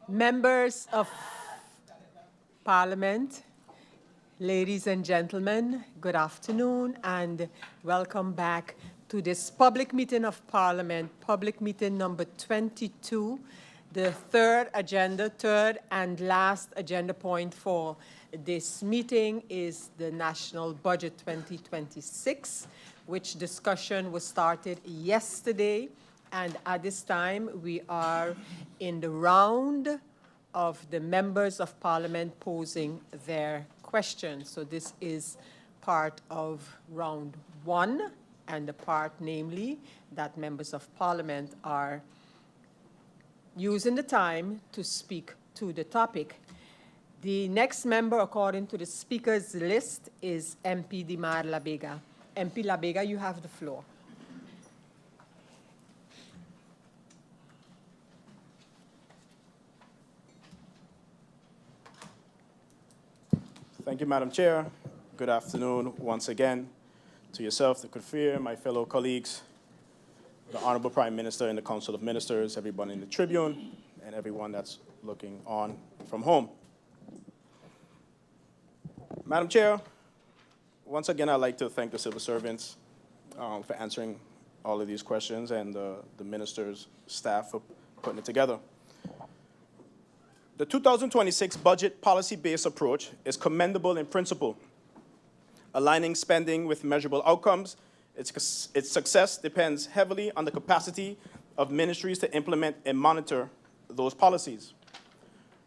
Members of Parliament, ladies and gentlemen, good afternoon and welcome back to this public meeting of Parliament, public meeting number 22, the third and last agenda point for this meeting is the National Budget 2026, which discussion was started yesterday. And at this time, we are in the round of the members of Parliament posing their questions. So this is part of round one, and the part, namely, that members of Parliament are using the time to speak to the topic. The next member, according to the speakers list, is MP Dimar Labega. MP Labega, you have the floor. Thank you, Madam Chair. Good afternoon once again to yourself, the Kafir, my fellow colleagues, the Honorable Prime Minister and the Council of Ministers, everyone in the Tribune, and everyone that's looking on from home. Madam Chair, once again, I'd like to thank the civil servants for answering all of these questions and the Minister's staff for putting it together. The 2026 budget policy-based approach is commendable in principle. Aligning spending with measurable outcomes, its success depends heavily on the capacity of ministries to implement and monitor those policies.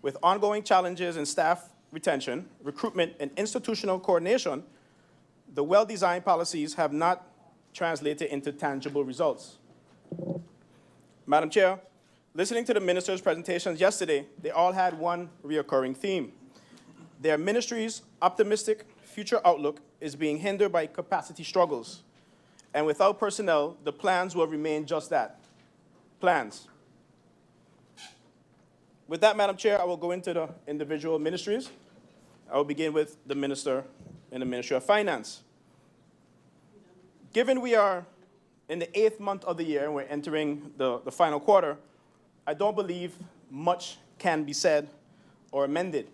With ongoing challenges in staff retention, recruitment, and institutional coordination, the well-designed policies have not translated into tangible results. Madam Chair, listening to the minister's presentations yesterday, they all had one reoccurring theme. Their ministry's optimistic future outlook is being hindered by capacity struggles. And without personnel, the plans will remain just that, plans. With that, Madam Chair, I will go into the individual ministries. I will begin with the Minister in the Ministry of Finance. Given we are in the 8th month of the year and we're entering the final quarter, I don't believe much can be said or amended.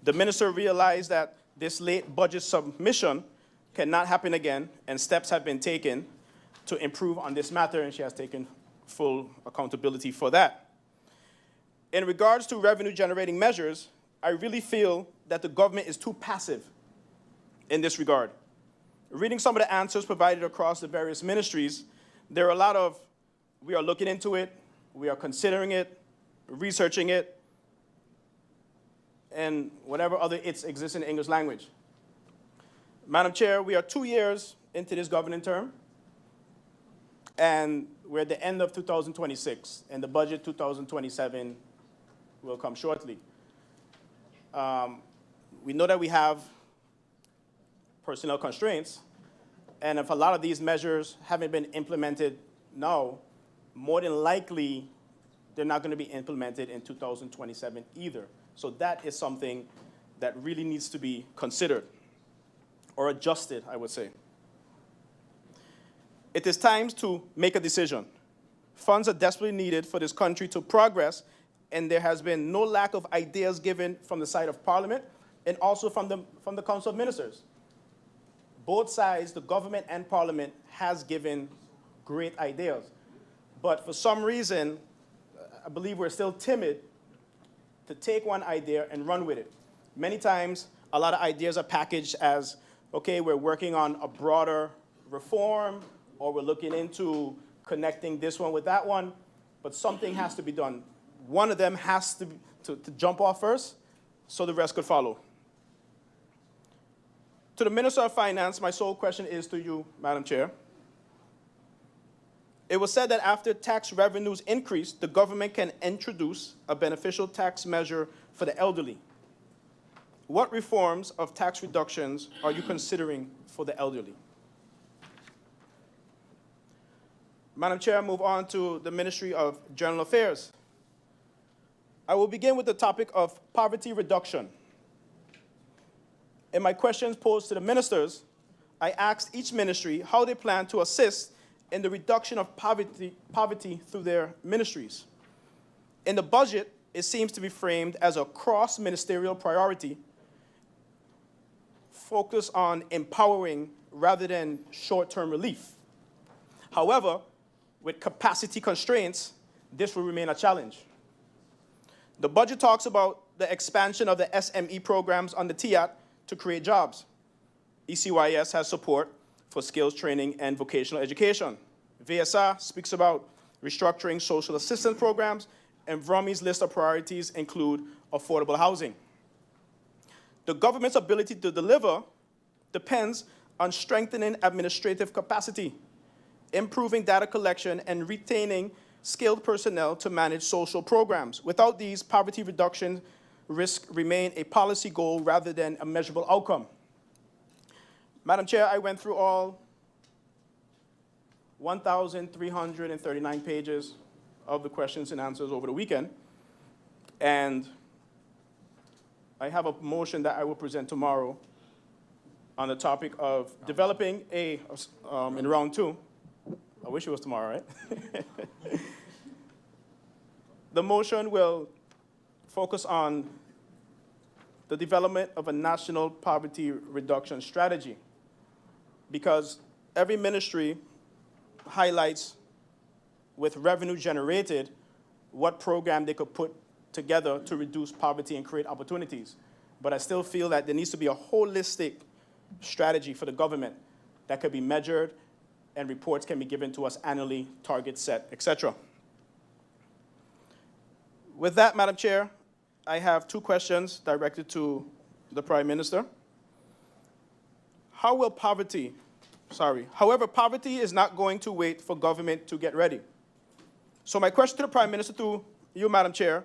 The minister realized that this late budget submission cannot happen again, and steps have been taken to improve on this matter, and she has taken full accountability for that. In regards to revenue-generating measures, I really feel that the government is too passive in this regard. Reading some of the answers provided across the various ministries, there are a lot of, we are looking into it, we are considering it, researching it, and whatever other its exists in the English language. Madam Chair, we are 2 years into this governing term, and we're at the end of 2026, and the budget 2027 will come shortly. We know that we have personnel constraints, and if a lot of these measures haven't been implemented now, more than likely, they're not going to be implemented in 2027 either. So that is something that really needs to be considered, or adjusted, I would say. It is time to make a decision. Funds are desperately needed for this country to progress, and there has been no lack of ideas given from the side of Parliament and also from the Council of Ministers. Both sides, the government and Parliament, has given great ideas. But for some reason, I believe we're still timid to take one idea and run with it. Many times, a lot of ideas are packaged as, okay, we're working on a broader reform, or we're looking into connecting this one with that one, but something has to be done. One of them has to jump off first, so the rest could follow. To the Minister of Finance, my sole question is to you, Madam Chair. It was said that after tax revenues increase, the government can introduce a beneficial tax measure for the elderly. What reforms of tax reductions are you considering for the elderly? Madam Chair, I move on to the Ministry of General Affairs. I will begin with the topic of poverty reduction. In my questions posed to the ministers, I asked each ministry how they plan to assist in the reduction of poverty through their ministries. In the budget, it seems to be framed as a cross-ministerial priority focused on empowering rather than short-term relief. However, with capacity constraints, this will remain a challenge. The budget talks about the expansion of the SME programs on the TIAT to create jobs. ECYS has support for skills training and vocational education. VSA speaks about restructuring social assistance programs, and VROMI's list of priorities include affordable housing. The government's ability to deliver depends on strengthening administrative capacity, improving data collection, and retaining skilled personnel to manage social programs. Without these, poverty reduction risks remain a policy goal rather than a measurable outcome. Madam Chair, I went through all 1,339 pages of the questions and answers over the weekend, and I have a motion that I will present tomorrow on the topic of developing in round 2. I wish it was tomorrow, right? The motion will focus on the development of a national poverty reduction strategy, because every ministry highlights with revenue generated what program they could put together to reduce poverty and create opportunities. But I still feel that there needs to be a holistic strategy for the government that could be measured and reports can be given to us annually, targets set, etc. With that, Madam Chair, I have 2 questions directed to the Prime Minister. However, poverty is not going to wait for government to get ready. So my question to the Prime Minister, through you, Madam Chair,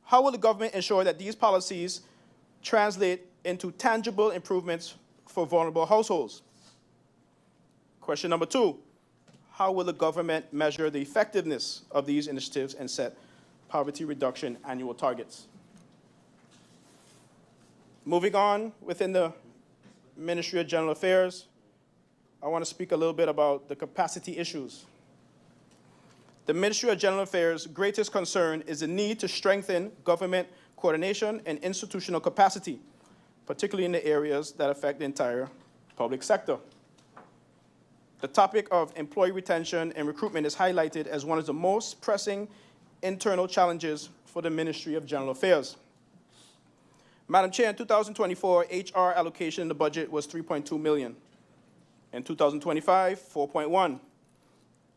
how will the government ensure that these policies translate into tangible improvements for vulnerable households? Question number 2, how will the government measure the effectiveness of these initiatives and set poverty reduction annual targets? Moving on, within the Ministry of General Affairs, I want to speak a little bit about the capacity issues. The Ministry of General Affairs' greatest concern is the need to strengthen government coordination and institutional capacity, particularly in the areas that affect the entire public sector. The topic of employee retention and recruitment is highlighted as one of the most pressing internal challenges for the Ministry of General Affairs. Madam Chair, in 2024, HR allocation in the budget was $3.2 million. In 2025, 4.1.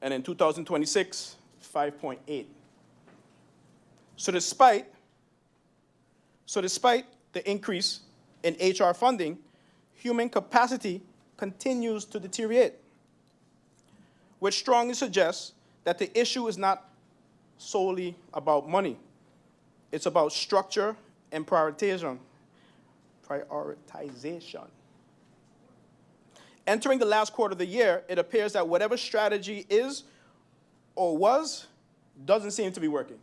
And in 2026, 5.8. So despite the increase in HR funding, human capacity continues to deteriorate, which strongly suggests that the issue is not solely about money. It's about structure and prioritization. Entering the last quarter of the year, it appears that whatever strategy is or was doesn't seem to be working,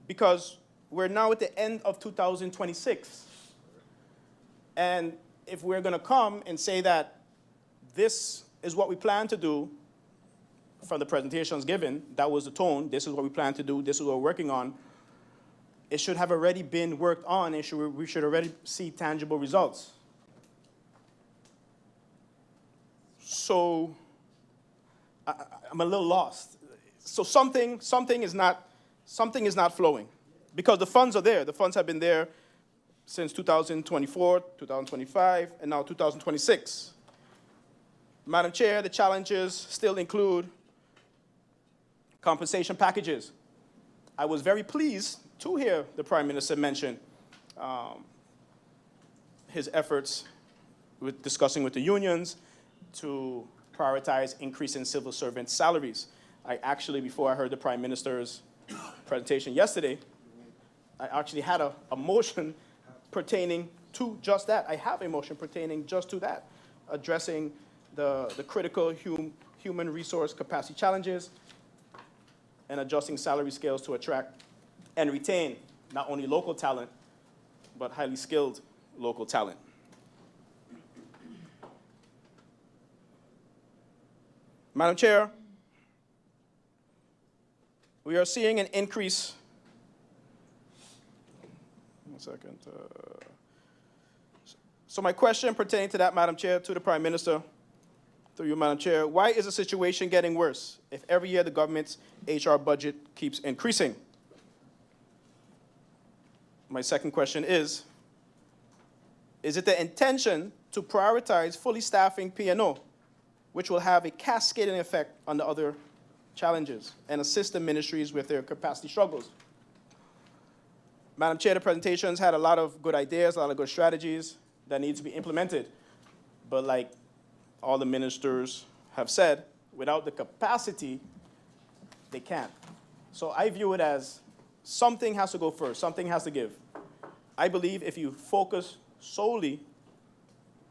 because we're now at the end of 2026. And if we're going to come and say that this is what we plan to do from the presentations given, that was the tone, this is what we plan to do, this is what we're working on, it should have already been worked on, and we should already see tangible results. So I'm a little lost. So something is not flowing, because the funds are there. The funds have been there since 2024, 2025, and now 2026. Madam Chair, the challenges still include compensation packages. I was very pleased to hear the Prime Minister mention his efforts with discussing with the unions to prioritize increase in civil servant salaries. I actually, before I heard the Prime Minister's presentation yesterday, I actually had a motion pertaining to just that. I have a motion pertaining just to that, addressing the critical human resource capacity challenges and adjusting salary scales to attract and retain not only local talent, but highly skilled local talent. Madam Chair, we are seeing an increase One second. So my question pertaining to that, Madam Chair, to the Prime Minister, through you, Madam Chair, why is the situation getting worse if every year the government's HR budget keeps increasing? My second question is it the intention to prioritize fully staffing P&O, which will have a cascading effect on the other challenges and assist the ministries with their capacity struggles? Madam Chair, the presentations had a lot of good ideas, a lot of good strategies that need to be implemented. But like all the ministers have said, without the capacity, they can't. So I view it as something has to go first, something has to give. I believe if you focus solely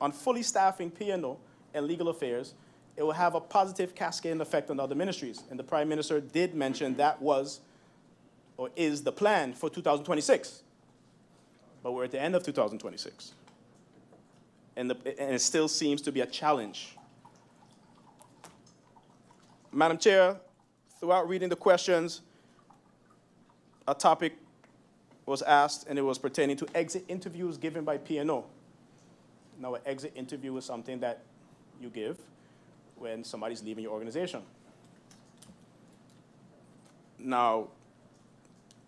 on fully staffing P&O and legal affairs, it will have a positive cascading effect on other ministries. And the Prime Minister did mention that was or is the plan for 2026. But we're at the end of 2026. And it still seems to be a challenge. Madam Chair, throughout reading the questions, a topic was asked, and it was pertaining to exit interviews given by P&O. Now, an exit interview is something that you give when somebody's leaving your organization. Now,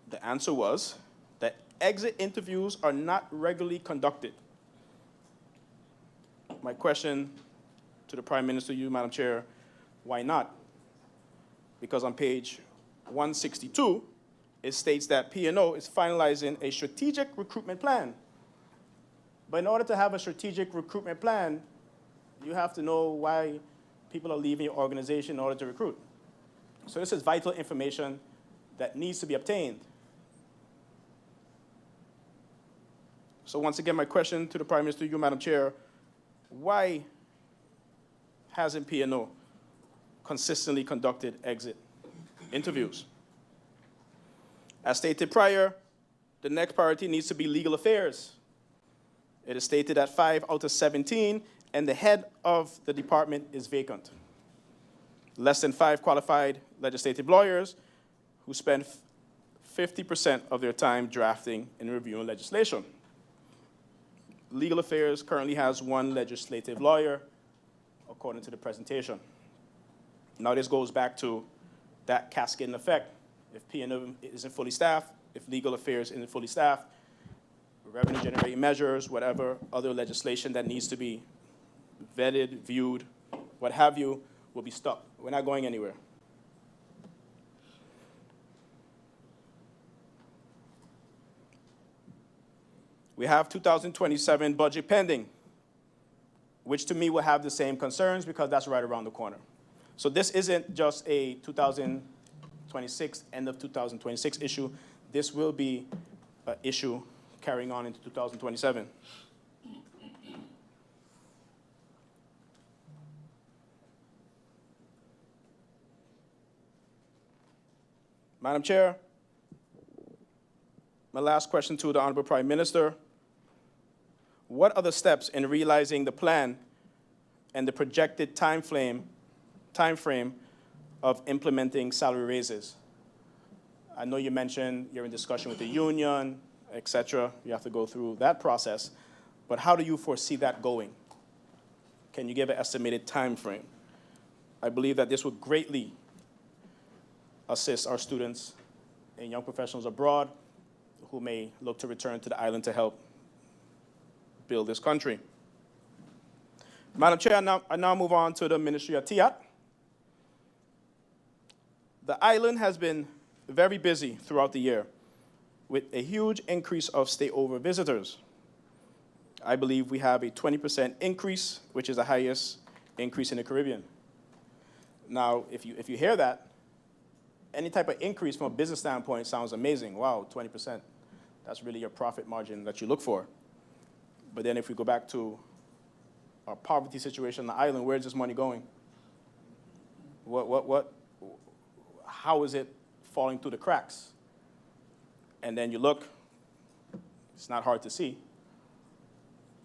the answer was that exit interviews are not regularly conducted. My question to the Prime Minister, you, Madam Chair, why not? Because on page 162, it states that P&O is finalizing a strategic recruitment plan. But in order to have a strategic recruitment plan, you have to know why people are leaving your organization in order to recruit. So this is vital information that needs to be obtained. So once again, my question to the Prime Minister, you, Madam Chair, why hasn't P&O consistently conducted exit interviews? As stated prior, the next priority needs to be legal affairs. It is stated that 5 out of 17, and the head of the department is vacant. Less than 5 qualified legislative lawyers who spend 50% of their time drafting and reviewing legislation. Legal affairs currently has 1 legislative lawyer, according to the presentation. Now this goes back to that cascading effect. If P&O isn't fully staffed, if legal affairs isn't fully staffed, revenue generating measures, whatever other legislation that needs to be vetted, viewed, what have you, will be stuck. We're not going anywhere. We have 2027 budget pending, which to me will have the same concerns because that's right around the corner. So this isn't just a 2026, end of 2026 issue. This will be an issue carrying on into 2027. Madam Chair, my last question to the Honorable Prime Minister. What are the steps in realizing the plan and the projected time frame of implementing salary raises? I know you mentioned you're in discussion with the union, et cetera. You have to go through that process. But how do you foresee that going? Can you give an estimated time frame? I believe that this would greatly assist our students and young professionals abroad who may look to return to the island to help build this country. Madam Chair, I now move on to the Ministry of TIAT. The island has been very busy throughout the year with a huge increase of stay-over visitors. I believe we have a 20% increase, which is the highest increase in the Caribbean. Now, if you hear that, any type of increase from a business standpoint sounds amazing. Wow, 20%. That's really your profit margin that you look for. But then if we go back to our poverty situation on the island, where's this money going? How is it falling through the cracks? And then you look, it's not hard to see.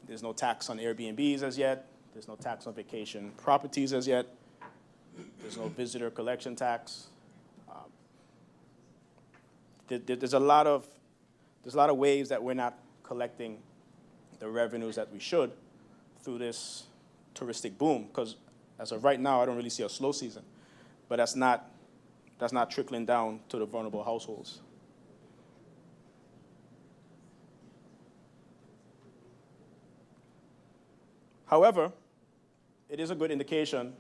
There's no tax on Airbnbs as yet. There's no tax on vacation properties as yet. There's no visitor collection tax. There's a lot of ways that we're not collecting the revenues that we should through this touristic boom. Because as of right now, I don't really see a slow season. But that's not trickling down to the vulnerable households. However, it is a good indication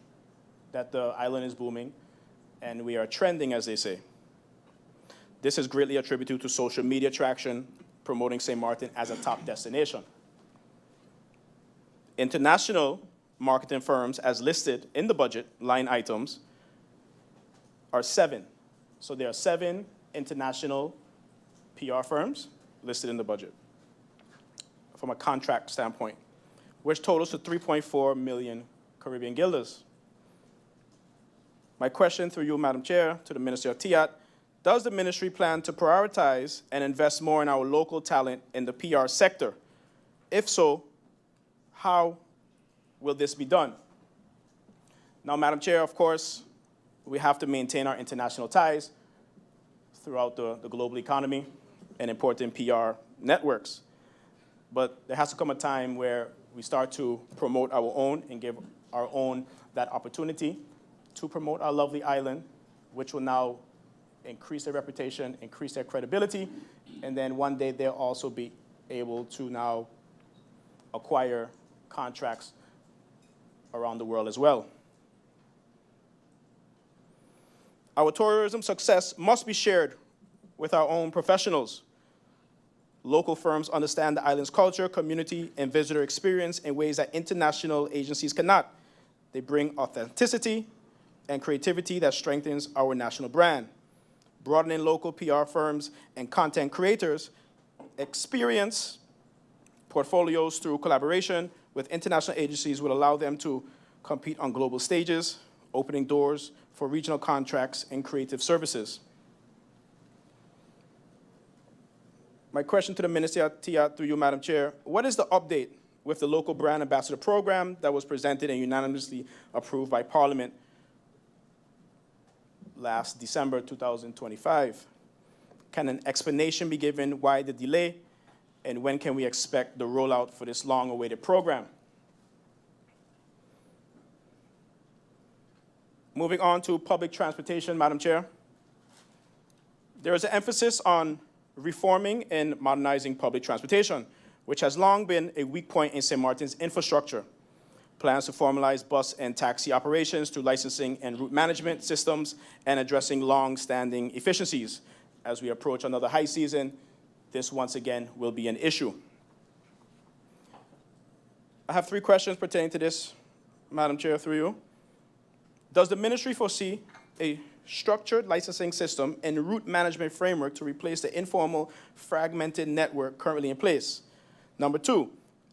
that the island is booming and we are trending, as they say. This is greatly attributed to social media traction, promoting St. Maarten as a top destination. International marketing firms, as listed in the budget line items, are 7. So there are 7 international PR firms listed in the budget from a contract standpoint, which totals to 3.4 million Caribbean guilders. My question through you, Madam Chair, to the Minister of TIAT, does the ministry plan to prioritize and invest more in our local talent in the PR sector? If so, how will this be done? Now, Madam Chair, of course, we have to maintain our international ties throughout the global economy and important PR networks. But there has to come a time where we start to promote our own and give our own that opportunity to promote our lovely island, which will now increase their reputation, increase their credibility, and then one day they'll also be able to now acquire contracts around the world as well. Our tourism success must be shared with our own professionals. Local firms understand the island's culture, community, and visitor experience in ways that international agencies cannot. They bring authenticity and creativity that strengthens our national brand. Broadening local PR firms and content creators experience portfolios through collaboration with international agencies will allow them to compete on global stages, opening doors for regional contracts and creative services. My question to the Minister of TIAT through you, Madam Chair, what is the update with the local brand ambassador program that was presented and unanimously approved by Parliament last December 2025? Can an explanation be given why the delay, and when can we expect the rollout for this long-awaited program? Moving on to public transportation, Madam Chair. There is an emphasis on reforming and modernizing public transportation, which has long been a weak point in St. Maarten's infrastructure. Plans to formalize bus and taxi operations through licensing and route management systems and addressing long-standing efficiencies. As we approach another high season, this once again will be an issue. I have 3 questions pertaining to this, Madam Chair, through you. Does the ministry foresee a structured licensing system and route management framework to replace the informal, fragmented network currently in place? Number 2,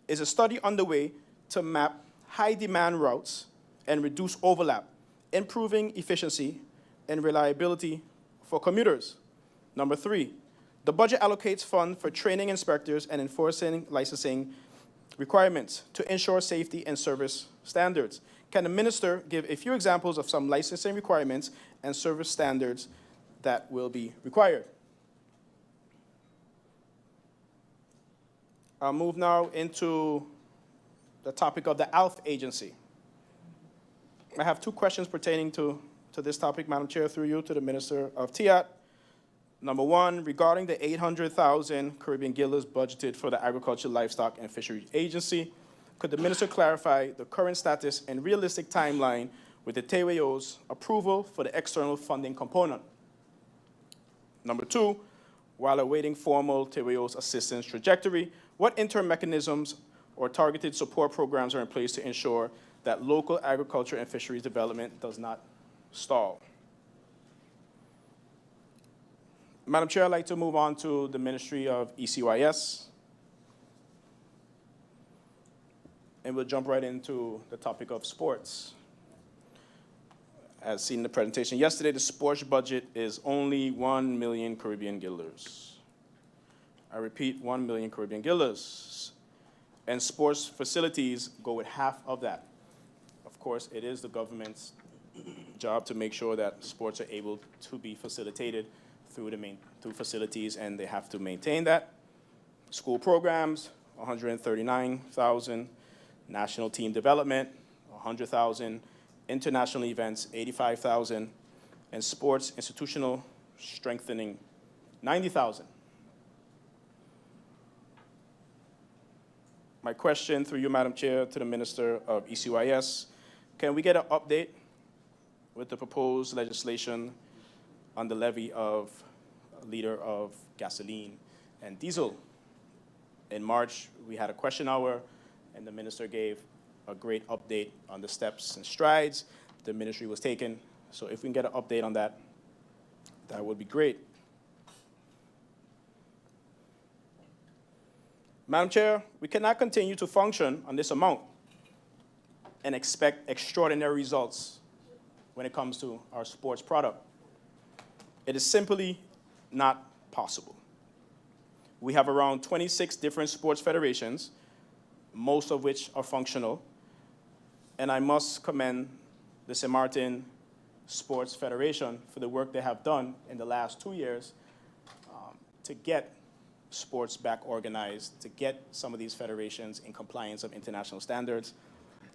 is a study underway to map high-demand routes and reduce overlap, improving efficiency and reliability for commuters? Number 3, the budget allocates funds for training inspectors and enforcing licensing requirements to ensure safety and service standards. Can the minister give a few examples of some licensing requirements and service standards that will be required? I'll move now into the topic of the ALF agency. I have 2 questions pertaining to this topic, Madam Chair, through you to the Minister of TIAT. Number 1, regarding the 800,000 Caribbean guilders budgeted for the Agriculture, Livestock, and Fisheries Agency, could the minister clarify the current status and realistic timeline with the TWO's approval for the external funding component? Number 2, while awaiting formal TWO's assistance trajectory, what interim mechanisms or targeted support programs are in place to ensure that local agriculture and fisheries development does not stall? Madam Chair, I'd like to move on to the Ministry of ECYS. And we'll jump right into the topic of sports. As seen in the presentation yesterday, the sports budget is only 1 million Caribbean guilders. I repeat, 1 million Caribbean guilders. And sports facilities go with half of that. Of course, it is the government's job to make sure that sports are able to be facilitated through facilities, and they have to maintain that. School programs, 139,000. National team development, 100,000. International events, 85,000. And sports institutional strengthening, 90,000. My question through you, Madam Chair, to the Minister of ECYS, can we get an update with the proposed legislation on the levy of a liter of gasoline and diesel? In March, we had a question hour, and the minister gave a great update on the steps and strides the ministry was taking. So if we can get an update on that, that would be great. Madam Chair, we cannot continue to function on this amount and expect extraordinary results when it comes to our sports product. It is simply not possible. We have around 26 different sports federations, most of which are functional, and I must commend the Sint Maarten Sports Federation for the work they have done in the last 2 years to get sports back organized, to get some of these federations in compliance of international standards,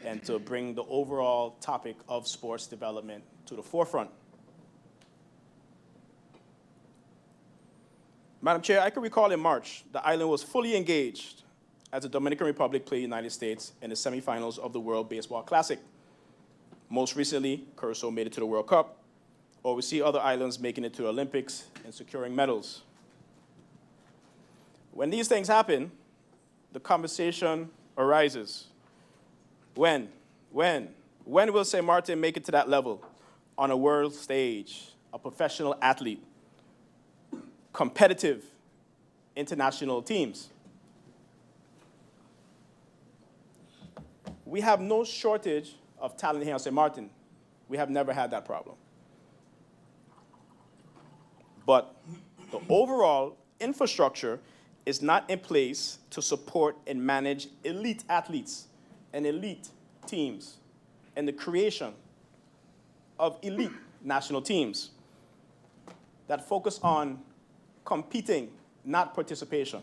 and to bring the overall topic of sports development to the forefront. Madam Chair, I can recall in March, the island was fully engaged as the Dominican Republic played the United States in the semifinals of the World Baseball Classic. Most recently, Curacao made it to the World Cup, or we see other islands making it to the Olympics and securing medals. When these things happen, the conversation arises. When will Sint Maarten make it to that level on a world stage, a professional athlete, competitive international teams? We have no shortage of talent here in Sint Maarten. We have never had that problem. But the overall infrastructure is not in place to support and manage elite athletes and elite teams and the creation of elite national teams that focus on competing, not participation.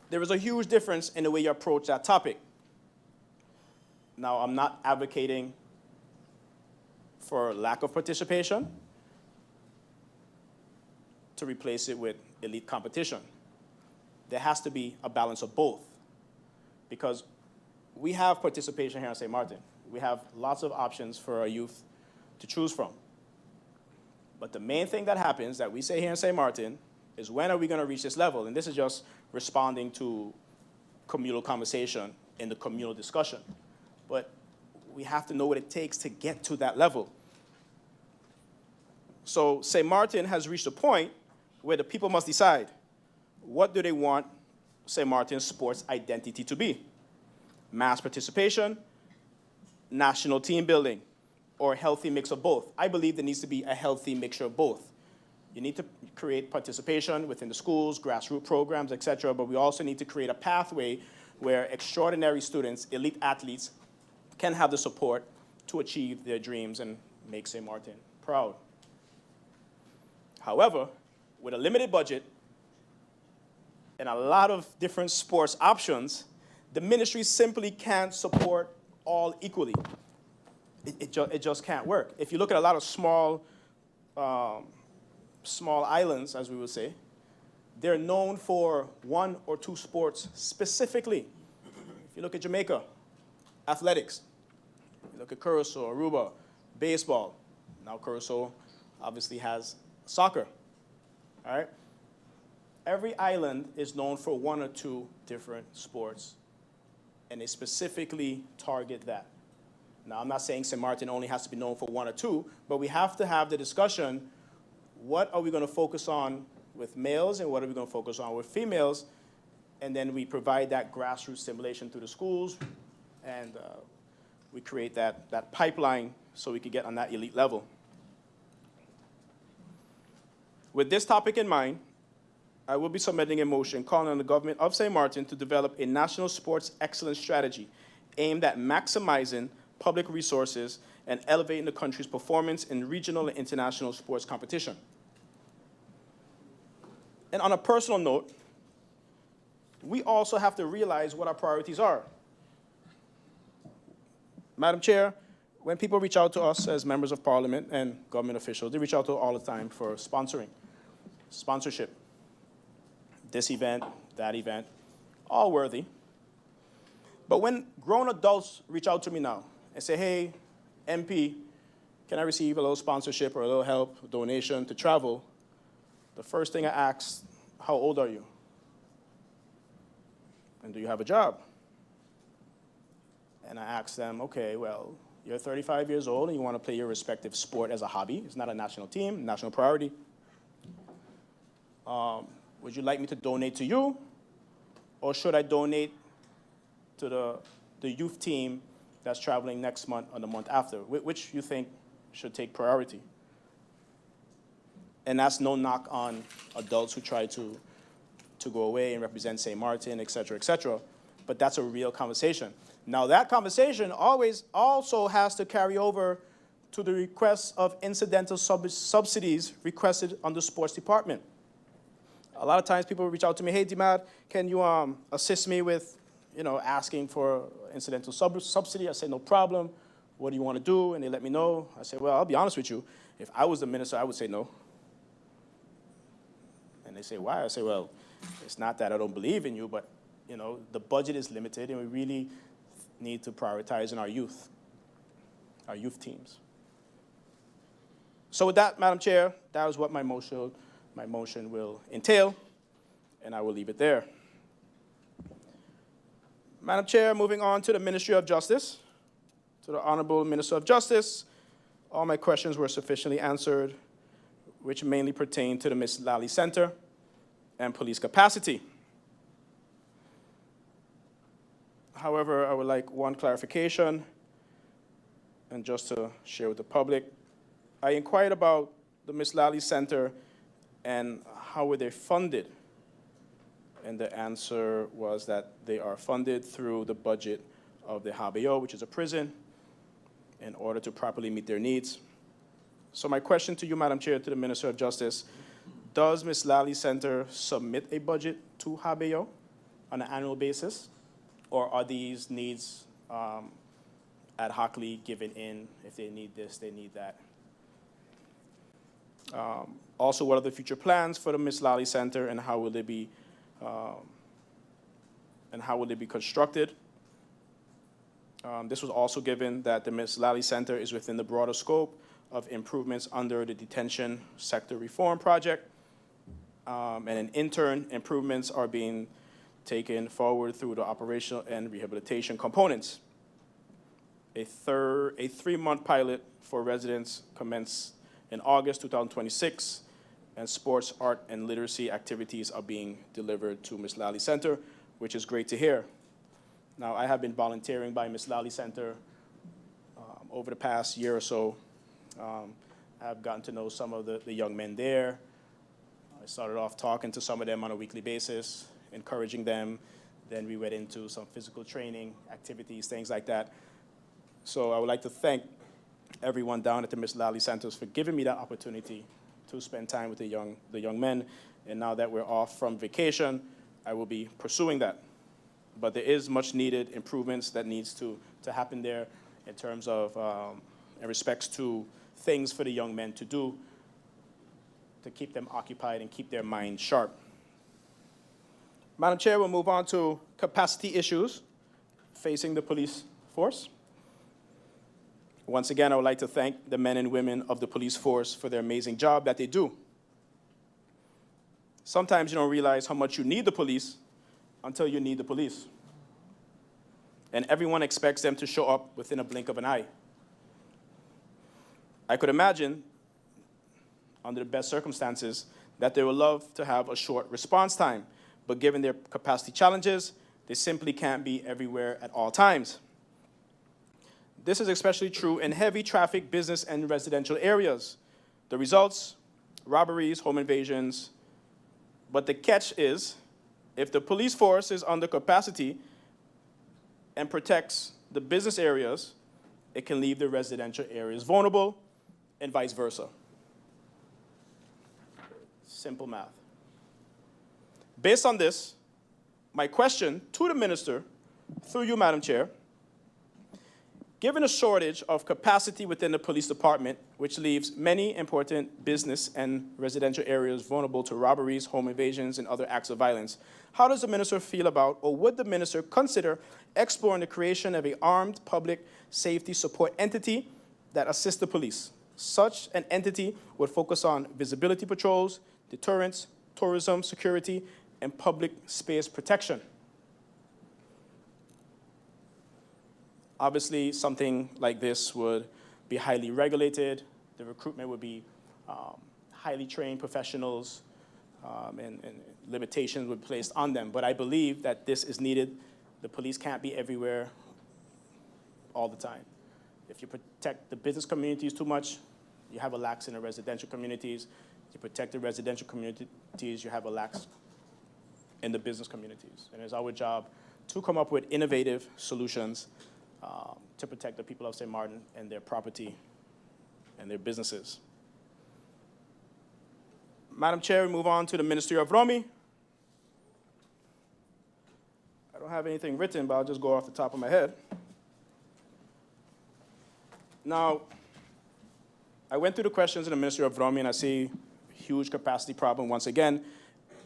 There is a huge difference in the way you approach that topic. Now, I'm not advocating for lack of participation to replace it with elite competition. There has to be a balance of both, because we have participation here in Sint Maarten. We have lots of options for our youth to choose from. But the main thing that happens that we say here in Sint Maarten is, when are we going to reach this level? And this is just responding to communal conversation in the communal discussion. But we have to know what it takes to get to that level. So Sint Maarten has reached a point where the people must decide, what do they want Sint Maarten's sports identity to be? Mass participation, national team building, or a healthy mix of both? I believe there needs to be a healthy mixture of both. You need to create participation within the schools, grassroots programs, et cetera, but we also need to create a pathway where extraordinary students, elite athletes, can have the support to achieve their dreams and make Sint Maarten proud. However, with a limited budget and a lot of different sports options, the ministry simply can't support all equally. It just can't work. If you look at a lot of small islands, as we would say, they're known for one or two sports specifically. If you look at Jamaica, athletics. You look at Curacao, Aruba, baseball. Now Curacao obviously has soccer. All right? Every island is known for one or two different sports, and they specifically target that. Now, I'm not saying Sint Maarten only has to be known for one or two, but we have to have the discussion, what are we going to focus on with males and what are we going to focus on with females? And then we provide that grassroots stimulation through the schools, and we create that pipeline so we can get on that elite level. With this topic in mind, I will be submitting a motion calling on the government of Sint Maarten to develop a national sports excellence strategy aimed at maximizing public resources and elevating the country's performance in regional and international sports competition. And on a personal note, we also have to realize what our priorities are. Madam Chair, when people reach out to us as members of parliament and government officials, they reach out to us all the time for sponsorship. This event, that event, all worthy. But when grown adults reach out to me now and say, hey, MP, can I receive a little sponsorship or a little help, a donation to travel? The first thing I ask, how old are you? And do you have a job? And I ask them, okay, well, you're 35 years old and you want to play your respective sport as a hobby. It's not a national team, national priority. Would you like me to donate to you? Or should I donate to the youth team that's traveling next month or the month after? Which you think should take priority? And that's no knock on adults who try to go away and represent St. Maarten, et cetera, but that's a real conversation. Now that conversation always also has to carry over to the request of incidental subsidies requested on the sports department. A lot of times people reach out to me, hey, DMAD, can you assist me with, asking for incidental subsidy? I say, no problem. What do you want to do? And they let me know. I say, well, I'll be honest with you. If I was the minister, I would say no. And they say, why? I say, well, it's not that I don't believe in you, but, the budget is limited, and we really need to prioritize in our youth teams. So with that, Madam Chair, that is what my motion will entail, and I will leave it there. Madam Chair, moving on to the Ministry of Justice, to the Honorable Minister of Justice, all my questions were sufficiently answered, which mainly pertain to the Miss Lally Center and police capacity. However, I would like one clarification, and just to share with the public. I inquired about the Miss Lally Center and how were they funded? And the answer was that they are funded through the budget of the HBO, which is a prison, in order to properly meet their needs. So my question to you, Madam Chair, to the Minister of Justice, does Miss Lally Center submit a budget to HBO on an annual basis? Or are these needs ad hocly given in? If they need this, they need that. Also, what are the future plans for the Miss Lally Center, and how will they be constructed? This was also given that the Miss Lally Center is within the broader scope of improvements under the detention sector reform project, and in intern, improvements are being taken forward through the operational and rehabilitation components. A 3-month pilot for residents commenced in August 2026, and sports, art, and literacy activities are being delivered to Miss Lally Center, which is great to hear. Now, I have been volunteering by Miss Lally Center over the past year or so. I've gotten to know some of the young men there. I started off talking to some of them on a weekly basis, encouraging them. Then we went into some physical training activities, things like that. So I would like to thank everyone down at the Miss Lally Centers for giving me that opportunity to spend time with the young men. And now that we're off from vacation, I will be pursuing that. But there is much needed improvements that needs to happen there in terms of, in respects to things for the young men to do to keep them occupied and keep their minds sharp. Madam Chair, we'll move on to capacity issues facing the police force. Once again, I would like to thank the men and women of the police force for their amazing job that they do. Sometimes you don't realize how much you need the police until you need the police. And everyone expects them to show up within a blink of an eye. I could imagine, under the best circumstances, that they would love to have a short response time, but given their capacity challenges, they simply can't be everywhere at all times. This is especially true in heavy traffic business and residential areas. The results, robberies, home invasions. But the catch is, if the police force is under capacity and protects the business areas, it can leave the residential areas vulnerable and vice versa. Simple math. Based on this, my question to the minister, through you, Madam Chair, given a shortage of capacity within the police department, which leaves many important business and residential areas vulnerable to robberies, home invasions, and other acts of violence, how does the minister feel about, or would the minister consider exploring the creation of an armed public safety support entity that assists the police? Such an entity would focus on visibility patrols, deterrence, tourism, security, and public space protection. Obviously, something like this would be highly regulated. The recruitment would be highly trained professionals, and limitations would be placed on them. But I believe that this is needed. The police can't be everywhere all the time. If you protect the business communities too much, you have a lax in the residential communities. If you protect the residential communities, you have a lax in the business communities. And it's our job to come up with innovative solutions to protect the people of St. Maarten and their property and their businesses. Madam Chair, we move on to the Ministry of Romi. I don't have anything written, but I'll just go off the top of my head. Now, I went through the questions in the Ministry of Romi, and I see a huge capacity problem once again,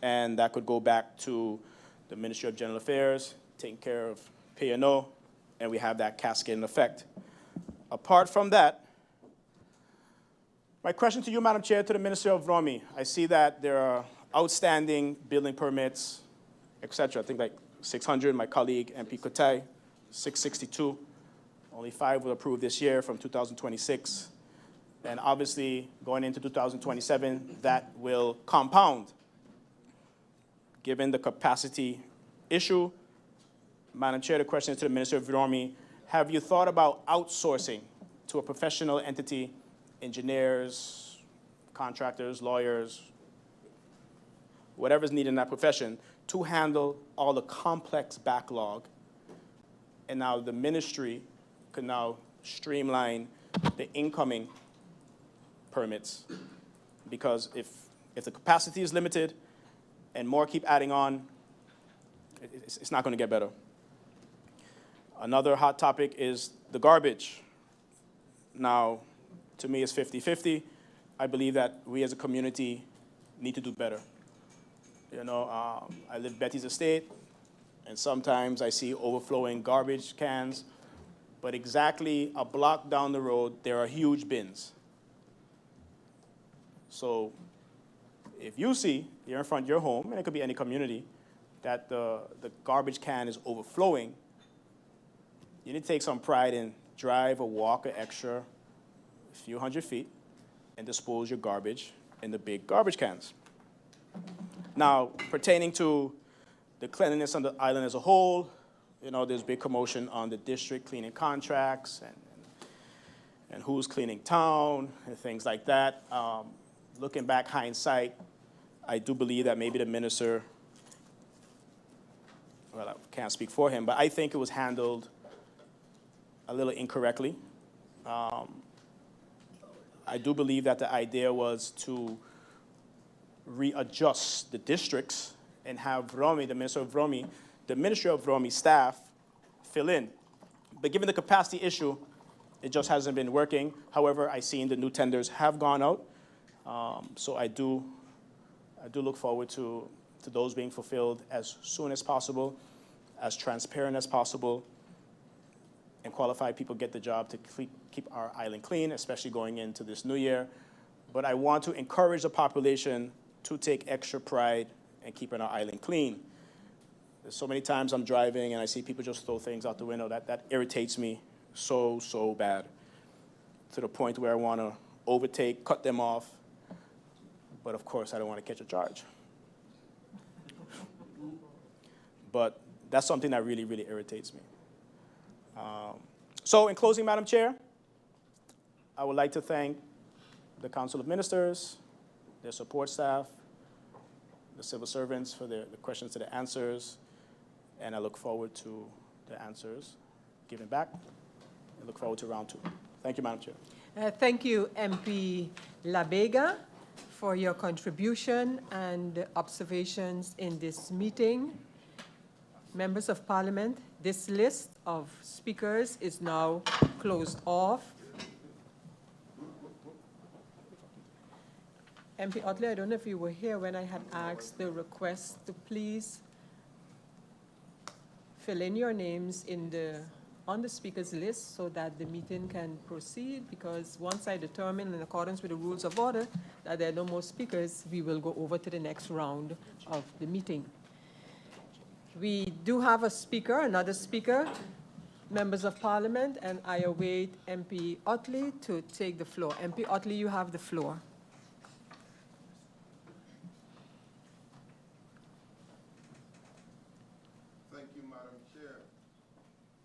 and that could go back to the Ministry of General Affairs, taking care of P&O, and we have that cascading effect. Apart from that, my question to you, Madam Chair, to the Ministry of Romi, I see that there are outstanding building permits, et cetera. I think like 600, my colleague, MP Kotai, 662. Only 5 were approved this year from 2026. And obviously, going into 2027, that will compound. Given the capacity issue, Madam Chair, the question is to the Minister of Romi. Have you thought about outsourcing to a professional entity, engineers, contractors, lawyers, whatever's needed in that profession, to handle all the complex backlog? And now the ministry could now streamline the incoming permits, because if the capacity is limited and more keep adding on, it's not going to get better. Another hot topic is the garbage. Now, to me, it's 50-50. I believe that we as a community need to do better. You know, I live Betty's Estate, and sometimes I see overflowing garbage cans, but exactly a block down the road, there are huge bins. So if you see, you're in front of your home, and it could be any community, that the garbage can is overflowing, you need to take some pride in drive or walk an extra few hundred feet and dispose your garbage in the big garbage cans. Now, pertaining to the cleanliness on the island as a whole, you know, there's big commotion on the district cleaning contracts and who's cleaning town and things like that. Looking back, hindsight, I do believe that maybe the minister, well, I can't speak for him, but I think it was handled a little incorrectly. I do believe that the idea was to readjust the districts and have Romi, the Minister of Romi, the Ministry of Romi staff fill in. But given the capacity issue, it just hasn't been working. However, I've seen the new tenders have gone out. So I do look forward to those being fulfilled as soon as possible, as transparent as possible, and qualified people get the job to keep our island clean, especially going into this new year. But I want to encourage the population to take extra pride in keeping our island clean. There's so many times I'm driving and I see people just throw things out the window. That irritates me so bad, to the point where I want to overtake, cut them off. But of course, I don't want to catch a charge. But that's something that really irritates me. So in closing, Madam Chair, I would like to thank the Council of Ministers, their support staff, the civil servants for the questions to the answers, and I look forward to the answers given back. I look forward to round 2. Thank you, Madam Chair. Thank you, MP Labega. for your contribution and observations in this meeting. Members of Parliament, this list of speakers is now closed off. MP Otley, I don't know if you were here when I had asked the request to please fill in your names on the speakers list so that the meeting can proceed, because once I determine in accordance with the rules of order that there are no more speakers, we will go over to the next round of the meeting. We do have a speaker, another speaker, members of Parliament, and I await MP Otley to take the floor. MP Otley, you have the floor.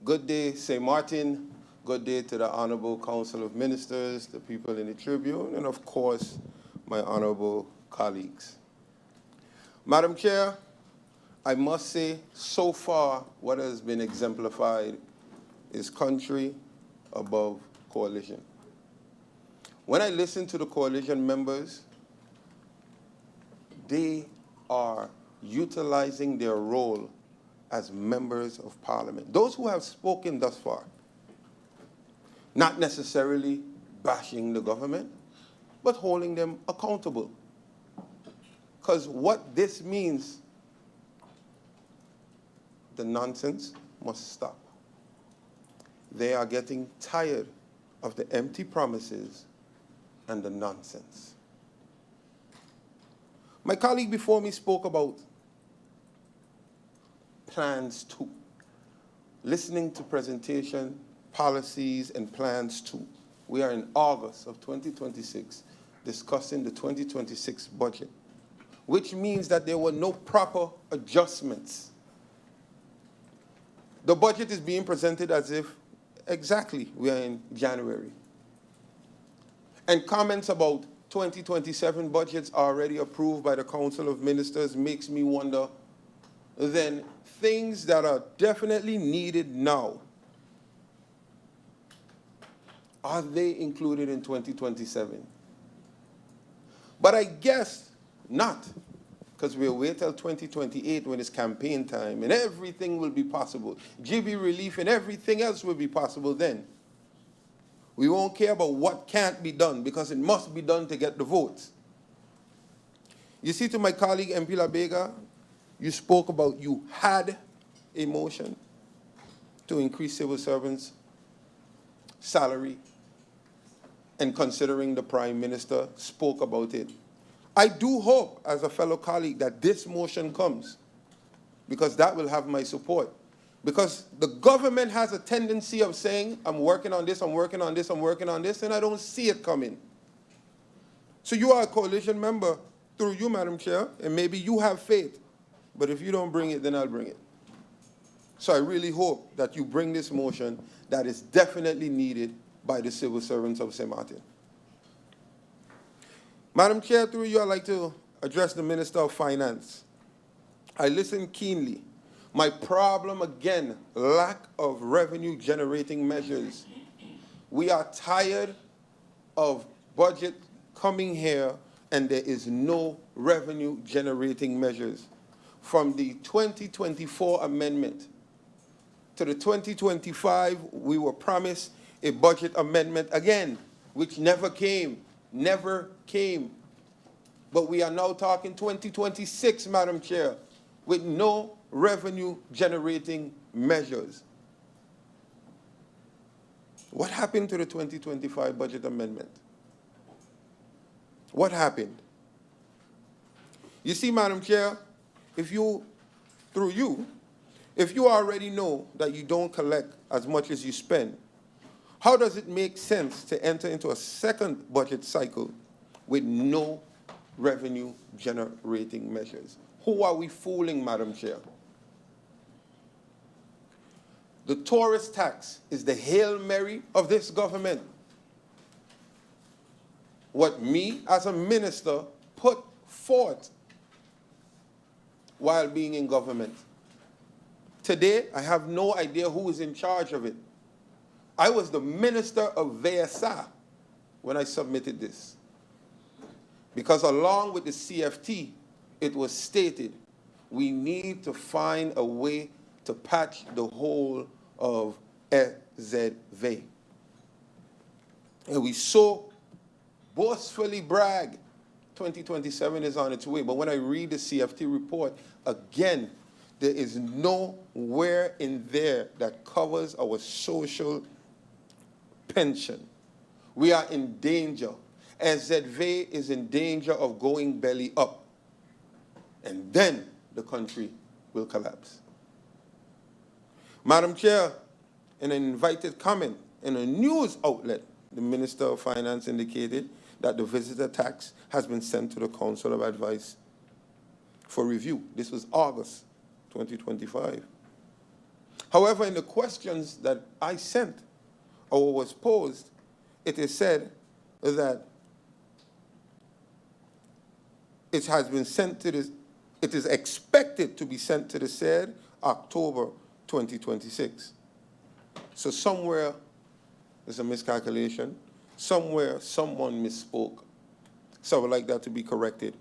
Good day, St. Maarten. Good day to the Honorable Council of Ministers, the people in the Tribune, and of course, my honorable colleagues. Madam Chair, I must say, so far, what has been exemplified is country above coalition. When I listen to the coalition members, they are utilizing their role as members of Parliament. Those who have spoken thus far, not necessarily bashing the government, but holding them accountable. Because what this means, the nonsense must stop. They are getting tired of the empty promises and the nonsense. My colleague before me spoke about plans too. Listening to presentation, policies, and plans too. We are in August of 2026 discussing the 2026 budget, which means that there were no proper adjustments. The budget is being presented as if exactly we are in January. And comments about 2027 budgets already approved by the Council of Ministers makes me wonder, then things that are definitely needed now, are they included in 2027? But I guess not, because we'll wait till 2028 when it's campaign time and everything will be possible. GB relief and everything else will be possible then. We won't care about what can't be done because it must be done to get the votes. You see, to my colleague MP Labega, you spoke about you had a motion to increase civil servants' salary, and considering the Prime Minister spoke about it. I do hope, as a fellow colleague, that this motion comes, because that will have my support. Because the government has a tendency of saying, I'm working on this, I'm working on this, I'm working on this, and I don't see it coming. So you are a coalition member, through you, Madam Chair, and maybe you have faith. But if you don't bring it, then I'll bring it. So I really hope that you bring this motion that is definitely needed by the civil servants of St. Maarten. Madam Chair, through you, I'd like to address the Minister of Finance. I listened keenly. My problem, again, lack of revenue-generating measures. We are tired of budget coming here and there is no revenue-generating measures. From the 2024 amendment to the 2025, we were promised a budget amendment again, which never came. But we are now talking 2026, Madam Chair, with no revenue-generating measures. What happened to the 2025 budget amendment? What happened? You see, Madam Chair, if you already know that you don't collect as much as you spend, how does it make sense to enter into a second budget cycle with no revenue-generating measures? Who are we fooling, Madam Chair? The tourist tax is the Hail Mary of this government. What me, as a minister, put forth while being in government. Today, I have no idea who is in charge of it. I was the Minister of VSA when I submitted this. Because along with the CFT, it was stated we need to find a way to patch the whole of SZV. And we so boastfully brag 2027 is on its way. But when I read the CFT report, again, there is nowhere in there that covers our social pension. We are in danger. SZV is in danger of going belly up. And then the country will collapse. Madam Chair, in an invited comment in a news outlet, the Minister of Finance indicated that the visitor tax has been sent to the Council of Advice for review. This was August 2025. However, in the questions that I sent or was posed, it is said that it has been sent to the, it is expected to be sent to the said October 2026. So somewhere there's a miscalculation. Somewhere someone misspoke. So I would like that to be corrected.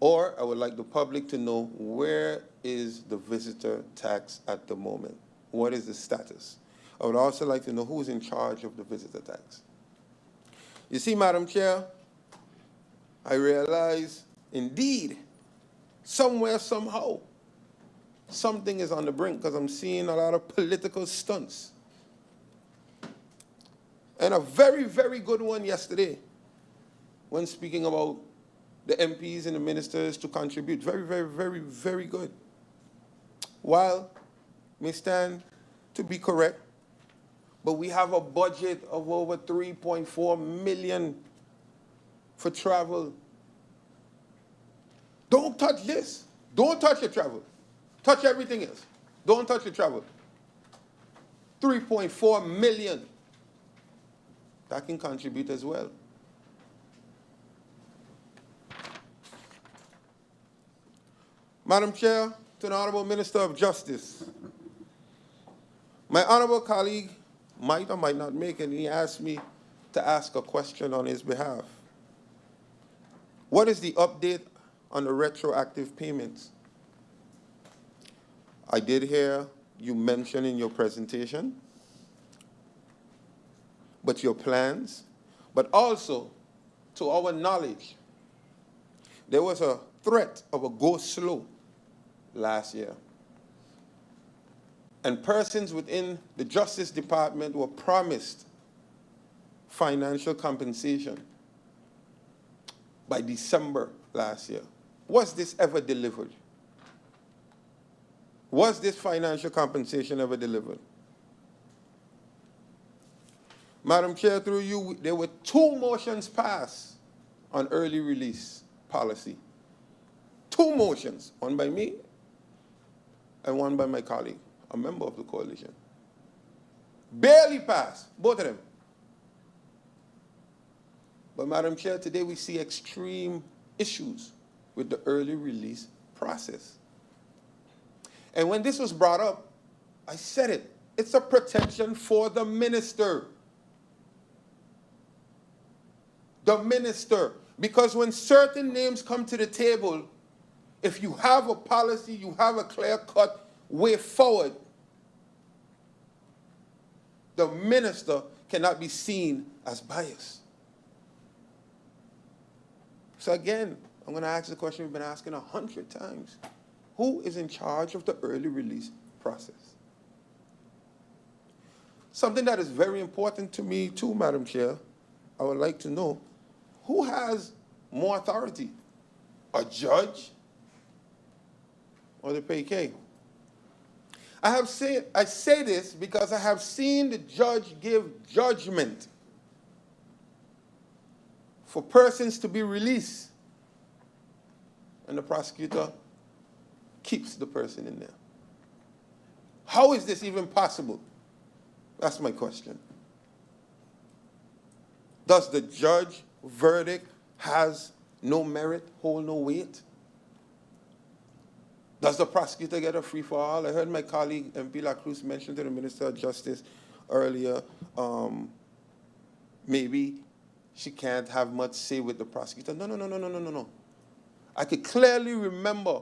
Or I would like the public to know, where is the visitor tax at the moment? What is the status? I would also like to know who's in charge of the visitor tax. You see, Madam Chair, I realize, indeed, somewhere, somehow, something is on the brink, because I'm seeing a lot of political stunts. And a very, very good one yesterday when speaking about the MPs and the ministers to contribute. Very, very, very, very good. While may stand to be correct, but we have a budget of over 3.4 million for travel. Don't touch this. Don't touch your travel. Touch everything else. Don't touch your travel. 3.4 million. That can contribute as well. Madam Chair, to the Honorable Minister of Justice, my honorable colleague might or might not make it, and he asked me to ask a question on his behalf. What is the update on the retroactive payments? I did hear you mention in your presentation, but your plans, but also, to our knowledge, there was a threat of a go slow last year. And persons within the Justice Department were promised financial compensation by December last year. Was this ever delivered? Was this financial compensation ever delivered? Madam Chair, through you, there were 2 motions passed on early release policy. 2 motions, one by me and one by my colleague, a member of the coalition. Barely passed, both of them. But Madam Chair, today we see extreme issues with the early release process. And when this was brought up, I said it, it's a protection for the minister. The minister. Because when certain names come to the table, if you have a policy, you have a clear-cut way forward, the minister cannot be seen as biased. So again, I'm going to ask the question we've been asking 100 times. Who is in charge of the early release process? Something that is very important to me too, Madam Chair, I would like to know, who has more authority? A judge or the PK? I say this because I have seen the judge give judgment for persons to be released, and the prosecutor keeps the person in there. How is this even possible? That's my question. Does the judge verdict has no merit, hold no weight? Does the prosecutor get a free-for-all? I heard my colleague, MP La Cruz, mention to the Minister of Justice earlier, maybe she can't have much say with the prosecutor. No, no, no, no, no, no, no, no. I could clearly remember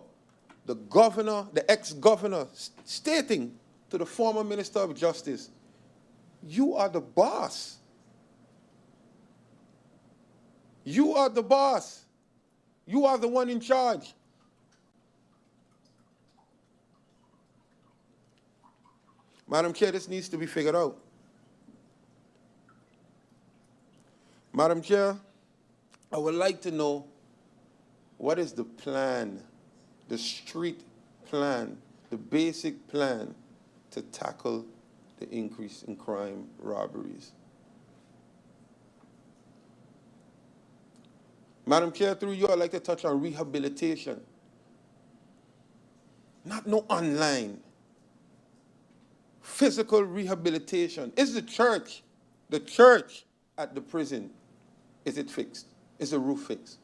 the governor, the ex-governor, stating to the former Minister of Justice, you are the boss. You are the boss. You are the one in charge. Madam Chair, this needs to be figured out. Madam Chair, I would like to know what is the plan, the street plan, the basic plan to tackle the increase in crime, robberies. Madam Chair, through you, I'd like to touch on rehabilitation. Not no online. Physical rehabilitation. Is the church at the prison, is it fixed? Is the roof fixed?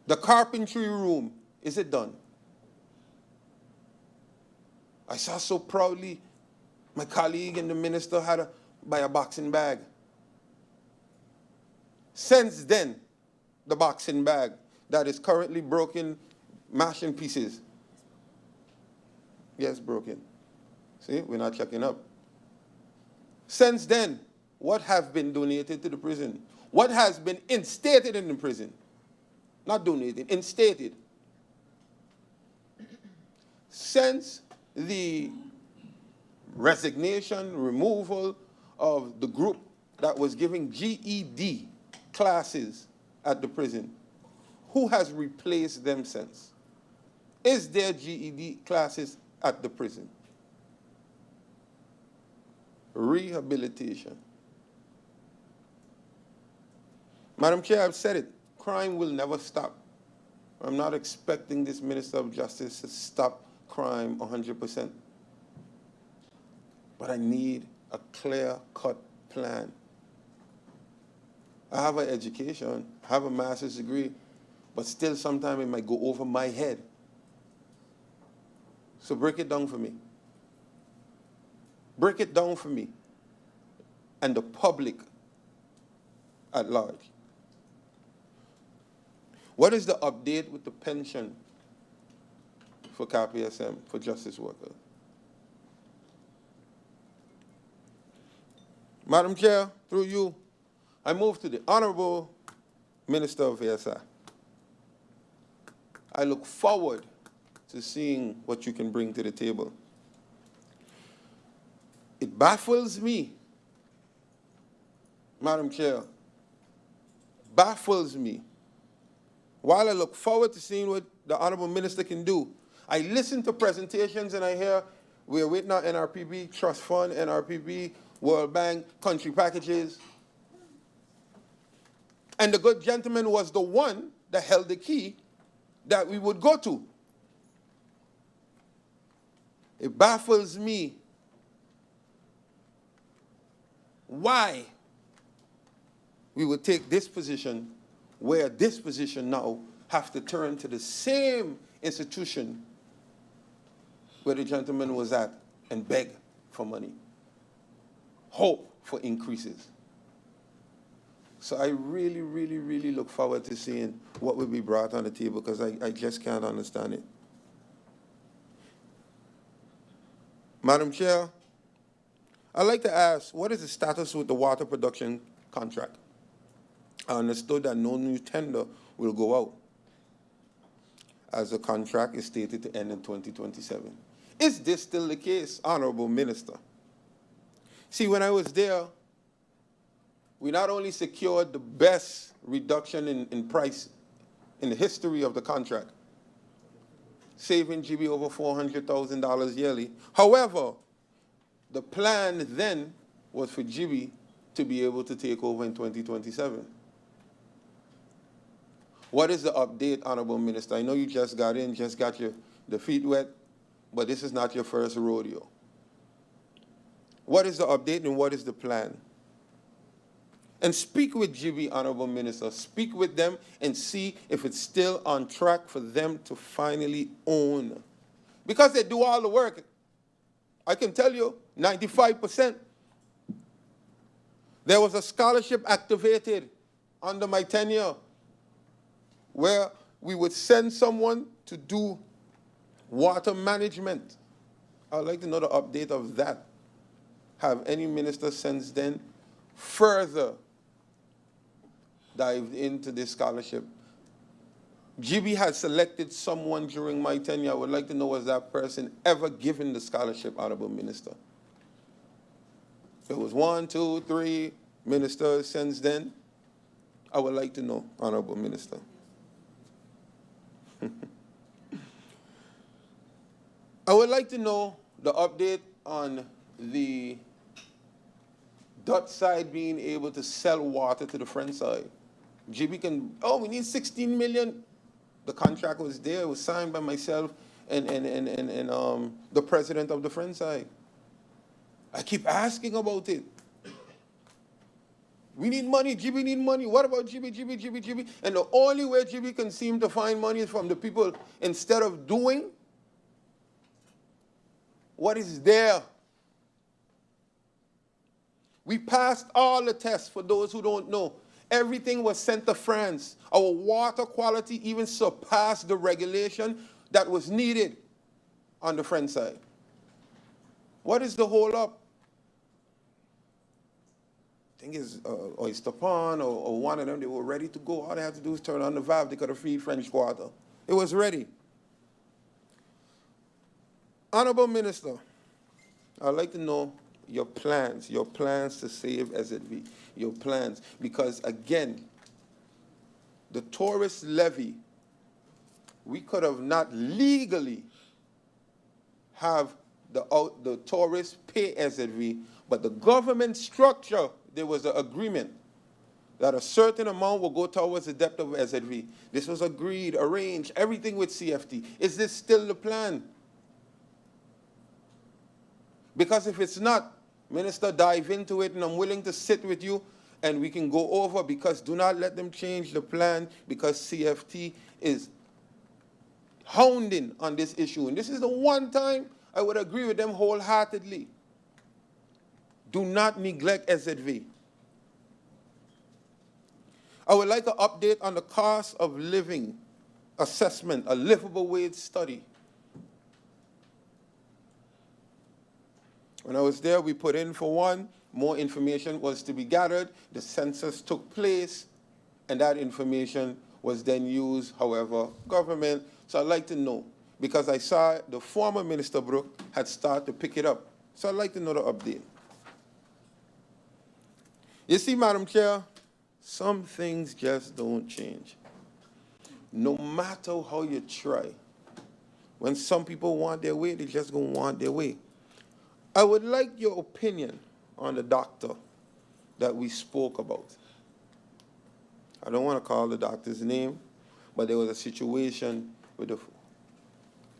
The carpentry room, is it done? I saw so proudly my colleague and the minister had to buy a boxing bag. Since then, the boxing bag that is currently broken, mashed in pieces. Yes, broken. See, we're not checking up. Since then, what have been donated to the prison? What has been instated in the prison? Not donated, instated. Since the resignation, removal of the group that was giving GED classes at the prison, who has replaced them since? Is there GED classes at the prison? Rehabilitation. Madam Chair, I've said it, crime will never stop. I'm not expecting this Minister of Justice to stop crime 100%. But I need a clear-cut plan. I have an education, I have a master's degree, but still sometimes it might go over my head. So break it down for me. Break it down for me and the public at large. What is the update with the pension for KPSM, for justice workers? Madam Chair, through you, I move to the Honorable Minister of ASI. I look forward to seeing what you can bring to the table. It baffles me, Madam Chair, baffles me. While I look forward to seeing what the Honorable Minister can do, I listen to presentations and I hear we're waiting on NRPB, Trust Fund, NRPB, World Bank, country packages. And the good gentleman was the one that held the key that we would go to. It baffles me why we would take this position where this position now have to turn to the same institution where the gentleman was at and beg for money, hope for increases. So I really, really, really look forward to seeing what will be brought on the table because I just can't understand it. Madam Chair, I'd like to ask, what is the status with the water production contract? I understood that no new tender will go out as the contract is stated to end in 2027. Is this still the case, Honorable Minister? See, when I was there, we not only secured the best reduction in price in the history of the contract, saving GB over $400,000 yearly. However, the plan then was for GB to be able to take over in 2027. What is the update, Honorable Minister? I know you just got in, just got the feet wet, but this is not your first rodeo. What is the update and what is the plan? And speak with GB, Honorable Minister. Speak with them and see if it's still on track for them to finally own. Because they do all the work. I can tell you, 95%. There was a scholarship activated under my tenure where we would send someone to do water management. I would like to know the update of that. Have any minister since then further dived into this scholarship? GB had selected someone during my tenure. I would like to know, was that person ever given the scholarship, Honorable Minister? There was 1, 2, 3 ministers since then. I would like to know, Honorable Minister. I would like to know the update on the Dutch side being able to sell water to the French side. GB can, we need 16 million. The contract was there, it was signed by myself and the president of the French side. I keep asking about it. We need money, GB need money. What about GB? And the only way GB can seem to find money is from the people, instead of doing what is there. We passed all the tests, for those who don't know. Everything was sent to France. Our water quality even surpassed the regulation that was needed on the French side. What is the hold up? I think it's Oyster Pond or one of them. They were ready to go. All they had to do was turn on the valve. They could have freed French water. It was ready. Honorable Minister, I'd like to know your plans to save SZV, your plans. Because again, the tourist levy, we could have not legally have the tourists pay SZV, but the government structure, there was an agreement that a certain amount will go towards the depth of SZV. This was agreed, arranged, everything with CFT. Is this still the plan? Because if it's not, Minister, dive into it, and I'm willing to sit with you and we can go over, because do not let them change the plan, because CFT is hounding on this issue. And this is the one time I would agree with them wholeheartedly. Do not neglect SZV. I would like an update on the cost of living assessment, a livable wage study. When I was there, we put in for one. More information was to be gathered. The census took place, and that information was then used, however, government. So I'd like to know, because I saw the former Minister Brooke had started to pick it up. So I'd like to know the update. You see, Madam Chair, some things just don't change. No matter how you try. When some people want their way, they just gonna want their way. I would like your opinion on the doctor that we spoke about. I don't want to call the doctor's name, but there was a situation with the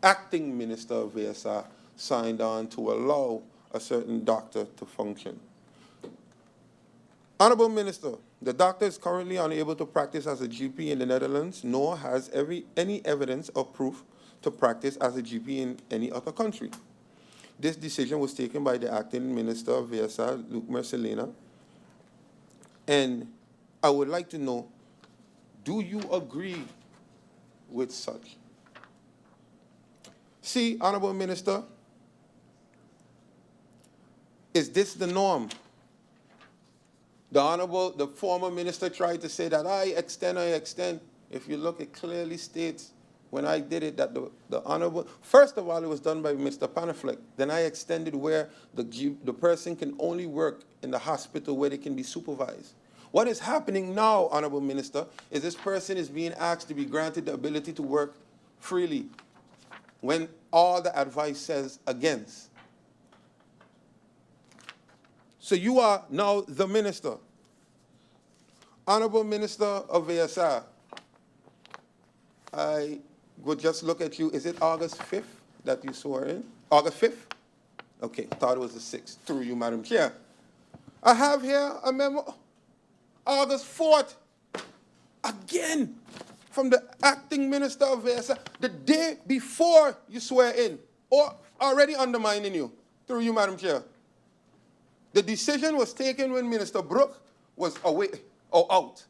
acting minister of VSR signed on to allow a certain doctor to function. Honorable Minister, the doctor is currently unable to practice as a GP in the Netherlands, nor has any evidence or proof to practice as a GP in any other country. This decision was taken by the acting minister of VSR, Luc Mercelena. And I would like to know, do you agree with such? See, Honorable Minister, is this the norm? The former minister tried to say that I extend. If you look, it clearly states when I did it that the honorable, first of all, it was done by Mr. Panafleck. Then I extended where the person can only work in the hospital where they can be supervised. What is happening now, Honorable Minister, is this person is being asked to be granted the ability to work freely when all the advice says against. So you are now the minister. Honorable Minister of VSR, I would just look at you. Is it August 5th that you swore in? August 5th? Okay, thought it was the 6th. Through you, Madam Chair. I have here a memo, August 4th, again, from the acting minister of VSR, the day before you swear in, or already undermining you. Through you, Madam Chair. The decision was taken when Minister Brooke was away or out.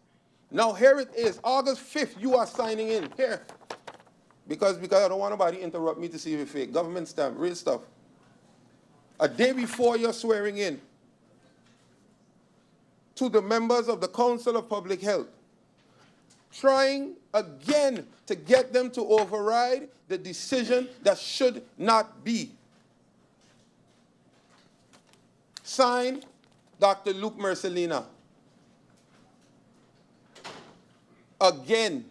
Now here it is, August 5th, you are signing in. Here. Because I don't want nobody to interrupt me to see if it's fake. Government stamp, real stuff. A day before you're swearing in to the members of the Council of Public Health, trying again to get them to override the decision that should not be. Signed, Dr. Luke Mercelina. Again.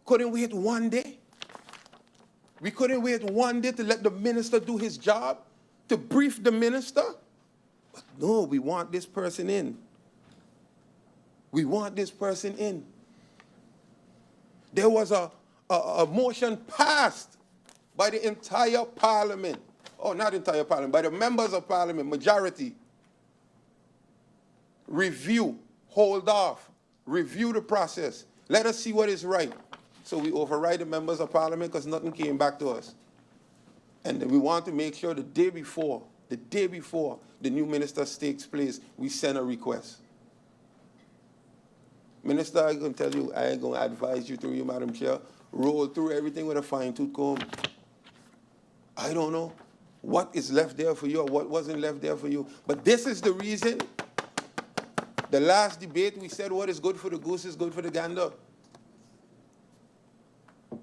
Couldn't wait one day? We couldn't wait one day to let the minister do his job, to brief the minister? But no, we want this person in. We want this person in. There was a motion passed by the entire parliament. Oh, not entire parliament, by the members of parliament, majority. Review, hold off, review the process. Let us see what is right. So we override the members of parliament because nothing came back to us. And we want to make sure the day before the new minister takes place, we send a request. Minister, I'm going to tell you, I ain't going to advise you through you, Madam Chair. Roll through everything with a fine-tooth comb. I don't know what is left there for you or what wasn't left there for you. But this is the reason. The last debate, we said what is good for the goose is good for the gander.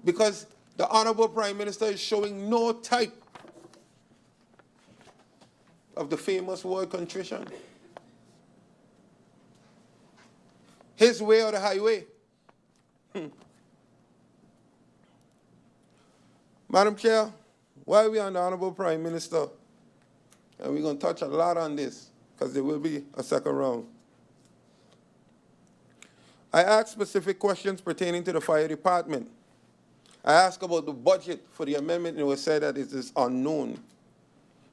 Because the Honorable Prime Minister is showing no type of the famous word contrition. His way or the highway. Madam Chair, while we are on the Honorable Prime Minister, and we're going to touch a lot on this, because there will be a second round. I asked specific questions pertaining to the fire department. I asked about the budget for the amendment, and it was said that it is unknown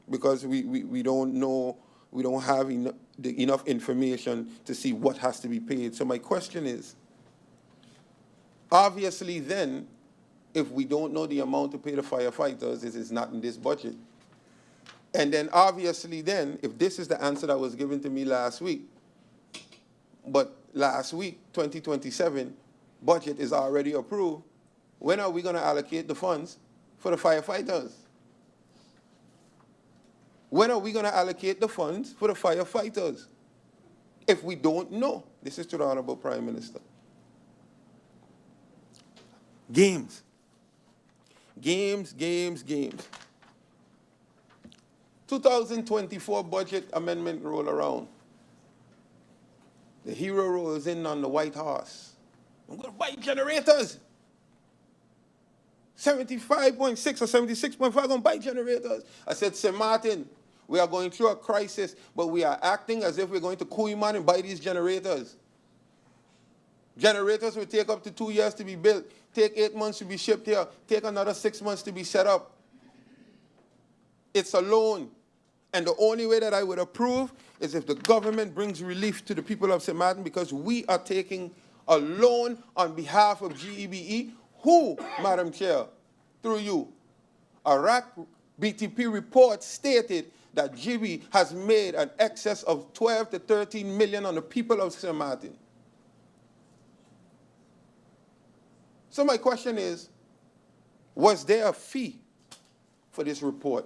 because we don't know, we don't have enough information to see what has to be paid. So my question is, obviously then, if we don't know the amount to pay the firefighters, it is not in this budget. And then obviously then, if this is the answer that was given to me last week, but last week, 2027, budget is already approved, when are we going to allocate the funds for the firefighters? When are we going to allocate the funds for the firefighters? If we don't know, this is to the Honorable Prime Minister. Games. Games, games, games. 2024 budget amendment roll around. The hero rolls in on the white horse. I'm going to buy generators. 75.6 or 76.5 going to buy generators. I said, Sint Maarten, we are going through a crisis, but we are acting as if we're going to Koeman and buy these generators. Generators will take up to 2 years to be built, take 8 months to be shipped here, take another 6 months to be set up. It's a loan. And the only way that I would approve is if the government brings relief to the people of Sint Maarten, because we are taking a loan on behalf of GEBE, who, Madam Chair, through you, a RAC BTP report stated that GEBE has made an excess of 12 to 13 million on the people of Sint Maarten. So my question is, was there a fee for this report?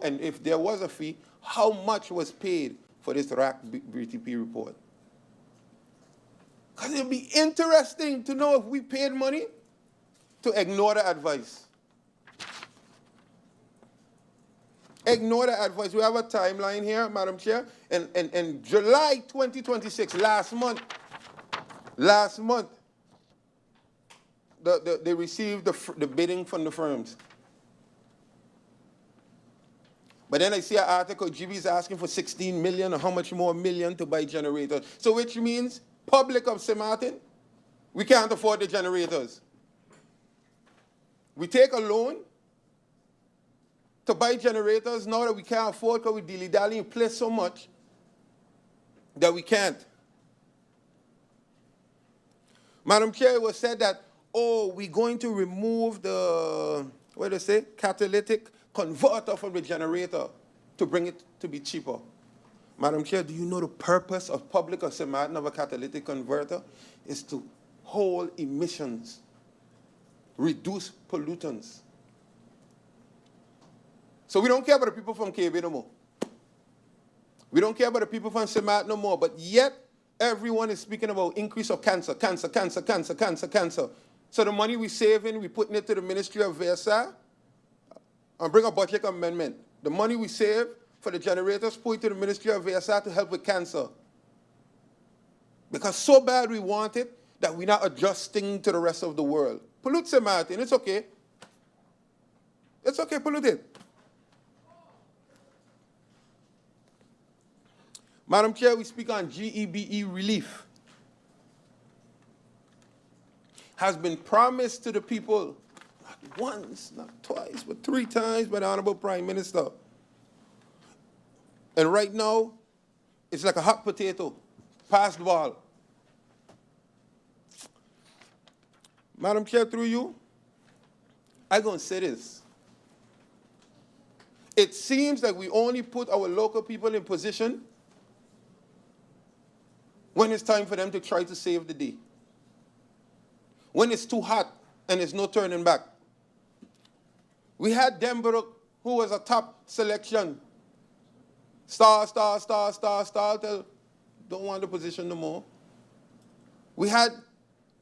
And if there was a fee, how much was paid for this RAC BTP report? Because it would be interesting to know if we paid money to ignore the advice. Ignore the advice. We have a timeline here, Madam Chair. In July 2026, last month, they received the bidding from the firms. But then I see an article, GEBE is asking for 16 million or how much more million to buy generators. So which means, public of Sint Maarten, we can't afford the generators. We take a loan to buy generators now that we can't afford because we dilly-dally and play so much that we can't. Madam Chair, it was said that, oh, we're going to remove the, what do they say, catalytic converter from the generator. to bring it to be cheaper. Madam Chair, do you know the purpose of public of Sint Maarten of a catalytic converter is to hold emissions, reduce pollutants. So we don't care about the people from KB no more. We don't care about the people from Sint Maarten no more, but yet everyone is speaking about increase of cancer. So the money we saving, we putting it to the Ministry of Versa and bring a budget amendment. The money we save for the generators, put it to the Ministry of Versa to help with cancer. Because so bad we want it that we're not adjusting to the rest of the world. Pollute Sint Maarten, it's okay. It's okay, pollute it. Madam Chair, we speak on GEBE relief. Has been promised to the people, not once, not twice, but 3 times by the Honorable Prime Minister. And right now, it's like a hot potato, passed ball. Madam Chair, through you, I'm going to say this. It seems like we only put our local people in position when it's time for them to try to save the day. When it's too hot and there's no turning back. We had Denbrook, who was a top selection. Star, till don't want the position no more. We had,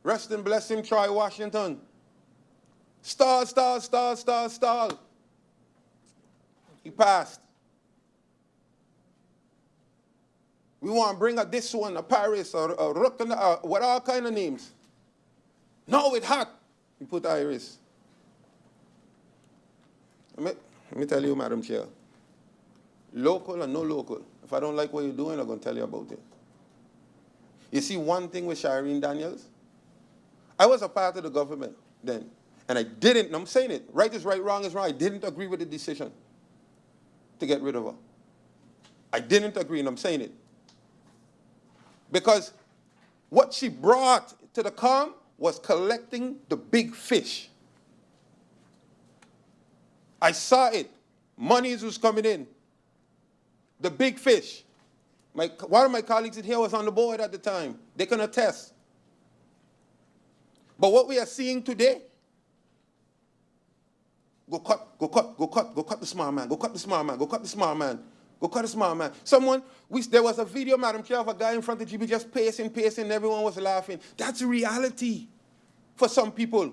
rest and bless him, Troy Washington. Star. He passed. We want to bring a this one, a Paris, or a Rook, what all kind of names. No, it's hot. You put Iris. Let me tell you, Madam Chair. Local or no local, if I don't like what you're doing, I'm going to tell you about it. You see one thing with Shireen Daniels? I was a part of the government then, and I didn't, and I'm saying it, right is right, wrong is wrong, I didn't agree with the decision to get rid of her. I didn't agree, and I'm saying it. Because what she brought to the calm was collecting the big fish. I saw it. Monies was coming in. The big fish. One of my colleagues in here was on the board at the time. They can attest. But what we are seeing today, go cut the small man, go cut the small man, go cut the small man, go cut the small man. There was a video, Madam Chair, of a guy in front of GB just pacing, and everyone was laughing. That's reality for some people.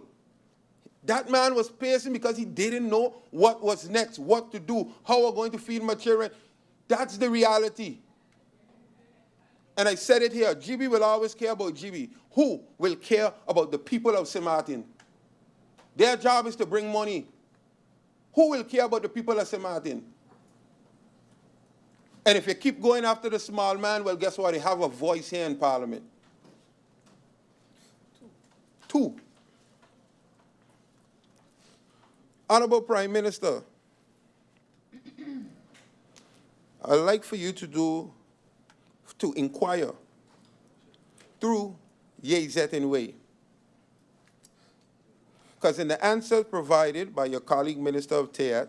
That man was pacing because he didn't know what was next, what to do, how we're going to feed my children. That's the reality. And I said it here, GB will always care about GB. Who will care about the people of Sint Maarten? Their job is to bring money. Who will care about the people of Sint Maarten? And if you keep going after the small man, well, guess what? They have a voice here in Parliament. 2. Honorable Prime Minister, I'd like for you to inquire through Ye Way. Because in the answer provided by your colleague Minister of TEAT,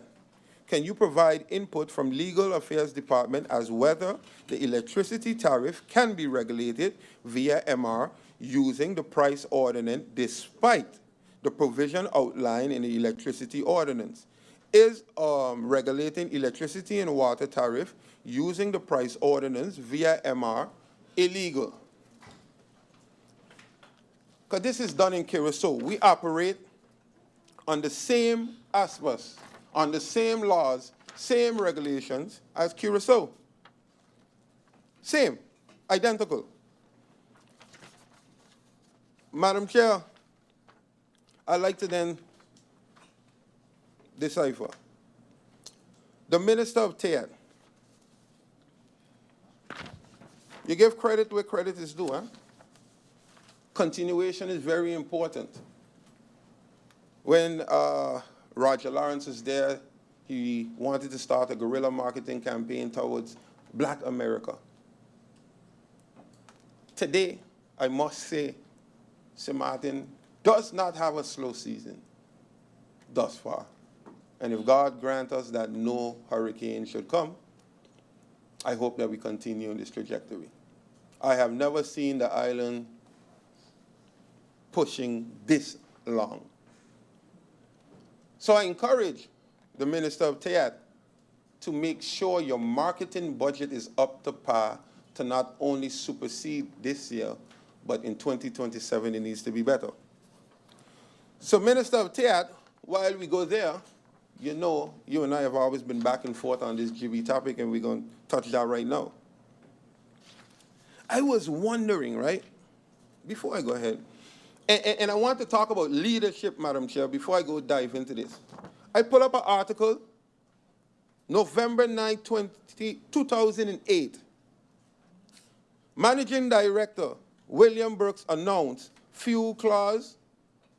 can you provide input from Legal Affairs Department as whether the electricity tariff can be regulated via MR using the price ordinance despite the provision outlined in the electricity ordinance? Is regulating electricity and water tariff using the price ordinance via MR illegal? Because this is done in Curacao. We operate on the same aspects, on the same laws, same regulations as Curacao. Same, identical. Madam Chair, I'd like to then decipher. The Minister of TEAT, you give credit where credit is due, huh? Continuation is very important. When Roger Lawrence was there, he wanted to start a guerrilla marketing campaign towards Black America. Today, I must say, Sint Maarten does not have a slow season thus far. And if God grant us that no hurricane should come, I hope that we continue on this trajectory. I have never seen the island pushing this long. So I encourage the Minister of TEAT to make sure your marketing budget is up to par to not only supersede this year, but in 2027 it needs to be better. So Minister of TEAT, while we go there, you know, you and I have always been back and forth on this GB topic, and we're going to touch that right now. I was wondering, right, before I go ahead, and I want to talk about leadership, Madam Chair, before I go dive into this. I pull up an article, November 9, 2008. Managing Director William Brooks announced fuel clause,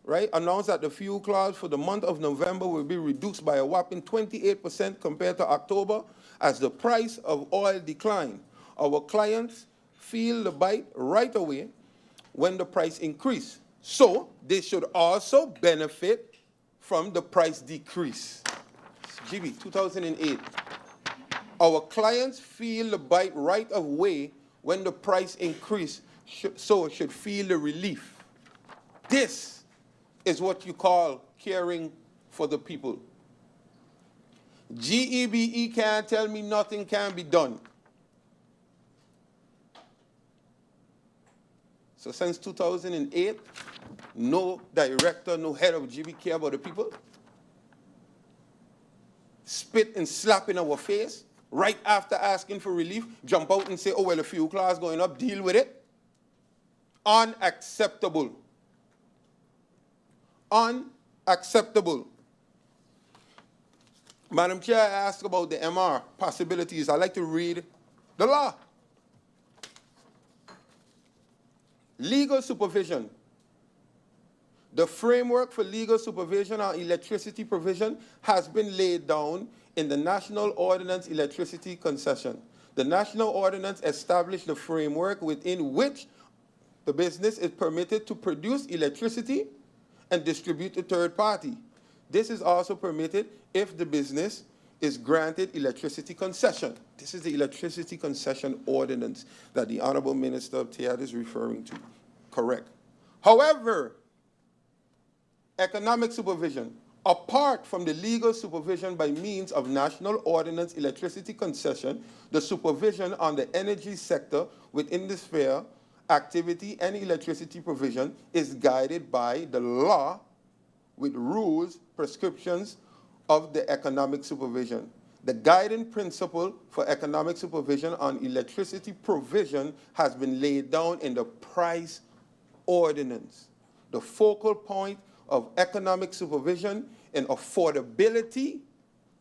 right? Announced that the fuel clause for the month of November will be reduced by a whopping 28% compared to October as the price of oil declined. Our clients feel the bite right away when the price increase. So they should also benefit from the price decrease. GB, 2008. Our clients feel the bite right away when the price increase, so should feel the relief. This is what you call caring for the people. GEBE can't tell me nothing can be done. So since 2008, no director, no head of GB care about the people. Spit and slap in our face right after asking for relief, jump out and say, oh, well, the fuel clause going up, deal with it. Unacceptable. Unacceptable. Madam Chair, I asked about the MR possibilities. I'd like to read the law. Legal supervision. The framework for legal supervision on electricity provision has been laid down in the National Ordinance Electricity Concession. The National Ordinance established the framework within which the business is permitted to produce electricity and distribute to third party. This is also permitted if the business is granted electricity concession. This is the Electricity Concession Ordinance that the Honorable Minister of TEAT is referring to. Correct. However, economic supervision, apart from the legal supervision by means of National Ordinance Electricity Concession, the supervision on the energy sector within the sphere, activity and electricity provision is guided by the law with rules, prescriptions of the economic supervision. The guiding principle for economic supervision on electricity provision has been laid down in the price ordinance. The focal point of economic supervision and affordability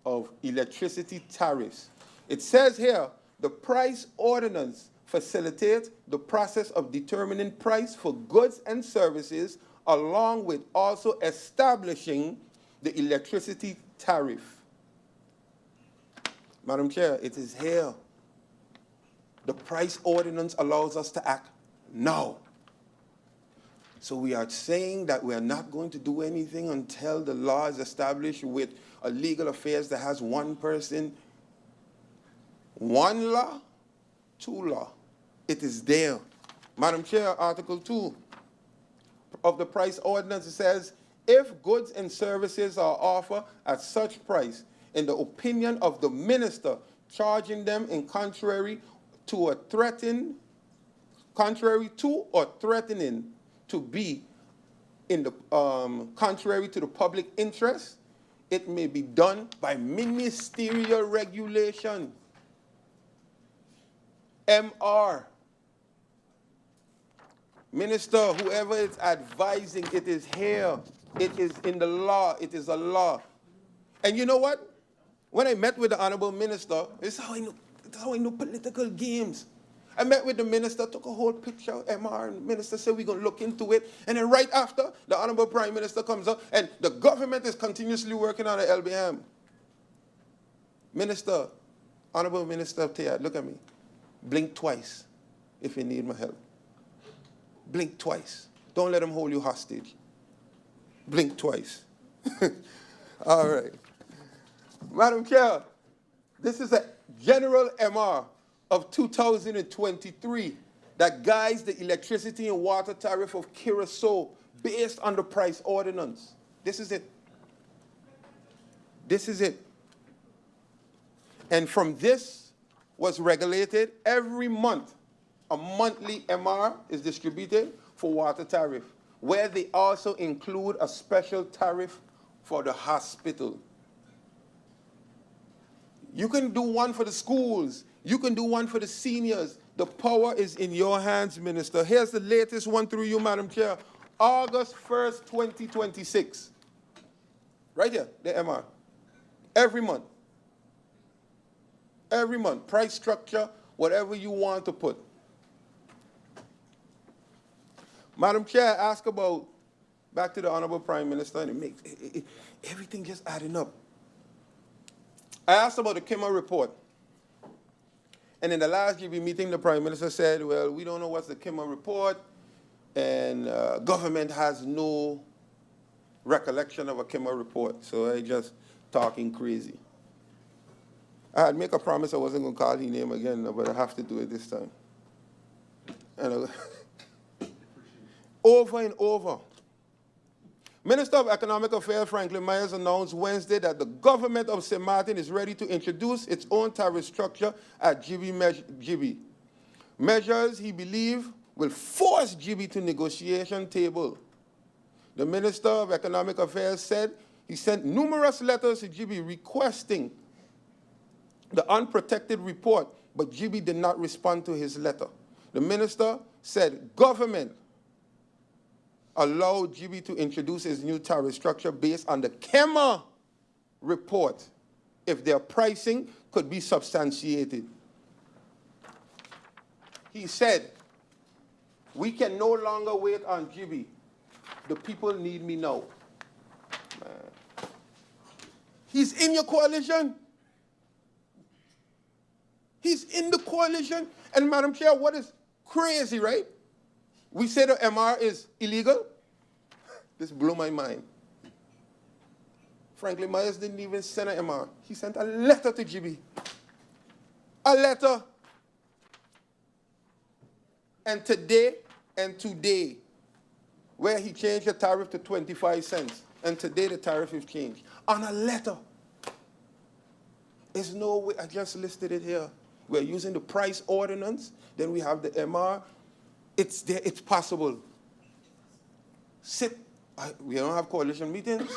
of electricity tariffs. It says here, the price ordinance facilitates the process of determining price for goods and services, along with also establishing the electricity tariff. Madam Chair, it is here. The price ordinance allows us to act now. So we are saying that we are not going to do anything until the law is established with a legal affairs that has one person, one law, two law. It is there. Madam Chair, Article 2 of the price ordinance says, if goods and services are offered at such price, in the opinion of the minister, charging them in contrary to or threatening to be in the contrary to the public interest, it may be done by ministerial regulation. MR. Minister, whoever is advising, it is here. It is in the law. It is a law. And you know what? When I met with the Honorable Minister, this is how I know political games. I met with the minister, took a whole picture of MR, and the minister said we're going to look into it. And then right after, the Honorable Prime Minister comes up, and the government is continuously working on the LBM. Minister, Honorable Minister of TEAT, look at me. Blink twice if you need my help. Blink twice. Don't let them hold you hostage. Blink twice. All right. Madam Chair, this is a general MR of 2023 that guides the electricity and water tariff of Curacao based on the price ordinance. This is it. This is it. And from this was regulated every month. A monthly MR is distributed for water tariff, where they also include a special tariff for the hospital. You can do one for the schools. You can do one for the seniors. The power is in your hands, Minister. Here's the latest one through you, Madam Chair. August 1st, 2026. Right here, the MR. Every month. Every month. Price structure, whatever you want to put. Madam Chair, ask about, back to the Honorable Prime Minister, and it makes everything just adding up. I asked about the Kimmer report. And in the last GB meeting, the Prime Minister said, well, we don't know what's the Kimmer report, and government has no recollection of a Kimmer report. So I just talking crazy. I had made a promise I wasn't going to call his name again, but I have to do it this time. And over and over. Minister of Economic Affairs Franklin Myers announced Wednesday that the government of Sint Maarten is ready to introduce its own tariff structure at GB. Measures he believes will force GB to negotiation table. The Minister of Economic Affairs said he sent numerous letters to GB requesting the unprotected report, but GB did not respond to his letter. The minister said government allowed GB to introduce its new tariff structure based on the Kimmer report if their pricing could be substantiated. He said, we can no longer wait on GB. The people need me now. Man. He's in your coalition. He's in the coalition. And Madam Chair, what is crazy, right? We say the MR is illegal. This blew my mind. Franklin Myers didn't even send an MR. He sent a letter to GB. A letter. And today, where he changed the tariff to 25 cents, and today the tariff is changed. On a letter. There's no way, I just listed it here. We're using the price ordinance, then we have the MR. It's there, it's possible. We don't have coalition meetings.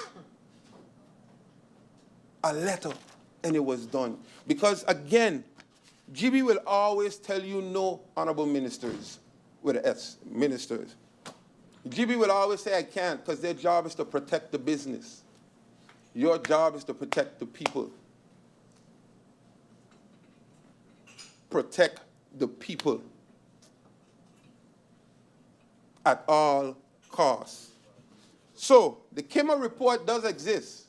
A letter, and it was done. Because again, GB will always tell you no, honorable ministers, with an S, ministers. GB will always say I can't, because their job is to protect the business. Your job is to protect the people. Protect the people at all costs. So, the Kimmer report does exist.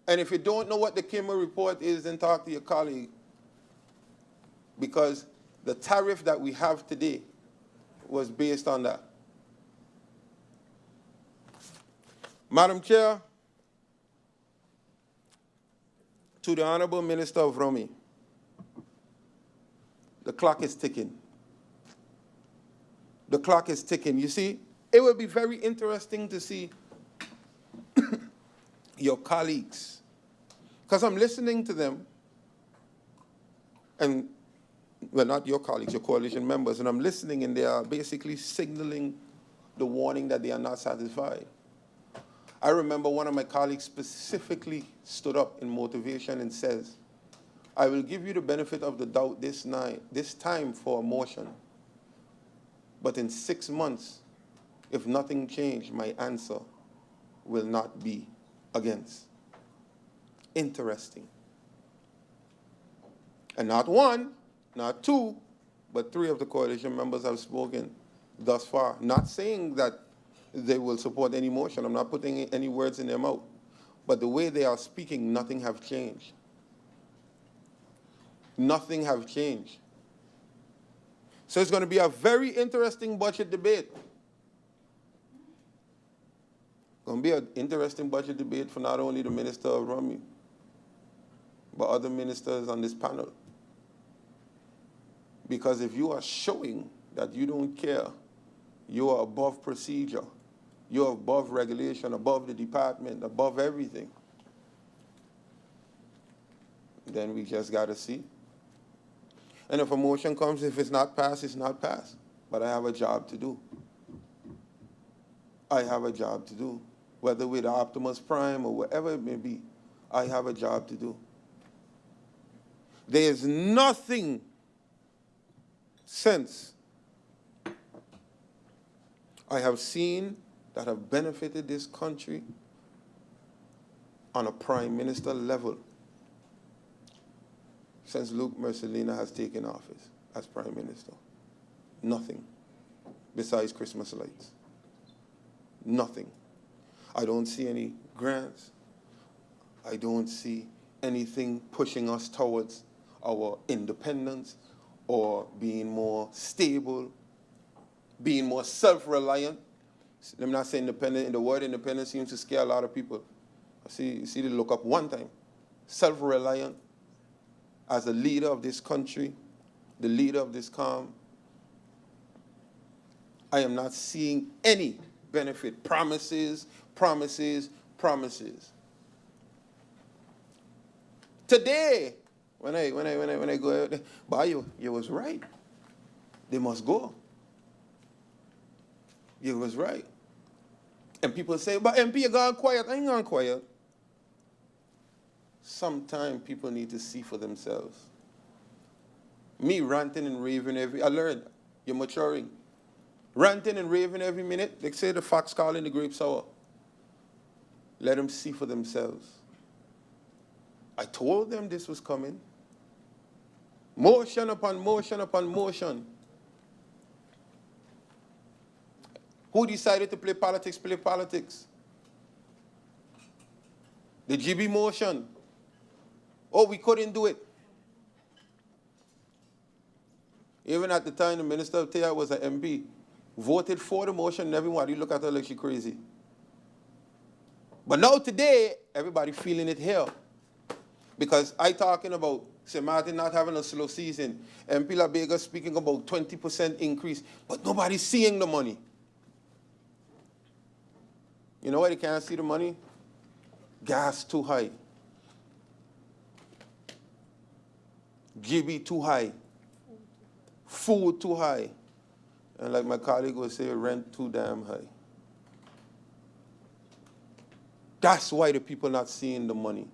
And if you don't know what the Kimmer report is, then talk to your colleague. Because the tariff that we have today was based on that. Madam Chair, to the Honorable Minister of Romy, the clock is ticking. The clock is ticking. You see, it will be very interesting to see your colleagues, because I'm listening to them, and, well, not your colleagues, your coalition members, and I'm listening, and they are basically signaling the warning that they are not satisfied. I remember one of my colleagues specifically stood up in motivation and says, I will give you the benefit of the doubt this time for a motion. But in 6 months, if nothing changed, my answer will not be against. Interesting. And not one, not two, but 3 of the coalition members have spoken thus far. Not saying that they will support any motion. I'm not putting any words in their mouth. But the way they are speaking, nothing have changed. Nothing have changed. So it's going to be a very interesting budget debate. Going to be an interesting budget debate for not only the Minister of Rummy, but other ministers on this panel. Because if you are showing that you don't care, you are above procedure, you are above regulation, above the department, above everything, then we just got to see. And if a motion comes, if it's not passed, it's not passed. But I have a job to do. I have a job to do. Whether with Optimus Prime or whatever it may be, I have a job to do. There is nothing since I have seen that have benefited this country on a prime minister level since Luke Mercelina has taken office as prime minister. Nothing besides Christmas lights. Nothing. I don't see any grants. I don't see anything pushing us towards our independence or being more stable, being more self-reliant. Let me not say independent. In the word independent seems to scare a lot of people. You see, they look up one time. Self-reliant as the leader of this country, the leader of this calm. I am not seeing any benefit. Promises, promises, promises. Today, when I go out, Bayo, you was right. They must go. You was right. And people say, but MP, you gone quiet. I ain't gone quiet. Sometimes people need to see for themselves. Me ranting and raving I learned, you're maturing. Ranting and raving every minute, they say the fox calling the grape sour. Let them see for themselves. I told them this was coming. Motion upon motion upon motion. Who decided to play politics, play politics? The GB motion. Oh, we couldn't do it. Even at the time, the Minister of TI was an MP. Voted for the motion, and everybody look at her like she's crazy. But now today, everybody feeling it here. Because I talking about St. Maarten not having a slow season, MP La Vega speaking about 20% increase, but nobody's seeing the money. You know why they can't see the money? Gas too high. GB too high. Food too high. And like my colleague would say, rent too damn high. That's why the people not seeing the money.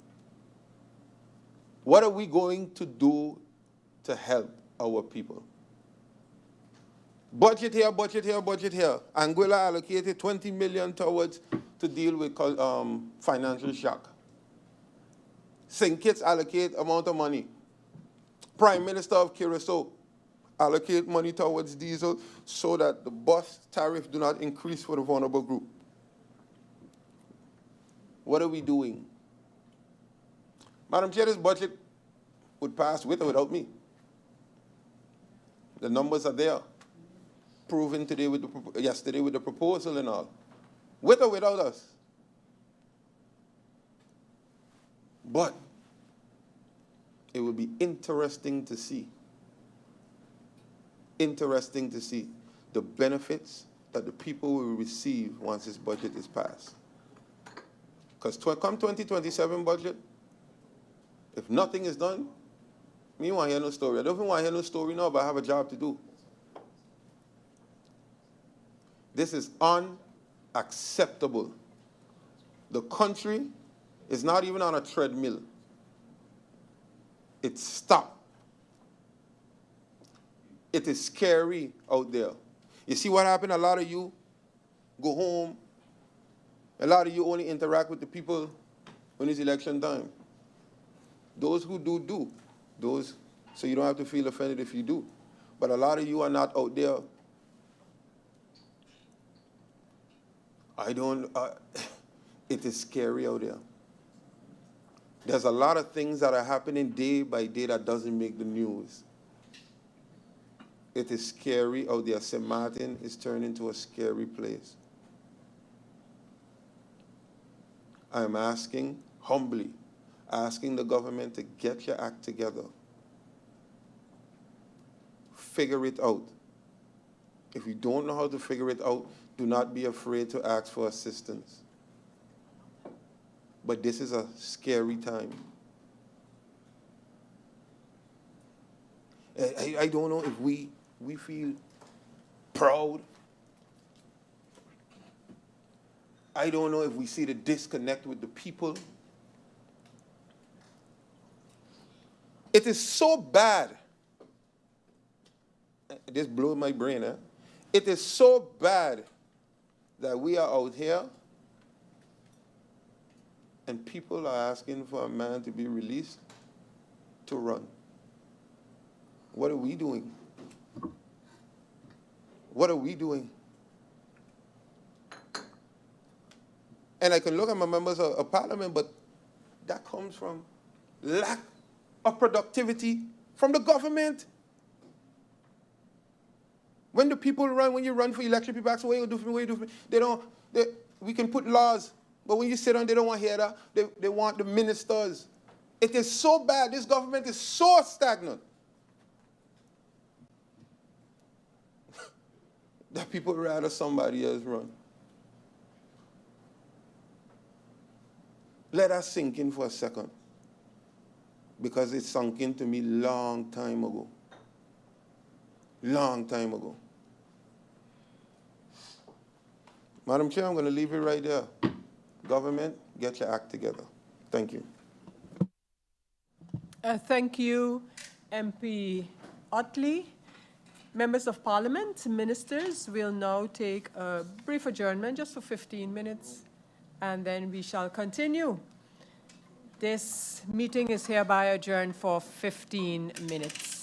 What are we going to do to help our people? Budget here, budget here, budget here. Anguilla allocated 20 million towards to deal with financial shock. St. Kitts allocate amount of money. Prime Minister of Curacao allocate money towards diesel so that the bus tariff do not increase for the vulnerable group. What are we doing? Madam Chair, this budget would pass with or without me. The numbers are there. Proven today yesterday with the proposal and all. With or without us. But it will be interesting to see the benefits that the people will receive once this budget is passed. Because come 2027 budget, if nothing is done, me want to hear no story. I don't even want to hear no story now, but I have a job to do. This is unacceptable. The country is not even on a treadmill. It's stopped. It is scary out there. You see what happened? A lot of you go home. A lot of you only interact with the people when it's election time. Those who do. Those, so you don't have to feel offended if you do. But a lot of you are not out there. It is scary out there. There's a lot of things that are happening day by day that doesn't make the news. It is scary out there. St. Maarten is turning into a scary place. I'm asking, humbly, asking the government to get your act together. Figure it out. If you don't know how to figure it out, do not be afraid to ask for assistance. But this is a scary time. I don't know if we feel proud. I don't know if we see the disconnect with the people. It is so bad. This blows my brain, eh? It is so bad that we are out here and people are asking for a man to be released to run. What are we doing? What are we doing? And I can look at my members of parliament, but that comes from lack of productivity from the government. When the people run, when you run for election, people ask, what you do for me, what you do for me? We can put laws, but when you sit down, they don't want to hear that. They want the ministers. It is so bad. This government is so stagnant that people rather somebody else run. Let us sink in for a second, because it sunk into me long time ago. Long time ago. Madam Chair, I'm going to leave it right there. Government, get your act together. Thank you. Thank you, MP Otley. Members of Parliament, ministers, will now take a brief adjournment just for 15 minutes, and then we shall continue. This meeting is hereby adjourned for 15 minutes.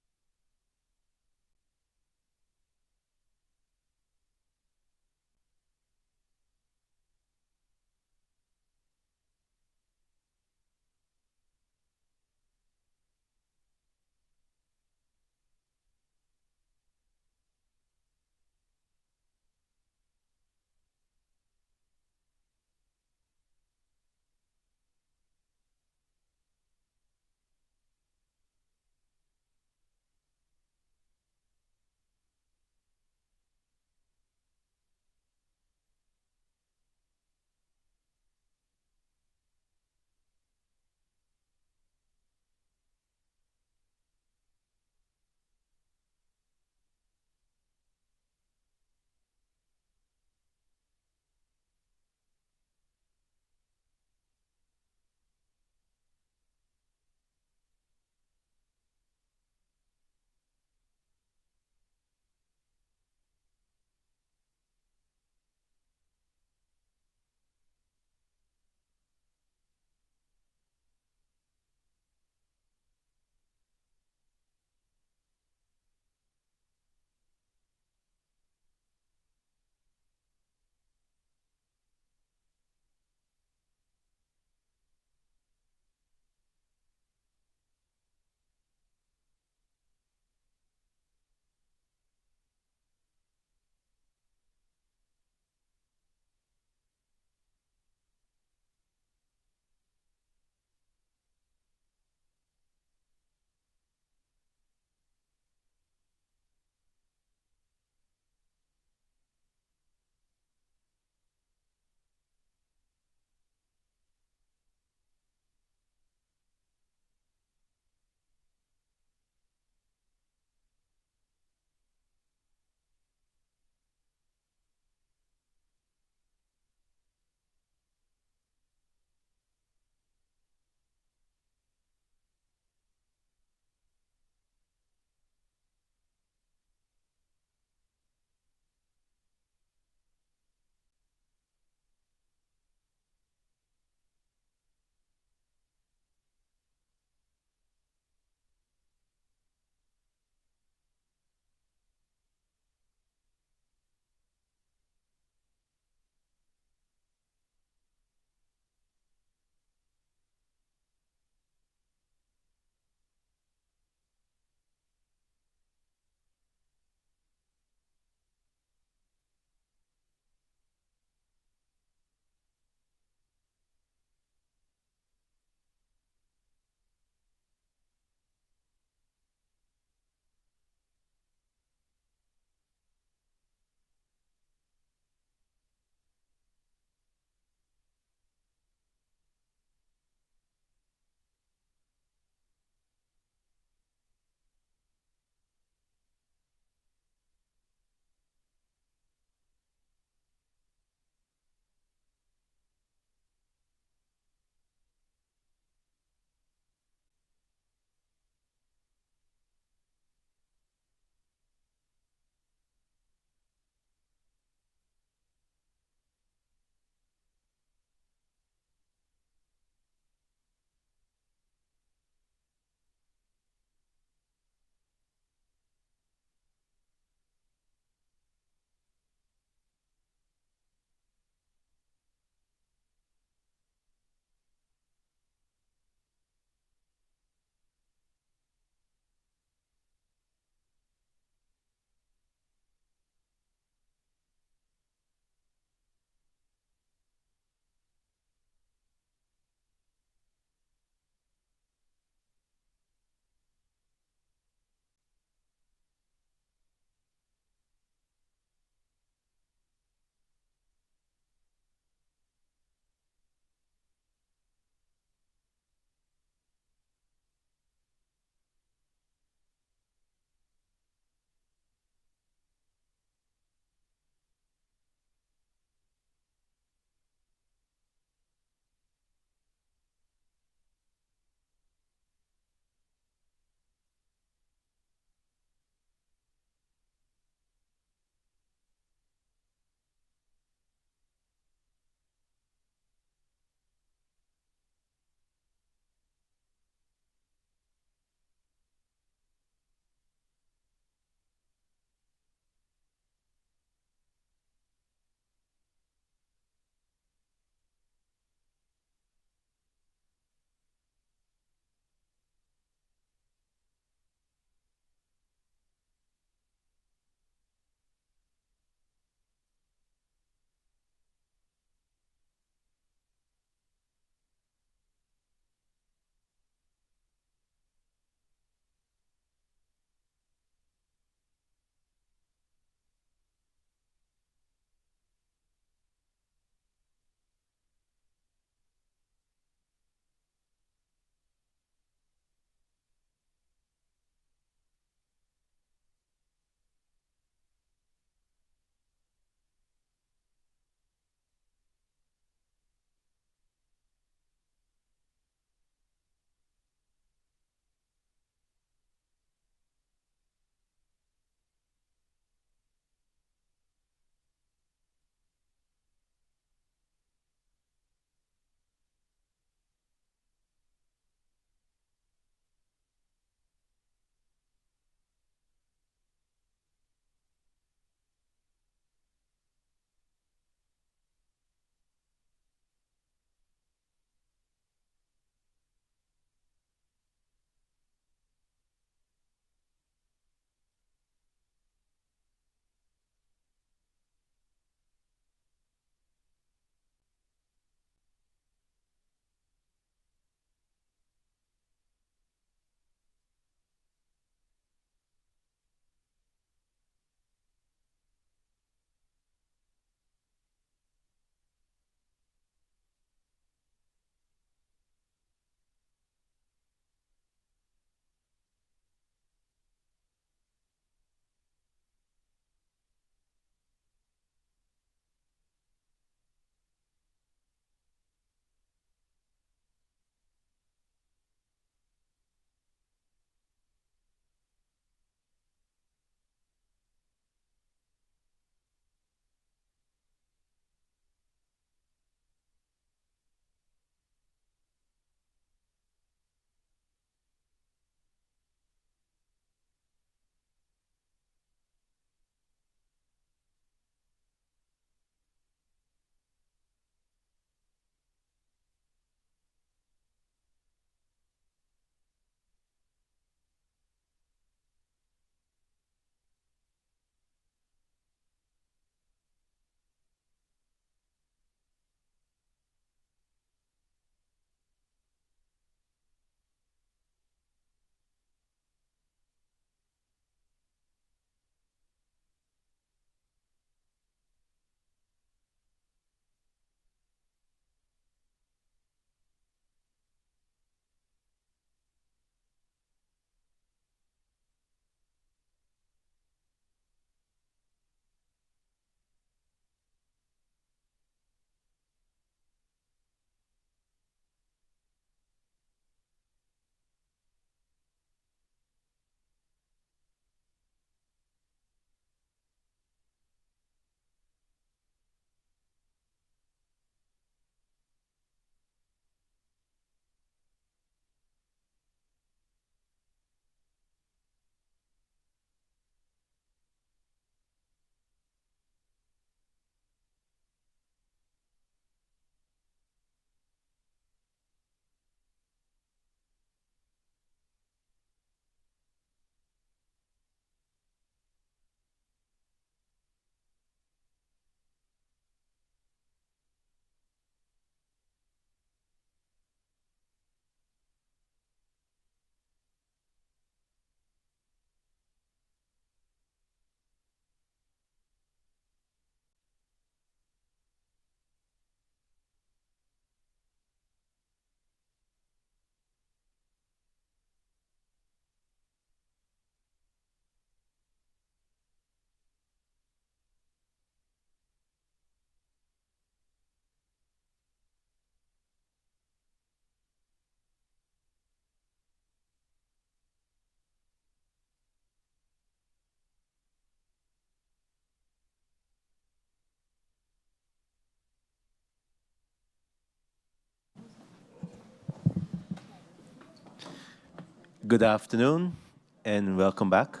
Good afternoon and welcome back.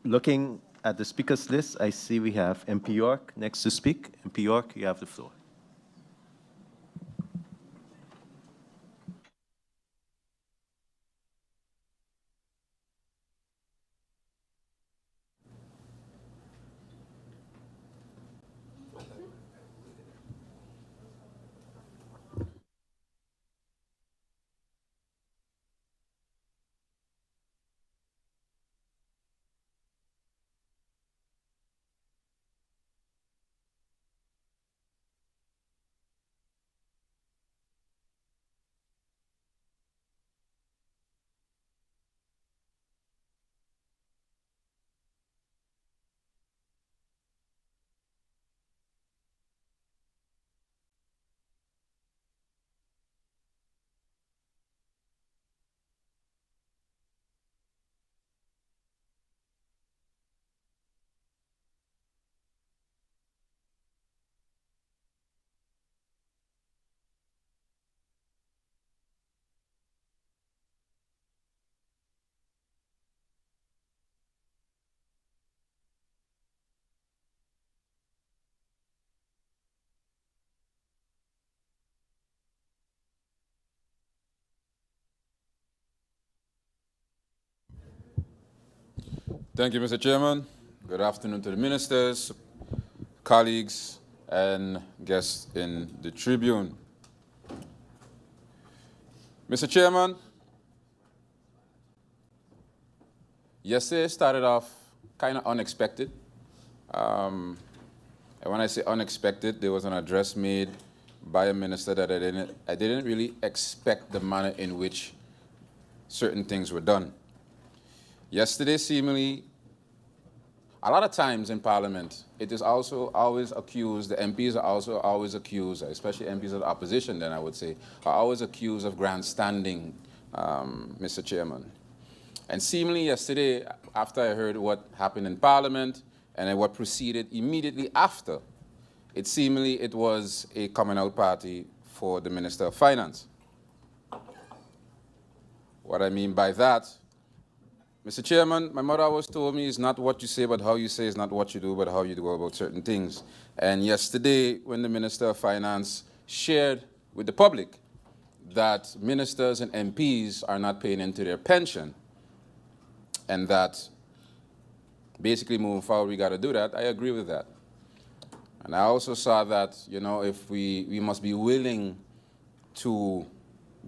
Looking at the speakers list, I see we have MP York next to speak. MP York, you have the floor. Thank you, Mr. Chairman. Good afternoon to the ministers, colleagues, and guests in the Tribune. Mr. Chairman, yesterday started off kind of unexpected. And when I say unexpected, there was an address made by a minister that I didn't really expect the manner in which certain things were done. Yesterday, seemingly, a lot of times in Parliament, it is also always accused, the MPs are also always accused, especially MPs of the opposition, then I would say, are always accused of grandstanding, Mr. Chairman. And seemingly yesterday, after I heard what happened in Parliament and then what proceeded immediately after, it was a coming out party for the Minister of Finance. What I mean by that, Mr. Chairman, my mother always told me it's not what you say, but how you say, it's not what you do, but how you go about certain things. And yesterday, when the Minister of Finance shared with the public that ministers and MPs are not paying into their pension, and that basically moving forward, we got to do that, I agree with that. And I also saw that, you know, if we must be willing to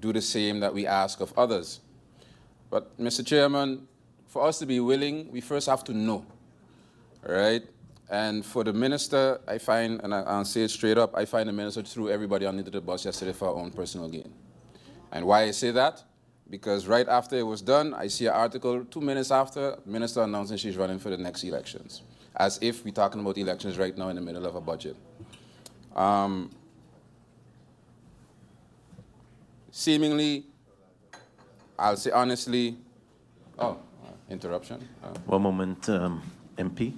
do the same that we ask of others. But, Mr. Chairman, for us to be willing, we first have to know, all right? And for the minister, I find, and I'll say it straight up, I find the minister threw everybody under the bus yesterday for our own personal gain. And why I say that? Because right after it was done, I see an article 2 minutes after, the minister announcing she's running for the next elections, as if we're talking about elections right now in the middle of a budget. Seemingly, I'll say honestly, interruption. One moment, MP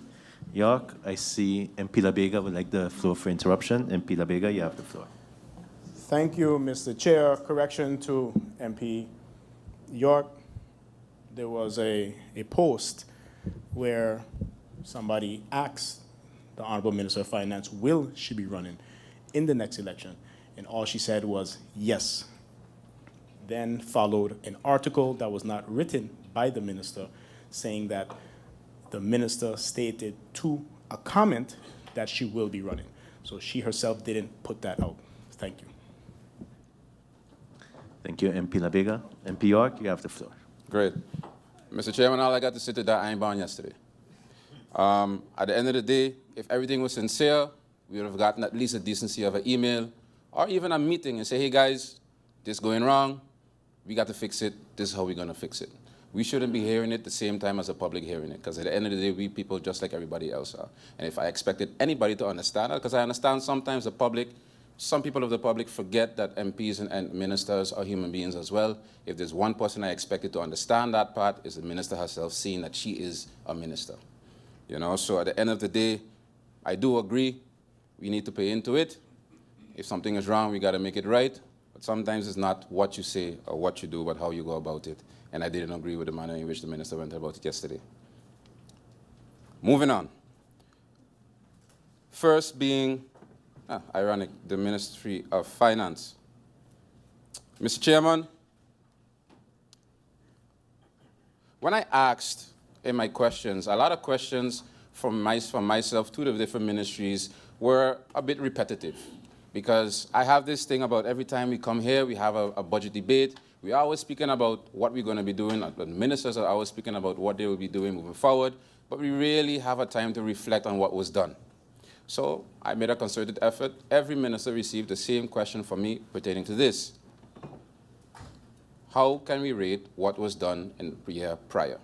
York. I see MP Labega would like the floor for interruption. MP Labega, you have the floor. Thank you, Mr. Chair. Correction to MP York. There was a post where somebody asked the Honorable Minister of Finance, will she be running in the next election? And all she said was yes. Then followed an article that was not written by the minister saying that the minister stated to a comment that she will be running. So she herself didn't put that out. Thank you. Thank you, MP Labega. MP York, you have the floor. Great. Mr. Chairman, all I got to say to that, I ain't bound yesterday. At the end of the day, if everything was sincere, we would have gotten at least a decency of an email or even a meeting and say, hey guys, this is going wrong, we got to fix it, this is how we're going to fix it. We shouldn't be hearing it the same time as the public hearing it, because at the end of the day, we people just like everybody else are. And if I expected anybody to understand that, because I understand sometimes the public, some people of the public forget that MPs and ministers are human beings as well. If there's one person I expected to understand that part, is the minister herself, seeing that she is a minister. You know, so at the end of the day, I do agree, we need to pay into it. If something is wrong, we got to make it right. But sometimes it's not what you say or what you do, but how you go about it. and I didn't agree with the manner in which the minister went about it yesterday. Moving on. First being, ironic, the Ministry of Finance. Mr. Chairman, when I asked in my questions, a lot of questions from myself to the different ministries were a bit repetitive, because I have this thing about every time we come here, we have a budget debate. We're always speaking about what we're going to be doing. The ministers are always speaking about what they will be doing moving forward, but we really have a time to reflect on what was done. So I made a concerted effort. Every minister received the same question from me pertaining to this. How can we rate what was done in the year prior?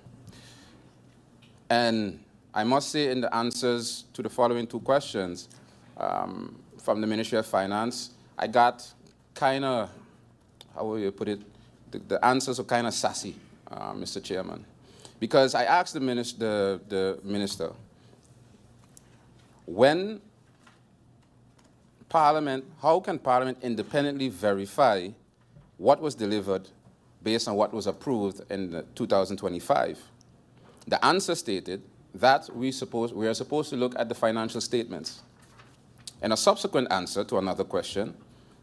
And I must say, in the answers to the following two questions from the Ministry of Finance, I got kind of, how will you put it, the answers were kind of sassy, Mr. Chairman. Because I asked the minister, when Parliament, how can Parliament independently verify what was delivered based on what was approved in 2025? The answer stated that we are supposed to look at the financial statements. In a subsequent answer to another question,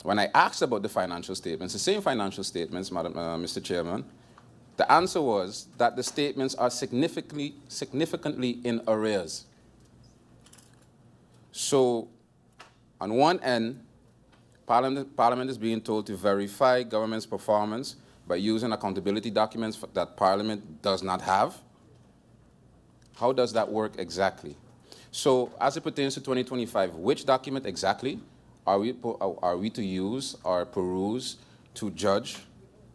when I asked about the financial statements, the same financial statements, Mr. Chairman, the answer was that the statements are significantly in arrears. So, on one end, Parliament is being told to verify government's performance by using accountability documents that Parliament does not have. How does that work exactly? So, as it pertains to 2025, which document exactly are we to use or peruse to judge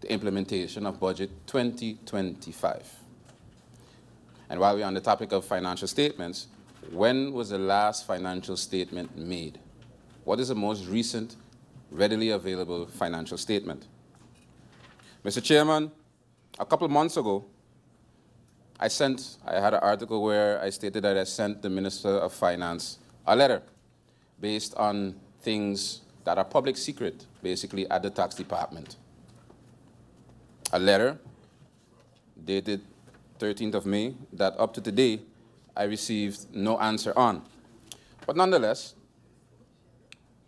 the implementation of Budget 2025? And while we're on the topic of financial statements, when was the last financial statement made? What is the most recent, readily available financial statement? Mr. Chairman, a couple of months ago, I had an article where I stated that I sent the Minister of Finance a letter based on things that are public secret, basically, at the tax department. A letter dated 13th of May that up to today I received no answer on. But nonetheless,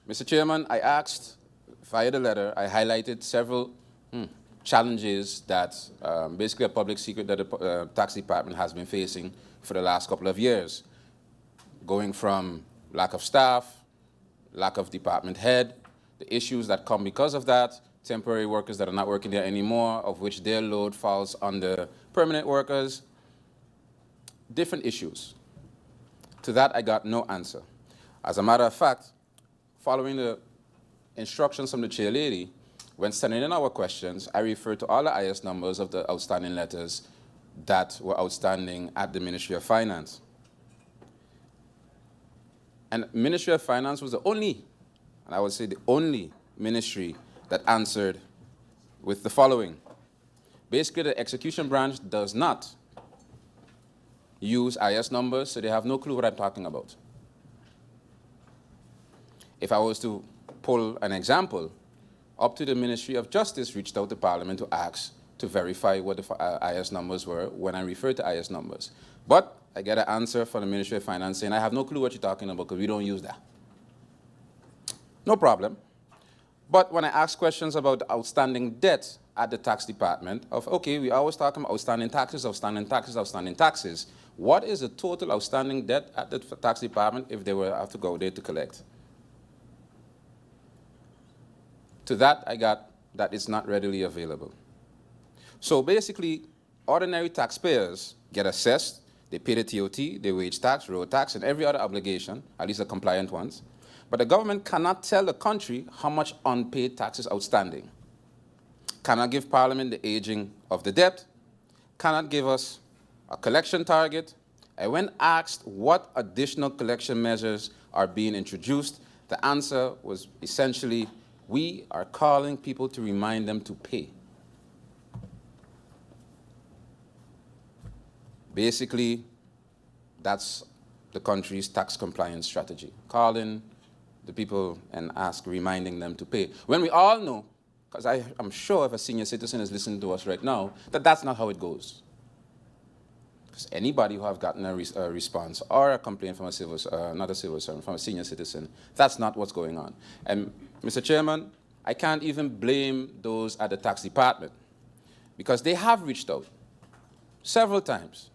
Mr. Chairman, I asked via the letter, I highlighted several challenges that basically a public secret that the tax department has been facing for the last couple of years, going from lack of staff, lack of department head, the issues that come because of that, temporary workers that are not working there anymore, of which their load falls on the permanent workers, different issues. To that, I got no answer. As a matter of fact, following the instructions from the chairlady, when sending in our questions, I referred to all the IS numbers of the outstanding letters that were outstanding at the Ministry of Finance. And Ministry of Finance was the only, and I would say the only ministry that answered with the following. Basically, the execution branch does not use IS numbers, so they have no clue what I'm talking about. If I was to pull an example, up to the Ministry of Justice reached out to Parliament to ask to verify what the IS numbers were when I referred to IS numbers. But I get an answer from the Ministry of Finance saying, I have no clue what you're talking about because we don't use that. No problem. But when I ask questions about the outstanding debt at the tax department, of, okay, we always talk about outstanding taxes, outstanding taxes, outstanding taxes. What is the total outstanding debt at the tax department if they were have to go there to collect? To that, I got that it's not readily available. So basically, ordinary taxpayers get assessed, they pay the TOT, they wage tax, road tax, and every other obligation, at least the compliant ones. But the government cannot tell the country how much unpaid tax is outstanding. Cannot give Parliament the aging of the debt, cannot give us a collection target. And when asked what additional collection measures are being introduced, the answer was essentially, we are calling people to remind them to pay. Basically, that's the country's tax compliance strategy, calling the people and reminding them to pay. When we all know because I'm sure if a senior citizen is listening to us right now, that that's not how it goes. Because anybody who have gotten a response or a complaint from a civil, not a civil servant, from a senior citizen, that's not what's going on. And Mr. Chairman, I can't even blame those at the tax department, because they have reached out several times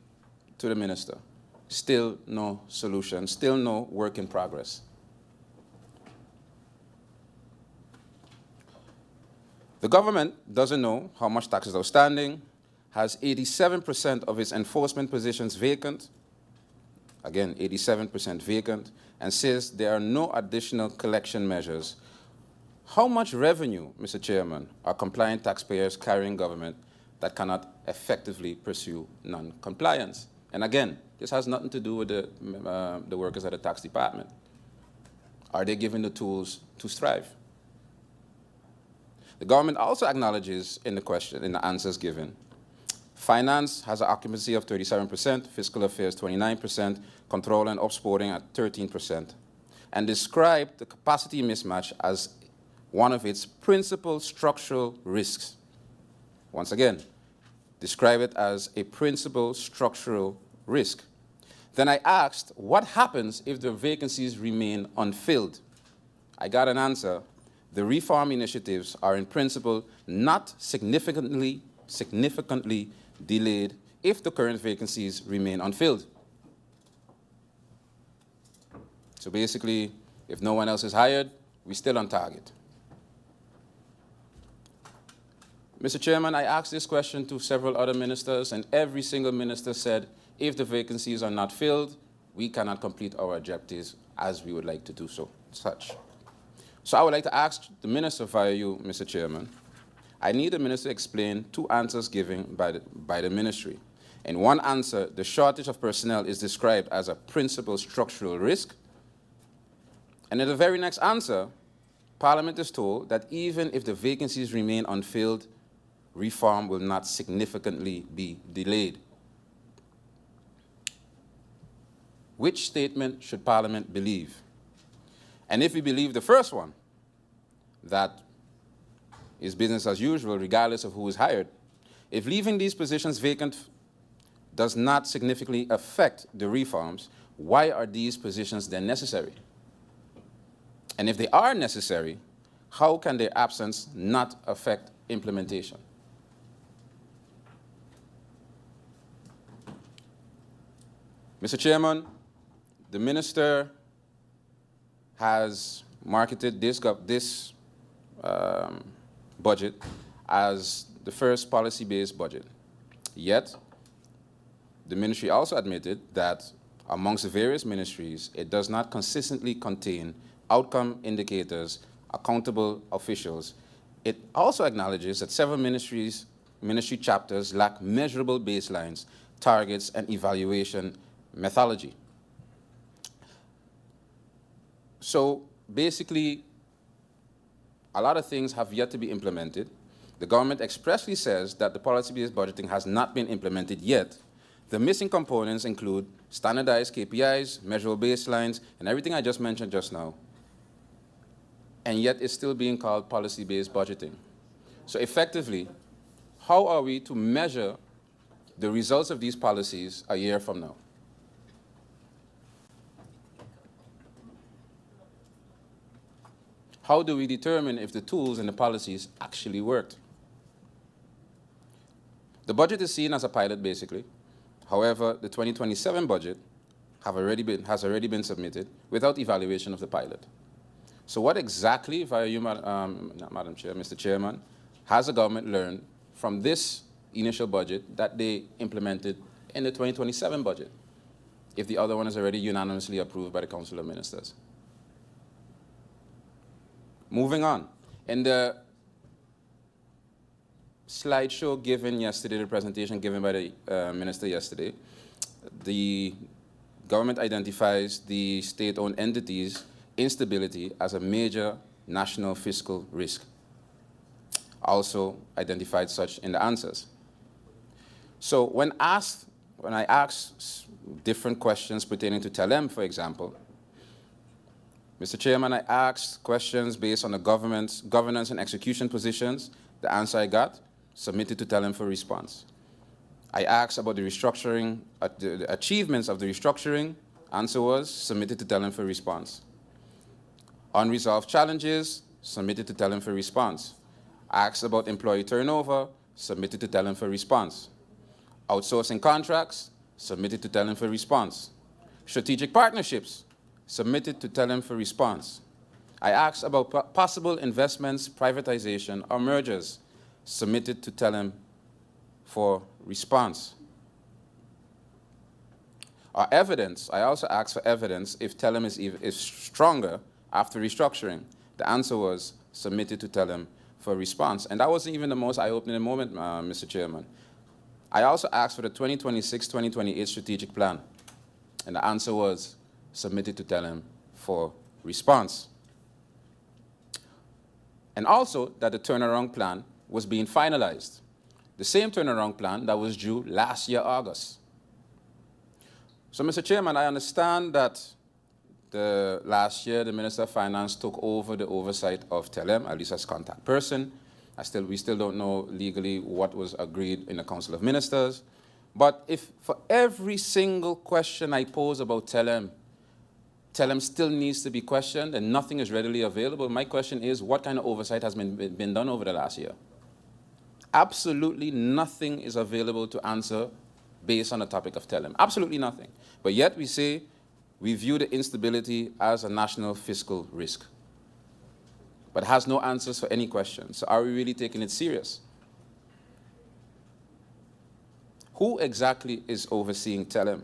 to the minister. Still no solution, still no work in progress. The government doesn't know how much tax is outstanding, has 87% of its enforcement positions vacant, again, 87% vacant, and says there are no additional collection measures. How much revenue, Mr. Chairman, are compliant taxpayers carrying government that cannot effectively pursue non-compliance? And again, this has nothing to do with the workers at the tax department. Are they given the tools to strive? The government also acknowledges in the question, in the answers given, finance has an occupancy of 37%, fiscal affairs 29%, control and opsporting at 13%, and described the capacity mismatch as one of its principal structural risks. Once again, describe it as a principal structural risk. Then I asked, what happens if the vacancies remain unfilled? I got an answer. The reform initiatives are in principle not significantly delayed if the current vacancies remain unfilled. So basically, if no one else is hired, we're still on target. Mr. Chairman, I asked this question to several other ministers, and every single minister said, if the vacancies are not filled, we cannot complete our objectives as we would like to do so, such. So I would like to ask the minister via you, Mr. Chairman. I need the minister to explain two answers given by the ministry. In one answer, the shortage of personnel is described as a principal structural risk. And in the very next answer, Parliament is told that even if the vacancies remain unfilled, reform will not significantly be delayed. Which statement should Parliament believe? And if we believe the first one, that is business as usual regardless of who is hired, if leaving these positions vacant does not significantly affect the reforms, why are these positions then necessary? And if they are necessary, how can their absence not affect implementation? Mr. Chairman, the minister has marketed this budget as the first policy-based budget. Yet, the ministry also admitted that amongst the various ministries, it does not consistently contain outcome indicators, accountable officials. It also acknowledges that several ministry chapters lack measurable baselines, targets, and evaluation methodology. So basically, a lot of things have yet to be implemented. The government expressly says that the policy-based budgeting has not been implemented yet. The missing components include standardized KPIs, measurable baselines, and everything I just mentioned just now. And yet it's still being called policy-based budgeting. So effectively, how are we to measure the results of these policies a year from now? How do we determine if the tools and the policies actually worked? The budget is seen as a pilot, basically. However, the 2027 budget has already been submitted without evaluation of the pilot. So what exactly, via you, Madam Chair, Mr. Chairman, has the government learned from this initial budget that they implemented in the 2027 budget, if the other one is already unanimously approved by the Council of Ministers? Moving on, in the slideshow given yesterday, the presentation given by the minister yesterday, the government identifies the state-owned entities' instability as a major national fiscal risk. Also identified such in the answers. So when I asked different questions pertaining to Telem, for example, Mr. Chairman, I asked questions based on the governance and execution positions. The answer I got, submitted to TELM for response. I asked about the restructuring, the achievements of the restructuring. Answer was submitted to TELM for response. Unresolved challenges, submitted to TELM for response. Asked about employee turnover, submitted to TELM for response. Outsourcing contracts, submitted to TELM for response. Strategic partnerships, submitted to TELM for response. I asked about possible investments, privatization, or mergers, submitted to TELM for response. Our evidence, I also asked for evidence if TELM is stronger after restructuring. The answer was submitted to TELM for response. And that wasn't even the most eye-opening moment, Mr. Chairman. I also asked for the 2026-2028 strategic plan. And the answer was submitted to TELM for response. And also that the turnaround plan was being finalized. The same turnaround plan that was due last year, August. So, Mr. Chairman, I understand that last year the Minister of Finance took over the oversight of TELM, at least as contact person. We still don't know legally what was agreed in the Council of Ministers. But if for every single question I pose about TELM still needs to be questioned and nothing is readily available, my question is, what kind of oversight has been done over the last year? Absolutely nothing is available to answer based on the topic of TELM. Absolutely nothing. But yet we say we view the instability as a national fiscal risk, but has no answers for any questions. So are we really taking it serious? Who exactly is overseeing TELM?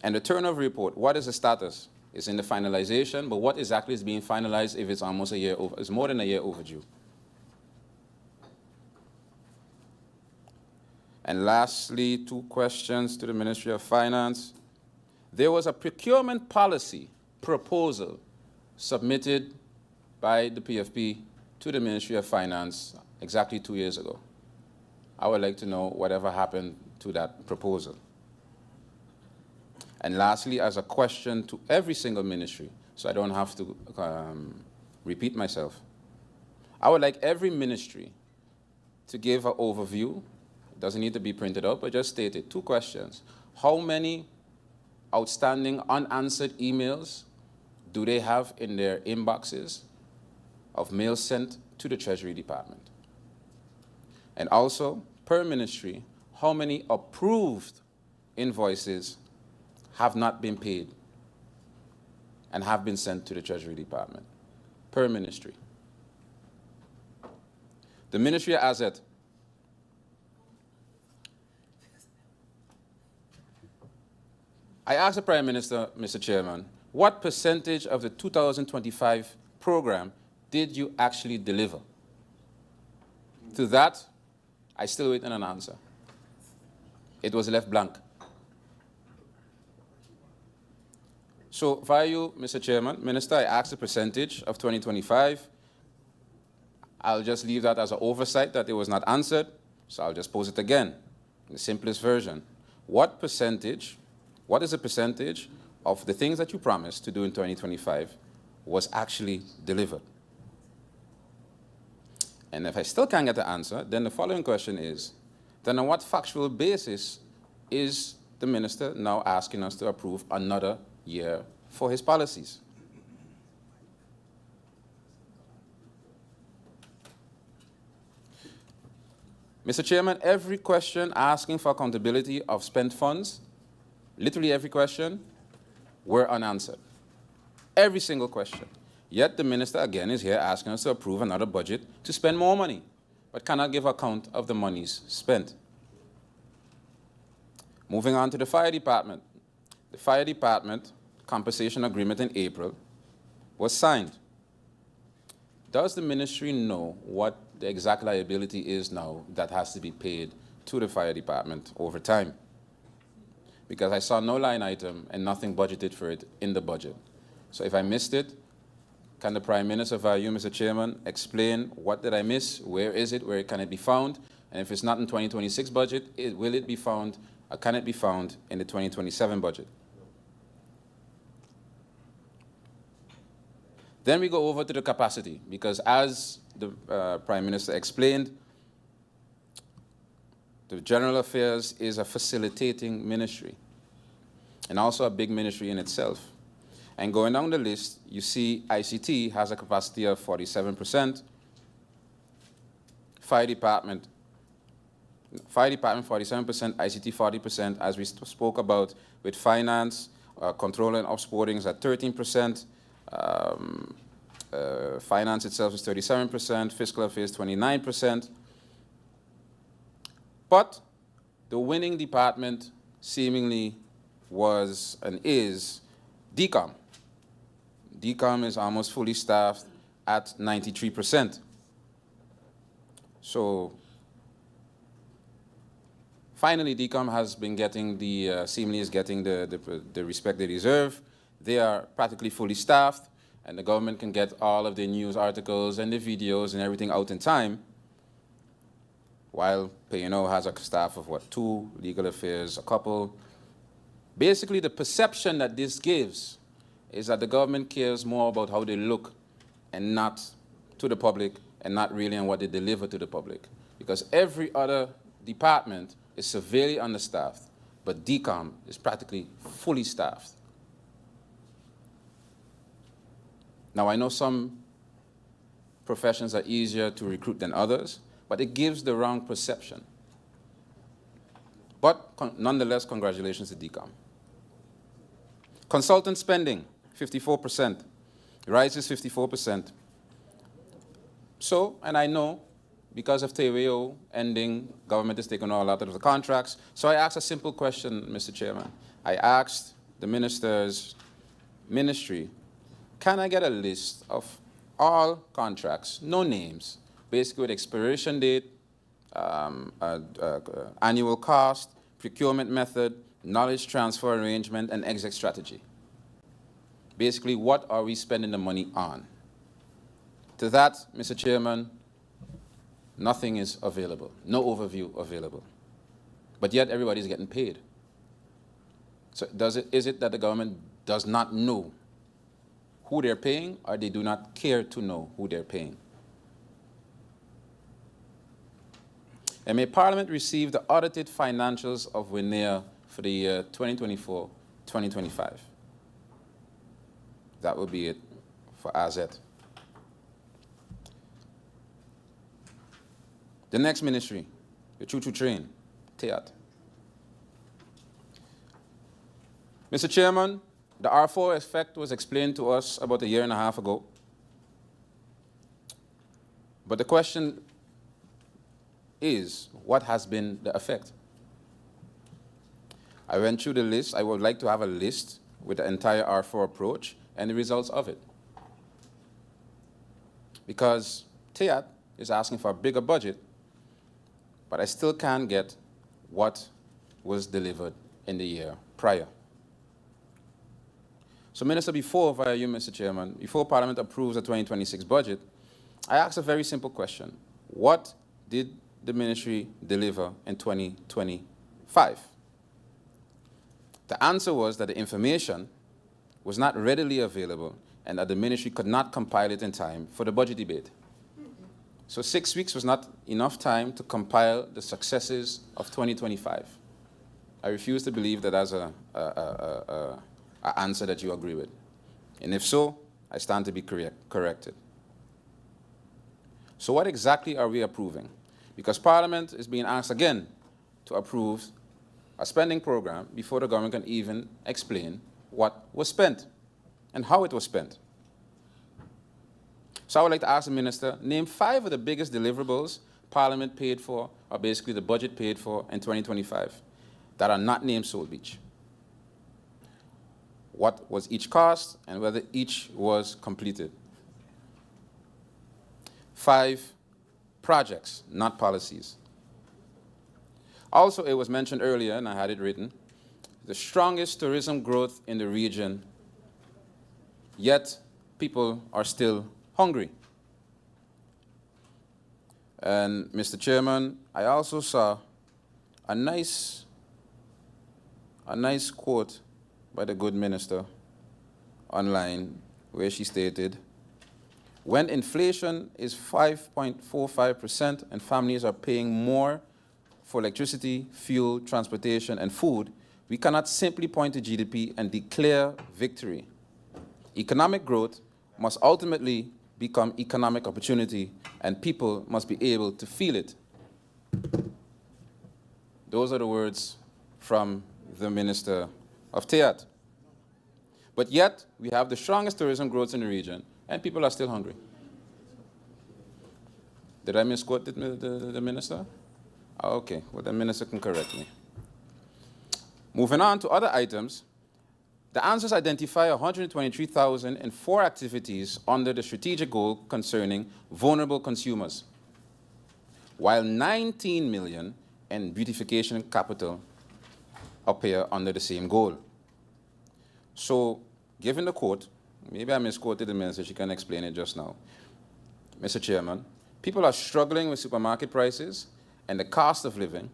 And the turnover report, what is the status? It's in the finalization, but what exactly is being finalized if it's almost a year over, it's more than a year overdue? And lastly, 2 questions to the Ministry of Finance. There was a procurement policy proposal submitted by the PFP to the Ministry of Finance exactly 2 years ago. I would like to know whatever happened to that proposal. And lastly, as a question to every single ministry, so I don't have to repeat myself, I would like every ministry to give an overview. It doesn't need to be printed out, but just state it. 2 questions. How many outstanding unanswered emails do they have in their inboxes of mail sent to the Treasury Department? And also, per ministry, how many approved invoices have not been paid and have been sent to the Treasury Department? Per ministry. The Ministry of Asset. I asked the Prime Minister, Mr. Chairman, what percentage of the 2025 program did you actually deliver? To that, I still wait on an answer. It was left blank. So, via you, Mr. Chairman, Minister, I asked the percentage of 2025. I'll just leave that as an oversight that it was not answered, so I'll just pose it again, in the simplest version. What is the percentage of the things that you promised to do in 2025 was actually delivered? And if I still can't get the answer, then the following question is, then on what factual basis is the minister now asking us to approve another year for his policies? Mr. Chairman, every question asking for accountability of spent funds, literally every question, were unanswered. Every single question. Yet the minister again is here asking us to approve another budget to spend more money, but cannot give account of the monies spent. Moving on to the fire department. The fire department compensation agreement in April was signed. Does the ministry know what the exact liability is now that has to be paid to the fire department over time? Because I saw no line item and nothing budgeted for it in the budget. So if I missed it, can the Prime Minister, via you, Mr. Chairman, explain what did I miss, where is it, where can it be found, and if it's not in 2026 budget, will it be found, or can it be found in the 2027 budget? Then we go over to the capacity, because as the Prime Minister explained, the General Affairs is a facilitating ministry and also a big ministry in itself. And going down the list, you see ICT has a capacity of 47%, Fire Department 47%, ICT 40%, as we spoke about with finance, control and opsporting is at 13%, finance itself is 37%, fiscal affairs 29%. But the winning department seemingly was and is DCOM. DCOM is almost fully staffed at 93%. So finally, DCOM has been getting seemingly is getting the respect they deserve. They are practically fully staffed, and the government can get all of the news articles and the videos and everything out in time, while P&O has a staff of, what, 2, legal affairs, a couple. Basically, the perception that this gives is that the government cares more about how they look and not to the public, and not really on what they deliver to the public. Because every other department is severely understaffed, but DCOM is practically fully staffed. Now, I know some professions are easier to recruit than others, but it gives the wrong perception. But nonetheless, congratulations to DCOM. Consultant spending, 54%. Rises 54%. So, and I know, because of TWO ending, government is taking a lot of the contracts. So I asked a simple question, Mr. Chairman. I asked the minister's ministry, can I get a list of all contracts, no names, basically with expiration date, annual cost, procurement method, knowledge transfer arrangement, and exit strategy. Basically, what are we spending the money on? To that, Mr. Chairman, nothing is available, no overview available. But yet everybody's getting paid. So is it that the government does not know who they're paying, or they do not care to know who they're paying? And may Parliament receive the audited financials of WINEA for the year 2024-2025. That will be it for AZ. The next ministry, the choo-choo train, TEAT. Mr. Chairman, the R4 effect was explained to us about a year and a half ago. But the question is, what has been the effect? I went through the list. I would like to have a list with the entire R4 approach and the results of it. Because TEAT is asking for a bigger budget, but I still can't get what was delivered in the year prior. So, Minister, via you, Mr. Chairman, before Parliament approves the 2026 budget, I asked a very simple question. What did the ministry deliver in 2025? The answer was that the information was not readily available and that the ministry could not compile it in time for the budget debate. So 6 weeks was not enough time to compile the successes of 2025. I refuse to believe that as an answer that you agree with. And if so, I stand to be corrected. So what exactly are we approving? Because Parliament is being asked again to approve a spending program before the government can even explain what was spent and how it was spent. So I would like to ask the Minister, name 5 of the biggest deliverables Parliament paid for, or basically the budget paid for in 2025, that are not named Soul Beach. What was each cost and whether each was completed. 5 projects, not policies. Also, it was mentioned earlier, and I had it written, the strongest tourism growth in the region, yet people are still hungry. And Mr. Chairman, I also saw a nice quote by the good minister online where she stated, When inflation is 5.45% and families are paying more for electricity, fuel, transportation, and food, we cannot simply point to GDP and declare victory. Economic growth must ultimately become economic opportunity, and people must be able to feel it. Those are the words from the Minister of TEAT. But yet, we have the strongest tourism growth in the region, and people are still hungry. Did I misquote the minister? Oh, okay, well, the minister can correct me. Moving on to other items, the answers identify 123,004 activities under the strategic goal concerning vulnerable consumers, while 19 million in beautification capital appear under the same goal. So, given the quote, maybe I misquoted the minister, she can explain it just now. Mr. Chairman, people are struggling with supermarket prices and the cost of living,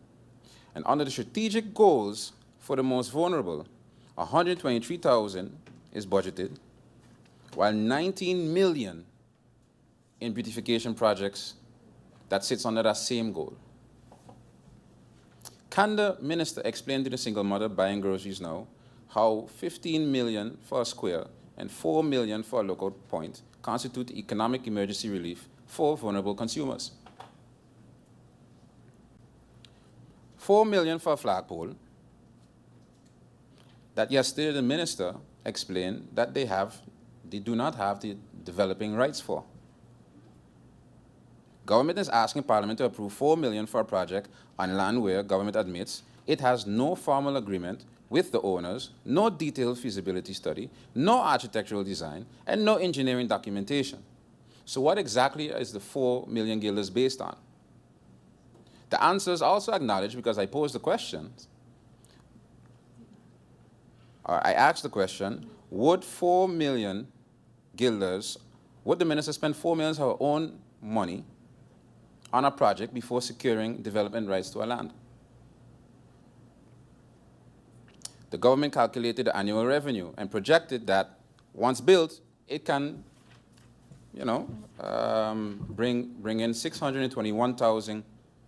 and under the strategic goals for the most vulnerable, 123,000 is budgeted, while 19 million in beautification projects that sits under that same goal. Can the minister explain to the single mother buying groceries now how 15 million for a square and 4 million for a lookout point constitute economic emergency relief for vulnerable consumers? 4 million for a flagpole that yesterday the minister explained that they do not have the developing rights for. Government is asking Parliament to approve 4 million for a project on land where government admits it has no formal agreement with the owners, no detailed feasibility study, no architectural design, and no engineering documentation. So what exactly is the 4 million guilders based on? The answers also acknowledge, because I posed the question, or I asked the question, would 4 million guilders, would the minister spend 4 million of her own money on a project before securing development rights to a land? The government calculated the annual revenue and projected that once built, it can, bring in 621,000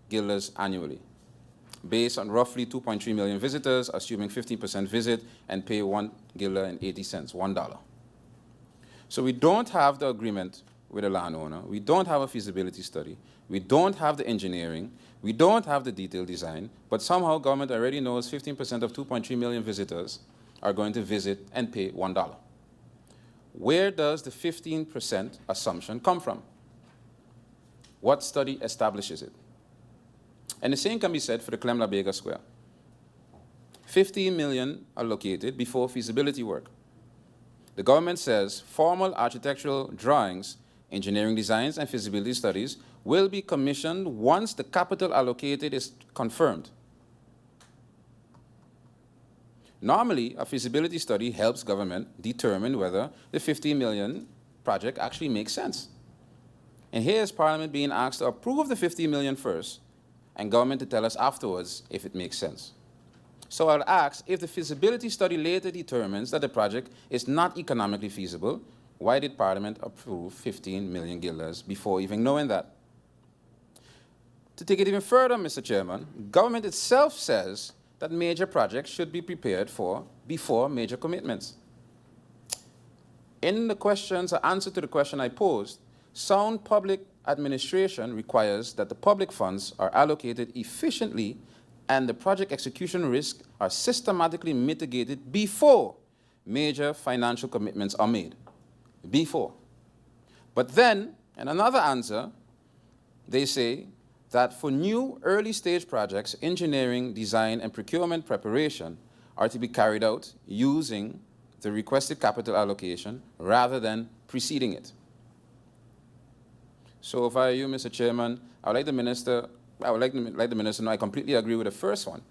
guilders annually, based on roughly 2.3 million visitors, assuming 15% visit, and pay 1 guilder and 80 cents, $1. So we don't have the agreement with the landowner. We don't have a feasibility study. We don't have the engineering. We don't have the detailed design, but somehow government already knows 15% of 2.3 million visitors are going to visit and pay $1. Where does the 15% assumption come from? What study establishes it? And the same can be said for the Clem La Bega Square. 15 million allocated before feasibility work. The government says formal architectural drawings, engineering designs, and feasibility studies will be commissioned once the capital allocated is confirmed. Normally, a feasibility study helps government determine whether the 15 million project actually makes sense. And here is Parliament being asked to approve the 15 million first, and government to tell us afterwards if it makes sense. So I'll ask, if the feasibility study later determines that the project is not economically feasible, why did Parliament approve 15 million guilders before even knowing that? To take it even further, Mr. Chairman, government itself says that major projects should be prepared for before major commitments. In the questions, or answer to the question I posed, sound public administration requires that the public funds are allocated efficiently and the project execution risks are systematically mitigated before major financial commitments are made. Before. But then, in another answer, they say that for new early stage projects, engineering, design, and procurement preparation are to be carried out using the requested capital allocation rather than preceding it. So if I were you, Mr. Chairman, I would like the minister to know I completely agree with the first one,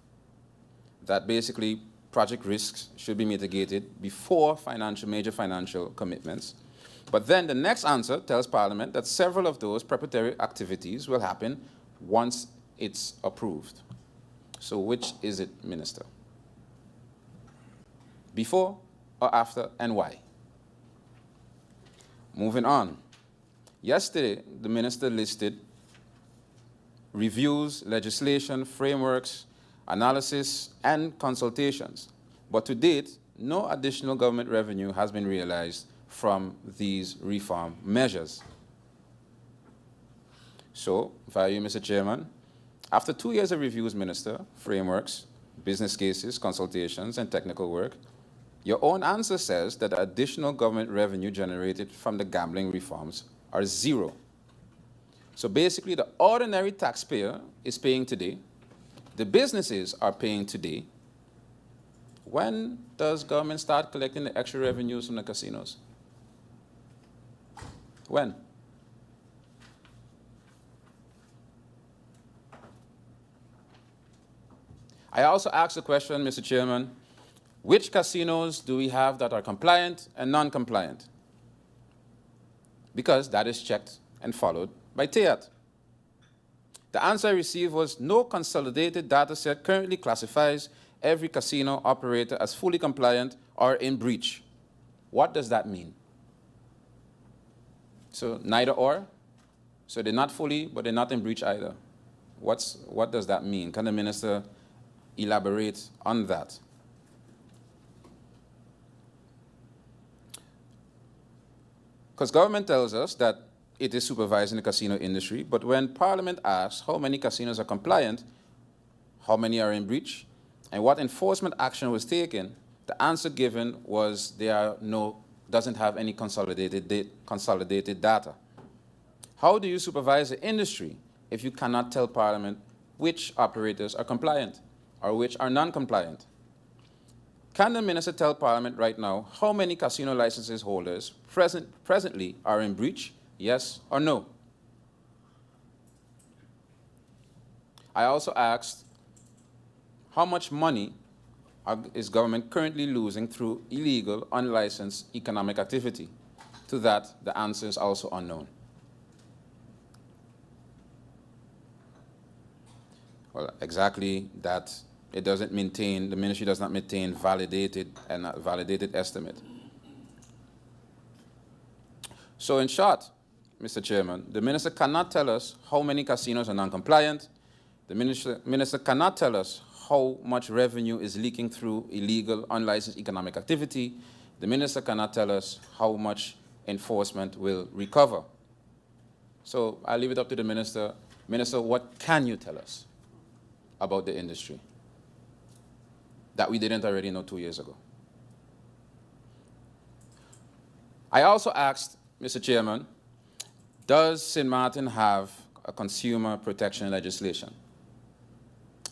that basically project risks should be mitigated before major financial commitments. But then the next answer tells Parliament that several of those preparatory activities will happen once it's approved. So which is it, Minister? Before or after, and why? Moving on. Yesterday, the minister listed reviews, legislation, frameworks, analysis, and consultations. But to date, no additional government revenue has been realized from these reform measures. So, via you, Mr. Chairman, after 2 years of reviews, Minister, frameworks, business cases, consultations, and technical work, your own answer says that the additional government revenue generated from the gambling reforms are zero. So basically, the ordinary taxpayer is paying today. The businesses are paying today. When does government start collecting the extra revenues from the casinos? When? I also asked the question, Mr. Chairman, which casinos do we have that are compliant and non-compliant? Because that is checked and followed by TEAT. The answer I received was no consolidated data set currently classifies every casino operator as fully compliant or in breach. What does that mean? So neither or? So they're not fully, but they're not in breach either. What does that mean? Can the minister elaborate on that? Because government tells us that it is supervising the casino industry, but when Parliament asks how many casinos are compliant, how many are in breach, and what enforcement action was taken, the answer given was doesn't have any consolidated data. How do you supervise the industry if you cannot tell Parliament which operators are compliant or which are non-compliant? Can the minister tell Parliament right now how many casino licenses holders presently are in breach, yes or no? I also asked how much money is government currently losing through illegal, unlicensed economic activity. To that, the answer is also unknown. Well, exactly that. It doesn't maintain, the ministry does not maintain validated estimate. So in short, Mr. Chairman, the minister cannot tell us how many casinos are non-compliant. The minister cannot tell us how much revenue is leaking through illegal, unlicensed economic activity. The minister cannot tell us how much enforcement will recover. So I'll leave it up to the minister. Minister, what can you tell us about the industry that we didn't already know 2 years ago? I also asked, Mr. Chairman, does Sint Maarten have a consumer protection legislation?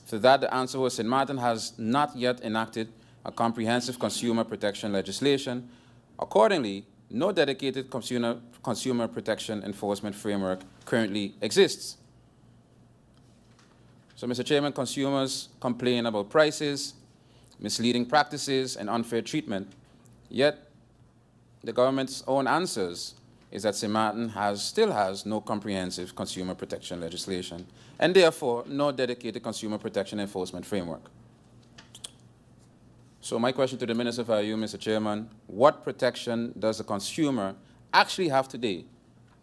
To that, the answer was Sint Maarten has not yet enacted a comprehensive consumer protection legislation. Accordingly, no dedicated consumer protection enforcement framework currently exists. So, Mr. Chairman, consumers complain about prices, misleading practices, and unfair treatment. Yet, the government's own answers is that Sint Maarten still has no comprehensive consumer protection legislation, and therefore no dedicated consumer protection enforcement framework. So my question to the minister for you, Mr. Chairman, what protection does the consumer actually have today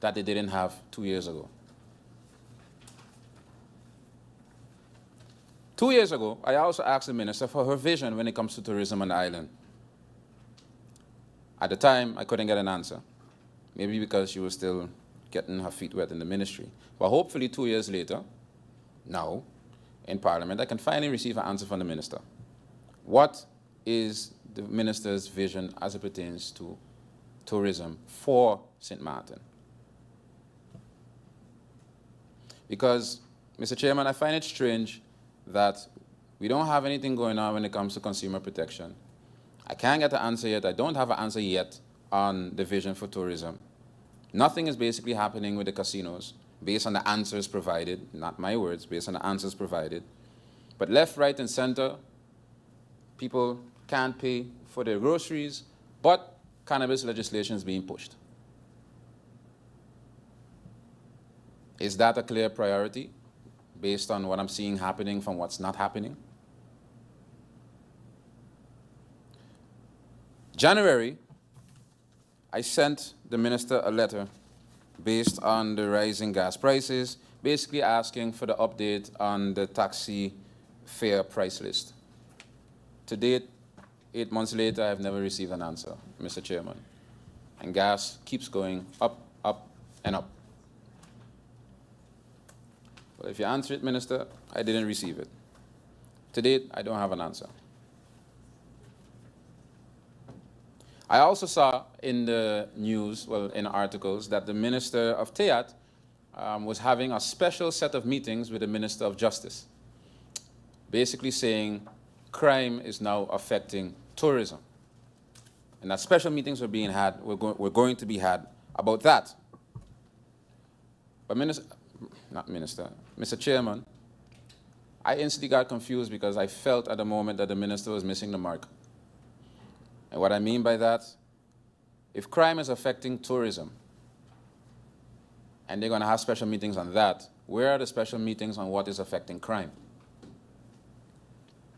that they didn't have 2 years ago? 2 years ago, I also asked the minister for her vision when it comes to tourism on the island. At the time, I couldn't get an answer, maybe because she was still getting her feet wet in the ministry. But hopefully 2 years later, now, in Parliament, I can finally receive an answer from the minister. What is the minister's vision as it pertains to tourism for Sint Maarten? Because, Mr. Chairman, I find it strange that we don't have anything going on when it comes to consumer protection. I can't get an answer yet. I don't have an answer yet on the vision for tourism. Nothing is basically happening with the casinos based on the answers provided, not my words, based on the answers provided. But left, right, and center, people can't pay for their groceries, but cannabis legislation is being pushed. Is that a clear priority based on what I'm seeing happening from what's not happening? January, I sent the minister a letter based on the rising gas prices, basically asking for the update on the taxi fare price list. To date, 8 months later, I've never received an answer, Mr. Chairman. And gas keeps going up, up, and up. Well, if you answer it, Minister, I didn't receive it. To date, I don't have an answer. I also saw in the news, well, in articles, that the Minister of TEAT was having a special set of meetings with the Minister of Justice, basically saying crime is now affecting tourism. And that special meetings were being had, were going to be had about that. But Mr. Chairman, I instantly got confused because I felt at the moment that the minister was missing the mark. And what I mean by that, if crime is affecting tourism, and they're going to have special meetings on that, where are the special meetings on what is affecting crime?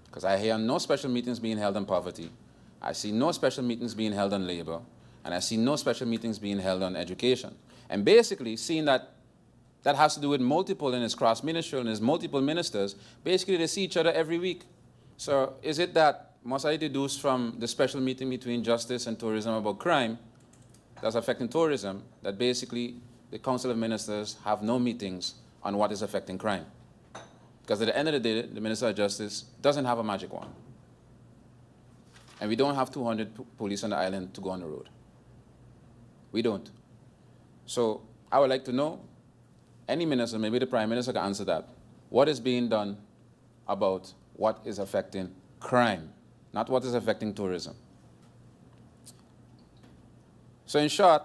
Because I hear no special meetings being held on poverty. I see no special meetings being held on labor, and I see no special meetings being held on education. And basically, seeing that that has to do with multiple and it's cross-ministerial and there's multiple ministers, basically they see each other every week. So is it that, must I deduce from the special meeting between justice and tourism about crime that's affecting tourism, that basically the Council of Ministers have no meetings on what is affecting crime? Because at the end of the day, the Minister of Justice doesn't have a magic wand. And we don't have 200 police on the island to go on the road. We don't. So I would like to know, any minister, maybe the Prime Minister can answer that. What is being done about what is affecting crime, not what is affecting tourism? So in short,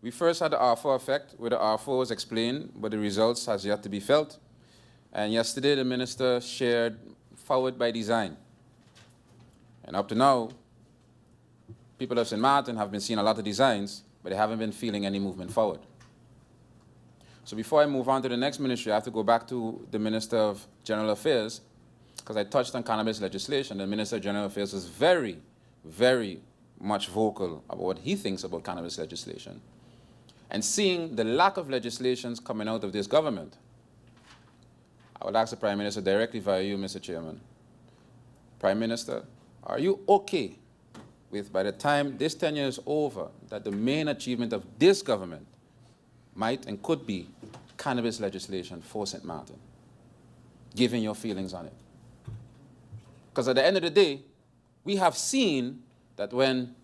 we first had the R4 effect, where the R4 was explained, but the results has yet to be felt. And yesterday, the minister shared forward by design. And up to now, people of Sint Maarten have been seeing a lot of designs, but they haven't been feeling any movement forward. So before I move on to the next ministry, I have to go back to the Minister of General Affairs, because I touched on cannabis legislation. The Minister of General Affairs was very, very much vocal about what he thinks about cannabis legislation. And seeing the lack of legislations coming out of this government, I would ask the Prime Minister directly via you, Mr. Chairman. Prime Minister, are you okay with, by the time this tenure is over, that the main achievement of this government might and could be cannabis legislation for Sint Maarten, given your feelings on it? Because at the end of the day, we have seen that when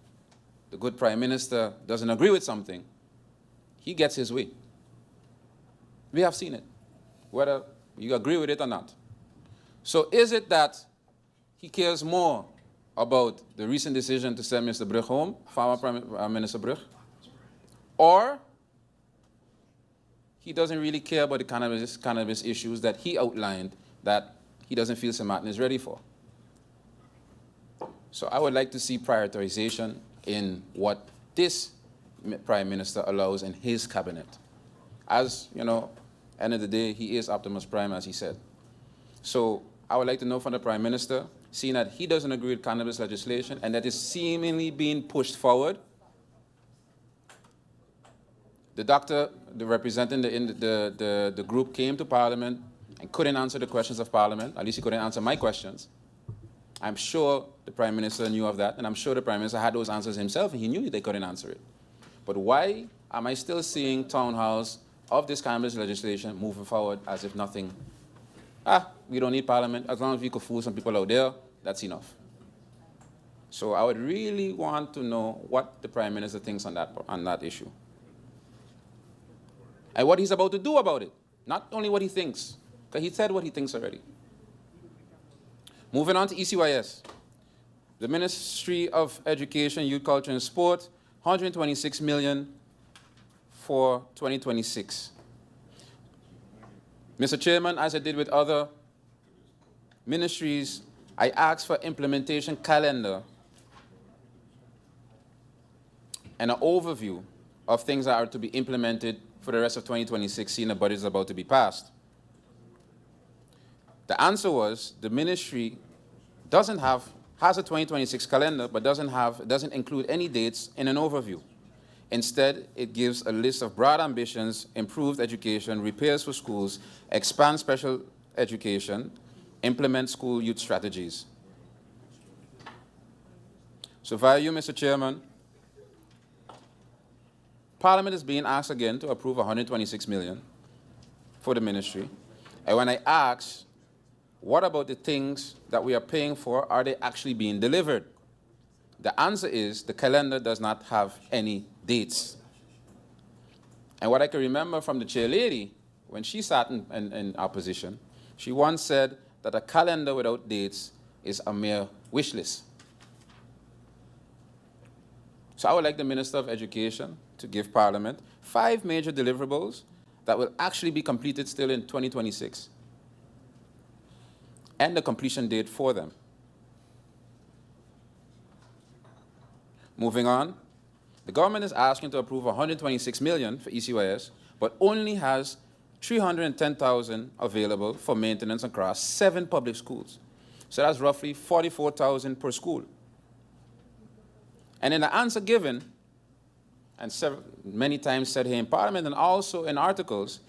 the good Prime Minister doesn't agree with something, he gets his way. We have seen it, whether you agree with it or not. So is it that he cares more about the recent decision to send Mr. Brugge home, former Prime Minister Brugge, or he doesn't really care about the cannabis issues that he outlined that he doesn't feel Sint Maarten is ready for? So I would like to see prioritization in what this Prime Minister allows in his cabinet. As, you know, end of the day, he is Optimus Prime, as he said. So I would like to know from the Prime Minister, seeing that he doesn't agree with cannabis legislation and that is seemingly being pushed forward. The doctor, representing the group, came to Parliament and couldn't answer the questions of Parliament. At least he couldn't answer my questions. I'm sure the Prime Minister knew of that, and I'm sure the Prime Minister had those answers himself, and he knew they couldn't answer it. But why am I still seeing town halls of this cannabis legislation moving forward as if nothing? We don't need Parliament. As long as we could fool some people out there, that's enough. So I would really want to know what the Prime Minister thinks on that issue. And what he's about to do about it. Not only what he thinks, because he said what he thinks already. Moving on to ECYS. The Ministry of Education, Youth, Culture and Sport, 126 million for 2026. Mr. Chairman, as I did with other ministries, I asked for implementation calendar and an overview of things that are to be implemented for the rest of 2026, seeing the budget is about to be passed. The answer was the ministry has a 2026 calendar, but doesn't include any dates in an overview. Instead, it gives a list of broad ambitions: improved education, repairs for schools, expand special education, implement school youth strategies. So via you, Mr. Chairman, Parliament is being asked again to approve 126 million for the ministry. And when I ask, what about the things that we are paying for? Are they actually being delivered? The answer is the calendar does not have any dates. And what I can remember from the chair lady, when she sat in opposition, she once said that a calendar without dates is a mere wish list. So I would like the Minister of Education to give Parliament 5 major deliverables that will actually be completed still in 2026, and the completion date for them. Moving on, the government is asking to approve 126 million for ECYS, but only has 310,000 available for maintenance across 7 public schools. So that's roughly 44,000 per school. And in the answer given, and many times said here in Parliament and also in articles,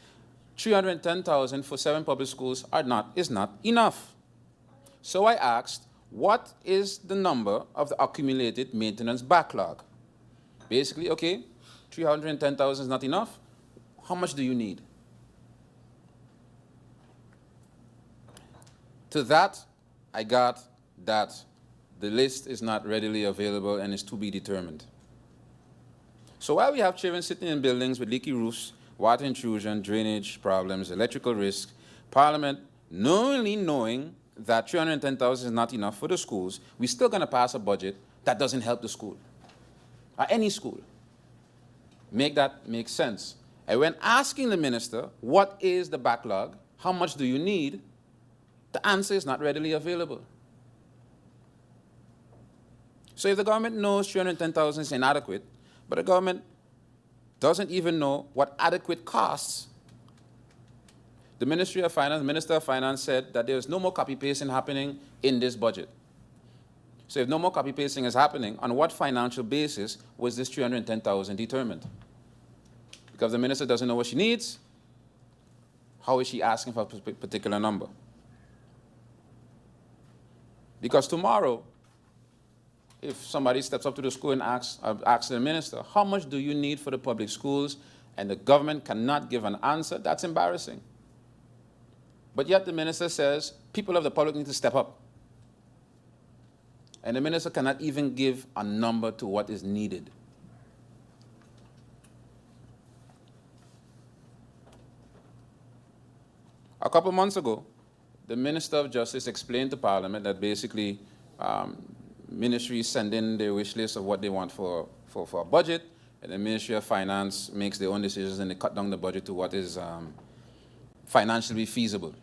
310,000 for 7 public schools is not enough. So I asked, what is the number of the accumulated maintenance backlog? Basically, okay, 310,000 is not enough. How much do you need? To that, I got that the list is not readily available and is to be determined. So while we have children sitting in buildings with leaky roofs, water intrusion, drainage problems, electrical risk, Parliament, knowing that 310,000 is not enough for the schools, we're still going to pass a budget that doesn't help the school, or any school. Make that make sense. And when asking the minister, what is the backlog, how much do you need, the answer is not readily available. So if the government knows 310,000 is inadequate, but the government doesn't even know what adequate costs, the Ministry of Finance, Minister of Finance said that there is no more copy-pasting happening in this budget. So if no more copy-pasting is happening, on what financial basis was this 310,000 determined? Because the minister doesn't know what she needs, how is she asking for a particular number? Because tomorrow, if somebody steps up to the school and asks the minister, how much do you need for the public schools, and the government cannot give an answer, that's embarrassing. But yet the minister says, people of the public need to step up. And the minister cannot even give a number to what is needed. A couple months ago, the Minister of Justice explained to Parliament that basically ministries send in their wish list of what they want for a budget, and the Ministry of Finance makes their own decisions and they cut down the budget to what is financially feasible.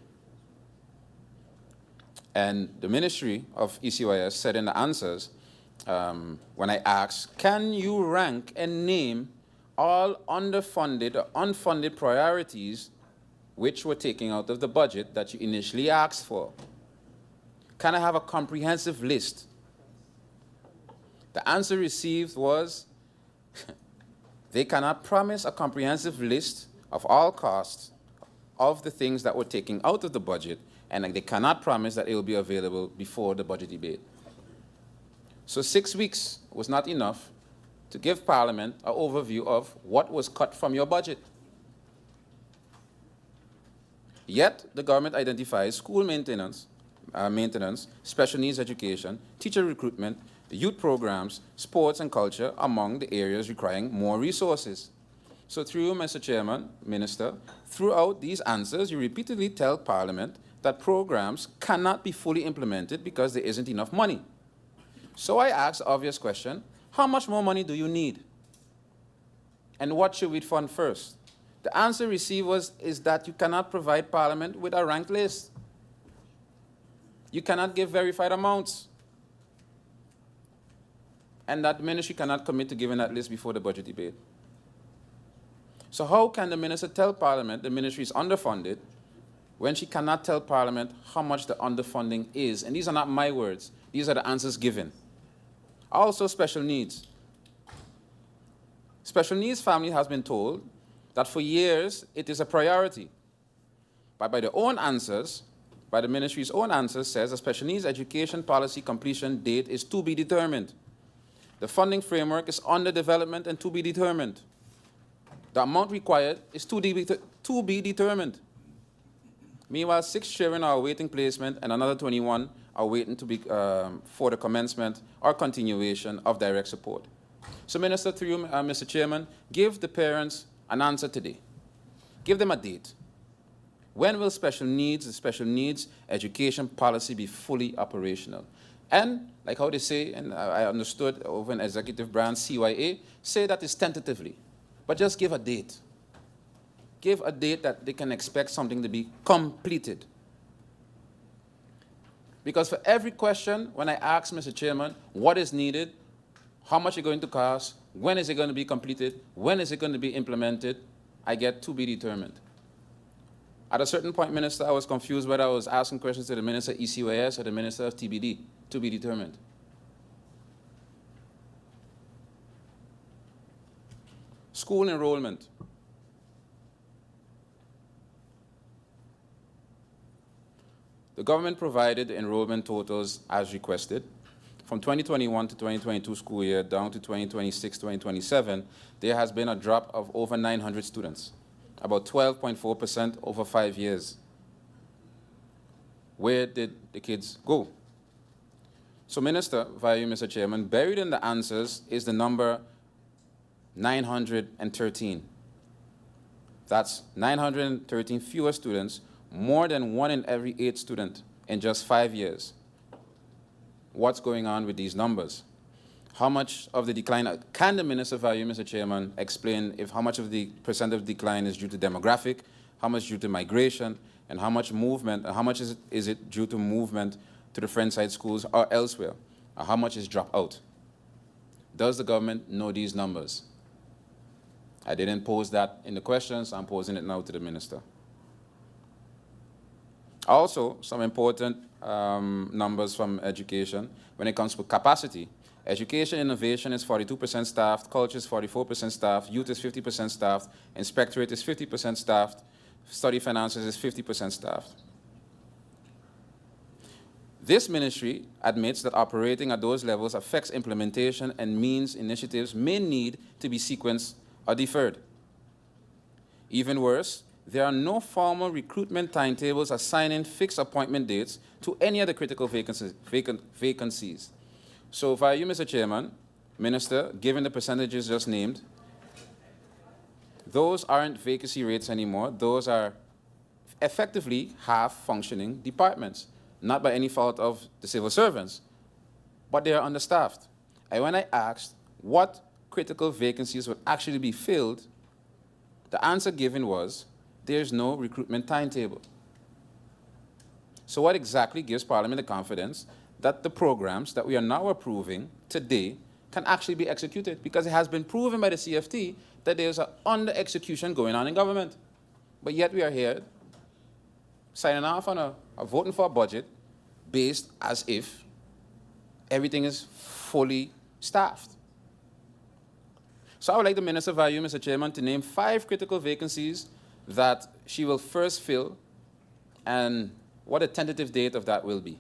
And the Ministry of ECYS said in the answers, when I asked, can you rank and name all underfunded or unfunded priorities which were taken out of the budget that you initially asked for? Can I have a comprehensive list? The answer received was, they cannot promise a comprehensive list of all costs of the things that were taken out of the budget, and they cannot promise that it will be available before the budget debate. So 6 weeks was not enough to give Parliament an overview of what was cut from your budget. Yet, the government identifies school maintenance, special needs education, teacher recruitment, youth programs, sports and culture among the areas requiring more resources. So through you, Mr. Chairman, Minister, throughout these answers, you repeatedly tell Parliament that programs cannot be fully implemented because there isn't enough money. So I ask the obvious question, how much more money do you need? And what should we fund first? The answer received is that you cannot provide Parliament with a ranked list. You cannot give verified amounts. And that the ministry cannot commit to giving that list before the budget debate. So how can the minister tell Parliament the ministry is underfunded when she cannot tell Parliament how much the underfunding is? And these are not my words. These are the answers given. Also special needs. Special needs family has been told that for years it is a priority. But by their own answers, by the ministry's own answers, says a special needs education policy completion date is to be determined. The funding framework is under development and to be determined. The amount required is to be determined. Meanwhile, 6 children are awaiting placement and another 21 are waiting to be, for the commencement or continuation of direct support. So, Minister, through you, Mr. Chairman, give the parents an answer today. Give them a date. When will the special needs education policy be fully operational? And, like how they say, and I understood over in executive branch CYA, say that it's tentatively. But just give a date. Give a date that they can expect something to be completed. Because for every question, when I ask Mr. Chairman, what is needed, how much is it going to cost, when is it going to be completed, when is it going to be implemented, I get to be determined. At a certain point, Minister, I was confused whether I was asking questions to the Minister of ECYS or the Minister of TBD, to be determined. School enrollment. The government provided enrollment totals as requested. From 2021 to 2022 school year down to 2026-2027, there has been a drop of over 900 students, about 12.4% over 5 years. Where did the kids go? So, Minister, via you, Mr. Chairman, buried in the answers is the number 913. That's 913 fewer students, more than 1 in every 8 students in just 5 years. What's going on with these numbers? How much of the decline, can the Minister, via you, Mr. Chairman, explain if how much of the percent of decline is due to demographic, how much due to migration, and how much movement, and how much is it due to movement to the Friendside schools or elsewhere? Or how much is dropped out? Does the government know these numbers? I didn't pose that in the questions, I'm posing it now to the Minister. Also, some important numbers from education. When it comes to capacity, education innovation is 42% staffed, culture is 44% staffed, youth is 50% staffed, inspectorate is 50% staffed, study finances is 50% staffed. This ministry admits that operating at those levels affects implementation and means initiatives may need to be sequenced or deferred. Even worse, there are no formal recruitment timetables assigning fixed appointment dates to any of the critical vacancies. So, via you, Mr. Chairman, Minister, given the percentages just named, those aren't vacancy rates anymore. Those are effectively half-functioning departments, not by any fault of the civil servants, but they are understaffed. And when I asked what critical vacancies would actually be filled, the answer given was, there's no recruitment timetable. So what exactly gives Parliament the confidence that the programs that we are now approving today can actually be executed? Because it has been proven by the CFT that there's an under-execution going on in government. But yet we are here signing off on a voting for a budget based as if everything is fully staffed. So I would like the Minister, via you, Mr. Chairman, to name 5 critical vacancies that she will first fill and what a tentative date of that will be.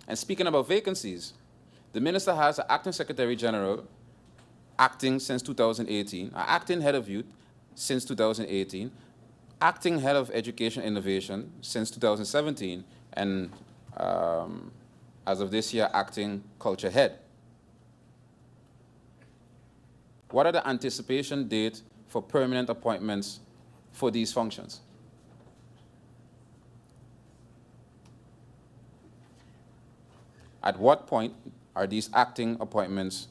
And speaking about vacancies, the Minister has an acting Secretary General acting since 2018, an acting head of youth since 2018, acting head of education innovation since 2017, and as of this year, acting culture head. What are the anticipation dates for permanent appointments for these functions? At what point are these acting appointments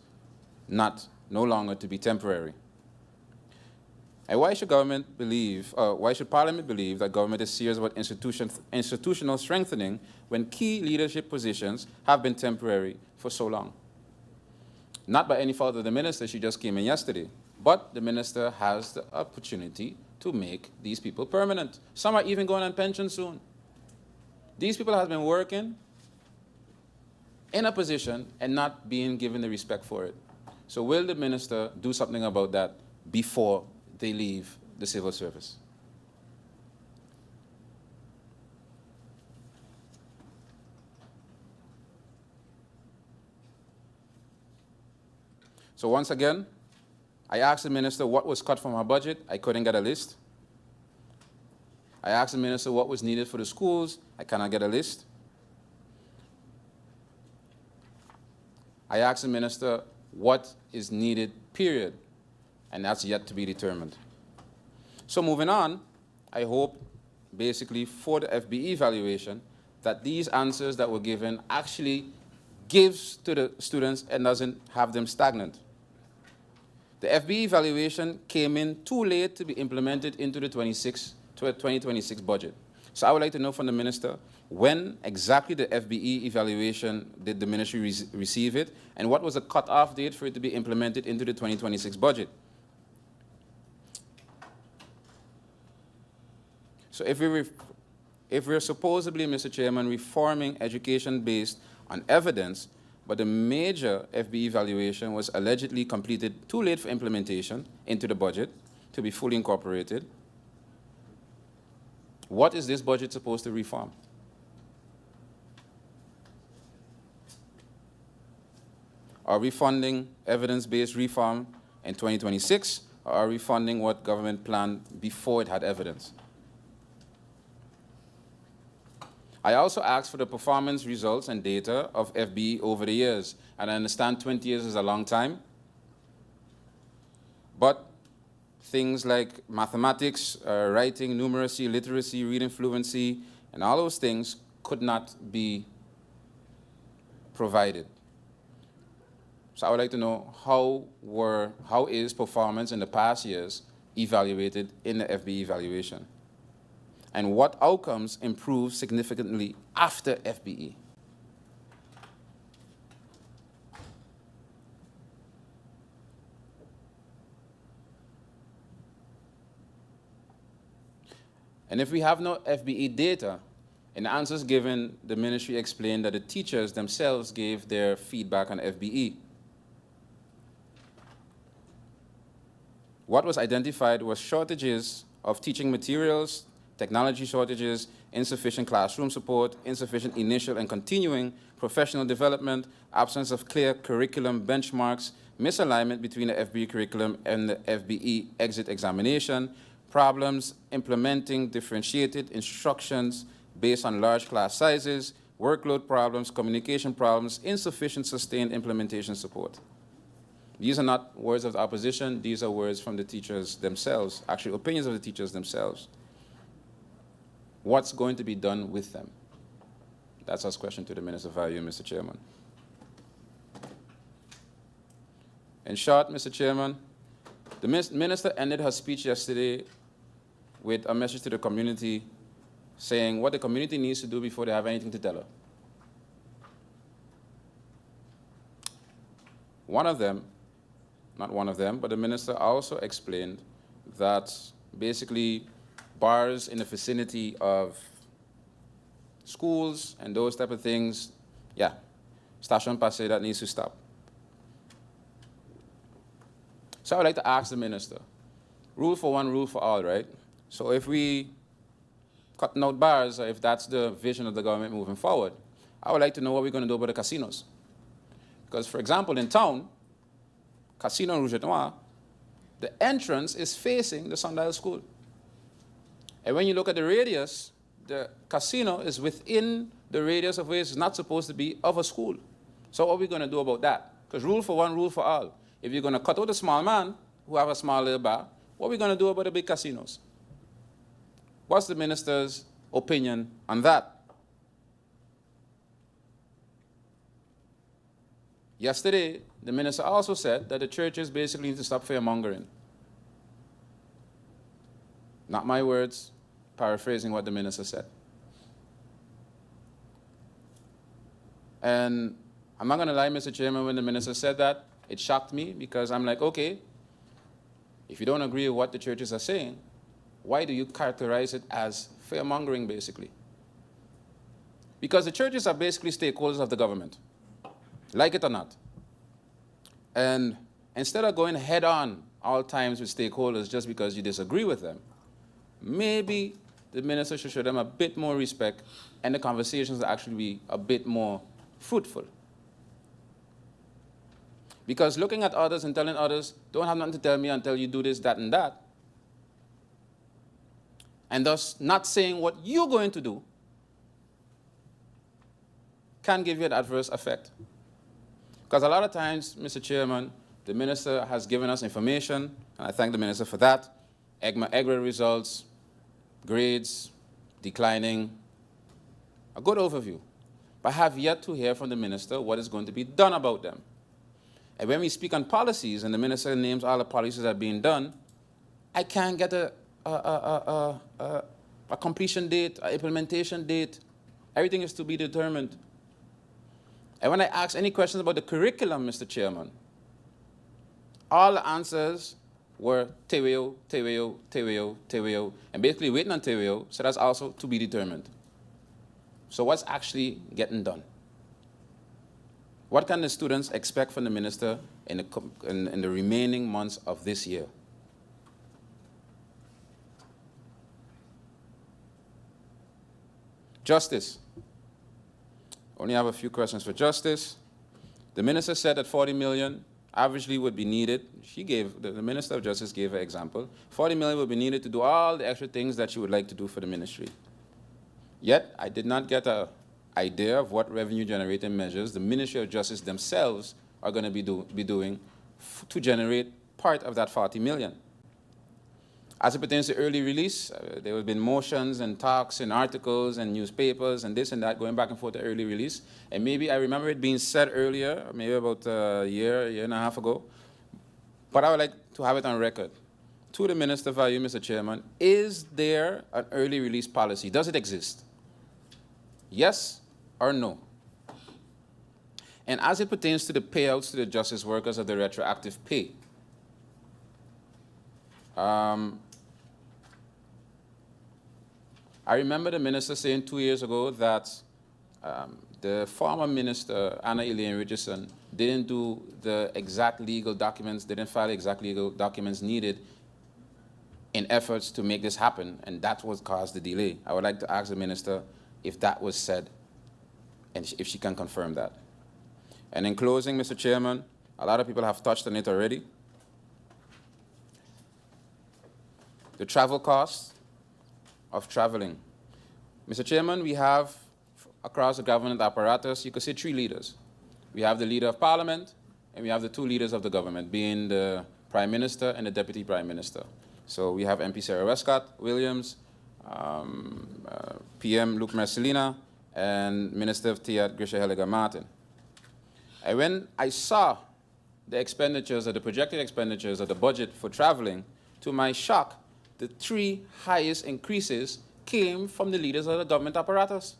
no longer to be temporary? And why should government believe, why should Parliament believe that government is serious about institutional strengthening when key leadership positions have been temporary for so long? Not by any fault of the Minister, she just came in yesterday, but the Minister has the opportunity to make these people permanent. Some are even going on pension soon. These people have been working in a position and not being given the respect for it. So will the minister do something about that before they leave the civil service? So once again, I asked the minister what was cut from her budget. I couldn't get a list. I asked the minister what was needed for the schools. I cannot get a list. I asked the minister what is needed, period, and that's yet to be determined. So moving on, I hope basically for the FBE evaluation that these answers that were given actually gives to the students and doesn't have them stagnant. The FBE evaluation came in too late to be implemented into the 2026 budget. So I would like to know from the minister, when exactly the FBE evaluation did the ministry receive it, and what was the cutoff date for it to be implemented into the 2026 budget? So if we're supposedly, Mr. Chairman, reforming education based on evidence, but the major FBE evaluation was allegedly completed too late for implementation into the budget to be fully incorporated, what is this budget supposed to reform? Are we funding evidence-based reform in 2026, or are we funding what government planned before it had evidence? I also asked for the performance results and data of FBE over the years, and I understand 20 years is a long time, but things like mathematics, writing, numeracy, literacy, reading fluency, and all those things could not be provided. So I would like to know how is performance in the past years evaluated in the FBE evaluation? And what outcomes improved significantly after FBE? And if we have no FBE data, in the answers given, the ministry explained that the teachers themselves gave their feedback on FBE. What was identified was shortages of teaching materials, technology shortages, insufficient classroom support, insufficient initial and continuing professional development, absence of clear curriculum benchmarks, misalignment between the FBE curriculum and the FBE exit examination, problems implementing differentiated instructions based on large class sizes, workload problems, communication problems, insufficient sustained implementation support. These are not words of the opposition, these are words from the teachers themselves, actually opinions of the teachers themselves. What's going to be done with them? That's our question to the Minister of Value, Mr. Chairman. In short, Mr. Chairman, the Minister ended her speech yesterday with a message to the community saying what the community needs to do before they have anything to tell her. One of them, not one of them, but the minister also explained that basically bars in the vicinity of schools and those type of things, yeah, station passé, that needs to stop. So I would like to ask the minister, rule for one, rule for all, right? So if we cutting out bars, or if that's the vision of the government moving forward, I would like to know what we're going to do about the casinos. Because, for example, in town, Casino Rouge et Noir, the entrance is facing the Sundial School. And when you look at the radius, the casino is within the radius of where it's not supposed to be of a school. So what are we going to do about that? Because rule for one, rule for all. If you're going to cut out a small man who have a small little bar, what are we going to do about the big casinos? What's the minister's opinion on that? Yesterday, the minister also said that the churches basically need to stop fear-mongering. Not my words, paraphrasing what the minister said. And I'm not going to lie, Mr. Chairman, when the minister said that, it shocked me because I'm like, okay, if you don't agree with what the churches are saying, why do you characterize it as fear-mongering, basically? Because the churches are basically stakeholders of the government, like it or not. And instead of going head on all times with stakeholders just because you disagree with them, maybe the minister should show them a bit more respect and the conversations will actually be a bit more fruitful. Because looking at others and telling others, don't have nothing to tell me until you do this, that, and that, and thus not saying what you're going to do, can give you an adverse effect. Because a lot of times, Mr. Chairman, the minister has given us information, and I thank the minister for that, EGRA results, grades, declining, a good overview. But I have yet to hear from the minister what is going to be done about them. And when we speak on policies, and the minister names all the policies that are being done, I can't get a completion date, an implementation date. Everything is to be determined. And when I ask any questions about the curriculum, Mr. Chairman, all the answers were Teweo, Teweo, Teweo, Teweo, and basically waiting on Teweo, so that's also to be determined. So what's actually getting done? What can the students expect from the minister in the remaining months of this year? Justice. Only have a few questions for justice. The minister said that 40 million averagely would be needed. The Minister of Justice gave an example. 40 million would be needed to do all the extra things that she would like to do for the ministry. Yet, I did not get an idea of what revenue-generating measures the Ministry of Justice themselves are going to be doing to generate part of that 40 million. As it pertains to early release, there have been motions and talks and articles and newspapers and this and that going back and forth to early release. And maybe I remember it being said earlier, maybe about a year and a half ago. But I would like to have it on record. To the Minister for you, Mr. Chairman, is there an early release policy? Does it exist? Yes or no? And as it pertains to the payouts to the justice workers of the retroactive pay, I remember the minister saying 2 years ago that the former minister, Anna Elaine Richardson, didn't do the exact legal documents, didn't file the exact legal documents needed in efforts to make this happen, and that's what caused the delay. I would like to ask the minister if that was said, and if she can confirm that. And in closing, Mr. Chairman, a lot of people have touched on it already. The travel costs of traveling. Mr. Chairman, we have across the government apparatus, you could say 3 leaders. We have the leader of parliament, and we have the 2 leaders of the government, being the prime minister and the deputy prime minister. So we have MP Sarah Westcott Williams, PM Luke Marcelina, and Minister of TIAT Grisha Helliger Martin. And when I saw the expenditures, or the projected expenditures of the budget for traveling, to my shock, the 3 highest increases came from the leaders of the government apparatus.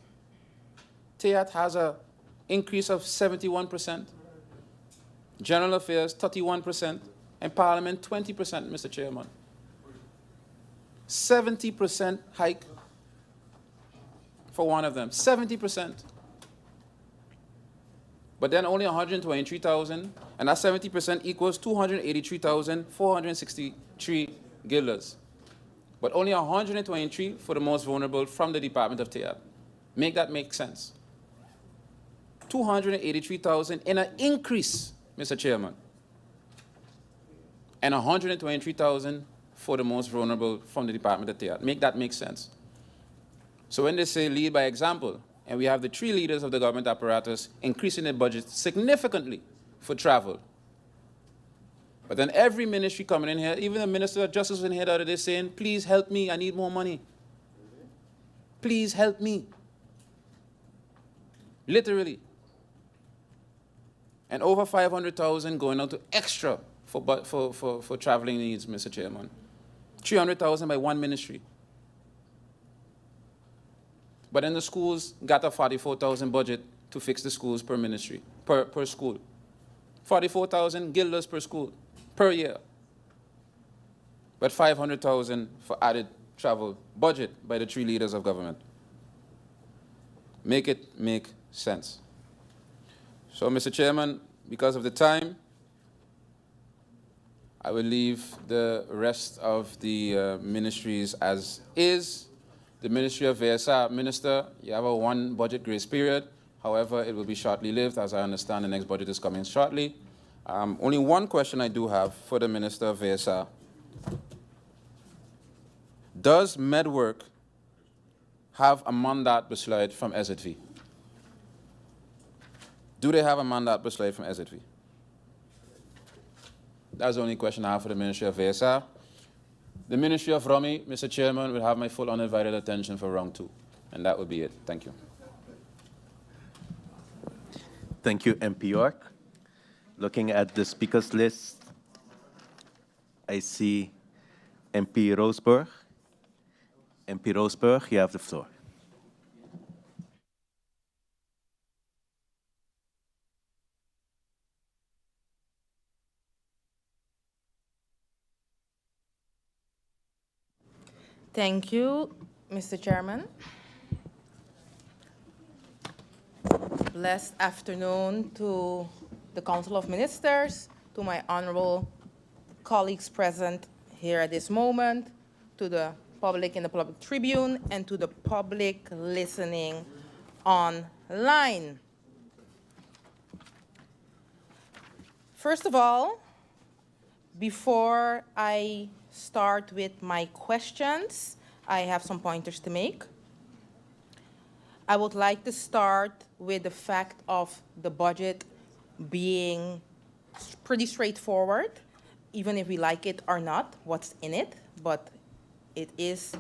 TIAT has an increase of 71%, General Affairs 31%, and Parliament 20%, Mr. Chairman. 70% hike for one of them, 70%. But then only 123,000, and that 70% equals 283,463 guilders. But only 123 for the most vulnerable from the Department of TIAT. Make that make sense. 283,000 in an increase, Mr. Chairman. And 123,000 for the most vulnerable from the Department of TIAT. Make that make sense. So when they say lead by example, and we have the 3 leaders of the government apparatus increasing their budget significantly for travel, but then every ministry coming in here, even the Minister of Justice was in here the other day saying, please help me, I need more money. Please help me. Literally. And over 500,000 going out to extra for traveling needs, Mr. Chairman. 300,000 by one ministry. But then the schools got a 44,000 budget to fix the schools per ministry, per school. 44,000 guilders per school, per year. But 500,000 for added travel budget by the 3 leaders of government. Make it make sense. So, Mr. Chairman, because of the time, I will leave the rest of the ministries as is. The Ministry of VSR, Minister, you have a 1 budget grace period. However, it will be shortly lived. As I understand, the next budget is coming shortly. Only one question I do have for the Minister of VSR. Does MedWork have a mandaat besluit from SZV? Do they have a mandaat besluit from SZV? That's the only question I have for the Ministry of VSR. The Ministry of Romy, Mr. Chairman, will have my full undivided attention for round 2. And that would be it. Thank you. Thank you, MP York. Looking at the speakers list, I see MP Roseburg. MP Roseburg, you have the floor. Thank you, Mr. Chairman. Blessed afternoon to the Council of Ministers, to my honorable colleagues present here at this moment, to the public in the public tribune, and to the public listening online. First of all, before I start with my questions, I have some pointers to make. I would like to start with the fact of the budget being pretty straightforward, even if we like it or not, what's in it, but it is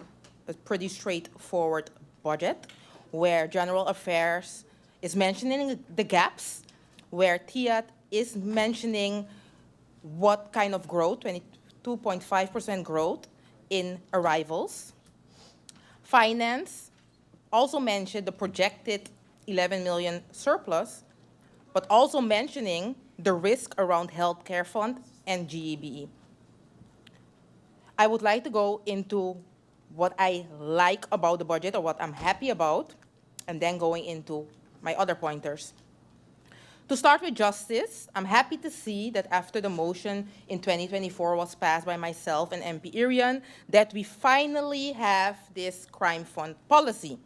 a pretty straightforward budget where General Affairs is mentioning the gaps, where TIAT is mentioning what kind of growth, 22.5% growth in arrivals. Finance also mentioned the projected 11 million surplus, but also mentioning the risk around healthcare fund and GEBE. I would like to go into what I like about the budget or what I'm happy about, and then going into my other pointers. To start with justice, I'm happy to see that after the motion in 2024 was passed by myself and MP Irian, that we finally have this crime fund policy,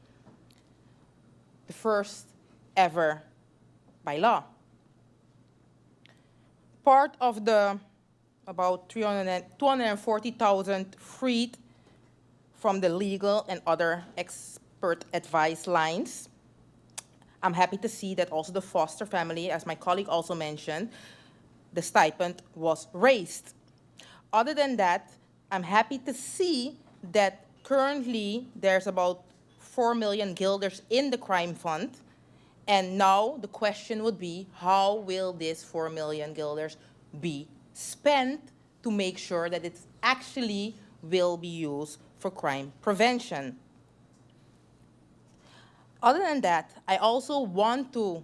the first ever by law. Part of the about 240,000 freed from the legal and other expert advice lines. I'm happy to see that also the foster family, as my colleague also mentioned, the stipend was raised. Other than that, I'm happy to see that currently there's about 4 million guilders in the crime fund. And now the question would be, how will this 4 million guilders be spent to make sure that it actually will be used for crime prevention? Other than that, I also want to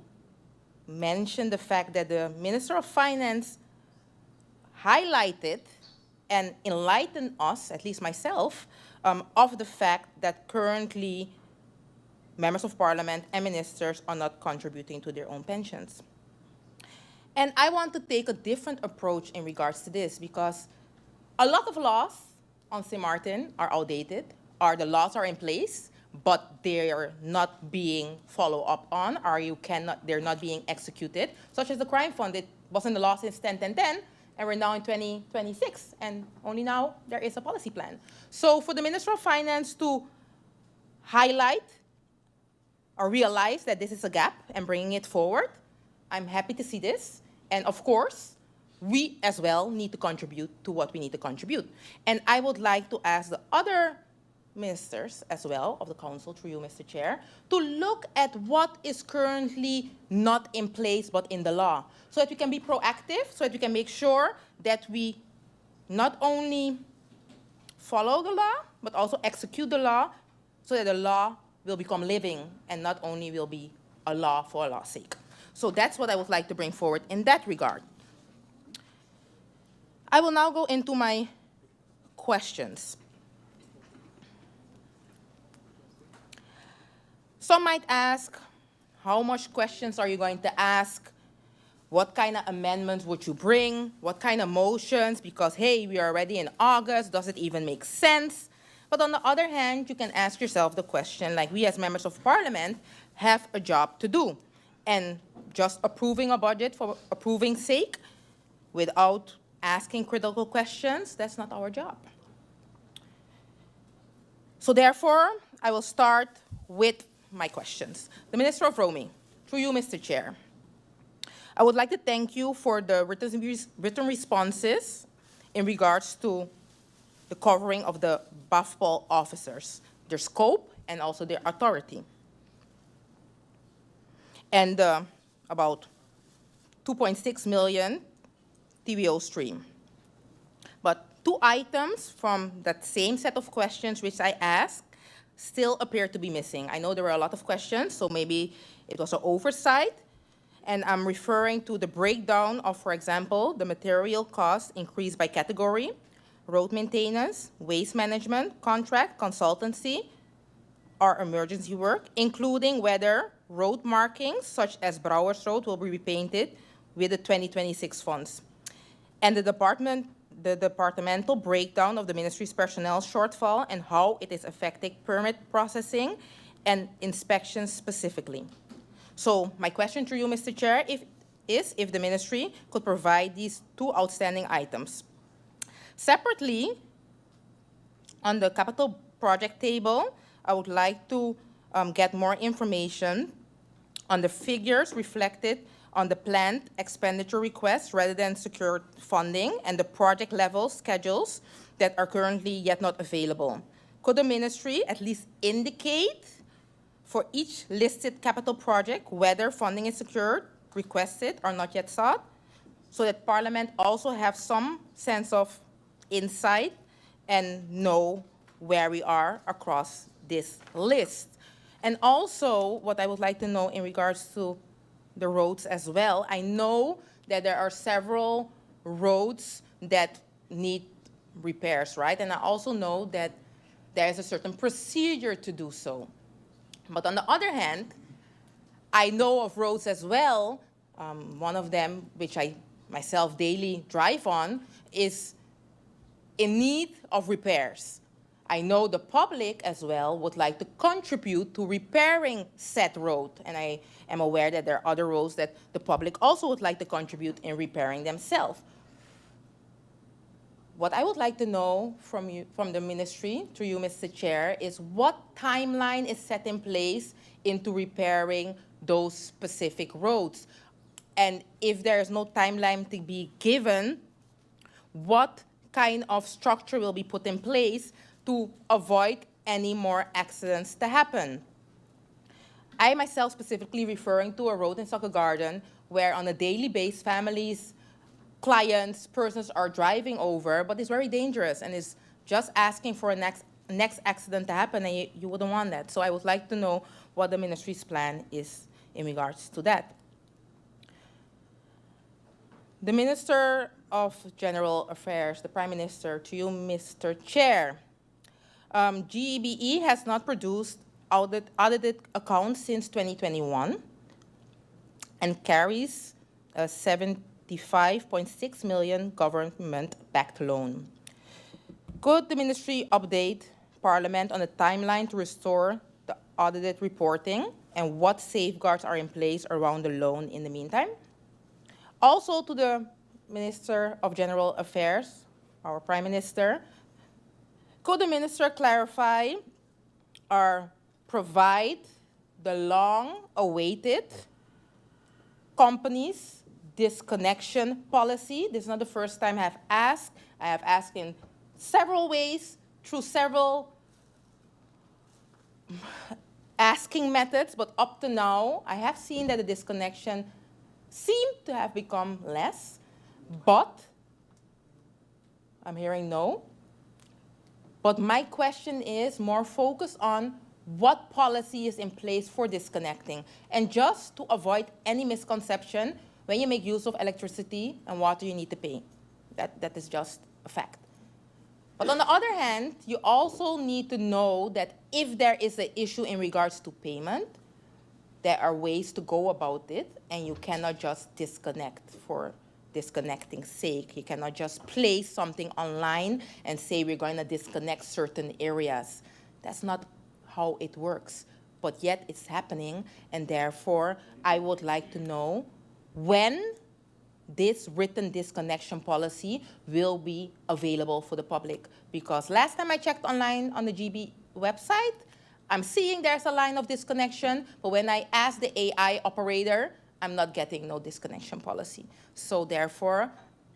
mention the fact that the Minister of Finance highlighted and enlightened us, at least myself, of the fact that currently members of parliament and ministers are not contributing to their own pensions. And I want to take a different approach in regards to this, because a lot of laws on Sint Maarten are outdated, or the laws are in place, but they're not being followed up on, or they're not being executed, such as the crime fund. It was in the law since 10-10-10, and we're now in 2026, and only now there is a policy plan. So for the Minister of Finance to highlight or realize that this is a gap and bringing it forward, I'm happy to see this. And of course, we as well need to contribute to what we need to contribute. And I would like to ask the other ministers as well of the council, through you, Mr. Chair, to look at what is currently not in place but in the law, so that we can be proactive, so that we can make sure that we not only follow the law, but also execute the law, so that the law will become living and not only will be a law for a law's sake. So that's what I would like to bring forward in that regard. I will now go into my questions. Some might ask, how much questions are you going to ask? What kind of amendments would you bring? What kind of motions? Because, hey, we are already in August. Does it even make sense? But on the other hand, you can ask yourself the question, like we as members of parliament have a job to do. And just approving a budget for approving's sake without asking critical questions, that's not our job. So therefore, I will start with my questions. The Minister of Roaming, through you, Mr. Chair. I would like to thank you for the written responses in regards to the covering of the BAFPOL officers, their scope and also their authority. And about 2.6 million TBO stream. But two items from that same set of questions which I asked still appear to be missing. I know there were a lot of questions, so maybe it was an oversight. And I'm referring to the breakdown of, for example, the material cost increased by category, road maintenance, waste management, contract, consultancy, or emergency work, including whether road markings such as Brouwers Road will be repainted with the 2026 funds. And the departmental breakdown of the ministry's personnel shortfall and how it is affecting permit processing and inspections specifically. So my question to you, Mr. Chair, is if the ministry could provide these two outstanding items. Separately, on the capital project table, I would like to get more information on the figures reflected on the planned expenditure requests rather than secured funding and the project level schedules that are currently yet not available. Could the ministry at least indicate for each listed capital project whether funding is secured, requested, or not yet sought, so that Parliament also have some sense of insight and know where we are across this list? And also, what I would like to know in regards to the roads as well, I know that there are several roads that need repairs, right? And I also know that there is a certain procedure to do so. But on the other hand, I know of roads as well, one of them, which I myself daily drive on, is in need of repairs. I know the public as well would like to contribute to repairing said road, and I am aware that there are other roads that the public also would like to contribute in repairing themselves. What I would like to know from you, from the ministry, to you, Mr. Chair, is what timeline is set in place into repairing those specific roads? And if there is no timeline to be given, what kind of structure will be put in place to avoid any more accidents to happen? I myself specifically referring to a road in Soccer Garden where on a daily basis families, clients, persons are driving over, but it's very dangerous and is just asking for a next accident to happen, and you wouldn't want that. So I would like to know what the ministry's plan is in regards to that. The Minister of General Affairs, the Prime Minister, to you, Mr. Chair. GEBE has not produced audited accounts since 2021 and carries a 75.6 million government-backed loan. Could the ministry update Parliament on the timeline to restore the audited reporting and what safeguards are in place around the loan in the meantime? Also to the Minister of General Affairs, our Prime Minister, could the minister clarify or provide the long-awaited companies disconnection policy? This is not the first time I have asked. I have asked in several ways, through several asking methods, but up to now, I have seen that the disconnection seemed to have become less, but I'm hearing no. But my question is more focused on what policy is in place for disconnecting. And just to avoid any misconception, when you make use of electricity and water, you need to pay. That is just a fact. But on the other hand, you also need to know that if there is an issue in regards to payment, there are ways to go about it, and you cannot just disconnect for disconnecting's sake. You cannot just place something online and say we're going to disconnect certain areas. That's not how it works. But yet it's happening, and therefore I would like to know when this written disconnection policy will be available for the public. Because last time I checked online on the GB website, I'm seeing there's a line of disconnection, but when I ask the AI operator, I'm not getting no disconnection policy. So therefore,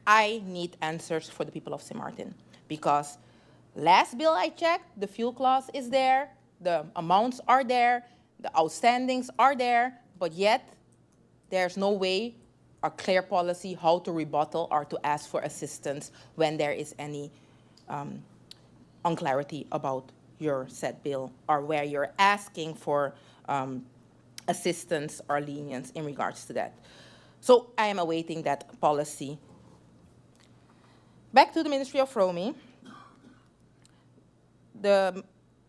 I need answers for the people of Sint Maarten. Because last bill I checked, the fuel clause is there, the amounts are there, the outstandings are there, but yet there's no way or clear policy how to rebuttal or to ask for assistance when there is any unclarity about your said bill or where you're asking for assistance or lenience in regards to that. So I am awaiting that policy. Back to the Ministry of Romy. The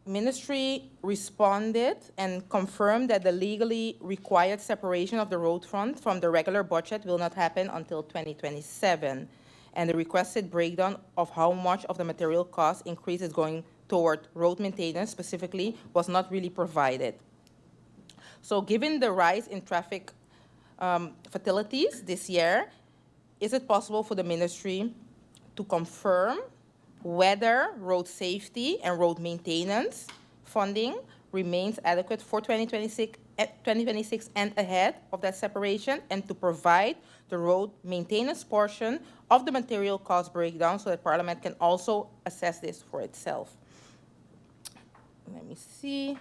Ministry responded and confirmed that the legally required separation of the road fund from the regular budget will not happen until 2027. And the requested breakdown of how much of the material cost increase is going toward road maintenance specifically was not really provided. So given the rise in traffic fatalities this year, is it possible for the Ministry to confirm whether road safety and road maintenance funding remains adequate for 2026 and ahead of that separation, and to provide the road maintenance portion of the material cost breakdown so that Parliament can also assess this for itself? Let me see.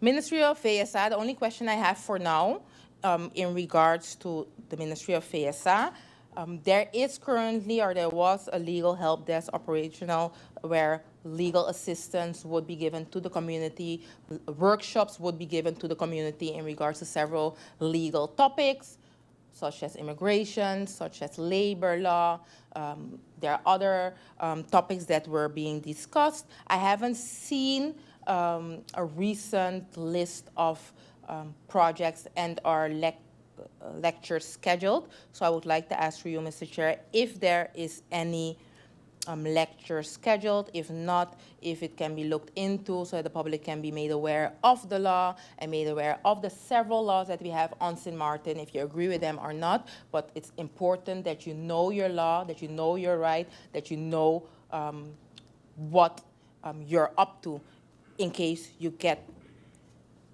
Ministry of VSA, the only question I have for now in regards to the Ministry of VSA, there is currently, or there was, a legal help desk operational where legal assistance would be given to the community, workshops would be given to the community in regards to several legal topics, such as immigration, such as labor law. There are other topics that were being discussed. I haven't seen a recent list of projects and our lectures scheduled. So I would like to ask for you, Mr. Chair, if there is any lecture scheduled. If not, if it can be looked into so that the public can be made aware of the law and made aware of the several laws that we have on Sint Maarten, if you agree with them or not. But it's important that you know your law, that you know your right, that you know what you're up to in case you get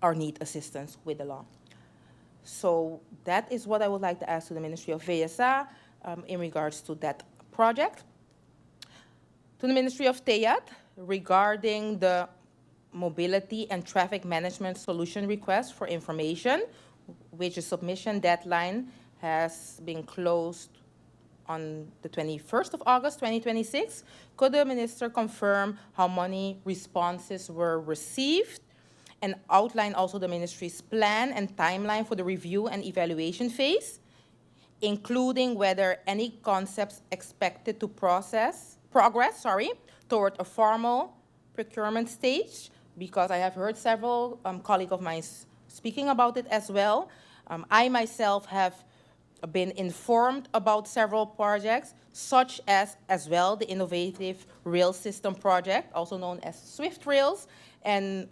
or need assistance with the law. So that is what I would like to ask to the Ministry of VSA in regards to that project. To the Ministry of TEAT, regarding the mobility and traffic management solution request for information, which the submission deadline has been closed on the 21st of August, 2026. Could the Minister confirm how many responses were received and outline also the Ministry's plan and timeline for the review and evaluation phase, including whether any concepts expected to progress toward a formal procurement stage? Because I have heard several colleagues of mine speaking about it as well. I myself have been informed about several projects, such as well the innovative rail system project, also known as Swift Rails, and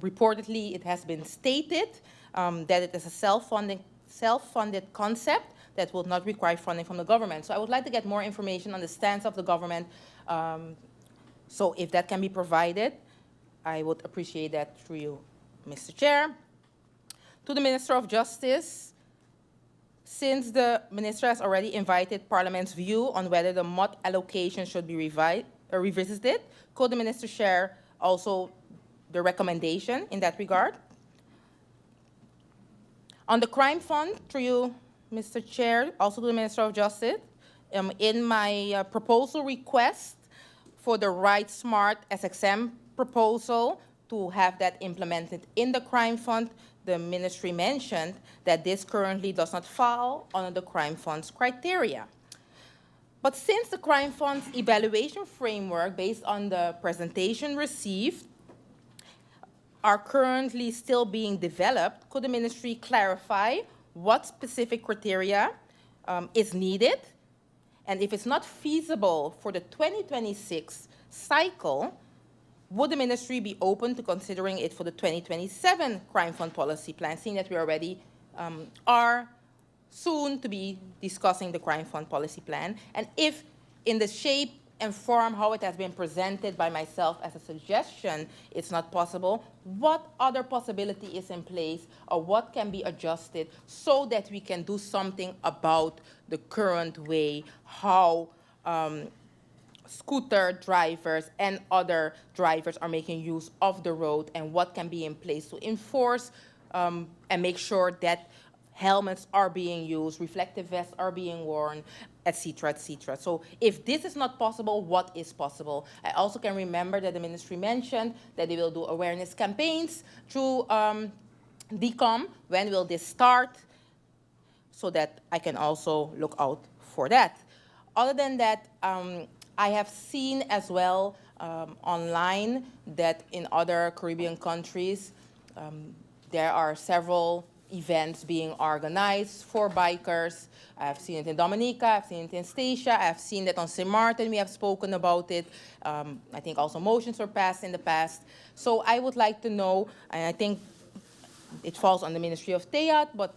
reportedly it has been stated that it is a self-funded concept that will not require funding from the government. So I would like to get more information on the stance of the government. So if that can be provided, I would appreciate that through you, Mr. Chair. To the Minister of Justice, since the Minister has already invited Parliament's view on whether the MOT allocation should be revisited, could the Minister share also the recommendation in that regard? On the crime fund, through you, Mr. Chair, also to the Minister of Justice, in my proposal request for the Right Smart SXM proposal to have that implemented in the crime fund, the Ministry mentioned that this currently does not fall under the crime fund's criteria. But since the Crime Fund's evaluation framework, based on the presentation received, are currently still being developed, could the ministry clarify what specific criteria is needed? And if it's not feasible for the 2026 cycle, would the ministry be open to considering it for the 2027 Crime Fund policy plan, seeing that we already are soon to be discussing the Crime Fund policy plan? And if in the shape and form how it has been presented by myself as a suggestion, it's not possible, what other possibility is in place or what can be adjusted so that we can do something about the current way how scooter drivers and other drivers are making use of the road, and what can be in place to enforce and make sure that helmets are being used, reflective vests are being worn, etc., etc. So if this is not possible, what is possible? I also can remember that the ministry mentioned that they will do awareness campaigns through DCOM. When will this start? So that I can also look out for that. Other than that, I have seen as well online that in other Caribbean countries, there are several events being organized for bikers. I've seen it in Dominica, I've seen it in Statia, I've seen that on Sint Maarten, we have spoken about it. I think also motions were passed in the past. So I would like to know, and I think it falls on the Ministry of TEAT, but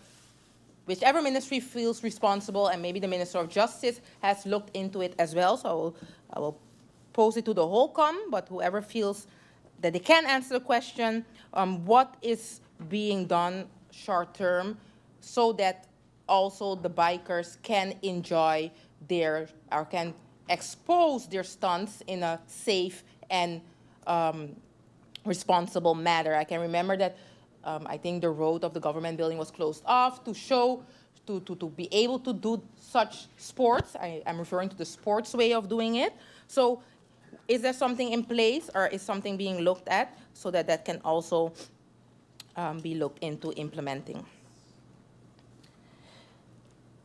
whichever ministry feels responsible, and maybe the Minister of Justice has looked into it as well, so I will pose it to the whole COM, but whoever feels that they can answer the question, what is being done short term so that also the bikers can enjoy their, or can expose their stunts in a safe and responsible manner. I can remember that I think the road of the government building was closed off to show, to be able to do such sports. I'm referring to the sports way of doing it. So is there something in place, or is something being looked at so that that can also be looked into implementing?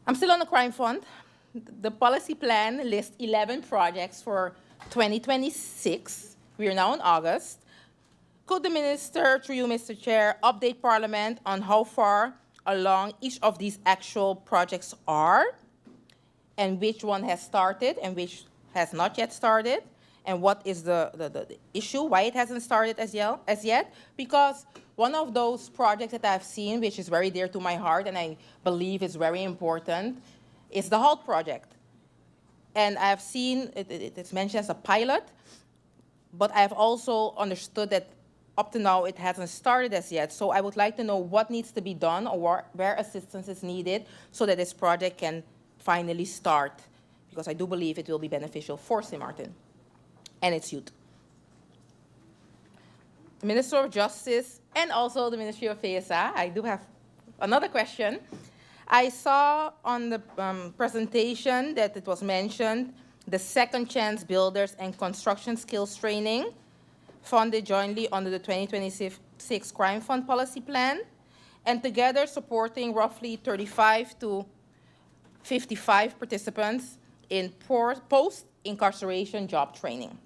I'm still on the Crime Fund. The policy plan lists 11 projects for 2026. We are now in August. Could the minister, through you, Mr. Chair, update Parliament on how far along each of these actual projects are, and which one has started and which has not yet started, and what is the issue, why it hasn't started as yet? Because one of those projects that I've seen, which is very dear to my heart and I believe is very important, is the HALT project. And I've seen it's mentioned as a pilot, but I've also understood that up to now it hasn't started as yet. So I would like to know what needs to be done, or where assistance is needed so that this project can finally start, because I do believe it will be beneficial for Sint Maarten and its youth. The Minister of Justice and also the Ministry of VSA, I do have another question. I saw on the presentation that it was mentioned the Second Chance Builders and Construction Skills Training, funded jointly under the 2026 Crime Fund Policy Plan, and together supporting roughly 35 to 55 participants in post-incarceration job training.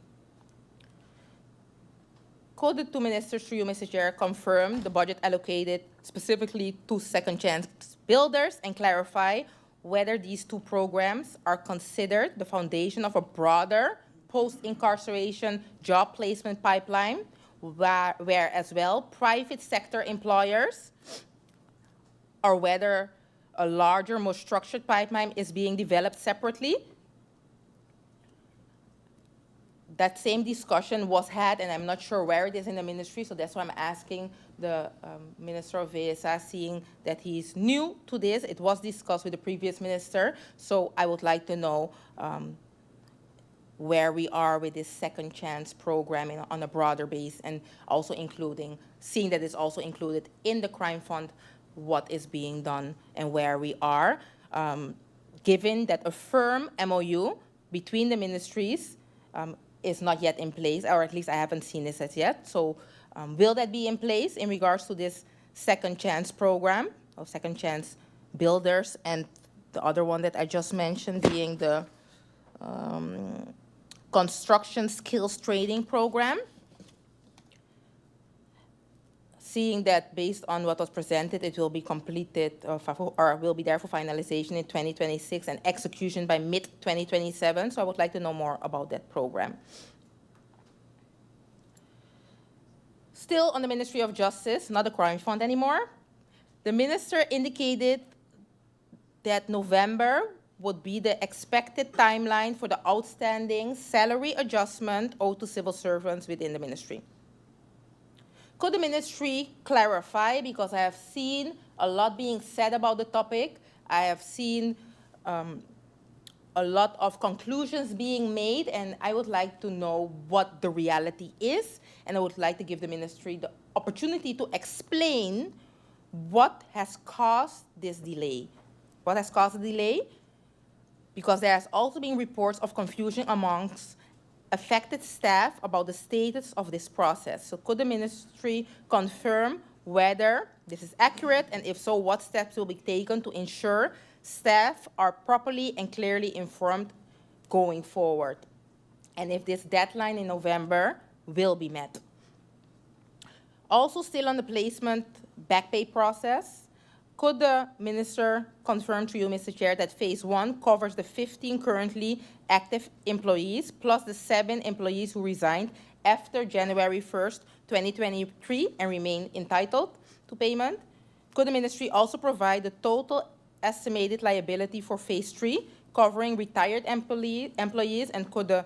Could the two ministers, through you, Mr. Chair, confirm the budget allocated specifically to Second Chance Builders and clarify whether these two programs are considered the foundation of a broader post-incarceration job placement pipeline, where as well private sector employers, or whether a larger, more structured pipeline is being developed separately? That same discussion was had, and I'm not sure where it is in the ministry, so that's why I'm asking the Minister of VSA, seeing that he's new to this. It was discussed with the previous minister, so I would like to know where we are with this Second Chance program on a broader base, and also including, seeing that it's also included in the Crime Fund, what is being done and where we are, given that a firm MOU between the ministries is not yet in place, or at least I haven't seen this as yet. So will that be in place in regards to this Second Chance program, or Second Chance Builders, and the other one that I just mentioned being the construction skills training program. Seeing that based on what was presented, it will be completed or will be there for finalization in 2026 and execution by mid-2027. So I would like to know more about that program. Still on the Ministry of Justice, not the crime fund anymore. The minister indicated that November would be the expected timeline for the outstanding salary adjustment owed to civil servants within the ministry. Could the ministry clarify, because I have seen a lot being said about the topic. I have seen a lot of conclusions being made, and I would like to know what the reality is, and I would like to give the ministry the opportunity to explain what has caused this delay. What has caused the delay? Because there has also been reports of confusion amongst affected staff about the status of this process. So could the ministry confirm whether this is accurate, and if so, what steps will be taken to ensure staff are properly and clearly informed going forward, and if this deadline in November will be met? Also still on the placement back pay process, could the minister confirm to you, Mr. Chair, that phase 1 covers the 15 currently active employees plus the 7 employees who resigned after January 1st, 2023 and remain entitled to payment? Could the ministry also provide the total estimated liability for phase 3 covering retired employees, and could the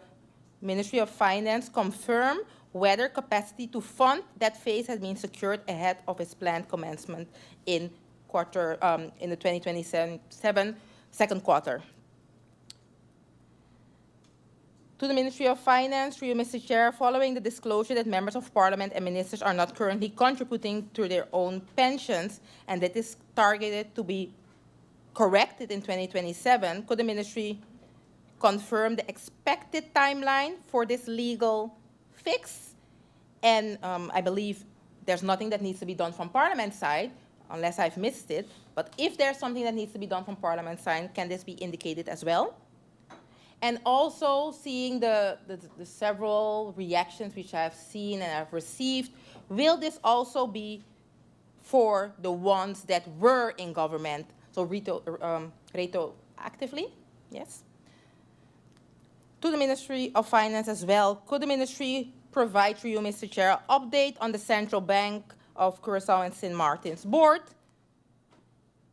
Ministry of Finance confirm whether capacity to fund that phase has been secured ahead of its planned commencement in the 2027 second quarter? To the Ministry of Finance, through you, Mr. Chair, following the disclosure that members of Parliament and ministers are not currently contributing to their own pensions, and that is targeted to be corrected in 2027, could the ministry confirm the expected timeline for this legal fix? And I believe there's nothing that needs to be done from Parliament side, unless I've missed it. But if there's something that needs to be done from Parliament side, can this be indicated as well? And also seeing the several reactions which I've seen and I've received, will this also be for the ones that were in government, so retroactively? Yes. To the Ministry of Finance as well, could the ministry provide, through you, Mr. Chair, update on the Central Bank of Curaçao and Sint Maarten's board?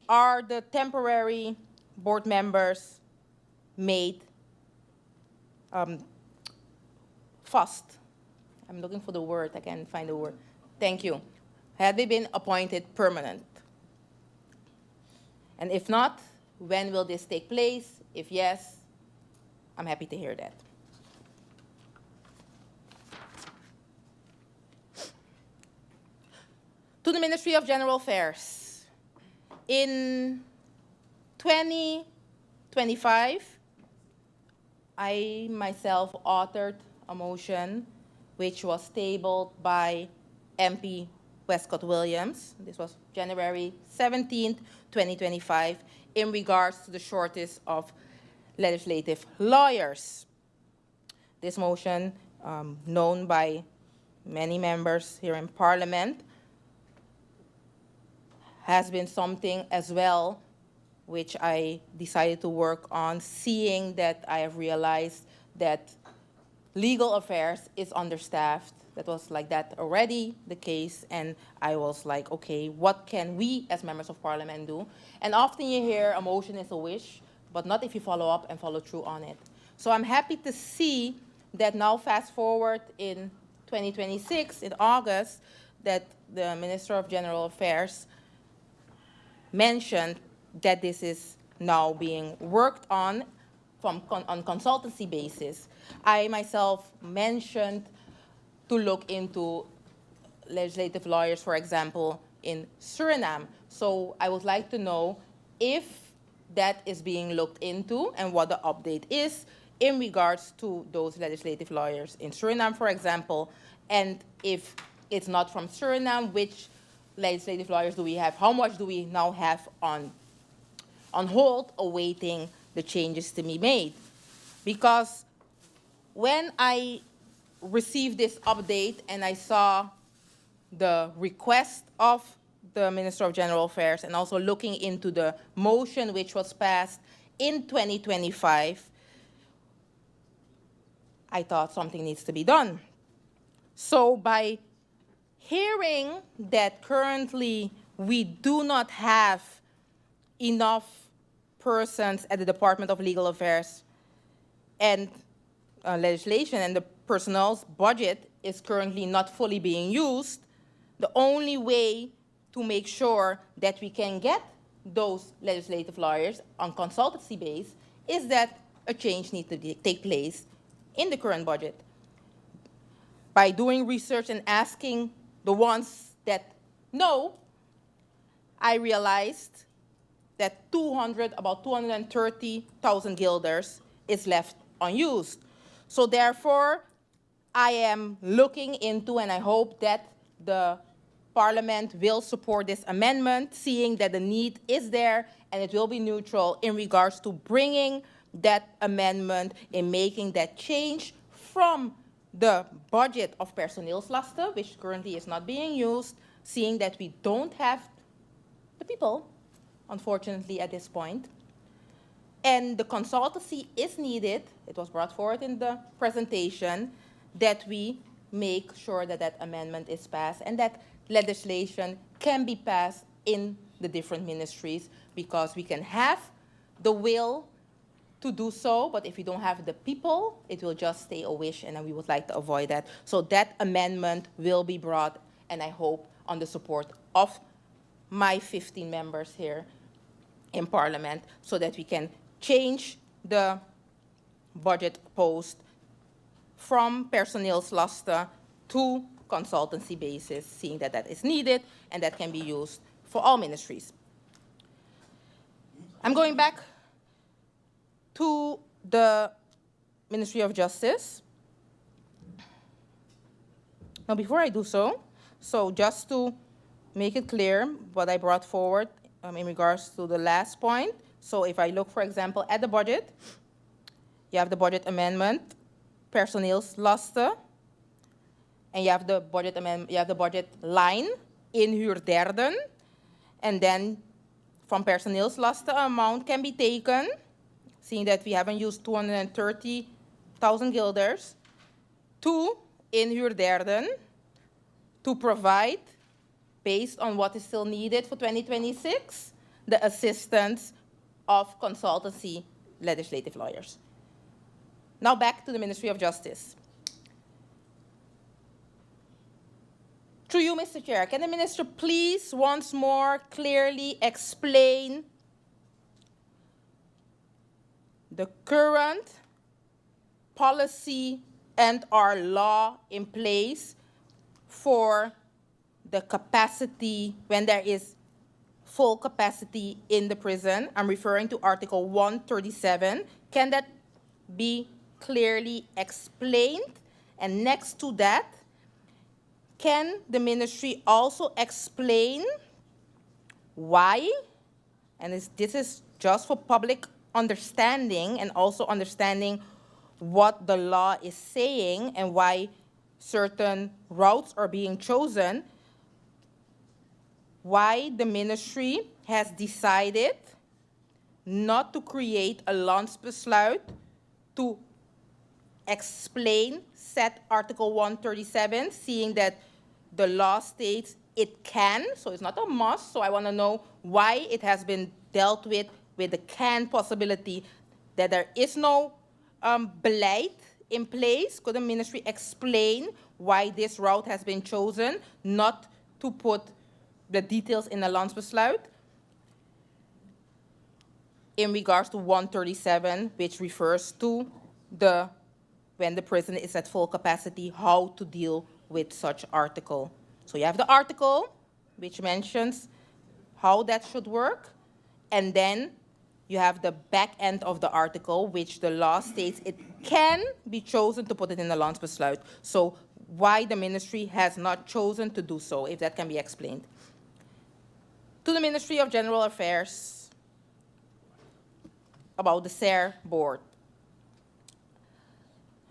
Are the temporary board members made fast? I'm looking for the word. I can't find the word. Thank you. Have they been appointed permanent? And if not, when will this take place? If yes, I'm happy to hear that. To the Ministry of General Affairs. In 2025, I myself authored a motion which was tabled by MP Westcott Williams. This was January 17th, 2025, in regards to the shortage of legislative lawyers. This motion, known by many members here in Parliament, has been something as well which I decided to work on, seeing that I have realized that legal affairs is understaffed. That was like that already the case, and I was like, okay, what can we as members of Parliament do? And often you hear a motion is a wish, but not if you follow up and follow through on it. So I'm happy to see that now, fast forward in 2026, in August, that the Minister of General Affairs mentioned that this is now being worked on on consultancy basis. I myself mentioned to look into legislative lawyers, for example, in Suriname. So I would like to know if that is being looked into and what the update is in regards to those legislative lawyers in Suriname, for example, and if it's not from Suriname, which legislative lawyers do we have? How much do we now have on hold, awaiting the changes to be made? Because when I received this update and I saw the request of the Minister of General Affairs and also looking into the motion which was passed in 2025, I thought something needs to be done. So by hearing that currently we do not have enough persons at the Department of Legal Affairs and legislation, and the personnel's budget is currently not fully being used, the only way to make sure that we can get those legislative lawyers on consultancy base is that a change needs to take place in the current budget. By doing research and asking the ones that know, I realized that about 230,000 guilders is left unused. So therefore, I am looking into, and I hope that the Parliament will support this amendment, seeing that the need is there and it will be neutral in regards to bringing that amendment and making that change from the budget of personeelslasten, which currently is not being used, seeing that we don't have the people, unfortunately, at this point. And the consultancy is needed, it was brought forward in the presentation, that we make sure that that amendment is passed and that legislation can be passed in the different ministries, because we can have the will to do so, but if we don't have the people, it will just stay a wish, and we would like to avoid that. So that amendment will be brought, and I hope on the support of my 15 members here in Parliament, so that we can change the budget post from personeelslasten to consultancy basis, seeing that that is needed and that can be used for all ministries. I'm going back to the Ministry of Justice. Now, before I do so just to make it clear what I brought forward in regards to the last point. So if I look, for example, at the budget, you have the budget amendment, personeelslasten, and you have the budget amendment, you have the budget line, inhuurderden, and then from personeelslasten amount can be taken, seeing that we haven't used 230,000 guilders, to inhuurderden to provide, based on what is still needed for 2026, the assistance of consultancy legislative lawyers. Now back to the Ministry of Justice. Through you, Mr. Chair, can the Minister please once more clearly explain the current policy and our law in place for the capacity when there is full capacity in the prison? I'm referring to Article 137. Can that be clearly explained? And next to that, can the ministry also explain why, and this is just for public understanding and also understanding what the law is saying and why certain routes are being chosen, why the ministry has decided not to create a Landsbesluit to explain set Article 137, seeing that the law states it can, so it's not a must. So I want to know why it has been dealt with the can possibility, that there is no beleid in place. Could the ministry explain why this route has been chosen, not to put the details in the Landsbesluit in regards to 137, which refers to when the prison is at full capacity, how to deal with such article. So you have the article, which mentions how that should work, and then you have the back end of the article, which the law states it can be chosen to put it in the Landsbesluit. So why the ministry has not chosen to do so, if that can be explained. To the Ministry of General Affairs about the SER board.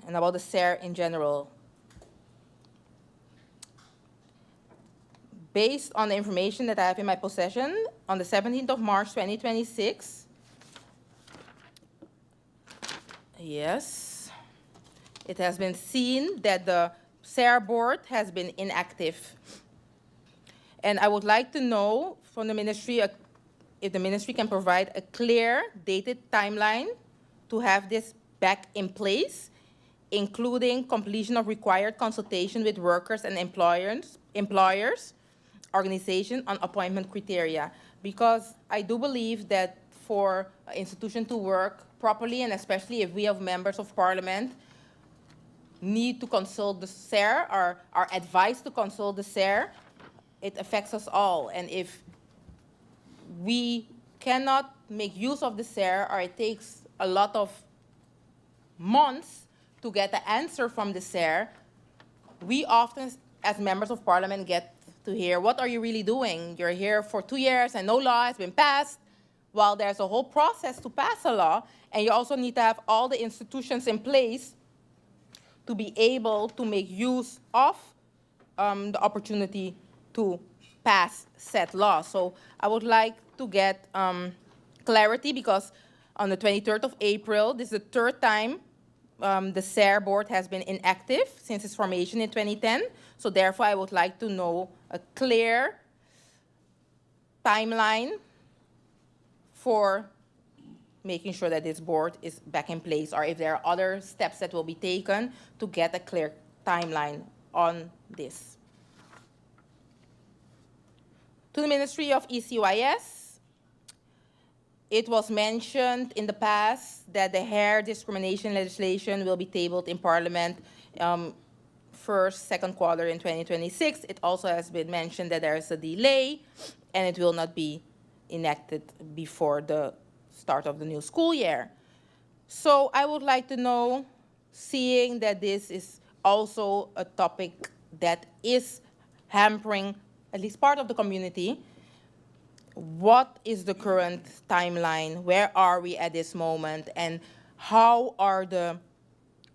and about the SER in general. Based on the information that I have in my possession, on the 17th of March 2026, yes, it has been seen that the SER board has been inactive. And I would like to know from the ministry if the ministry can provide a clear dated timeline to have this back in place, including completion of required consultation with workers and employers, organization on appointment criteria. Because I do believe that for an institution to work properly, and especially if we have members of parliament need to consult the SER or are advised to consult the SER, it affects us all. And if we cannot make use of the SER, or it takes a lot of months to get the answer from the SER, we often, as members of parliament, get to hear, what are you really doing? You're here for 2 years and no law has been passed. While there's a whole process to pass a law, and you also need to have all the institutions in place to be able to make use of the opportunity to pass said law. So I would like to get clarity, because on the 23rd of April, this is the third time the SER board has been inactive since its formation in 2010. So therefore, I would like to know a clear timeline for making sure that this board is back in place, or if there are other steps that will be taken to get a clear timeline on this. To the Ministry of ECYS, it was mentioned in the past that the hair discrimination legislation will be tabled in Parliament first, second quarter in 2026. It also has been mentioned that there is a delay and it will not be enacted before the start of the new school year. So I would like to know, seeing that this is also a topic that is hampering at least part of the community, what is the current timeline? Where are we at this moment? And how are the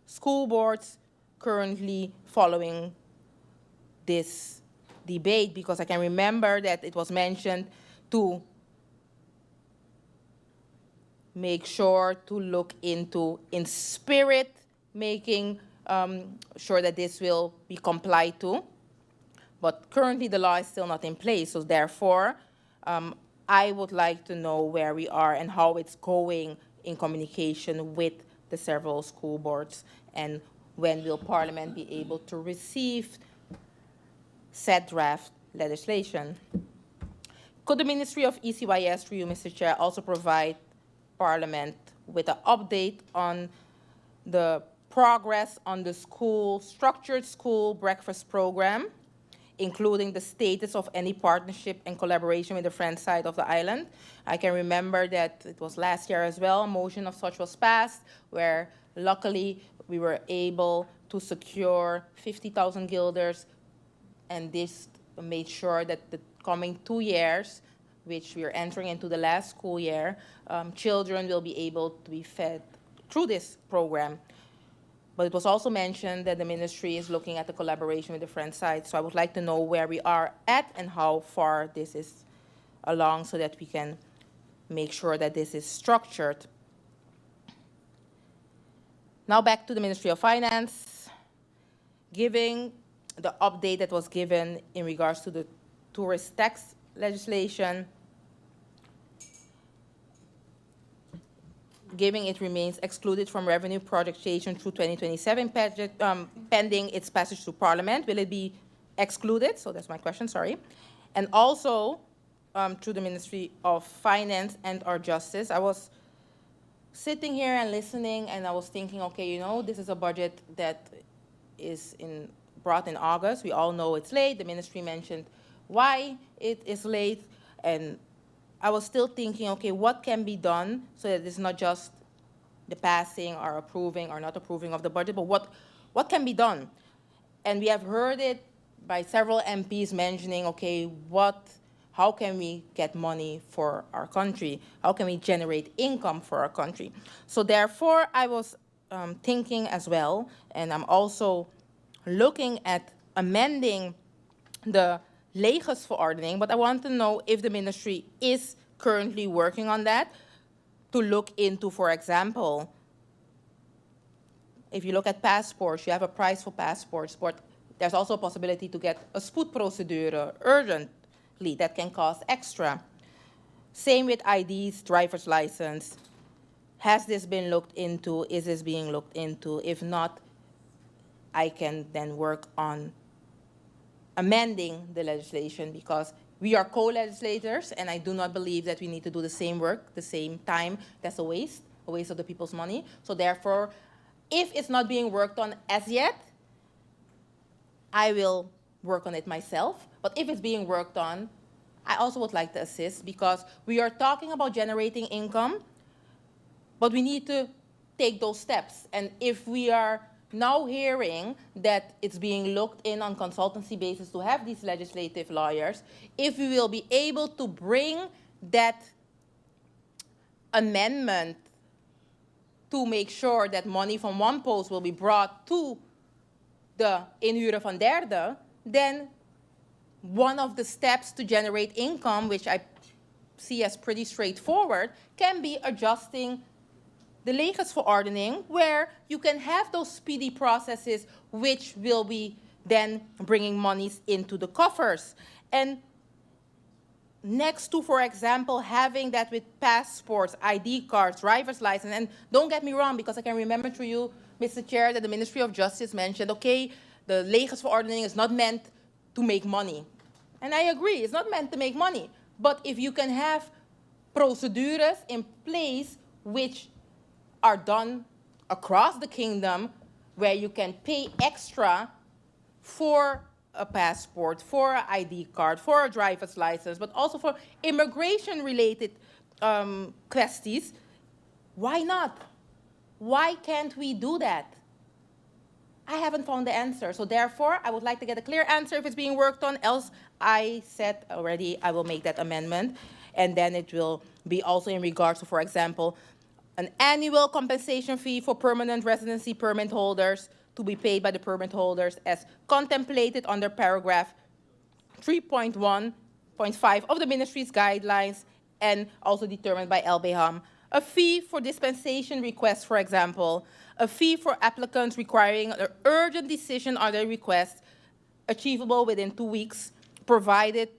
school boards currently following this debate? Because I can remember that it was mentioned to make sure to look into, in spirit, making sure that this will be complied to. But currently the law is still not in place, so therefore I would like to know where we are and how it's going in communication with the several school boards, and when will Parliament be able to receive said draft legislation. Could the Ministry of ECYS, through you, Mr. Chair, also provide Parliament with an update on the progress on the structured school breakfast program, including the status of any partnership and collaboration with the French side of the island? I can remember that it was last year as well, a motion of such was passed, where luckily we were able to secure 50,000 guilders, and this made sure that the coming 2 years, which we are entering into the last school year, children will be able to be fed through this program. But it was also mentioned that the ministry is looking at the collaboration with the French side. So I would like to know where we are at and how far this is along, so that we can make sure that this is structured. Now back to the Ministry of Finance. Giving the update that was given in regards to the tourist tax legislation, giving it remains excluded from revenue projection through 2027 pending its passage to Parliament. Will it be excluded? So that's my question, sorry. And also, through the Ministry of Finance and or Justice, I was sitting here and listening, and I was thinking, okay, you know, this is a budget that is brought in August. We all know it's late. The ministry mentioned why it is late, and I was still thinking, okay, what can be done so that it's not just the passing or approving or not approving of the budget, but what can be done? And we have heard it by several MPs mentioning, okay, how can we get money for our country? How can we generate income for our country? So therefore, I was thinking as well, and I'm also looking at amending the Landsverordening, but I want to know if the ministry is currently working on that to look into, for example, if you look at passports, you have a price for passports, but there's also a possibility to get a spoedprocedure urgently that can cost extra. Same with IDs, driver's license. Has this been looked into? Is this being looked into? If not, I can then work on amending the legislation, because we are co-legislators, and I do not believe that we need to do the same work, the same time. That's a waste of the people's money. So therefore, if it's not being worked on as yet, I will work on it myself. But if it's being worked on, I also would like to assist, because we are talking about generating income, but we need to take those steps. And if we are now hearing that it's being looked in on consultancy basis to have these legislative lawyers, if we will be able to bring that amendment to make sure that money from one post will be brought to the inhuren van derde, then one of the steps to generate income, which I see as pretty straightforward, can be adjusting the Landsverordening, where you can have those speedy processes which will be then bringing monies into the coffers. And next to, for example, having that with passports, ID cards, driver's license, and don't get me wrong, because I can remember through you, Mr. Chair, that the Ministry of Justice mentioned, okay, the Landsverordening is not meant to make money. And I agree, it's not meant to make money. But if you can have procedures in place which are done across the kingdom, where you can pay extra for a passport, for an ID card, for a driver's license, but also for immigration-related questions, why not? Why can't we do that? I haven't found the answer. So therefore, I would like to get a clear answer if it's being worked on, else I said already I will make that amendment. And then it will be also in regards to, for example, an annual compensation fee for permanent residency permit holders to be paid by the permit holders as contemplated under paragraph 3.1.5 of the ministry's guidelines, and also determined by LBHAM. A fee for dispensation requests, for example, a fee for applicants requiring an urgent decision on their request, achievable within 2 weeks, provided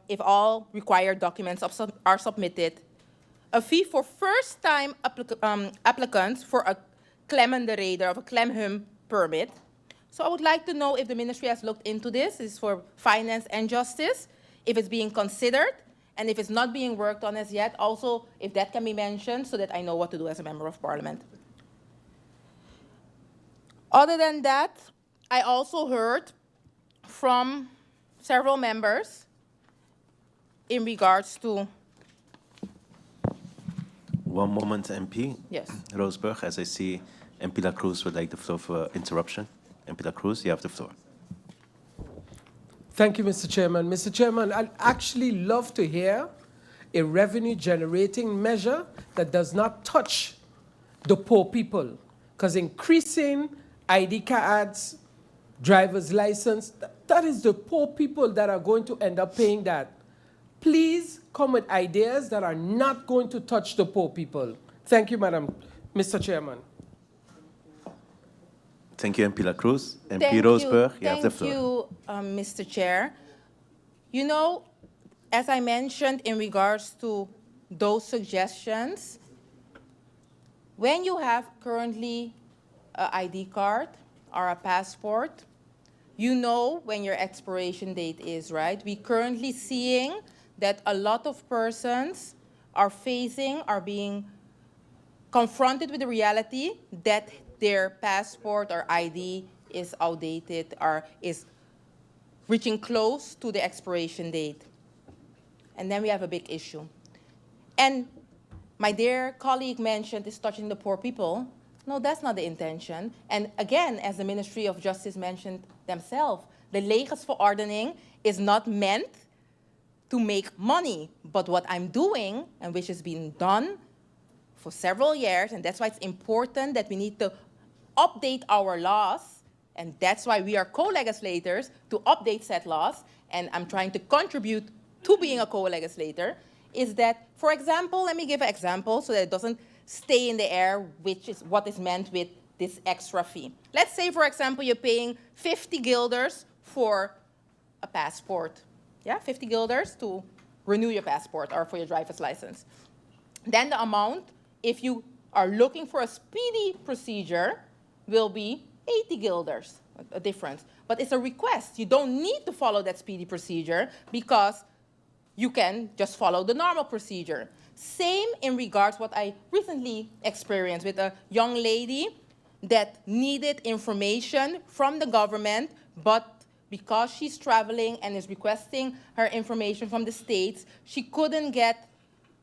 if all required documents are submitted. A fee for first-time applicants for a klemmendereder of a klemhum permit. So I would like to know if the ministry has looked into this. This is for finance and justice, if it's being considered, and if it's not being worked on as yet, also if that can be mentioned so that I know what to do as a member of parliament. Other than that, I also heard from several members in regards to... One moment, MP. Yes. Roseburg, as I see MP La Cruz would like the floor for interruption. MP La Cruz, you have the floor. Thank you, Mr. Chairman. Mr. Chairman, I'd actually love to hear a revenue-generating measure that does not touch the poor people, because increasing ID cards, driver's license, that is the poor people that are going to end up paying that. Please come with ideas that are not going to touch the poor people. Thank you, Mr. Chairman. Thank you, MP La Cruz. MP Roseburg, you have the floor. Thank you, Mr. Chair. You know, as I mentioned in regards to those suggestions, when you have currently an ID card or a passport, you know when your expiration date is, right? We're currently seeing that a lot of persons are being confronted with the reality that their passport or ID is outdated or is reaching close to the expiration date. And then we have a big issue. And my dear colleague mentioned it's touching the poor people. No, that's not the intention. And again, as the Ministry of Justice mentioned themselves, the Landsverordening is not meant to make money. But what I'm doing, and which is being done for several years, and that's why it's important that we need to update our laws, and that's why we are co-legislators to update said laws, and I'm trying to contribute to being a co-legislator, is that, for example, let me give an example so that it doesn't stay in the air, which is what is meant with this extra fee. Let's say, for example, you're paying 50 guilders for a passport. Yeah, 50 guilders to renew your passport or for your driver's license. Then the amount, if you are looking for a speedy procedure, will be 80 guilders, a difference. But it's a request. You don't need to follow that speedy procedure because you can just follow the normal procedure. Same in regards what I recently experienced with a young lady that needed information from the government, but because she's traveling and is requesting her information from the States, she couldn't get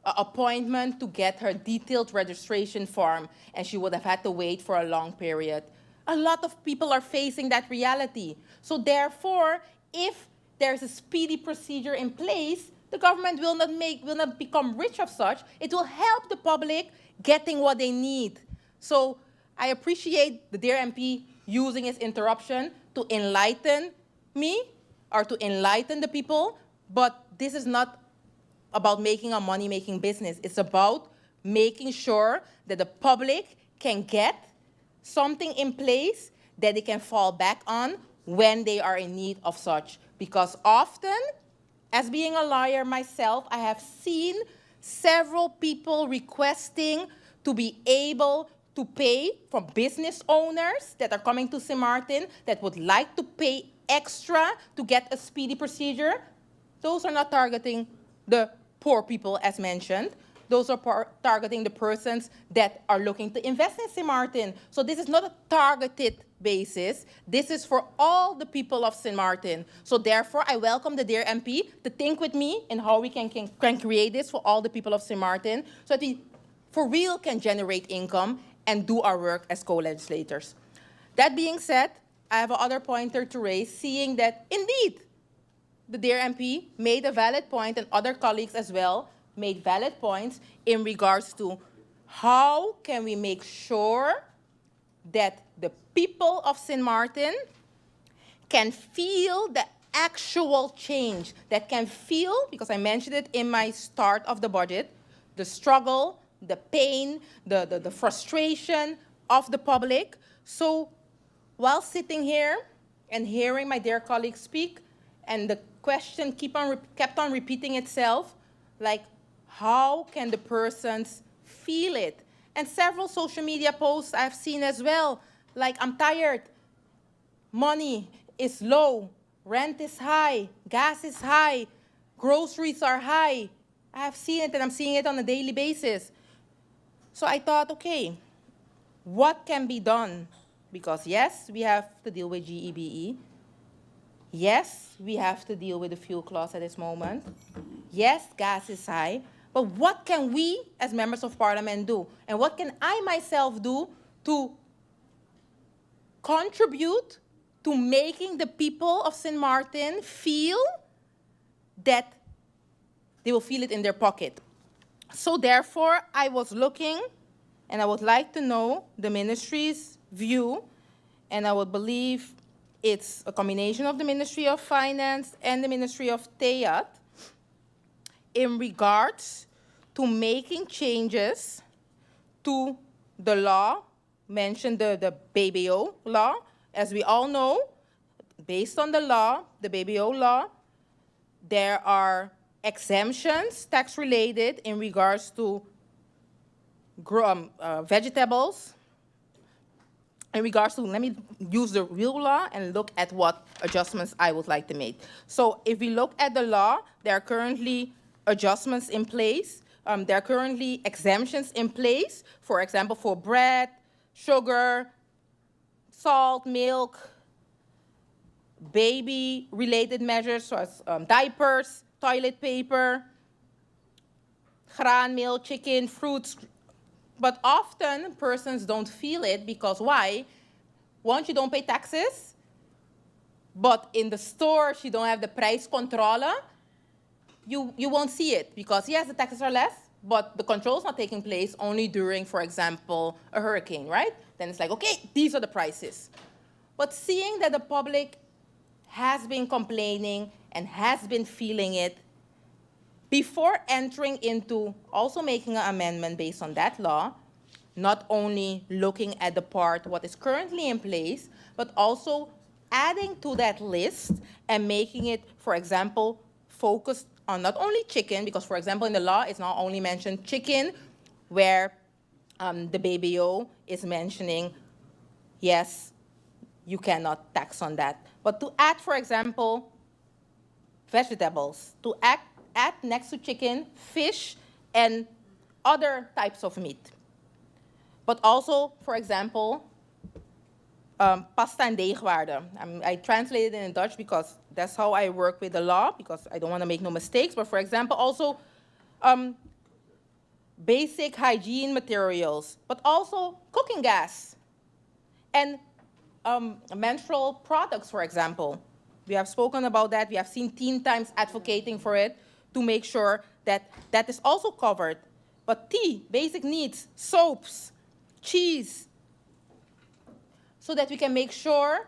an appointment to get her detailed registration form, and she would have had to wait for a long period. A lot of people are facing that reality. So therefore, if there's a speedy procedure in place, the government will not become rich of such. It will help the public getting what they need. So I appreciate the dear MP using his interruption to enlighten me or to enlighten the people, but this is not about making a money-making business. It's about making sure that the public can get something in place that they can fall back on when they are in need of such. Because often, as being a lawyer myself, I have seen several people requesting to be able to pay from business owners that are coming to Sint Maarten that would like to pay extra to get a speedy procedure. Those are not targeting the poor people as mentioned. Those are targeting the persons that are looking to invest in Sint Maarten. So this is not a targeted basis. This is for all the people of Sint Maarten. So therefore, I welcome the dear MP to think with me in how we can create this for all the people of Sint Maarten so that we, for real, can generate income and do our work as co-legislators. That being said, I have another pointer to raise, seeing that indeed, the dear MP made a valid point, and other colleagues as well made valid points in regards to how can we make sure that the people of Sint Maarten can feel the actual change, that can feel, because I mentioned it in my start of the budget, the struggle, the pain, the frustration of the public. So while sitting here and hearing my dear colleagues speak, and the question kept on repeating itself, like, how can the persons feel it? And several social media posts I've seen as well, like, I'm tired, money is low, rent is high, gas is high, groceries are high. I have seen it, and I'm seeing it on a daily basis. So I thought, okay, what can be done? Because yes, we have to deal with GEBE. Yes, we have to deal with the fuel clause at this moment. Yes, gas is high. But what can we as members of parliament do? And what can I myself do to contribute to making the people of Sint Maarten feel that they will feel it in their pocket? So therefore, I was looking, and I would like to know the ministry's view, and I would believe it's a combination of the Ministry of Finance and the Ministry of TEAT in regards to making changes to the law, mentioned the BBO law. As we all know, based on the law, the BBO law, there are exemptions, tax-related, in regards to vegetables. In regards to, let me use the real law and look at what adjustments I would like to make. So if we look at the law, there are currently adjustments in place. There are currently exemptions in place, for example, for bread, sugar, salt, milk, baby-related measures, such as diapers, toilet paper, graan meal, chicken, fruits. But often, persons don't feel it because why? Once you don't pay taxes, but in the stores you don't have the price controle, you won't see it because yes, the taxes are less, but the control is not taking place only during, for example, a hurricane, right? Then it's like, okay, these are the prices. But seeing that the public has been complaining and has been feeling it, before entering into also making an amendment based on that law, not only looking at the part what is currently in place, but also adding to that list and making it, for example, focused on not only chicken, because, for example, in the law, it's not only mentioned chicken, where the BBO is mentioning, yes, you cannot tax on that. But to add, for example, vegetables, to add next to chicken, fish, and other types of meat. But also, for example, pasta and deegwaarde. I translated it in Dutch because that's how I work with the law, because I don't want to make no mistakes. But for example, also basic hygiene materials, but also cooking gas and menstrual products, for example. We have spoken about that. We have seen Teen Times advocating for it to make sure that that is also covered. But tea, basic needs, soaps, cheese, so that we can make sure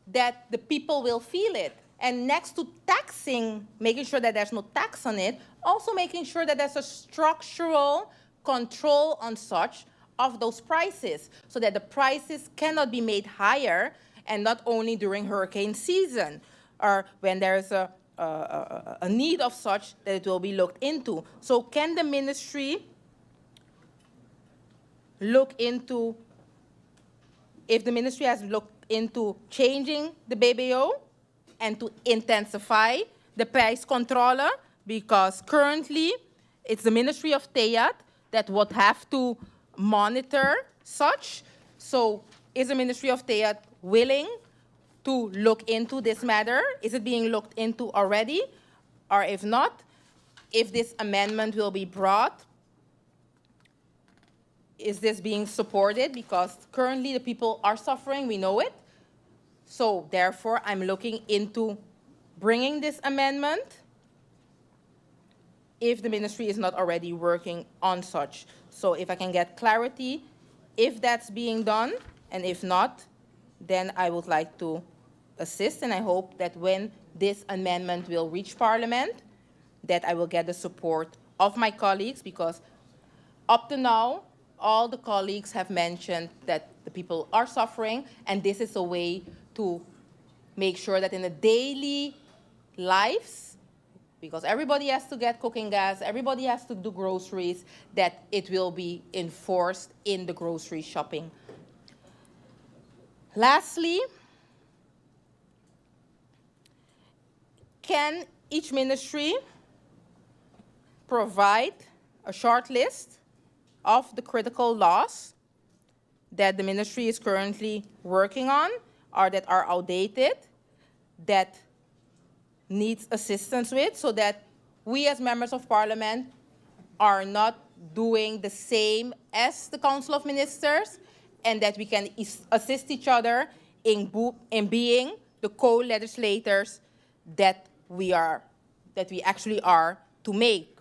that the people will feel it. And next to taxing, making sure that there's no tax on it, also making sure that there's a structural control on such of those prices, so that the prices cannot be made higher, and not only during hurricane season, or when there's a need of such that it will be looked into. So can the ministry look into, if the ministry has looked into changing the BBO and to intensify the price control, because currently it's the Ministry of Teyat that would have to monitor such. So is the Ministry of Teyat willing to look into this matter? Is it being looked into already? Or if not, if this amendment will be brought, is this being supported? Because currently the people are suffering, we know it. So therefore, I'm looking into bringing this amendment if the ministry is not already working on such. So if I can get clarity, if that's being done, and if not, then I would like to assist, and I hope that when this amendment will reach Parliament, that I will get the support of my colleagues, because up to now, all the colleagues have mentioned that the people are suffering, and this is a way to make sure that in the daily lives, because everybody has to get cooking gas, everybody has to do groceries, that it will be enforced in the grocery shopping. Lastly, can each ministry provide a short list of the critical laws that the ministry is currently working on, or that are outdated, that needs assistance with, so that we as members of Parliament are not doing the same as the Council of Ministers, and that we can assist each other in being the co-legislators that we actually are to make.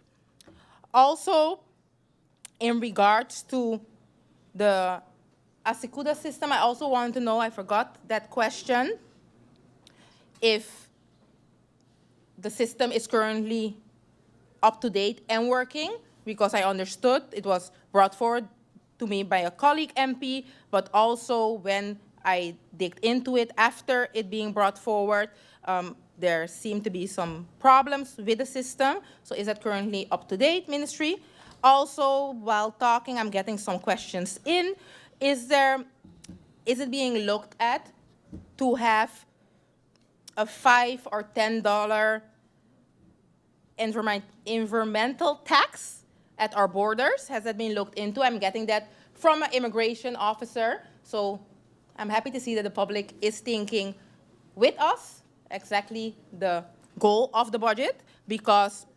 Also, in regards to the Asikuda system, I also wanted to know, I forgot that question, if the system is currently up to date and working, because I understood it was brought forward to me by a colleague MP, but also when I digged into it after it being brought forward, there seemed to be some problems with the system. So is that currently up to date, Ministry? Also, while talking, I'm getting some questions in. Is it being looked at to have a $5 or $10 environmental tax at our borders? Has that been looked into? I'm getting that from an immigration officer. So I'm happy to see that the public is thinking with us exactly the goal of the budget, because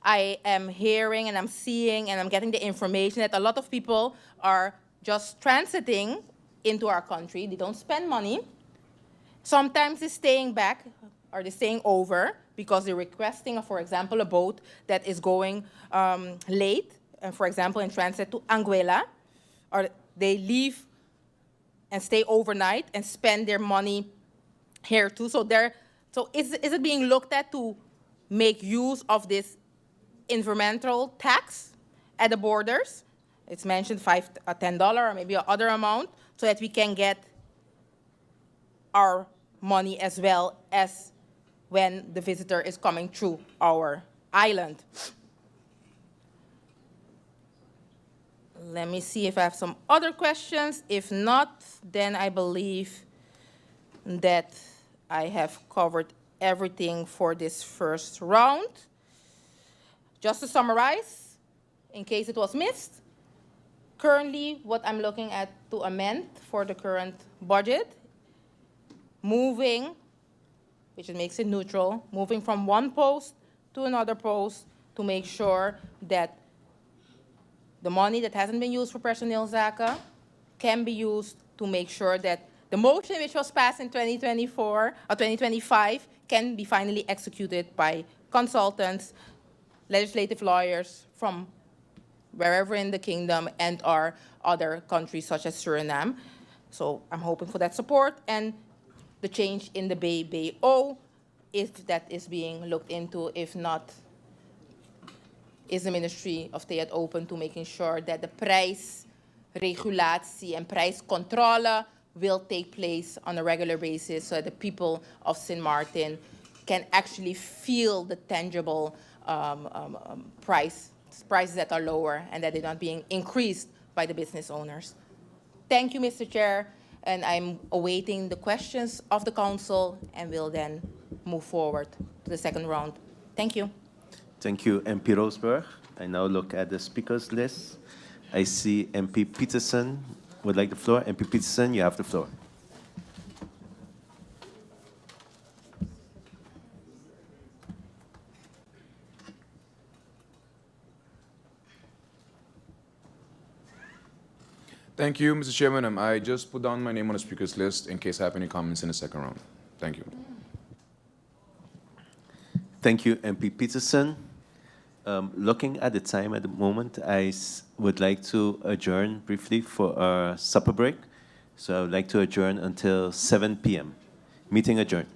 I am hearing and I'm seeing and I'm getting the information that a lot of people are just transiting into our country. They don't spend money. Sometimes they're staying back are they staying over because they're requesting, for example, a boat that is going late, and for example, in transit to Anguilla, or they leave and stay overnight and spend their money here too. So is it being looked at to make use of this environmental tax at the borders? It's mentioned $10 or maybe another amount, so that we can get our money as well as when the visitor is coming through our island. Let me see if I have some other questions. If not, then I believe that I have covered everything for this first round. Just to summarize, in case it was missed, currently what I'm looking at to amend for the current budget, moving, which makes it neutral, moving from one post to another post to make sure that the money that hasn't been used for personnel zaken can be used to make sure that the motion which was passed in 2024 or 2025 can be finally executed by consultants, legislative lawyers from wherever in the kingdom and or other countries such as Suriname. So I'm hoping for that support, and the change in the BBO, if that is being looked into. If not, is the Ministry of State open to making sure that the prijsregulatie and prijscontrole will take place on a regular basis so that the people of Sint Maarten can actually feel the tangible prices that are lower and that they're not being increased by the business owners. Thank you, Mr. Chair, and I'm awaiting the questions of the council and will then move forward to the second round. Thank you. Thank you, MP Roseberg. I now look at the speakers list. I see MP Peterson would like the floor. MP Peterson, you have the floor. Thank you, Mr. Chairman. I just put down my name on the speakers list in case I have any comments in the second round. Thank you. Thank you, MP Peterson. Looking at the time at the moment, I would like to adjourn briefly for our supper break. So I would like to adjourn until 7 p.m. Meeting adjourned.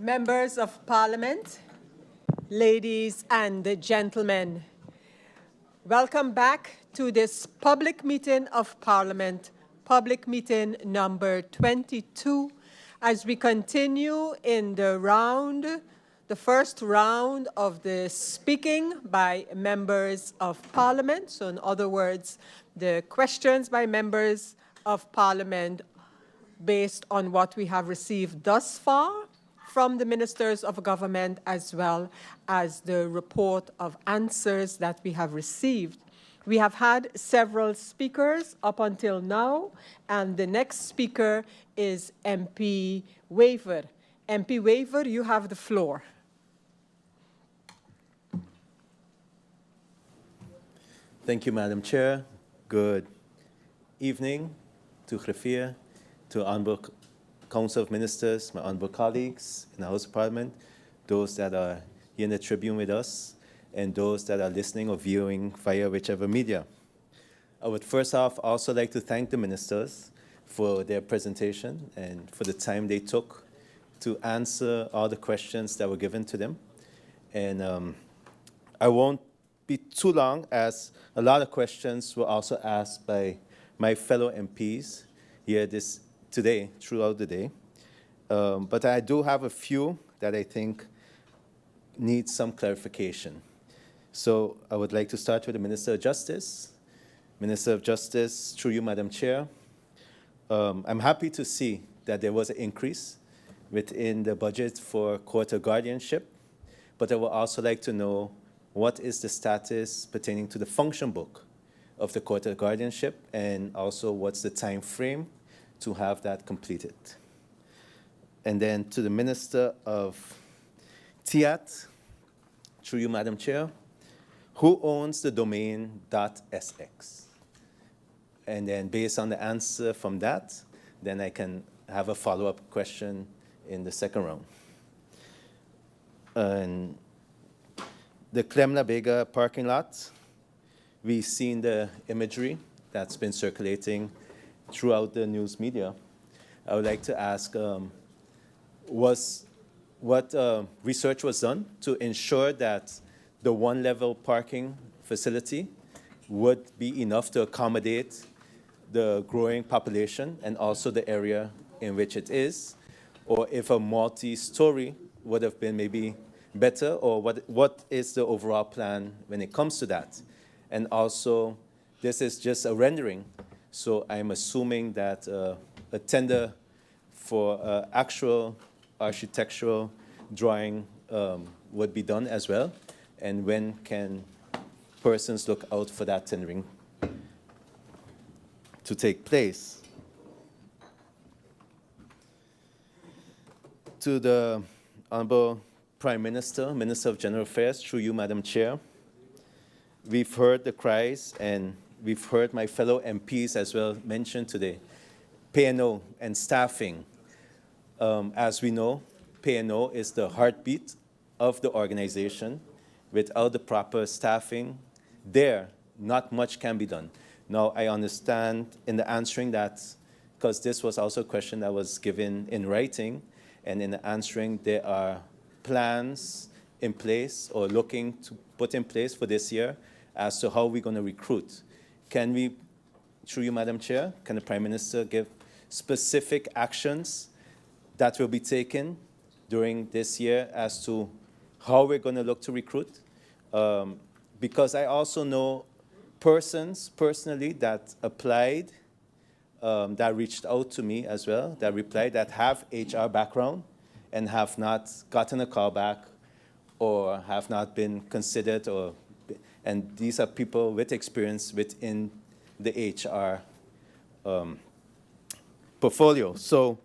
Members of Parliament, ladies and gentlemen, welcome back to this public meeting of Parliament, public meeting number 22, as we continue in the first round of the speaking by members of Parliament. So in other words, the questions by members of Parliament based on what we have received thus far from the ministers of government, as well as the report of answers that we have received. We have had several speakers up until now, and the next speaker is MP Waver. MP Waver, you have the floor. Thank you, Madam Chair. Good evening to Griffier, to Honorable Council of Ministers, my honorable colleagues in the House of Parliament, those that are here in the tribune with us, and those that are listening or viewing via whichever media. I would first off also like to thank the ministers for their presentation and for the time they took to answer all the questions that were given to them. And I won't be too long, as a lot of questions were also asked by my fellow MPs here today, throughout the day. But I do have a few that I think need some clarification. So I would like to start with the Minister of Justice. Minister of Justice, through you, Madam Chair. I'm happy to see that there was an increase within the budget for court of guardianship, but I would also like to know what is the status pertaining to the function book of the court of guardianship, and also what's the time frame to have that completed. And then to the Minister of TIAT, through you, Madam Chair, who owns the domain .sx? And then based on the answer from that, then I can have a follow-up question in the second round. And the Klemna Bega parking lot, we've seen the imagery that's been circulating throughout the news media. I would like to ask, what research was done to ensure that the one-level parking facility would be enough to accommodate the growing population and also the area in which it is, or if a multi-story would have been maybe better, or what is the overall plan when it comes to that? And also, this is just a rendering, so I'm assuming that a tender for actual architectural drawing would be done as well. And when can persons look out for that tendering to take place? To the Honorable Prime Minister, Minister of General Affairs, through you, Madam Chair, we've heard the cries, and we've heard my fellow MPs as well mention today, P&O and staffing. As we know, P&O is the heartbeat of the organization. Without the proper staffing there, not much can be done. Now, I understand in the answering that, because this was also a question that was given in writing, and in the answering there are plans in place or looking to put in place for this year as to how we're going to recruit. Can we, through you, Madam Chair, can the Prime Minister give specific actions that will be taken during this year as to how we're going to look to recruit? Because I also know persons personally that applied, that reached out to me as well, that replied, that have HR background and have not gotten a call back or have not been considered, and these are people with experience within the HR portfolio. So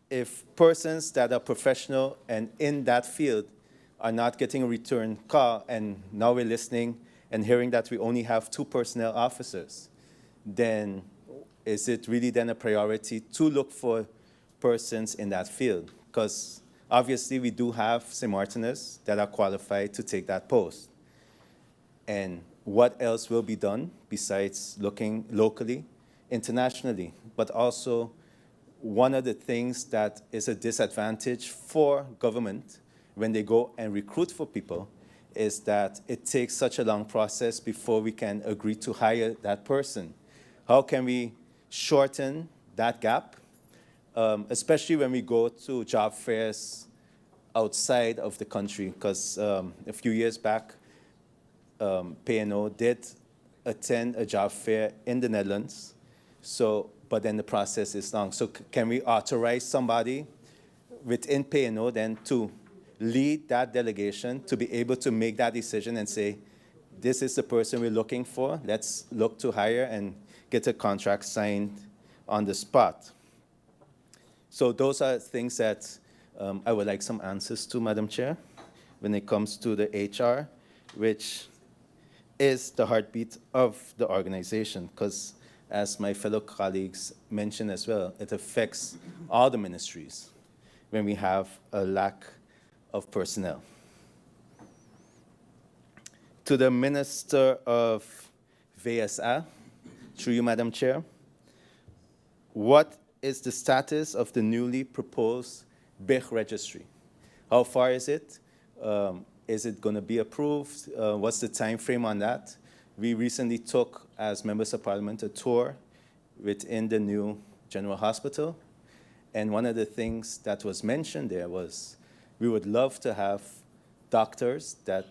if persons that are professional and in that field are not getting a return call, and now we're listening and hearing that we only have 2 personnel officers, then is it really then a priority to look for persons in that field? Because obviously we do have St. Martiners that are qualified to take that post. And what else will be done besides looking locally, internationally? But also, one of the things that is a disadvantage for government when they go and recruit for people is that it takes such a long process before we can agree to hire that person. How can we shorten that gap, especially when we go to job fairs outside of the country? Because a few years back, P&O did attend a job fair in the Netherlands, but then the process is long. So can we authorize somebody within P&O then to lead that delegation to be able to make that decision and say, this is the person we're looking for, let's look to hire and get a contract signed on the spot. So those are things that I would like some answers to, Madam Chair, when it comes to the HR, which is the heartbeat of the organization, because as my fellow colleagues mentioned as well, it affects all the ministries when we have a lack of personnel. To the Minister of VSA, through you, Madam Chair, what is the status of the newly proposed BIG registry? How far is it? Is it going to be approved? What's the time frame on that? We recently took, as members of parliament, a tour within the new general hospital. And one of the things that was mentioned there was we would love to have doctors that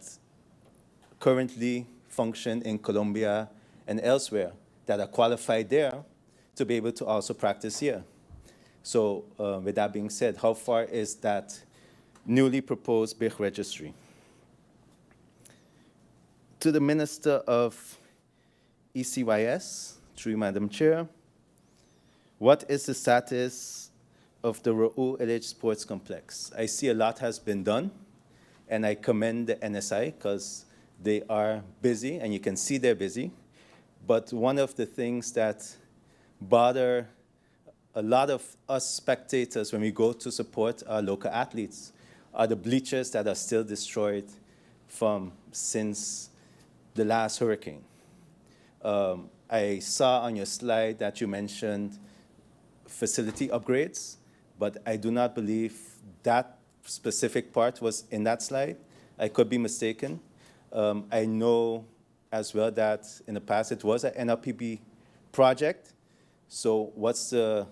currently function in Colombia and elsewhere that are qualified there to be able to also practice here. So with that being said, how far is that newly proposed BIG registry? To the Minister of ECYS, through you, Madam Chair, what is the status of the Raoul LH Sports Complex? I see a lot has been done, and I commend the NSI because they are busy, and you can see they're busy. But one of the things that bother a lot of us spectators when we go to support our local athletes are the bleachers that are still destroyed since the last hurricane. I saw on your slide that you mentioned facility upgrades, but I do not believe that specific part was in that slide. I could be mistaken. I know as well that in the past it was an NRPB project. So what's the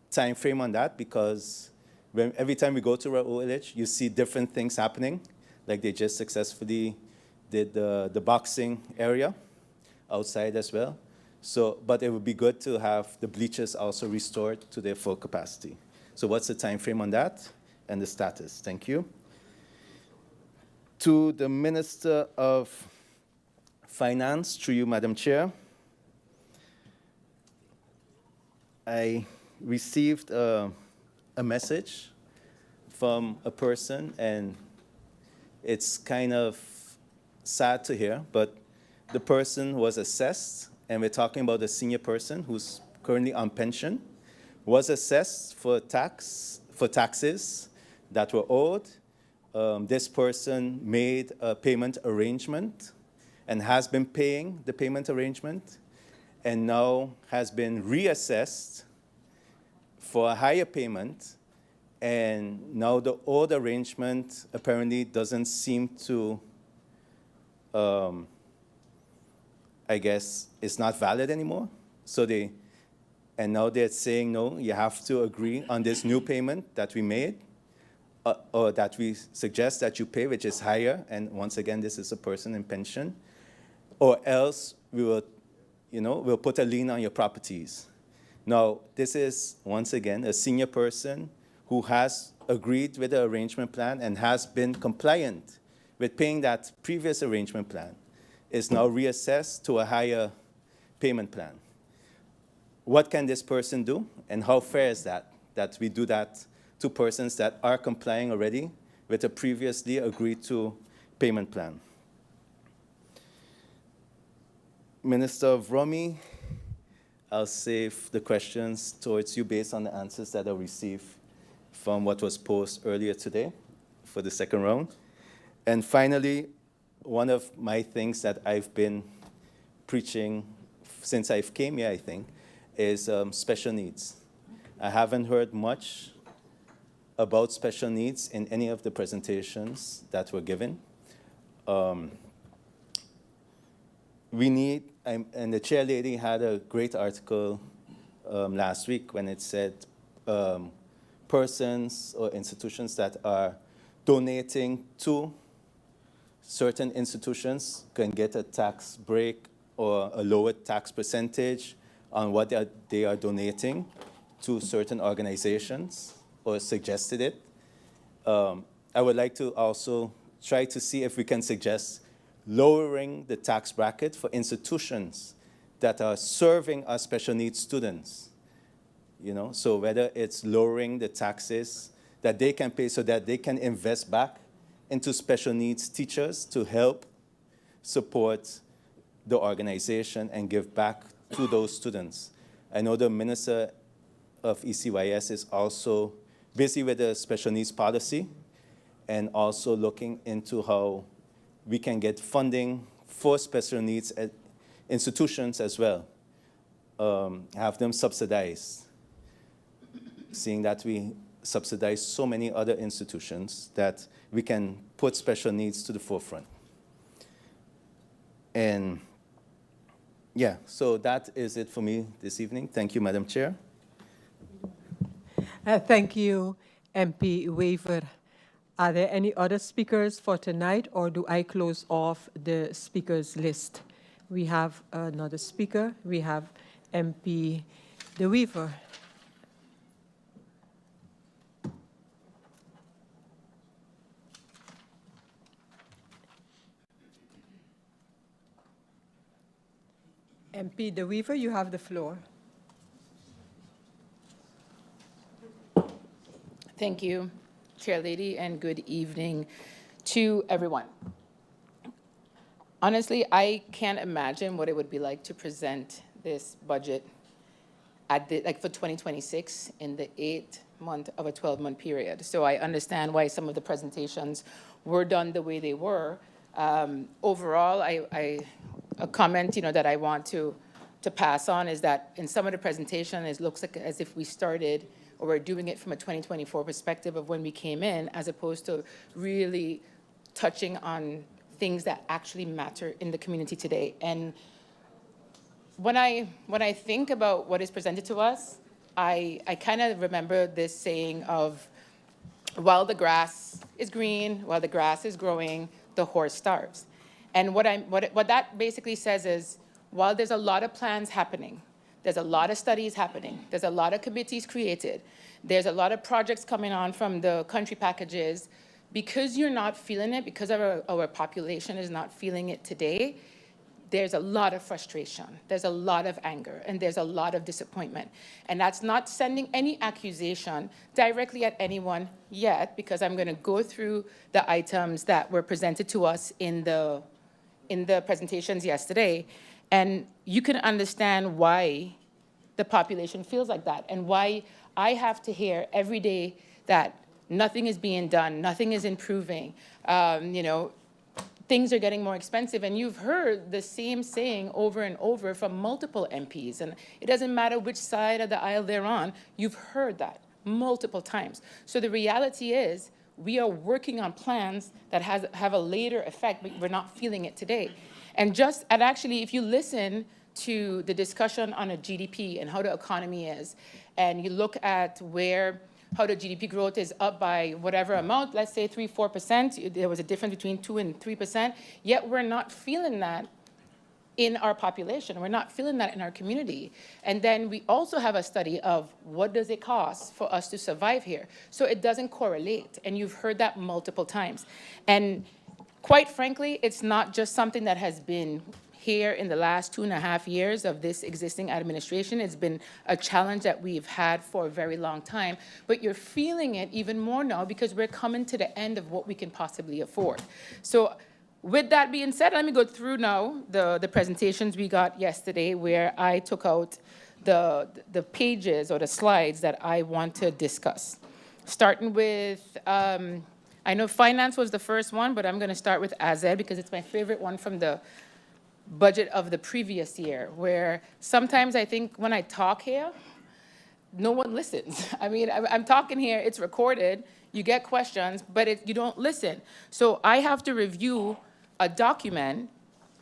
time frame on that? Because every time we go to Raoul LH, you see different things happening, like they just successfully did the boxing area outside as well. So, but it would be good to have the bleachers also restored to their full capacity. So what's the time frame on that and the status? Thank you. To the Minister of Finance, through you, Madam Chair, I received a message from a person, and it's kind of sad to hear, but the person was assessed, and we're talking about a senior person who's currently on pension, was assessed for taxes that were owed. This person made a payment arrangement and has been paying the payment arrangement, and now has been reassessed for a higher payment, and now the old arrangement apparently doesn't seem to, I guess, it's not valid anymore. So now they're saying, no, you have to agree on this new payment that we made, or that we suggest that you pay, which is higher, and once again, this is a person in pension, or else we will, we'll put a lien on your properties. Now, this is, once again, a senior person who has agreed with the arrangement plan and has been compliant with paying that previous arrangement plan, is now reassessed to a higher payment plan. What can this person do, and how fair is that we do that to persons that are complying already with a previously agreed to payment plan? Minister Vromi, I'll save the questions towards you based on the answers that I received from what was posed earlier today for the second round. And finally, one of my things that I've been preaching since I've came here, I think, is special needs. I haven't heard much about special needs in any of the presentations that were given. We need, and the chair lady had a great article last week when it said persons or institutions that are donating to certain institutions can get a tax break or a lower tax percentage on what they are donating to certain organizations, or suggested it. I would like to also try to see if we can suggest lowering the tax bracket for institutions that are serving our special needs students. You know, so whether it's lowering the taxes that they can pay so that they can invest back into special needs teachers to help support the organization and give back to those students. I know the Minister of ECYS is also busy with the special needs policy and also looking into how we can get funding for special needs at institutions as well, have them subsidized, seeing that we subsidize so many other institutions that we can put special needs to the forefront. And yeah, so that is it for me this evening. Thank you, Madam Chair. Thank you, MP Weaver. Are there any other speakers for tonight, or do I close off the speakers list? We have another speaker. We have MP De Weaver. MP De Weaver, you have the floor. Thank you, Chair Lady, and good evening to everyone. Honestly, I can't imagine what it would be like to present this budget at for 2026 in the 8th month of a 12-month period. So I understand why some of the presentations were done the way they were. Overall, a comment that I want to pass on is that in some of the presentation, it looks like as if we started or we're doing it from a 2024 perspective of when we came in, as opposed to really touching on things that actually matter in the community today. And when I think about what is presented to us, I kind of remember this saying of, while the grass is green, while the grass is growing, the horse starves. And what that basically says is, while there's a lot of plans happening, there's a lot of studies happening, there's a lot of committees created, there's a lot of projects coming on from the country packages, because you're not feeling it, because our population is not feeling it today, there's a lot of frustration, there's a lot of anger, and there's a lot of disappointment. And that's not sending any accusation directly at anyone yet, because I'm gonna go through the items that were presented to us in the presentations yesterday, and you can understand why the population feels like that, and why I have to hear every day that nothing is being done, nothing is improving, things are getting more expensive. And you've heard the same saying over and over from multiple MPs, and it doesn't matter which side of the aisle they're on, you've heard that multiple times. So the reality is, we are working on plans that have a later effect, but we're not feeling it today. And actually, if you listen to the discussion on a GDP and how the economy is, and you look at how the GDP growth is up by whatever amount, let's say 3-4%, there was a difference between 2 and 3%, yet we're not feeling that in our population. We're not feeling that in our community. And then we also have a study of what does it cost for us to survive here. So it doesn't correlate, and you've heard that multiple times. And quite frankly, it's not just something that has been here in the last 2.5 years of this existing administration. It's been a challenge that we've had for a very long time, but you're feeling it even more now because we're coming to the end of what we can possibly afford. So With that being said, let me go through now the presentations we got yesterday, where I took out the pages or the slides that I want to discuss. Starting with, I know finance was the first one, but I'm going to start with AZ because it's my favorite one from the budget of the previous year, where sometimes I think when I talk here, no one listens. I mean, I'm talking here, it's recorded, you get questions, but you don't listen. So I have to review a document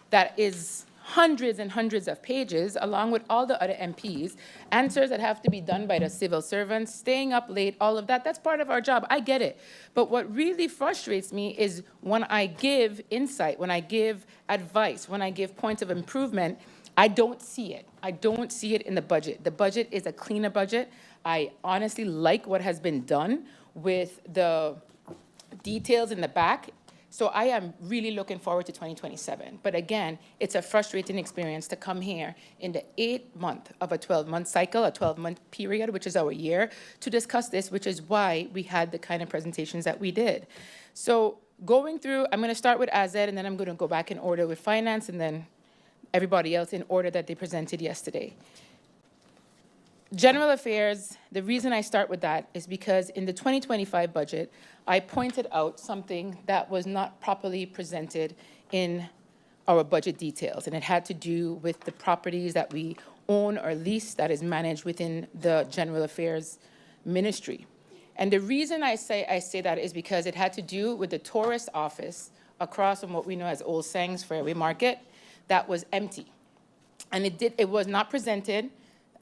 that is hundreds and hundreds of pages, along with all the other MPs, answers that have to be done by the civil servants, staying up late, all of that. That's part of our job. I get it. But what really frustrates me is when I give insight, when I give advice, when I give points of improvement, I don't see it. I don't see it in the budget. The budget is a cleaner budget. I honestly like what has been done with the details in the back. So I am really looking forward to 2027. But again, it's a frustrating experience to come here in the 8th month of a 12-month cycle, a 12-month period, which is our year, to discuss this, which is why we had the kind of presentations that we did. So going through, I'm going to start with AZ, and then I'm going to go back in order with finance, and then everybody else in order that they presented yesterday. General affairs, the reason I start with that is because in the 2025 budget, I pointed out something that was not properly presented in our budget details, and it had to do with the properties that we own or lease that is managed within the general affairs ministry. And the reason I say that is because it had to do with the tourist office across from what we know as Old Sangs Fairway Market that was empty. And it was not presented.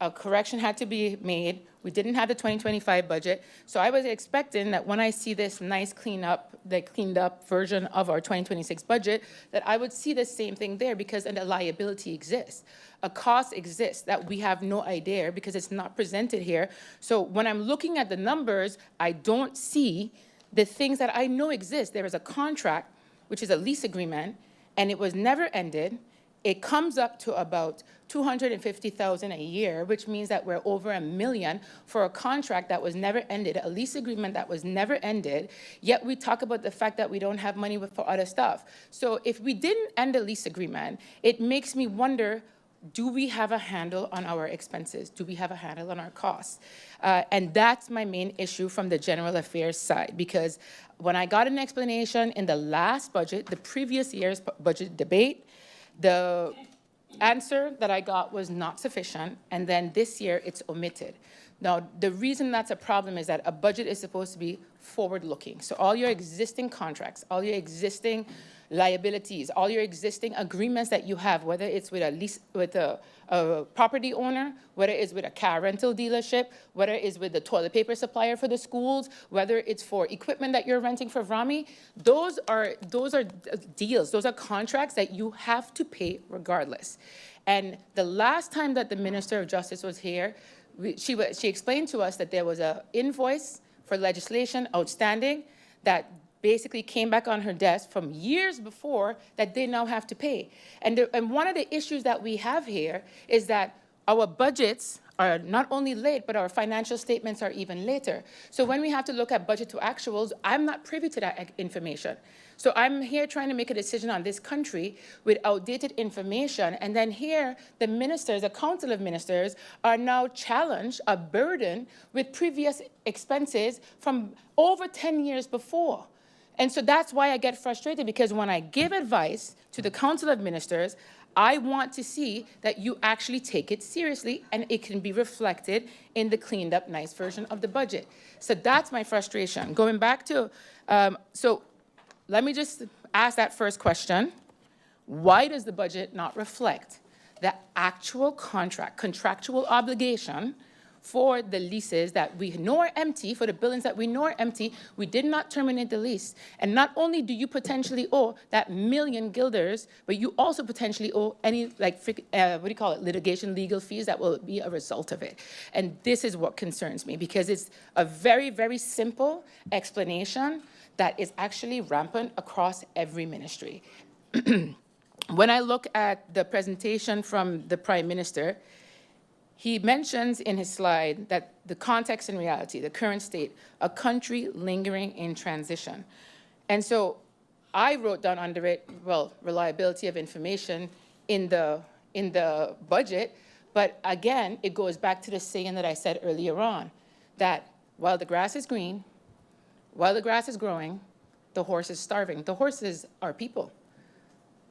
A correction had to be made. We didn't have the 2025 budget. So I was expecting that when I see this nice cleaned up version of our 2026 budget, that I would see the same thing there because a liability exists. A cost exists that we have no idea because it's not presented here. So when I'm looking at the numbers, I don't see the things that I know exist. There is a contract, which is a lease agreement, and it was never ended. It comes up to about $250,000 a year, which means that we're over $1 million for a contract that was never ended, a lease agreement that was never ended, yet we talk about the fact that we don't have money for other stuff. So if we didn't end a lease agreement, it makes me wonder, do we have a handle on our expenses? Do we have a handle on our costs? And that's my main issue from the general affairs side, because when I got an explanation in the last budget, the previous year's budget debate, the answer that I got was not sufficient, and then this year it's omitted. Now, the reason that's a problem is that a budget is supposed to be forward-looking. So all your existing contracts, all your existing liabilities, all your existing agreements that you have, whether it's with a property owner, whether it's with a car rental dealership, whether it's with the toilet paper supplier for the schools, whether it's for equipment that you're renting for VRAMI, those are deals, those are contracts that you have to pay regardless. And the last time that the Minister of Justice was here, she explained to us that there was an invoice for legislation outstanding that basically came back on her desk from years before that they now have to pay. And one of the issues that we have here is that our budgets are not only late, but our financial statements are even later. So when we have to look at budget to actuals, I'm not privy to that information. So I'm here trying to make a decision on this country with outdated information, and then here the ministers, the council of ministers, are now challenged, a burden with previous expenses from over 10 years before. And so that's why I get frustrated, because when I give advice to the Council of Ministers, I want to see that you actually take it seriously and it can be reflected in the cleaned up, nice version of the budget. So that's my frustration. Going back to, so let me just ask that first question. Why does the budget not reflect the actual contractual obligation for the leases that we know are empty, for the buildings that we know are empty? We did not terminate the lease. And not only do you potentially owe that $1 million guilders, but you also potentially owe any, litigation legal fees that will be a result of it. And this is what concerns me, because it's a very, very simple explanation that is actually rampant across every ministry. When I look at the presentation from the Prime Minister, he mentions in his slide that the context and reality, the current state, a country lingering in transition. And so I wrote down under it, well, reliability of information in the budget. But again, it goes back to the saying that I said earlier on, that while the grass is green, while the grass is growing, the horse is starving. The horses are people.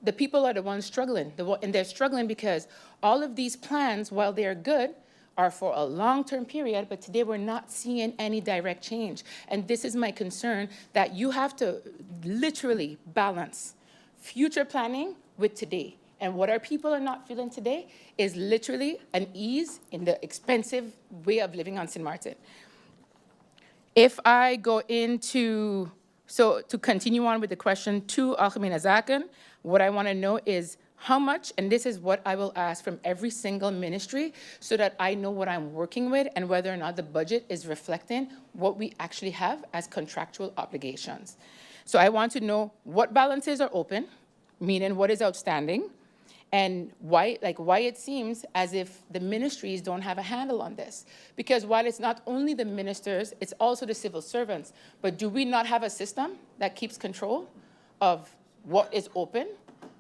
The people are the ones struggling, and they're struggling because all of these plans, while they're good, are for a long-term period, but today we're not seeing any direct change. And this is my concern, that you have to literally balance future planning with today. And what our people are not feeling today is literally an ease in the expensive way of living on Sint Maarten. If I go into, so to continue on with the question to Algemene Zaken, what I want to know is how much, and this is what I will ask from every single ministry so that I know what I'm working with and whether or not the budget is reflecting what we actually have as contractual obligations. So I want to know what balances are open, meaning what is outstanding, and why it seems as if the ministries don't have a handle on this. Because while it's not only the ministers, it's also the civil servants. But do we not have a system that keeps control of what is open,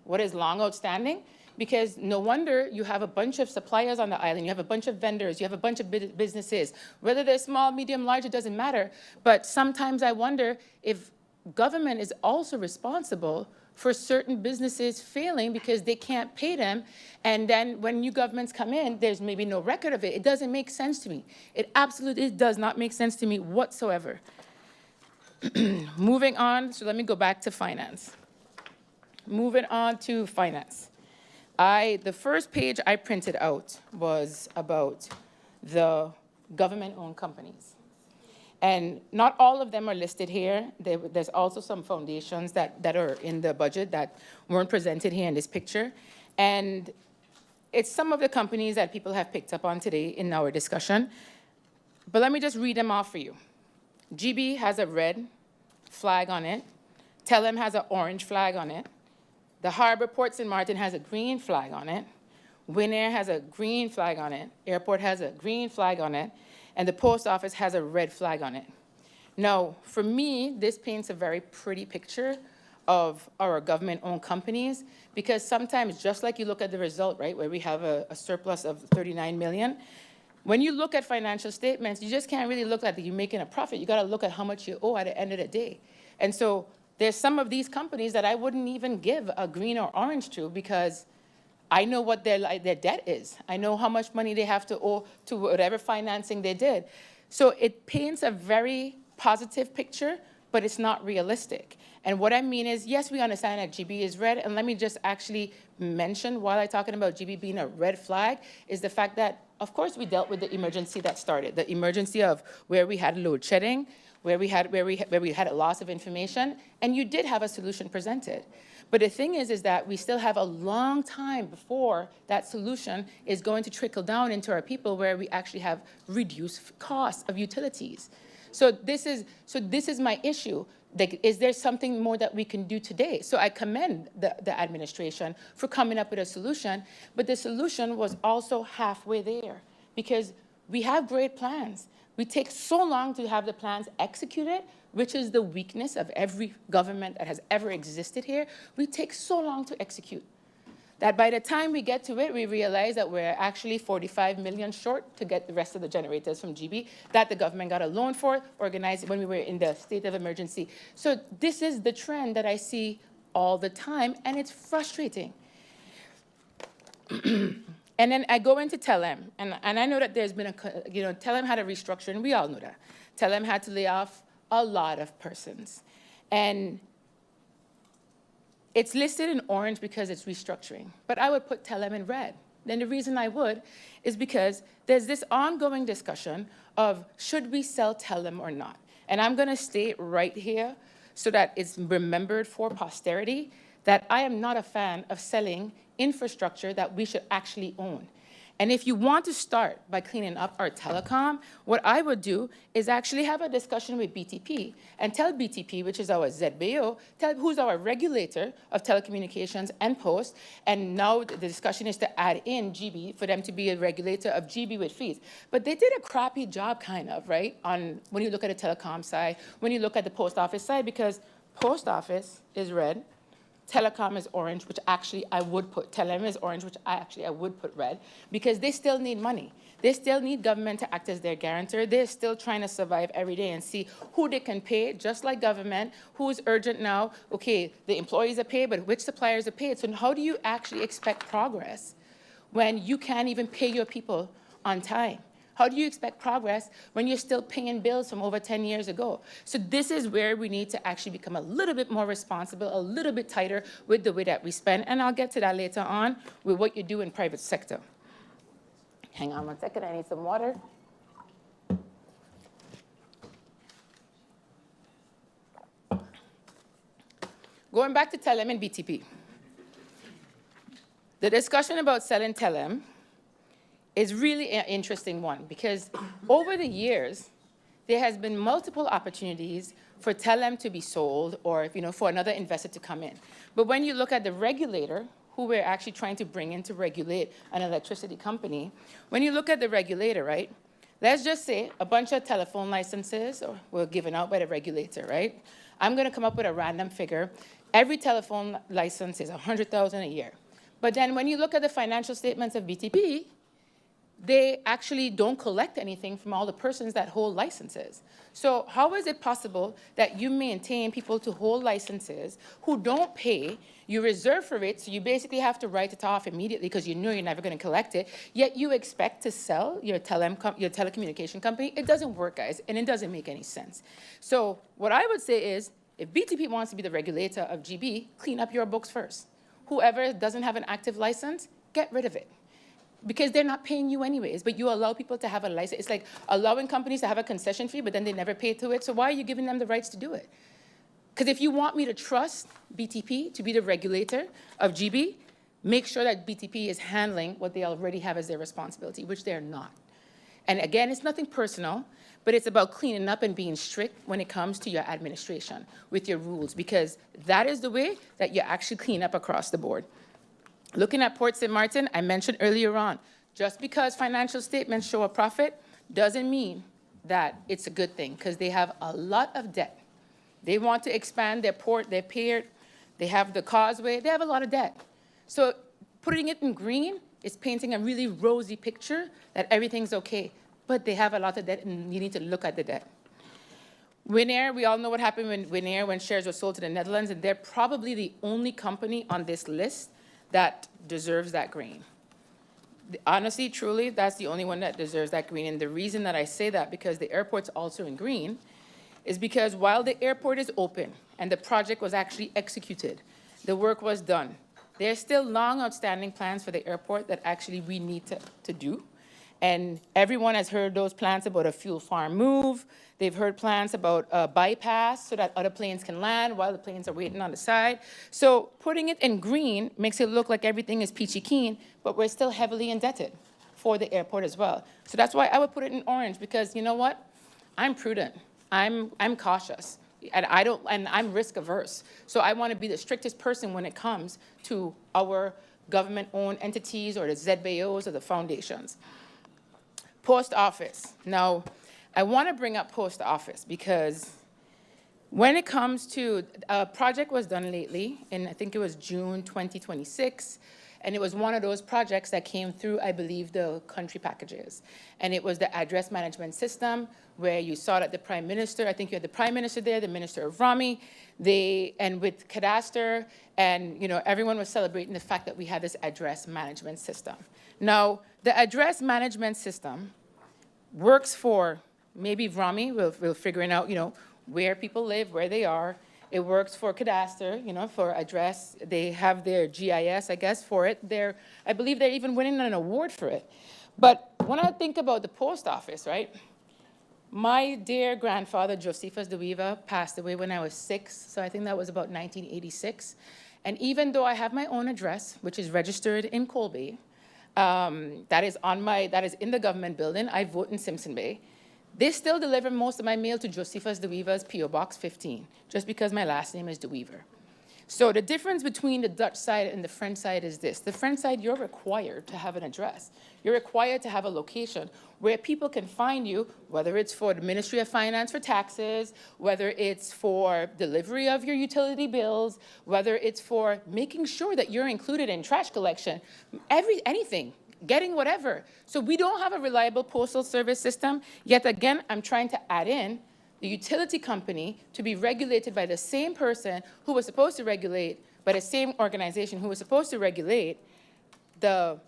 what is long outstanding? Because no wonder you have a bunch of suppliers on the island, you have a bunch of vendors, you have a bunch of businesses. Whether they're small, medium, large, it doesn't matter. But sometimes I wonder if government is also responsible for certain businesses failing because they can't pay them. And then when new governments come in, there's maybe no record of it. It doesn't make sense to me. It absolutely does not make sense to me whatsoever. Moving on, so let me go back to finance. Moving on to finance. The first page I printed out was about the government-owned companies. And not all of them are listed here. There's also some foundations that are in the budget that weren't presented here in this picture. And it's some of the companies that people have picked up on today in our discussion. But let me just read them off for you. GB has a red flag on it. Telem has an orange flag on it. The Harbor Port Sint Maarten has a green flag on it. Winair has a green flag on it. Airport has a green flag on it. And the post office has a red flag on it. Now, for me, this paints a very pretty picture of our government-owned companies, because sometimes, just like you look at the result, right, where we have a surplus of 39 million, when you look at financial statements, you just can't really look at you making a profit. You got to look at how much you owe at the end of the day. And so there's some of these companies that I wouldn't even give a green or orange to, because I know what their debt is. I know how much money they have to owe to whatever financing they did. So it paints a very positive picture, but it's not realistic. And what I mean is, yes, we understand that GB is red, and let me just actually mention, while I'm talking about GB being a red flag, is the fact that, of course, we dealt with the emergency that started, the emergency of where we had load shedding, where we had a loss of information, and you did have a solution presented. But the thing is that we still have a long time before that solution is going to trickle down into our people, where we actually have reduced costs of utilities. So this is my issue. Like, is there something more that we can do today? So I commend the administration for coming up with a solution, but the solution was also halfway there, because we have great plans. We take so long to have the plans executed, which is the weakness of every government that has ever existed here. We take so long to execute that by the time we get to it, we realize that we're actually 45 million short to get the rest of the generators from GB that the government got a loan for, organized when we were in the state of emergency. So this is the trend that I see all the time, and it's frustrating. And then I go into Telem, and I know that there's been Telem had a restructuring. We all know that. Telem had to lay off a lot of persons. And it's listed in orange because it's restructuring, but I would put Telem in red. Then the reason I would is because there's this ongoing discussion of should we sell Telem or not? And I'm gonna state right here so that it's remembered for posterity that I am not a fan of selling infrastructure that we should actually own. And if you want to start by cleaning up our telecom, what I would do is actually have a discussion with BTP and tell BTP, which is our ZBO, who's our regulator of telecommunications and post, and now the discussion is to add in GB for them to be a regulator of GB with fees. But they did a crappy job, kind of, right, on when you look at the telecom side, when you look at the post office side, because Post office is red. Telecom is orange, which actually I would put. Telem is orange, which I would put red, because they still need money. They still need government to act as their guarantor. They're still trying to survive every day and see who they can pay, just like government, who's urgent now. Okay, the employees are paid, but which suppliers are paid? So how do you actually expect progress when you can't even pay your people on time? How do you expect progress when you're still paying bills from over 10 years ago? So this is where we need to actually become a little bit more responsible, a little bit tighter with the way that we spend. And I'll get to that later on with what you do in private sector. Hang on 1 second, I need some water. Going back to Telem and BTP. The discussion about selling Telem is really an interesting one, because over the years, there has been multiple opportunities for Telem to be sold, or for another investor to come in. But when you look at the regulator, who we're actually trying to bring in to regulate an electricity company, when you look at the regulator, right, let's just say a bunch of telephone licenses were given out by the regulator, right? I'm going to come up with a random figure. Every telephone license is $100,000 a year. But then when you look at the financial statements of BTP, they actually don't collect anything from all the persons that hold licenses. So how is it possible that you maintain people to hold licenses who don't pay, you reserve for it, so you basically have to write it off immediately because you know you're never going to collect it, yet you expect to sell your telecommunication company? It doesn't work, guys, and it doesn't make any sense. So what I would say is, if BTP wants to be the regulator of GB, clean up your books first. Whoever doesn't have an active license, get rid of it. Because they're not paying you anyways, but you allow people to have a license. It's like allowing companies to have a concession fee, but then they never pay to it. So why are you giving them the rights to do it? Because if you want me to trust BTP to be the regulator of GB, make sure that BTP is handling what they already have as their responsibility, which they're not. And again, it's nothing personal, but it's about cleaning up and being strict when it comes to your administration with your rules, because that is the way that you actually clean up across the board. Looking at Port Sint Maarten, I mentioned earlier on, just because financial statements show a profit doesn't mean that it's a good thing, because they have a lot of debt. They want to expand their port, their pier, they have the causeway, they have a lot of debt. So putting it in green is painting a really rosy picture that everything's okay, but they have a lot of debt and you need to look at the debt. Winair, we all know what happened when shares were sold to the Netherlands, and they're probably the only company on this list that deserves that green. Honestly, truly, that's the only one that deserves that green. And the reason that I say that, because the airport's also in green, is because while the airport is open and the project was actually executed, the work was done, there's still long outstanding plans for the airport that actually we need to do. And everyone has heard those plans about a fuel farm move. They've heard plans about a bypass so that other planes can land while the planes are waiting on the side. So putting it in green makes it look like everything is peachy keen, but we're still heavily indebted for the airport as well. So that's why I would put it in orange, because you know what? I'm prudent. I'm cautious. And I'm risk averse. So I want to be the strictest person when it comes to our government-owned entities or the ZBOs or the foundations. Post office. Now, I want to bring up post office because when it comes to, a project was done lately, and I think it was June 2026, and it was one of those projects that came through, I believe, the country packages. And it was the address management system, where you saw that the Prime Minister, I think you had the Prime Minister there, the Minister of Rami, and with Cadastre, and everyone was celebrating the fact that we had this address management system. Now, the address management system works for maybe Rami, we're figuring out, where people live, where they are. It works for Cadastre, for address. They have their GIS, I guess, for it. I believe they're even winning an award for it. But when I think about the post office, right, my dear grandfather, Josephus de Weaver, passed away when I was 6, so I think that was about 1986. And even though I have my own address, which is registered in Colby, that is in the government building, I vote in Simpson Bay, they still deliver most of my mail to Josephus de Weaver's P.O. Box 15, just because my last name is de Weaver. So the difference between the Dutch side and the French side is this. The French side, you're required to have an address. You're required to have a location where people can find you, whether it's for the Ministry of Finance for taxes, whether it's for delivery of your utility bills, whether it's for making sure that you're included in trash collection, anything, getting whatever. So we don't have a reliable postal service system. Yet again, I'm trying to add in the utility company to be regulated by the same person who was supposed to regulate, by the same organization who was supposed to regulate the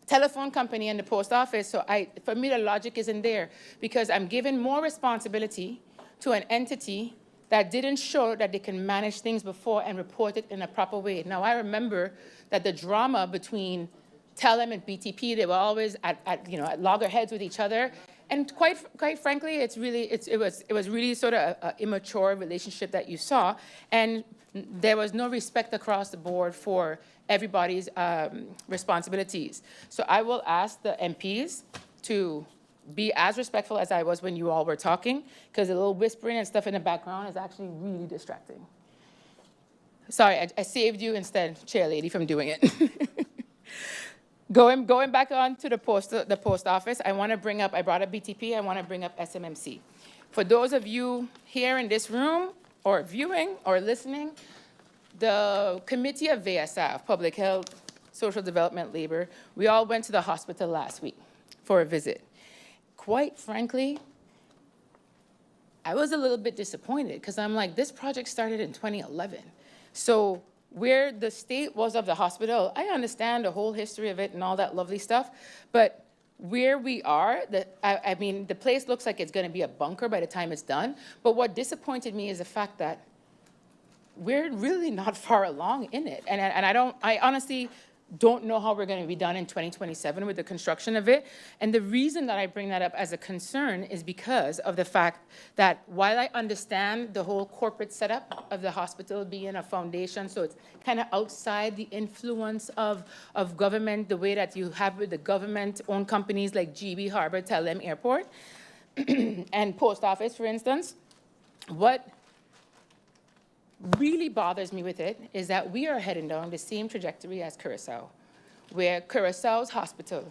telephone company and the post office. So for me, the logic isn't there, because I'm giving more responsibility to an entity that didn't show that they can manage things before and report it in a proper way. Now, I remember that the drama between Telem and BTP, they were always at loggerheads with each other. And quite frankly, it was really sort of an immature relationship that you saw, and there was no respect across the board for everybody's responsibilities. So I will ask the MPs to be as respectful as I was when you all were talking, because a little whispering and stuff in the background is actually really distracting. Sorry, I saved you instead, Chair Lady, from doing it. Going back on to the post office, I want to bring up, I brought up BTP, I want to bring up SMMC. For those of you here in this room, or viewing, or listening, the Committee of VSF, Public Health, Social Development, Labor, we all went to the hospital last week for a visit. Quite frankly, I was a little bit disappointed, because I'm like, this project started in 2011. So where the state was of the hospital, I understand the whole history of it and all that lovely stuff, but where we are, I mean, the place looks like it's going to be a bunker by the time it's done, but what disappointed me is the fact that we're really not far along in it, and I honestly don't know how we're going to be done in 2027 with the construction of it. And the reason that I bring that up as a concern is because of the fact that while I understand the whole corporate setup of the hospital being a foundation, so it's kind of outside the influence of government, the way that you have with the government-owned companies like GB, Harbor, Telem Airport, and Post Office, for instance, what really bothers me with it is that we are heading down the same trajectory as Curacao, where Curaçao's hospital,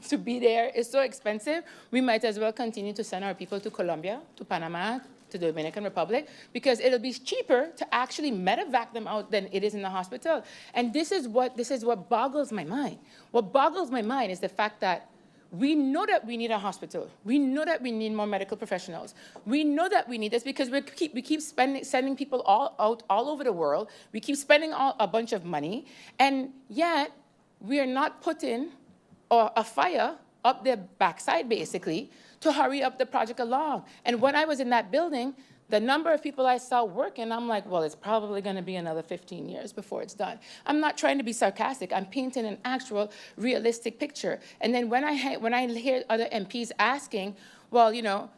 to be there is so expensive, we might as well continue to send our people to Colombia, to Panama, to the Dominican Republic, because it'll be cheaper to actually medevac them out than it is in the hospital. And this is what boggles my mind. What boggles my mind is the fact that we know that we need a hospital. We know that we need more medical professionals. We know that we need this because we keep sending people all over the world. We keep spending a bunch of money, and yet we are not putting a fire up their backside, basically, to hurry up the project along. And when I was in that building, the number of people I saw working, I'm like, well, it's probably going to be another 15 years before it's done. I'm not trying to be sarcastic. I'm painting an actual realistic picture. And then when I hear other MPs asking, well, you know,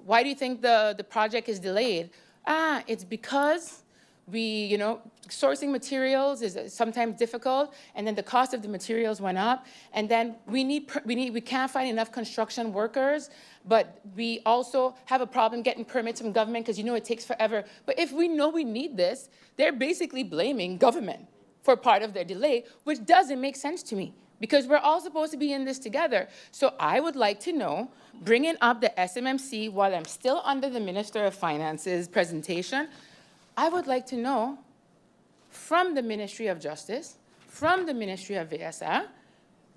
why do you think the project is delayed? It's because sourcing materials is sometimes difficult, and then the cost of the materials went up, and then we can't find enough construction workers, but we also have a problem getting permits from government because it takes forever. But if we know we need this, they're basically blaming government for part of their delay, which doesn't make sense to me, because we're all supposed to be in this together. So I would like to know, bringing up the SMMC while I'm still under the Minister of Finance's presentation, I would like to know from the Ministry of Justice, from the Ministry of VSA,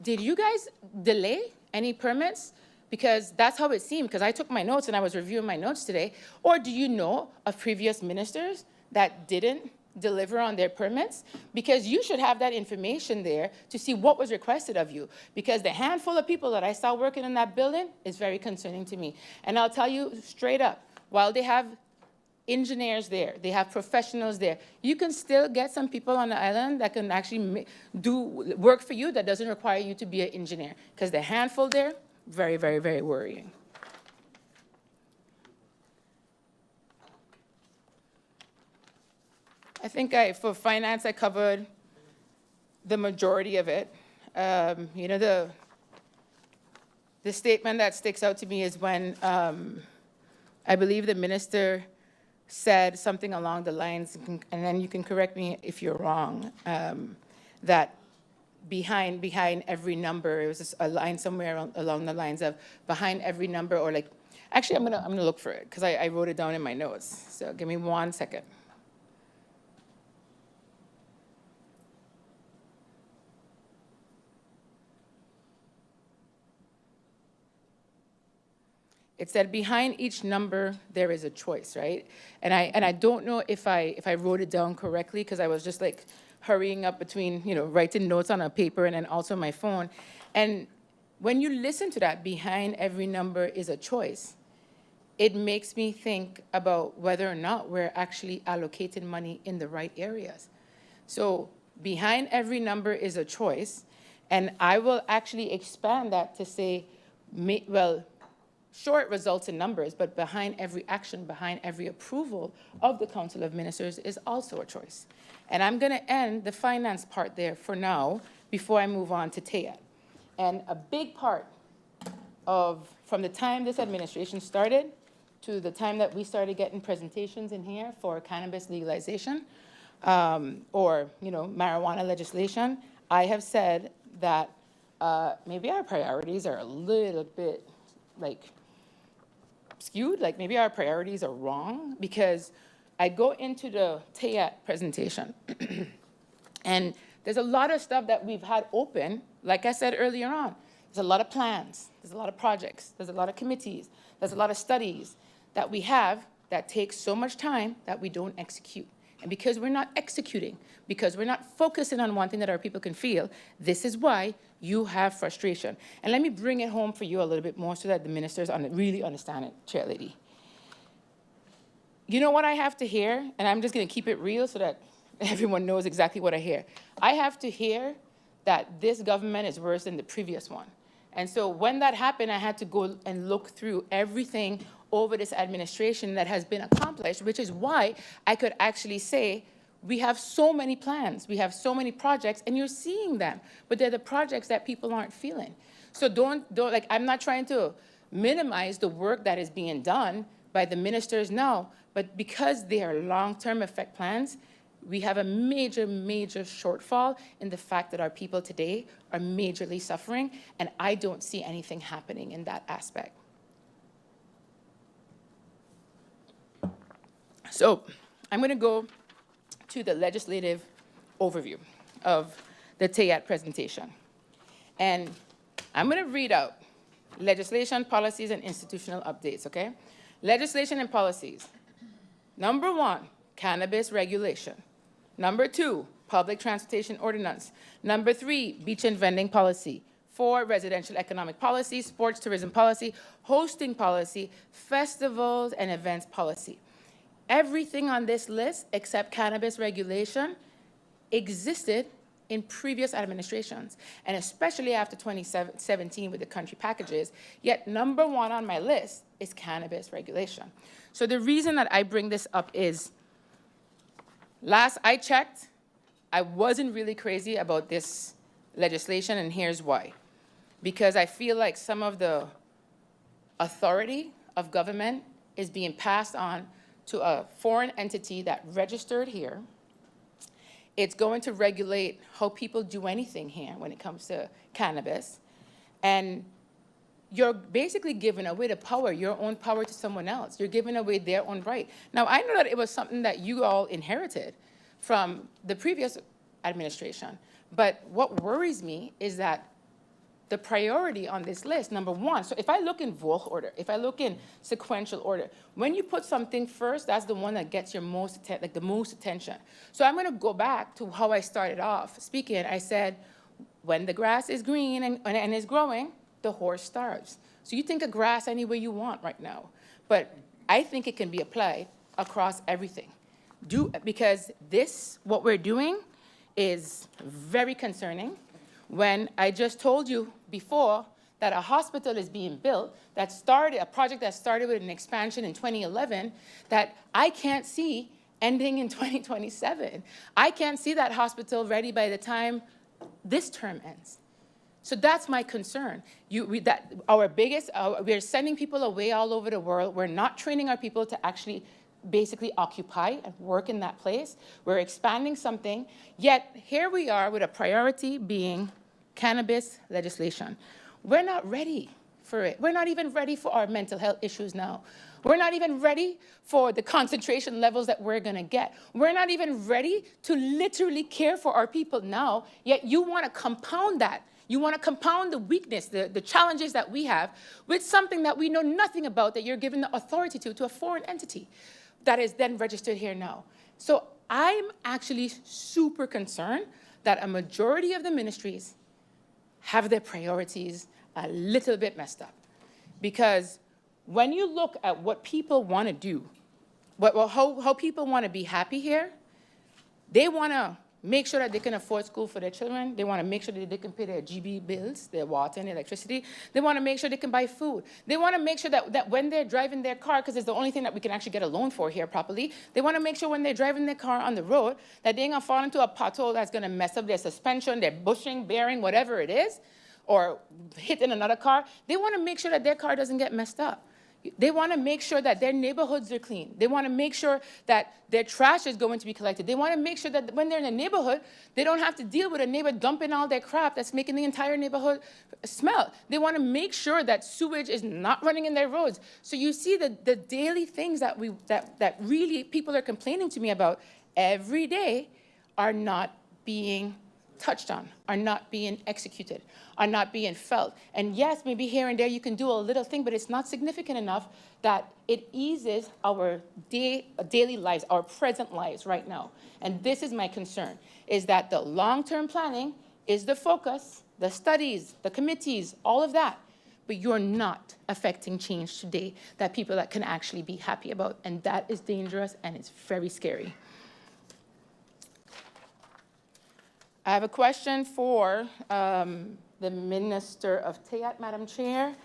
did you guys delay any permits? Because that's how it seemed, because I took my notes and I was reviewing my notes today. Or do you know of previous ministers that didn't deliver on their permits? Because you should have that information there to see what was requested of you. Because the handful of people that I saw working in that building is very concerning to me. And I'll tell you straight up, while they have engineers there, they have professionals there, you can still get some people on the island that can actually do work for you that doesn't require you to be an engineer. Because the handful there, very, very, very worrying. I think for finance, I covered the majority of it. The statement that sticks out to me is when I believe the minister said something along the lines, and then you can correct me if you're wrong, that behind every number, it was just a line somewhere along the lines of behind every number, or like, actually, I'm gonna look for it because I wrote it down in my notes. So give me 1 second. It said behind each number there is a choice, right? And I don't know if I wrote it down correctly because I was just like hurrying up between, you know, writing notes on a paper and then also my phone. And when you listen to that, behind every number is a choice, it makes me think about whether or not we're actually allocating money in the right areas. So behind every number is a choice, and I will actually expand that to say, well, sure, it results in numbers, but behind every action, behind every approval of the Council of Ministers is also a choice. And I'm going to end the finance part there for now before I move on to TAEAT. And a big part of, from the time this administration started to the time that we started getting presentations in here for cannabis legalization or, you know, marijuana legislation, I have said that maybe our priorities are a little bit like skewed, like maybe our priorities are wrong, because I go into the TAEAT presentation and there's a lot of stuff that we've had open, like I said earlier on. There's a lot of plans, there's a lot of projects, there's a lot of committees, there's a lot of studies that we have that take so much time that we don't execute. And because we're not executing, because we're not focusing on one thing that our people can feel, this is why you have frustration. And let me bring it home for you a little bit more so that the ministers really understand it, Chair Lady. You know what I have to hear? And I'm just going to keep it real so that everyone knows exactly what I hear. I have to hear that this government is worse than the previous one. And so when that happened, I had to go and look through everything over this administration that has been accomplished, which is why I could actually say, we have so many plans, we have so many projects, and you're seeing them, but they're the projects that people aren't feeling. So don't like, I'm not trying to minimize the work that is being done by the ministers now, but because they are long-term effect plans, we have a major, major shortfall in the fact that our people today are majorly suffering, and I don't see anything happening in that aspect. So I'm going to go to the legislative overview of the TAEAT presentation. And I'm going to read out legislation, policies, and institutional updates, okay? Legislation and policies. Number 1, cannabis regulation. Number 2, public transportation ordinance. Number 3, beach and vending policy. 4, residential economic policy, sports tourism policy, hosting policy, festivals and events policy. Everything on this list except cannabis regulation existed in previous administrations, and especially after 2017 with the country packages, yet number 1 on my list is cannabis regulation. So the reason that I bring this up is, last I checked, I wasn't really crazy about this legislation, and here's why. Because I feel like some of the authority of government is being passed on to a foreign entity that registered here. It's going to regulate how people do anything here when it comes to cannabis. And you're basically giving away the power, your own power, to someone else. You're giving away their own right. Now, I know that it was something that you all inherited from the previous administration. But what worries me is that the priority on this list, number 1, so if I look in Volgorde, if I look in sequential order, when you put something first, that's the one that gets your most, the most attention. So I'm going to go back to how I started off speaking. I said, when the grass is green and is growing, the horse starves. So you think of grass any way you want right now, but I think it can be applied across everything. Because this, what we're doing, is very concerning. When I just told you before that a hospital is being built, that started, a project that started with an expansion in 2011, that I can't see ending in 2027. I can't see that hospital ready by the time this term ends. So that's my concern. We're sending people away all over the world. We're not training our people to actually basically occupy and work in that place. We're expanding something, yet here we are with a priority being cannabis legislation. We're not ready for it. We're not even ready for our mental health issues now. We're not even ready for the concentration levels that we're gonna get. We're not even ready to literally care for our people now, yet you wanna compound that. You wanna compound the weakness, the challenges that we have with something that we know nothing about that you're giving the authority to a foreign entity that is then registered here now. So I'm actually super concerned that a majority of the ministries have their priorities a little bit messed up. Because when you look at what people want to do, how people want to be happy here, they want to make sure that they can afford school for their children. They want to make sure that they can pay their GB bills, their water and electricity. They want to make sure they can buy food. They want to make sure that when they're driving their car, because it's the only thing that we can actually get a loan for here properly, they want to make sure when they're driving their car on the road that they ain't going to fall into a pothole that's going to mess up their suspension, their bushing, bearing, whatever it is, or hitting another car. They want to make sure that their car doesn't get messed up. They want to make sure that their neighborhoods are clean. They want to make sure that their trash is going to be collected. They want to make sure that when they're in a neighborhood, they don't have to deal with a neighbor dumping all their crap that's making the entire neighborhood smell. They want to make sure that sewage is not running in their roads. So you see the daily things that really people are complaining to me about every day are not being touched on, are not being executed, are not being felt. And yes, maybe here and there you can do a little thing, but it's not significant enough that it eases our daily lives, our present lives right now. And this is my concern, is that the long-term planning is the focus, the studies, the committees, all of that, but you're not affecting change today that people that can actually be happy about. And that is dangerous and it's very scary. I have a question for the Minister of TEAT, Madam Chair.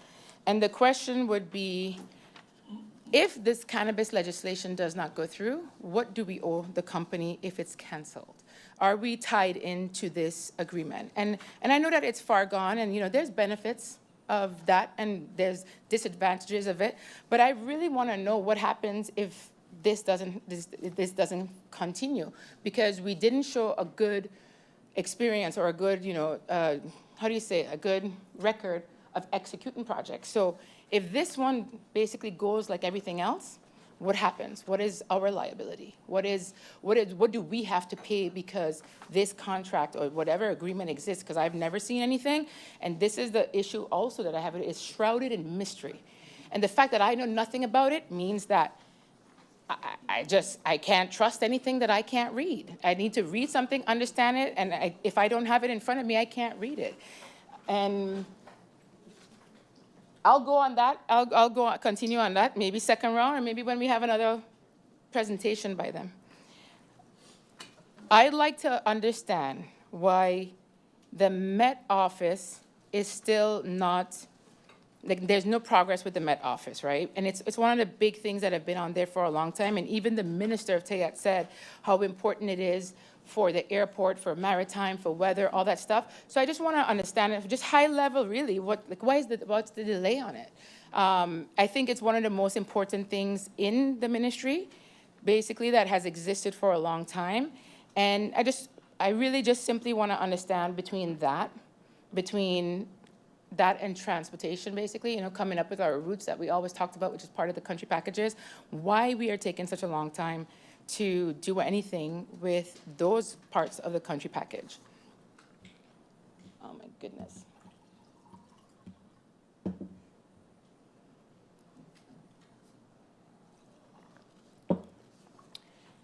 And the question would be, if this cannabis legislation does not go through, what do we owe the company if it's canceled? Are we tied into this agreement? And I know that it's far gone, and there's benefits of that, and there's disadvantages of it. But I really want to know what happens if this doesn't continue, because we didn't show a good experience or a good, a good record of executing projects. So if this one basically goes like everything else, what happens? What is our liability? What do we have to pay because this contract or whatever agreement exists? Because I've never seen anything, and this is the issue also that I have. It is shrouded in mystery. And the fact that I know nothing about it means that I can't trust anything that I can't read. I need to read something, understand it, and if I don't have it in front of me, I can't read it. And I'll go on that. I'll continue on that, maybe second round, or maybe when we have another presentation by them. I'd like to understand why the Met Office is still not, there's no progress with the Met Office, right? And it's one of the big things that have been on there for a long time. And even the Minister of TEAT said how important it is for the airport, for maritime, for weather, all that stuff. So I just want to understand it, just high level, really, what's the delay on it? I think it's one of the most important things in the ministry, basically, that has existed for a long time. And I really just simply want to understand between that and transportation, basically, coming up with our routes that we always talked about, which is part of the country packages, why we are taking such a long time to do anything with those parts of the country package. Oh my goodness.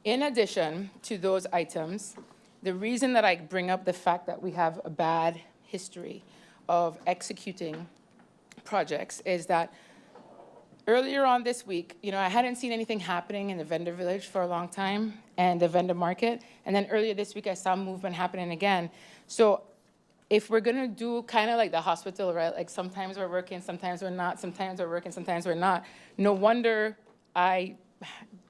In addition to those items, the reason that I bring up the fact that we have a bad history of executing projects is that earlier on this week, I hadn't seen anything happening in the vendor village for a long time and the vendor market. And then earlier this week, I saw movement happening again. So if we're going to do kind of like the hospital, right? Like sometimes we're working, sometimes we're not, sometimes we're working, sometimes we're not. No wonder I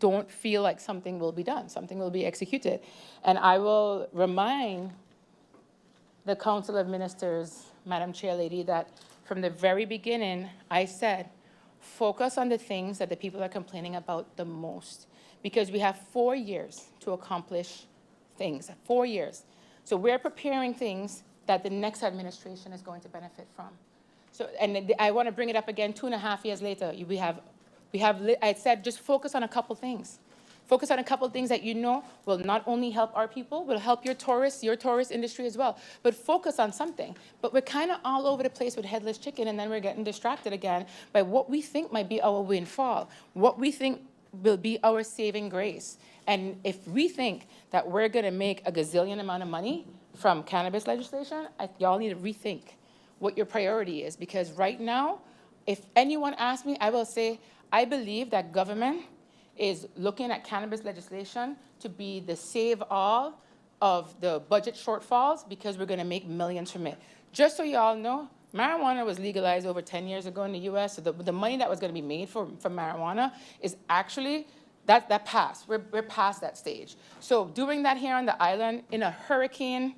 don't feel like something will be done, something will be executed. And I will remind the Council of Ministers, Madam Chair Lady, that from the very beginning, I said, focus on the things that the people are complaining about the most. because we have 4 years to accomplish things, 4 years. So we're preparing things that the next administration is going to benefit from. So, and I want to bring it up again, 2.5 years later, I said just focus on a couple things. Focus on a couple things that you know will not only help our people, will help your tourist industry as well, but focus on something. But we're kind of all over the place with headless chicken, and then we're getting distracted again by what we think might be our windfall, what we think will be our saving grace. And if we think that we're going to make a gazillion amount of money from cannabis legislation, y'all need to rethink what your priority is, because right now, if anyone asks me, I will say, I believe that government is looking at cannabis legislation to be the save-all of the budget shortfalls, because we're going to make millions from it. Just so you all know, marijuana was legalized over 10 years ago in the US, so the money that was going to be made from marijuana is actually, that passed. We're past that stage. So doing that here on the island in a hurricane,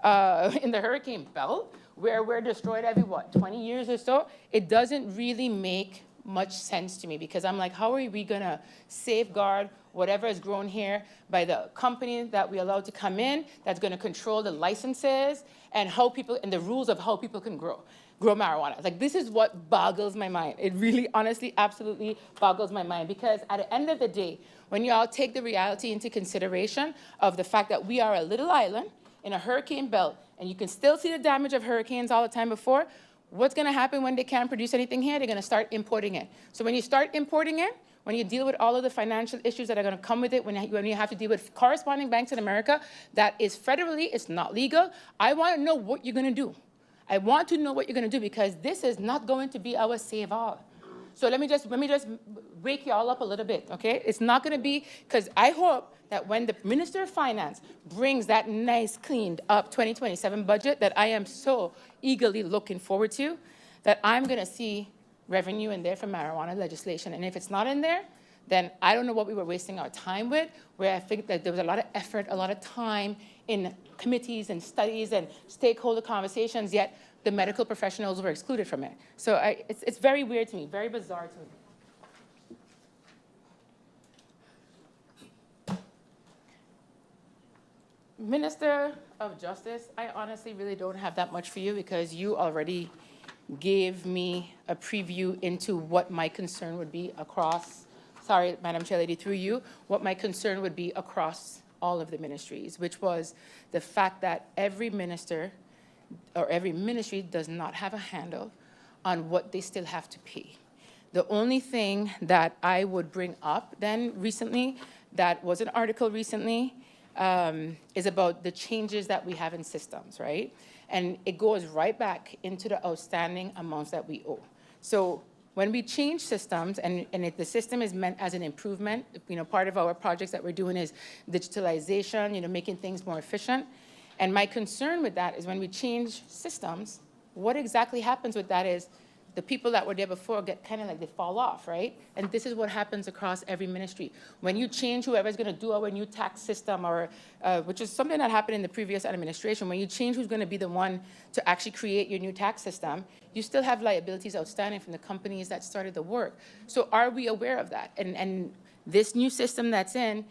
in the hurricane belt, where we're destroyed every, 20 years or so, it doesn't really make much sense to me, because I'm like, how are we going to safeguard whatever is grown here by the company that we allow to come in, that's going to control the licenses and how people, and the rules of how people can grow marijuana. Like, this is what boggles my mind. It really, honestly, absolutely boggles my mind, because at the end of the day, when you all take the reality into consideration of the fact that we are a little island in a hurricane belt, and you can still see the damage of hurricanes all the time before, what's going to happen when they can't produce anything here? They're going to start importing it. So when you start importing it, when you deal with all of the financial issues that are going to come with it, when you have to deal with corresponding banks in America, that is federally, it's not legal, I want to know what you're going to do. I want to know what you're going to do, because this is not going to be our save-all. So let me just wake you all up a little bit, okay? It's not going to be, because I hope that when the Minister of Finance brings that nice, cleaned up 2027 budget that I am so eagerly looking forward to, that I'm going to see revenue in there for marijuana legislation. And if it's not in there, then I don't know what we were wasting our time with, where I think that there was a lot of effort, a lot of time in committees and studies and stakeholder conversations, yet the medical professionals were excluded from it. So it's very weird to me, very bizarre to me. Minister of Justice, I honestly really don't have that much for you, because you already gave me a preview into what my concern would be across, sorry, Madam Chair Lady, through you, what my concern would be across all of the ministries, which was the fact that every minister or every ministry does not have a handle on what they still have to pay. The only thing that I would bring up then recently, that was an article recently, is about the changes that we have in systems, right? And it goes right back into the outstanding amounts that we owe. So when we change systems, and if the system is meant as an improvement, part of our projects that we're doing is digitalization, making things more efficient. And my concern with that is when we change systems, what exactly happens with that is the people that were there before get kind of like they fall off, right? And this is what happens across every ministry. When you change whoever's going to do our new tax system, or which is something that happened in the previous administration, when you change who's going to be the one to actually create your new tax system, you still have liabilities outstanding from the companies that started the work. So are we aware of that? And this new system that's in,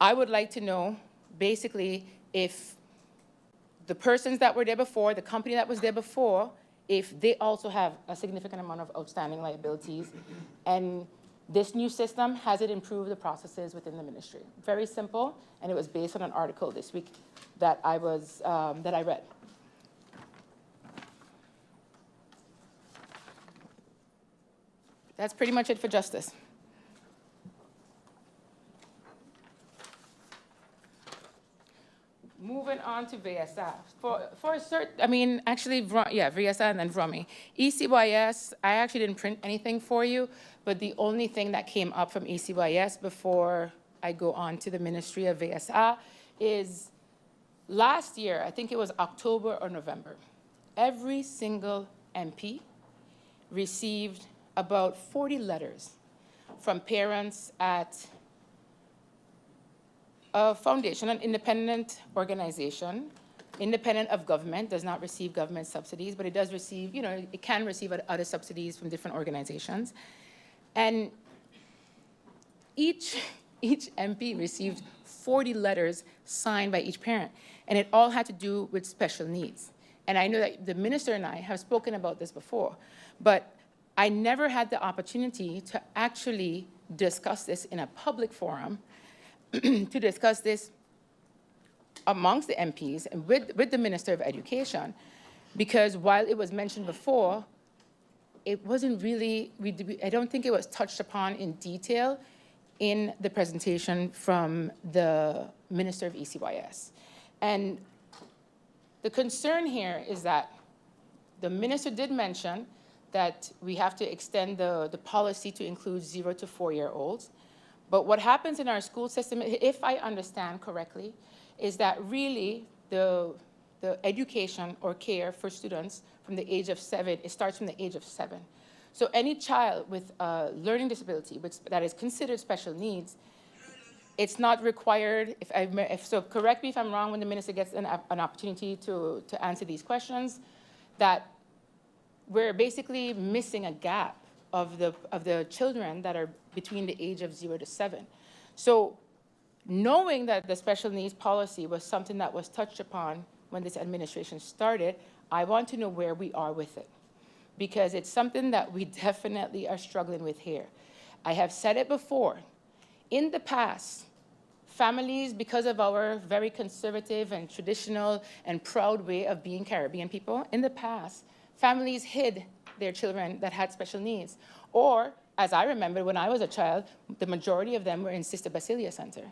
I would like to know basically if the persons that were there before, the company that was there before, if they also have a significant amount of outstanding liabilities. And this new system, has it improved the processes within the ministry? Very simple, and it was based on an article this week that I read. That's pretty much it for justice. Moving on to VSA. For a certain, actually, yeah, VSA and then VROMI. ECYS, I actually didn't print anything for you, but the only thing that came up from ECYS before I go on to the Ministry of VSA is last year, I think it was October or November, every single MP received about 40 letters from parents at a foundation, an independent organization, independent of government, does not receive government subsidies, but it does receive, it can receive other subsidies from different organizations. And each each MP received 40 letters signed by each parent, and it all had to do with special needs. And I know that the minister and I have spoken about this before, but I never had the opportunity to actually discuss this in a public forum, to discuss this amongst the MPs and with the Minister of Education, because while it was mentioned before, it wasn't really, I don't think it was touched upon in detail in the presentation from the Minister of ECYS. And the concern here is that the minister did mention that we have to extend the policy to include 0 to 4-year-olds. But what happens in our school system, if I understand correctly, is that really the education or care for students from the age of 7, it starts from the age of 7. So any child with a learning disability that is considered special needs, it's not required, so correct me if I'm wrong when the minister gets an opportunity to answer these questions, that we're basically missing a gap of the children that are between the age of 0 to 7. So knowing that the special needs policy was something that was touched upon when this administration started, I want to know where we are with it, because it's something that we definitely are struggling with here. I have said it before. In the past, families, because of our very conservative and traditional and proud way of being Caribbean people, in the past, families hid their children that had special needs. Or, as I remember when I was a child, the majority of them were in Sister Basilia Center,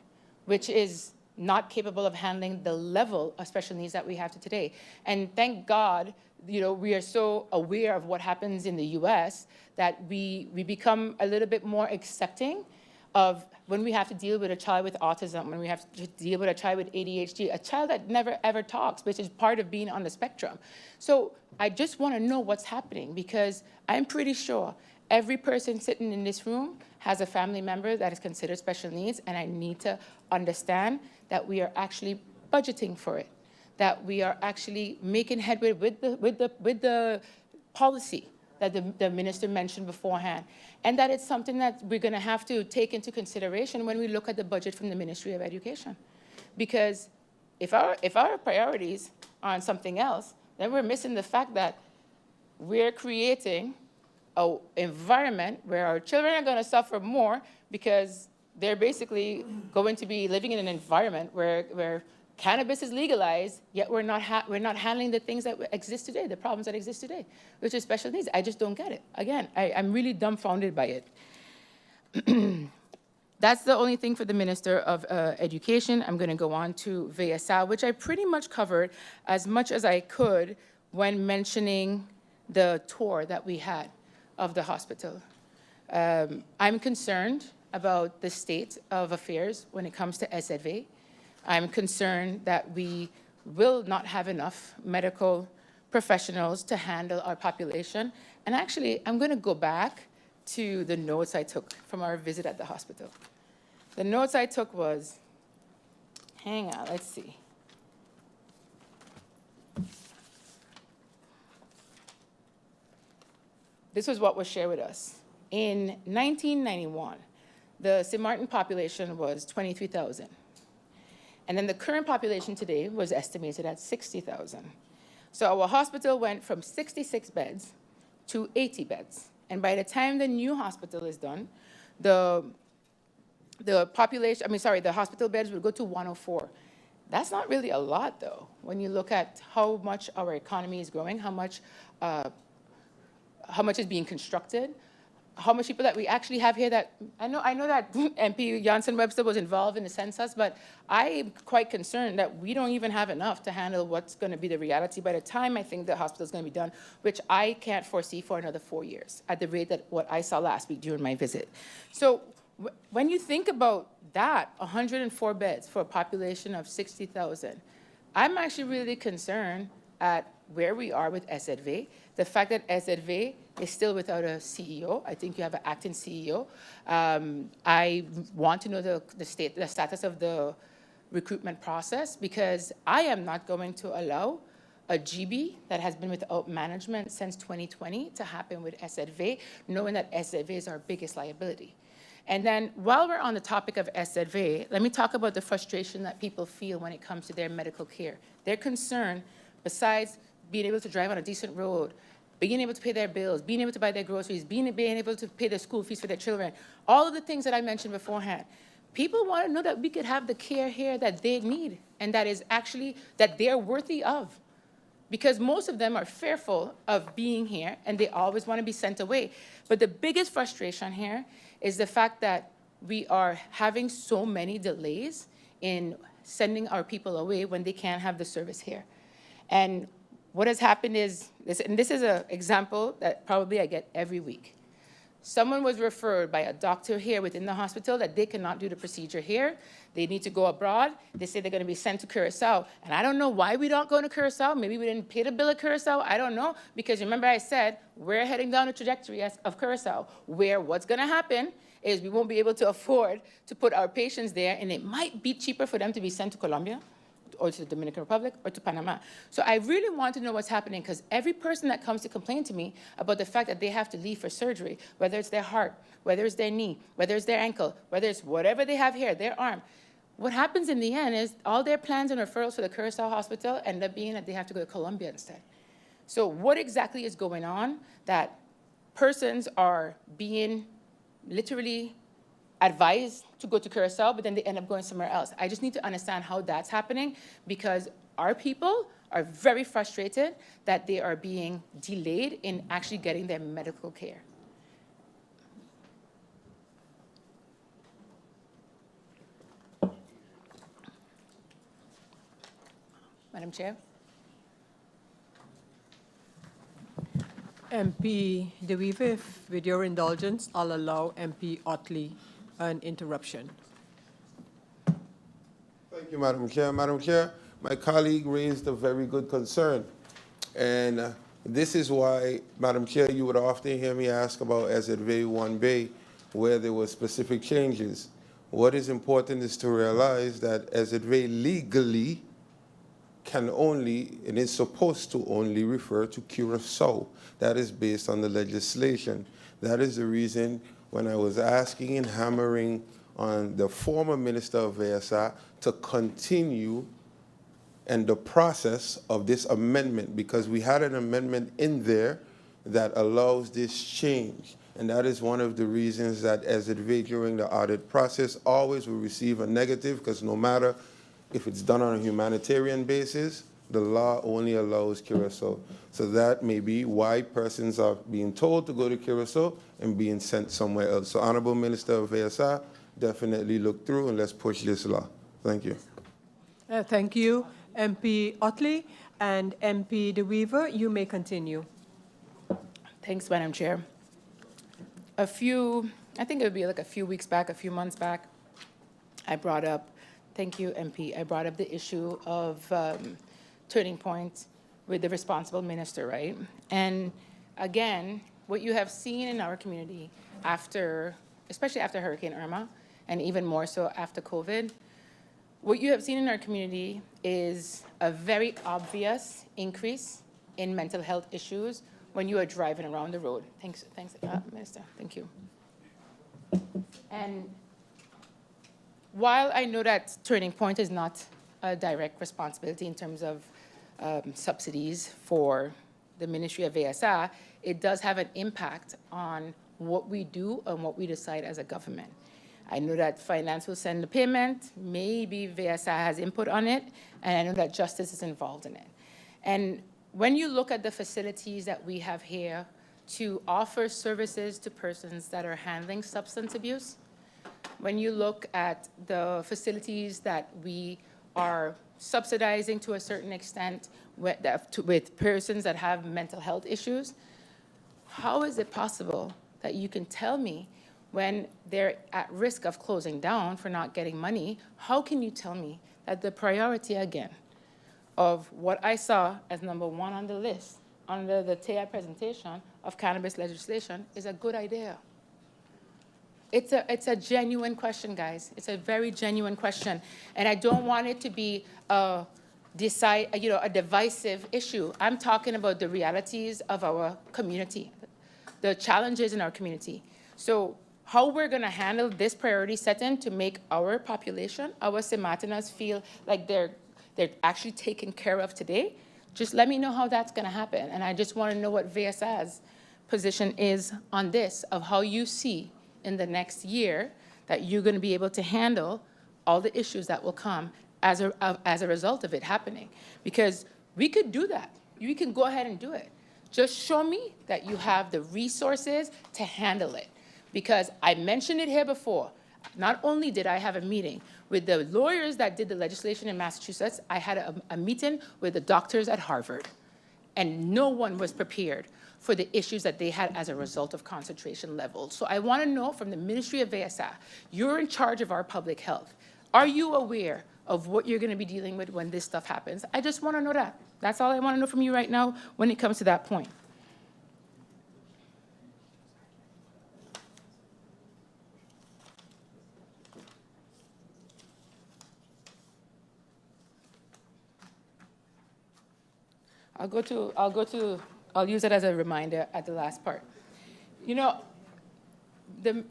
which is not capable of handling the level of special needs that we have today. And thank God, we are so aware of what happens in the US that we become a little bit more accepting of when we have to deal with a child with autism, when we have to deal with a child with ADHD, a child that never ever talks, which is part of being on the spectrum. So I just want to know what's happening, because I'm pretty sure every person sitting in this room has a family member that is considered special needs, and I need to understand that we are actually budgeting for it, that we are actually making headway with the policy that the minister mentioned beforehand, and that it's something that we're going to have to take into consideration when we look at the budget from the Ministry of Education. Because if our priorities are on something else, then we're missing the fact that we're creating an environment where our children are going to suffer more, because they're basically going to be living in an environment where cannabis is legalized, yet we're not handling the things that exist today, the problems that exist today, which is special needs. I just don't get it. Again, I'm really dumbfounded by it. That's the only thing for the Minister of Education. I'm going to go on to VSL, which I pretty much covered as much as I could when mentioning the tour that we had of the hospital. I'm concerned about the state of affairs when it comes to SZV. I'm concerned that we will not have enough medical professionals to handle our population. And actually, I'm going to go back to the notes I took from our visit at the hospital. The notes I took was, hang on, let's see. This was what was shared with us. In 1991, the Sint Maarten population was 23,000. And then the current population today was estimated at 60,000. So our hospital went from 66 beds to 80 beds. And by the time the new hospital is done, the hospital beds would go to 104. That's not really a lot, though, when you look at how much our economy is growing, how much is being constructed, how much people that we actually have here that, I know that MP Janssen Webster was involved in the census, but I'm quite concerned that we don't even have enough to handle what's going to be the reality by the time I think the hospital is going to be done, which I can't foresee for another 4 years at the rate that what I saw last week during my visit. So when you think about that, 104 beds for a population of 60,000, I'm actually really concerned at where we are with SZV, the fact that SZV is still without a CEO. I think you have an acting CEO. I want to know the status of the recruitment process, because I am not going to allow a GB that has been without management since 2020 to happen with SZV, knowing that SZV is our biggest liability. And then while we're on the topic of SZV, let me talk about the frustration that people feel when it comes to their medical care. Their concern, besides being able to drive on a decent road, being able to pay their bills, being able to buy their groceries, being able to pay their school fees for their children, all of the things that I mentioned beforehand. People want to know that we could have the care here that they need and that is actually, that they're worthy of. Because most of them are fearful of being here and they always want to be sent away. But the biggest frustration here is the fact that we are having so many delays in sending our people away when they can't have the service here. And what has happened is, and this is an example that probably I get every week. Someone was referred by a doctor here within the hospital that they cannot do the procedure here. They need to go abroad. They say they're going to be sent to Curacao. And I don't know why we don't go to Curacao. Maybe we didn't pay the bill at Curacao. I don't know. Because remember I said, we're heading down the trajectory of Curacao, where what's going to happen is we won't be able to afford to put our patients there, and it might be cheaper for them to be sent to Colombia, or to the Dominican Republic, or to Panama. So I really want to know what's happening, because every person that comes to complain to me about the fact that they have to leave for surgery, whether it's their heart, whether it's their knee, whether it's their ankle, whether it's whatever they have here, their arm, what happens in the end is all their plans and referrals for the Curacao hospital end up being that they have to go to Colombia instead. So what exactly is going on that persons are being literally advised to go to Curacao, but then they end up going somewhere else? I just need to understand how that's happening, because our people are very frustrated that they are being delayed in actually getting their medical care. Madam Chair. MP De Wever, with your indulgence, I'll allow MP Otley an interruption. Thank you, Madam Chair. Madam Chair, my colleague raised a very good concern. And this is why, Madam Chair, you would often hear me ask about SZV 1B, where there were specific changes. What is important is to realize that SZV legally can only, and is supposed to only refer to Curacao. That is based on the legislation. That is the reason when I was asking and hammering on the former Minister of VSA to continue and the process of this amendment, because we had an amendment in there that allows this change. And that is one of the reasons that SZV during the audit process always will receive a negative, because no matter if it's done on a humanitarian basis, the law only allows Curacao. So that may be why persons are being told to go to Curacao and being sent somewhere else. So Honorable Minister of ASR, definitely look through and let's push this law. Thank you. Thank you, MP Otley. And MP De Wever, you may continue. Thanks, Madam Chair. I think it would be like a few weeks back, a few months back, I brought up, thank you, MP, I brought up the issue of turning point with the responsible minister, right? And again, what you have seen in our community after, especially after Hurricane Irma, and even more so after COVID, what you have seen in our community is a very obvious increase in mental health issues when you are driving around the road. Thanks, Minister, thank you. And while I know that turning point is not a direct responsibility in terms of subsidies for the Ministry of VSA, it does have an impact on what we do and what we decide as a government. I know that finance will send the payment, maybe VSA has input on it, and I know that justice is involved in it. And when you look at the facilities that we have here to offer services to persons that are handling substance abuse, when you look at the facilities that we are subsidizing to a certain extent with persons that have mental health issues, how is it possible that you can tell me when they're at risk of closing down for not getting money, how can you tell me that the priority again of what I saw as number one on the list under the TAI presentation of cannabis legislation is a good idea? It's a genuine question, guys. It's a very genuine question. And I don't want it to be a divisive issue. I'm talking about the realities of our community, the challenges in our community. So how we're going to handle this priority setting to make our population, our Sint Maarteners, feel like they're actually taken care of today, just let me know how that's going to happen. And I just want to know what VSA's position is on this, of how you see in the next year that you're going to be able to handle all the issues that will come as a result of it happening. Because we could do that. You can go ahead and do it. Just show me that you have the resources to handle it. Because I mentioned it here before. Not only did I have a meeting with the lawyers that did the legislation in Massachusetts, I had a meeting with the doctors at Harvard. And no one was prepared for the issues that they had as a result of concentration levels. So I want to know from the Ministry of VSA, you're in charge of our public health. Are you aware of what you're going to be dealing with when this stuff happens? I just want to know that. That's all I want to know from you right now when it comes to that point. I'll use it as a reminder at the last part. You know,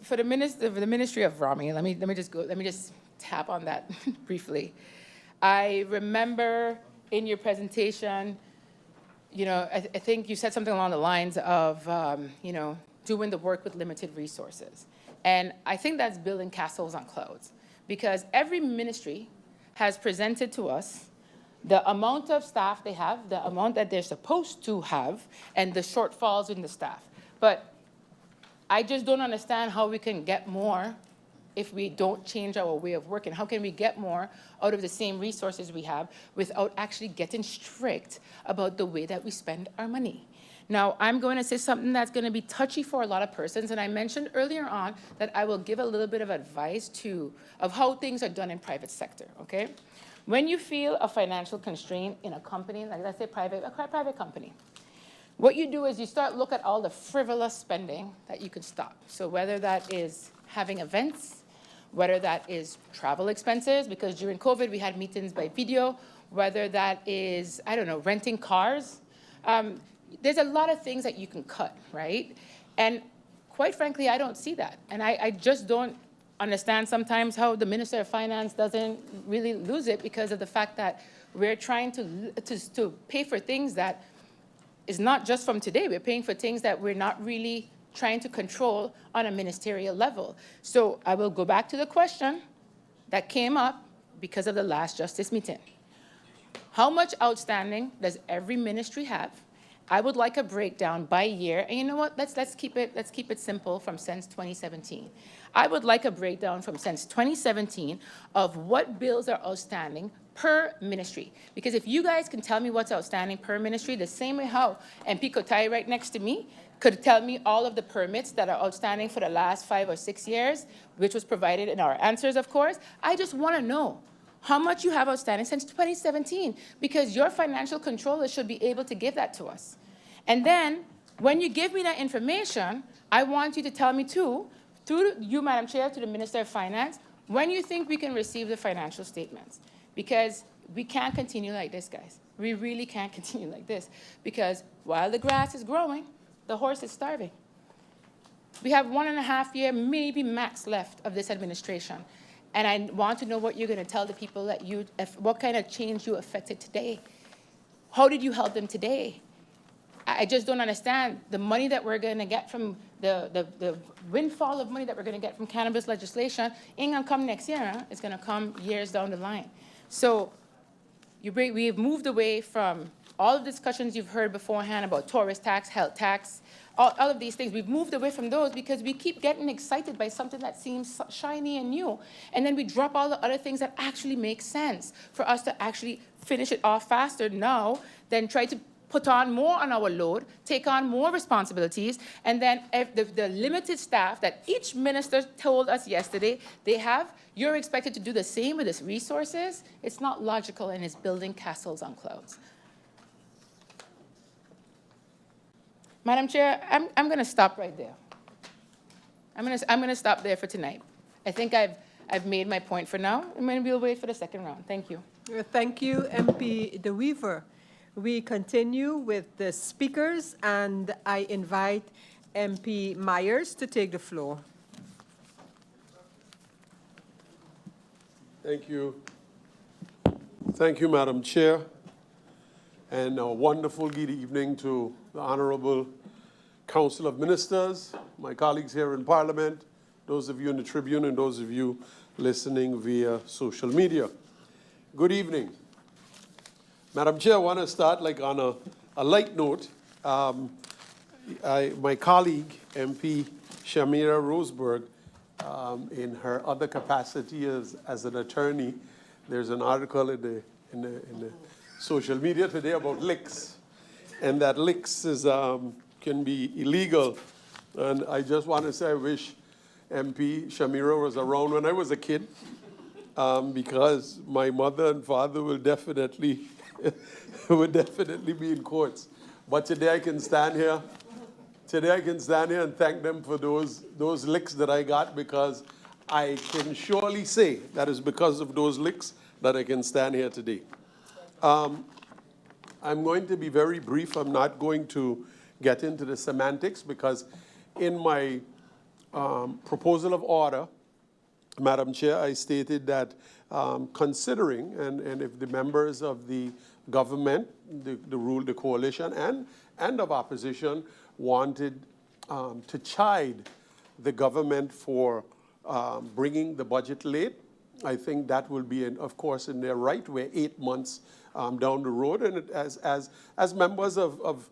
for the Ministry of Rami, let me just tap on that briefly. I remember in your presentation, you know, I think you said something along the lines of, you know, doing the work with limited resources. And I think that's building castles on clouds, because every ministry has presented to us the amount of staff they have, the amount that they're supposed to have, and the shortfalls in the staff. But I just don't understand how we can get more if we don't change our way of working. How can we get more out of the same resources we have without actually getting strict about the way that we spend our money? Now, I'm going to say something that's going to be touchy for a lot of persons, and I mentioned earlier on that I will give a little bit of advice of how things are done in private sector, okay? When you feel a financial constraint in a company, like let's say a private company, what you do is you start look at all the frivolous spending that you can stop. So whether that is having events, whether that is travel expenses, because during COVID we had meetings by video, whether that is, I don't know, renting cars. There's a lot of things that you can cut, right? And quite frankly, I don't see that. And I just don't understand sometimes how the Minister of Finance doesn't really lose it because of the fact that we're trying to pay for things that is not just from today. We're paying for things that we're not really trying to control on a ministerial level. So I will go back to the question that came up because of the last Justice meeting. How much outstanding does every ministry have? I would like a breakdown by year. And you know what? Let's keep it simple from since 2017. I would like a breakdown from since 2017 of what bills are outstanding per ministry. Because if you guys can tell me what's outstanding per ministry, the same way how MP Kotai right next to me could tell me all of the permits that are outstanding for the last 5 or 6 years, which was provided in our answers, of course. I just want to know how much you have outstanding since 2017, because your financial controller should be able to give that to us. And then when you give me that information, I want you to tell me too, through you, Madam Chair, to the Minister of Finance, when you think we can receive the financial statements. Because we can't continue like this, guys. We really can't continue like this. Because while the grass is growing, the horse is starving. We have 1.5 years, maybe max, left of this administration. And I want to know what you're going to tell the people that what kind of change you affected today. How did you help them today? I just don't understand. The money that we're going to get from the windfall of money that we're going to get from cannabis legislation ain't going to come next year. Huh? It's going to come years down the line. So we've moved away from all of the discussions you've heard beforehand about tourist tax, health tax, all of these things. We've moved away from those because we keep getting excited by something that seems shiny and new. And then we drop all the other things that actually make sense for us to actually finish it off faster now than try to put on more on our load, take on more responsibilities, and then the limited staff that each minister told us yesterday they have, you're expected to do the same with its resources. It's not logical, and it's building castles on clouds. Madam Chair, I'm going to stop right there. I'm going to stop there for tonight. I think I've made my point for now, and then we'll wait for the second round. Thank you. Thank you, MP De Wever. We continue with the speakers, and I invite MP Myers to take the floor. Thank you. Thank you, Madam Chair. And a wonderful good evening to the Honorable Council of Ministers, my colleagues here in Parliament, those of you in the Tribune, and those of you listening via social media. Good evening. Madam Chair, I want to start on a light note. My colleague, MP Shamira Roseberg, in her other capacity as an attorney, there's an article in the social media today about licks, and that licks is can be illegal. And I just want to say I wish MP Shamira was around when I was a kid, because my mother and father will definitely would definitely be in courts. But today I can stand here. Today I can stand here and thank them for those licks that I got, because I can surely say that is because of those licks that I can stand here today. I'm going to be very brief. I'm not going to get into the semantics, because in my proposal of order, Madam Chair, I stated that considering, and if the members of the government, the coalition, and of opposition wanted to chide the government for bringing the budget late, I think that will be, of course, in their right. We're 8 months down the road, and as members of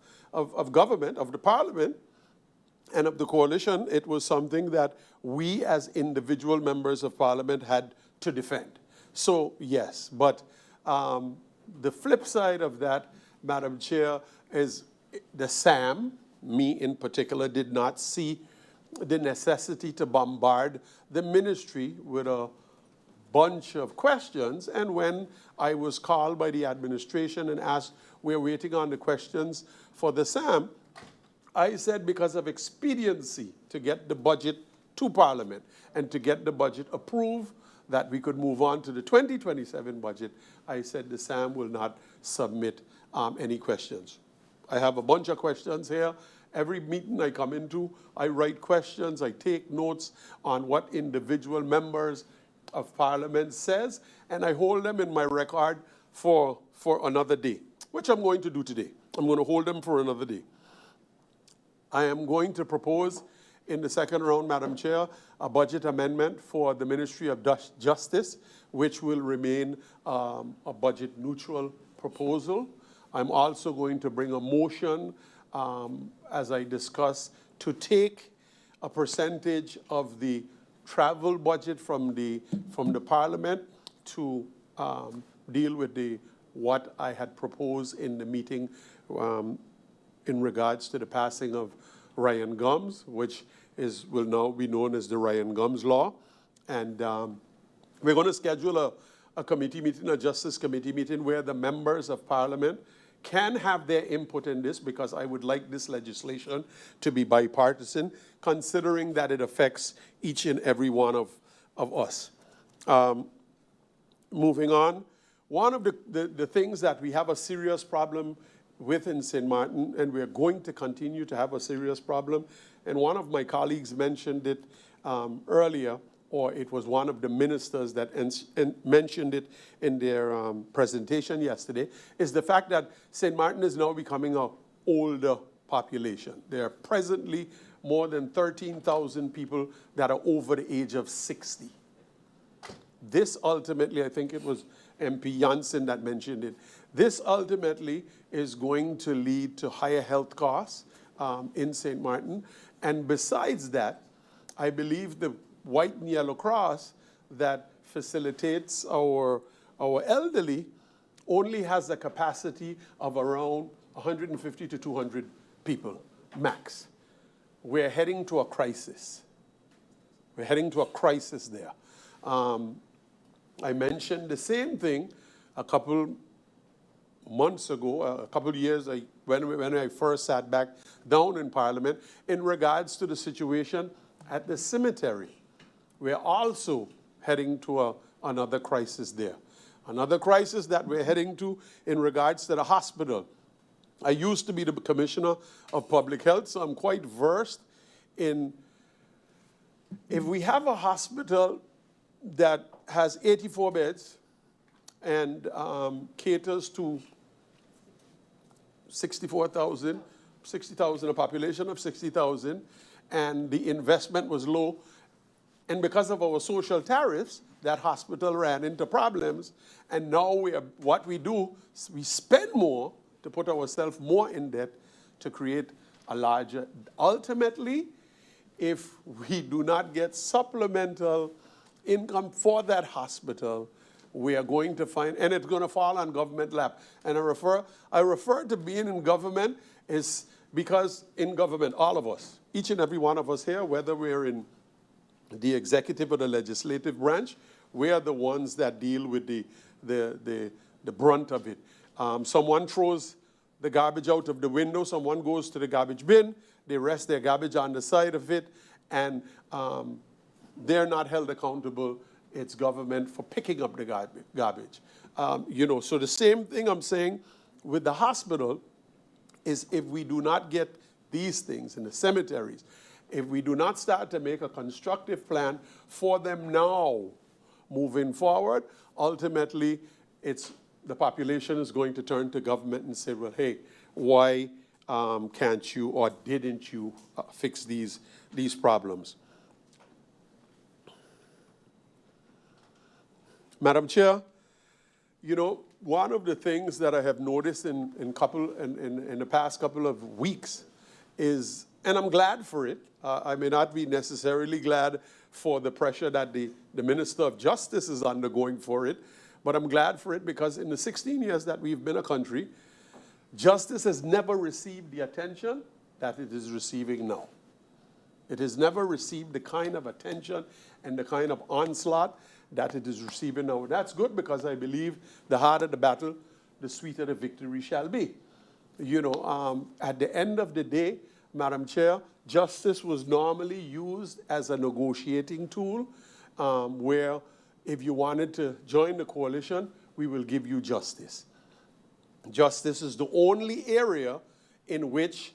government, of the Parliament, and of the coalition, it was something that we as individual members of Parliament had to defend. So yes, but the flip side of that, Madam Chair, is the SAM, me in particular, did not see the necessity to bombard the ministry with a bunch of questions. And when I was called by the administration and asked, we're waiting on the questions for the SAM, I said because of expediency to get the budget to Parliament and to get the budget approved, that we could move on to the 2027 budget, I said the SAM will not submit any questions. I have a bunch of questions here. Every meeting I come into, I write questions, I take notes on what individual members of Parliament says, and I hold them in my record for another day, which I'm going to do today. I'm going to hold them for another day. I am going to propose in the second round, Madam Chair, a budget amendment for the Ministry of Justice, which will remain a budget neutral proposal. I'm also going to bring a motion, as I discussed, to take a percentage of the travel budget from the Parliament to deal with what I had proposed in the meeting in regards to the passing of Ryan Gums, which will now be known as the Ryan Gums Law. And we're going to schedule a committee meeting, a Justice Committee meeting, where the members of Parliament can have their input in this, because I would like this legislation to be bipartisan, considering that it affects each and every one of us. Moving on, one of the things that we have a serious problem with in St. Maarten, and we're going to continue to have a serious problem, and one of my colleagues mentioned it earlier, or it was one of the ministers that mentioned it in their presentation yesterday, is the fact that St. Maarten is now becoming an older population. There are presently more than 13,000 people that are over the age of 60. This ultimately, I think it was MP Janssen that mentioned it, this ultimately is going to lead to higher health costs in St. Maarten. And besides that, I believe the White and Yellow Cross that facilitates our elderly only has a capacity of around 150 to 200 people, max. We're heading to a crisis. We're heading to a crisis there. I mentioned the same thing a couple months ago, a couple of years, when I first sat back down in Parliament, in regards to the situation at the cemetery. We're also heading to another crisis there. Another crisis that we're heading to in regards to the hospital. I used to be the Commissioner of Public Health, so I'm quite versed in, if we have a hospital that has 84 beds and caters to 60,000, a population of 60,000, and the investment was low. And because of our social tariffs, that hospital ran into problems. And now what we do is we spend more to put ourselves more in debt to create a larger. Ultimately, if we do not get supplemental income for that hospital, we are going to find, and it's going to fall on government lap. And I refer to being in government is because in government, all of us, each and every one of us here, whether we're in the executive or the legislative branch, we are the ones that deal with the brunt of it. Someone throws the garbage out of the window, someone goes to the garbage bin, they rest their garbage on the side of it, and they're not held accountable. It's government for picking up the garbage. So the same thing I'm saying with the hospital is if we do not get these things in the cemeteries, if we do not start to make a constructive plan for them now, moving forward, ultimately the population is going to turn to government and say, well, hey, why can't you or didn't you fix these problems? Madam Chair, one of the things that I have noticed in the past couple of weeks is, and I'm glad for it, I may not be necessarily glad for the pressure that the Minister of Justice is undergoing for it, but I'm glad for it because in the 16 years that we've been a country, justice has never received the attention that it is receiving now. It has never received the kind of attention and the kind of onslaught that it is receiving now. That's good because I believe the harder the battle, the sweeter the victory shall be. At the end of the day, Madam Chair, justice was normally used as a negotiating tool where if you wanted to join the coalition, we will give you justice. Justice is the only area in which,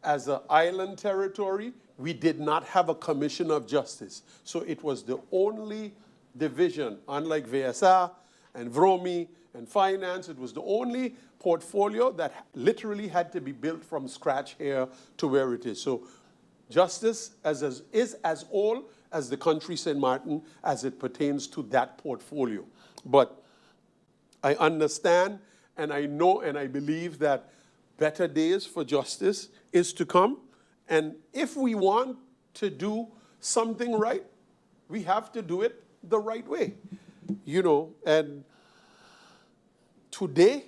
as an island territory, we did not have a commission of justice. So it was the only division, unlike VSA and VROMI and finance, it was the only portfolio that literally had to be built from scratch here to where it is. So justice is as old as the country St. Maarten as it pertains to that portfolio. But I understand and I know and I believe that better days for justice is to come. And if we want to do something right, we have to do it the right way. And today,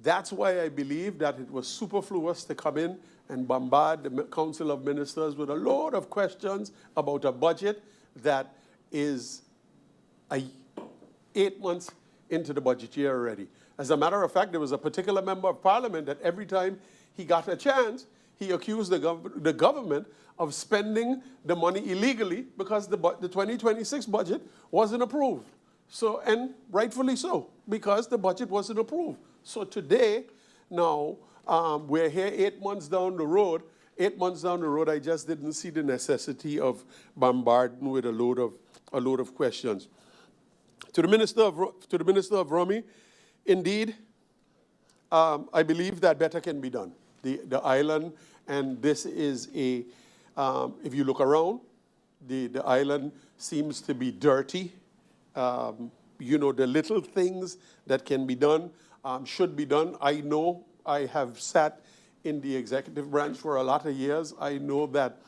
that's why I believe that it was superfluous to come in and bombard the Council of Ministers with a load of questions about a budget that is 8 months into the budget year already. As a matter of fact, there was a particular member of parliament that every time he got a chance, he accused the government of spending the money illegally because the 2026 budget wasn't approved. So, and rightfully so, because the budget wasn't approved. So today, now, we're here 8 months down the road. 8 months down the road, I just didn't see the necessity of bombarding with a load of questions. To the Minister of Romy, indeed, I believe that better can be done. The island, and this is a, if you look around, the island seems to be dirty. The little things that can be done should be done. I know I have sat in the executive branch for a lot of years. I know that,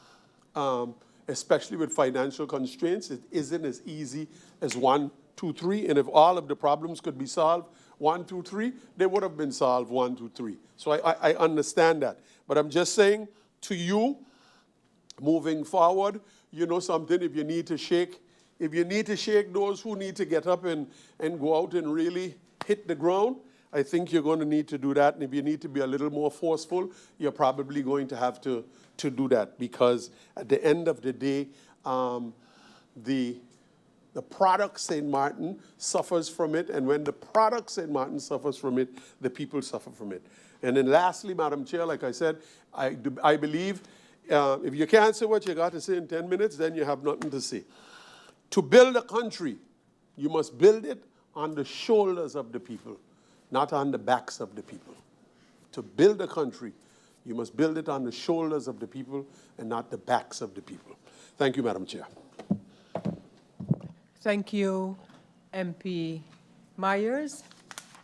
especially with financial constraints, it isn't as easy as 1, 2, 3. And if all of the problems could be solved 1, 2, 3, they would have been solved 1, 2, 3. So I understand that. But I'm just saying to you, moving forward, something, if you need to shake those who need to get up and go out and really hit the ground, I think you're going to need to do that. And if you need to be a little more forceful, you're probably going to have to do that. Because at the end of the day, the product St. Maarten suffers from it. And when the product St. Maarten suffers from it, the people suffer from it. And then lastly, Madam Chair, like I said, I believe If you can't say what you got to say in 10 minutes, then you have nothing to say. To build a country, you must build it on the shoulders of the people, not on the backs of the people. To build a country, you must build it on the shoulders of the people and not the backs of the people. Thank you, Madam Chair. Thank you, MP Myers.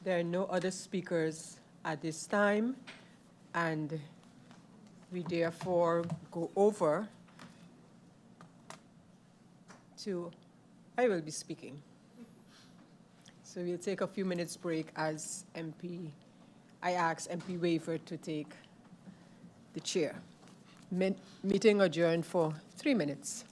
There are no other speakers at this time, and we therefore go over to, I will be speaking. So we'll take a few minutes break as I ask MP Waver to take the chair. Meeting adjourned for 3 minutes.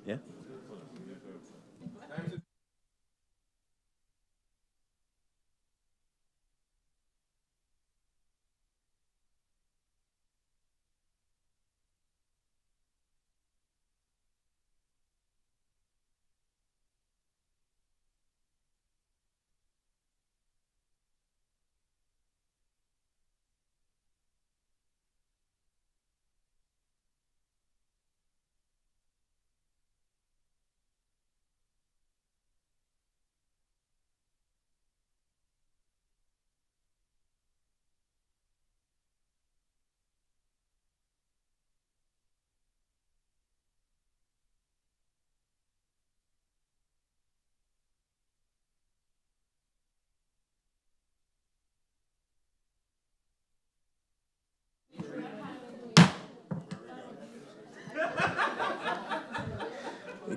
Yeah?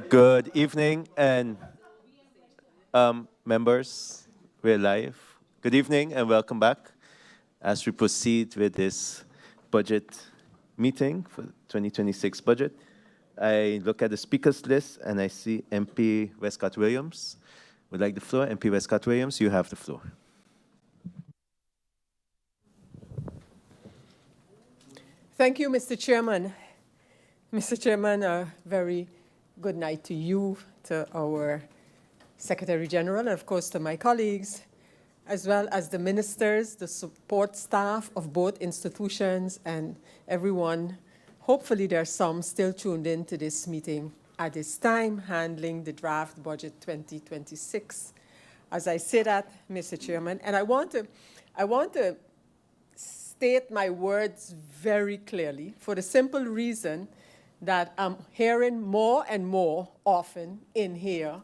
Good evening, and members, we're live. Good evening and welcome back as we proceed with this budget meeting for the 2026 budget. I look at the speakers list and I see MP Westcott Williams would like the floor. MP Westcott Williams, you have the floor. Thank you, Mr. Chairman. Mr. Chairman, a very good night to you, to our Secretary General, and of course to my colleagues, as well as the ministers, the support staff of both institutions, and everyone. Hopefully there are some still tuned in to this meeting at this time, handling the draft budget 2026. As I say that, Mr. Chairman, and I want to state my words very clearly for the simple reason that I'm hearing more and more often in here,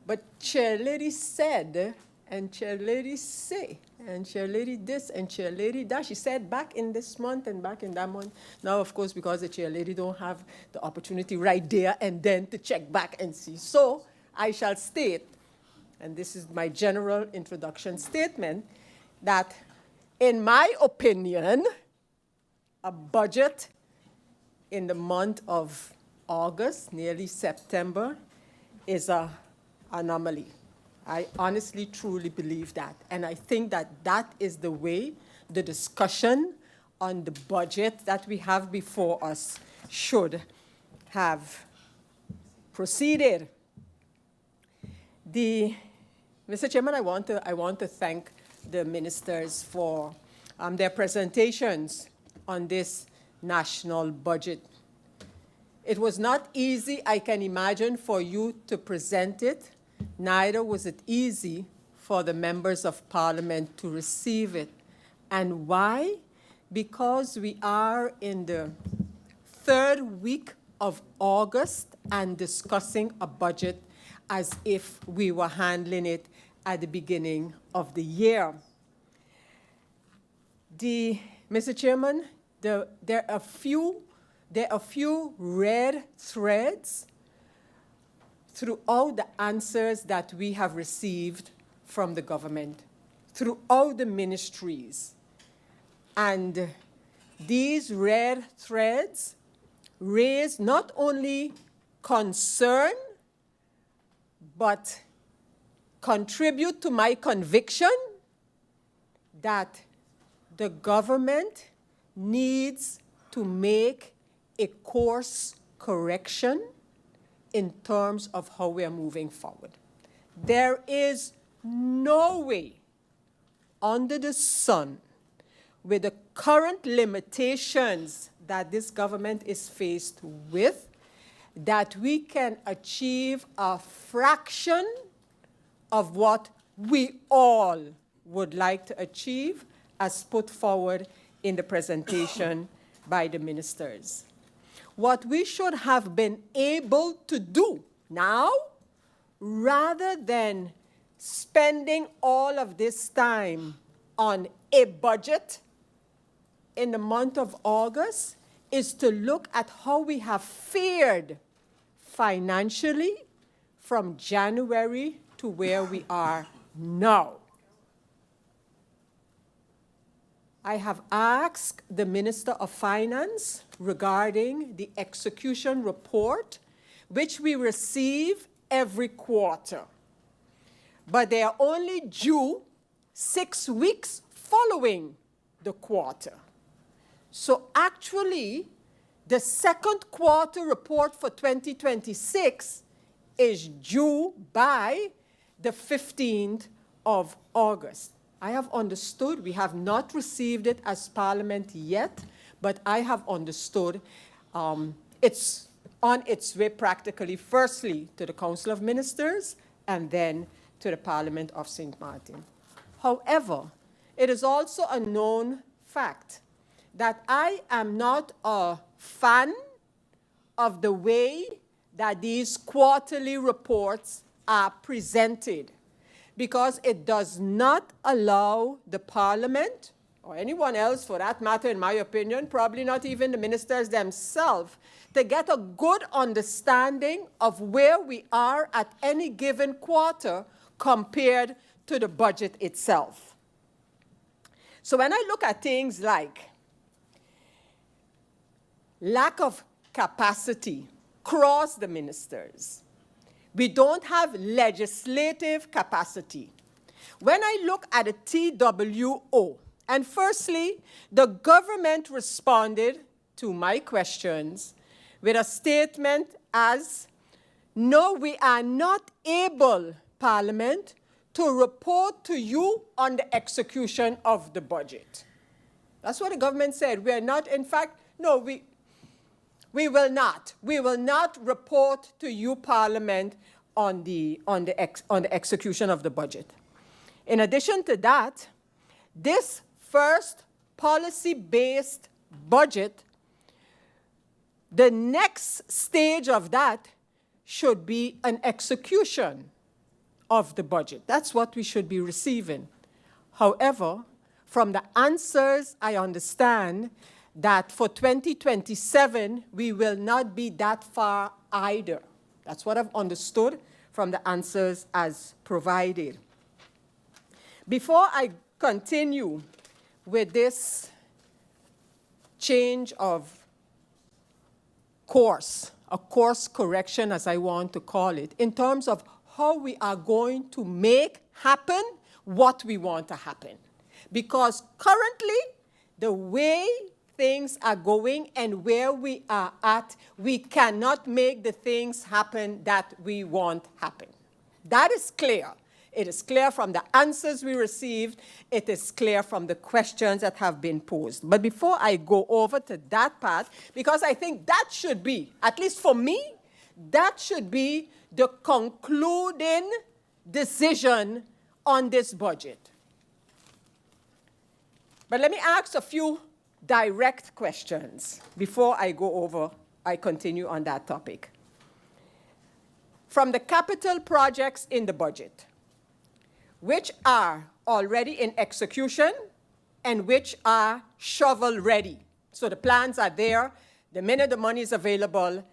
but Chair Lady said, and Chair Lady say, and Chair Lady this, and Chair Lady that. She said back in this month and back in that month. Now, of course, because the Chair Lady don't have the opportunity right there and then to check back and see. So I shall state, and this is my general introduction statement, that in my opinion, a budget in the month of August, nearly September, is an anomaly. I honestly, truly believe that. And I think that that is the way the discussion on the budget that we have before us should have proceeded. Mr. Chairman, I want to thank the ministers for their presentations on this national budget. It was not easy, I can imagine, for you to present it. Neither was it easy for the members of parliament to receive it. And why? Because we are in the third week of August and discussing a budget as if we were handling it at the beginning of the year. Mr. Chairman, there are a few red threads throughout the answers that we have received from the government, throughout the ministries. And these red threads raise not only concern, but contribute to my conviction that the government needs to make a course correction in terms of how we are moving forward. There is no way under the sun, with the current limitations that this government is faced with, that we can achieve a fraction of what we all would like to achieve as put forward in the presentation by the ministers. What we should have been able to do now, rather than spending all of this time on a budget in the month of August, is to look at how we have fared financially from January to where we are now. I have asked the Minister of Finance regarding the execution report which we receive every quarter, but they are only due 6 weeks following the quarter. So actually, the second quarter report for 2026 is due by the 15th of August. I have understood, we have not received it as Parliament yet, but I have understood it's on its way practically, firstly to the Council of Ministers and then to the Parliament of Sint Maarten. However, it is also a known fact that I am not a fan of the way that these quarterly reports are presented, because it does not allow the Parliament, or anyone else for that matter, in my opinion, probably not even the ministers themselves, to get a good understanding of where we are at any given quarter compared to the budget itself. So when I look at things like lack of capacity across the ministers, we don't have legislative capacity. When I look at a TWO, and firstly, the government responded to my questions with a statement as, no, we are not able, Parliament, to report to you on the execution of the budget. That's what the government said. We are not, in fact, no, we will not. We will not report to you, Parliament, on the execution of the budget. In addition to that, this first policy-based budget, the next stage of that should be an execution of the budget. That's what we should be receiving. However, from the answers, I understand that for 2027, we will not be that far either. That's what I've understood from the answers as provided. Before I continue with this change of course, a course correction as I want to call it, in terms of how we are going to make happen what we want to happen. Because currently, the way things are going and where we are at, we cannot make the things happen that we want happen. That is clear. It is clear from the answers we received. It is clear from the questions that have been posed. But before I go over to that part, because I think that should be, at least for me, that should be the concluding decision on this budget. But let me ask a few direct questions before I continue on that topic. From the capital projects in the budget, which are already in execution and which are shovel-ready. So the plans are there. The minute the money is available,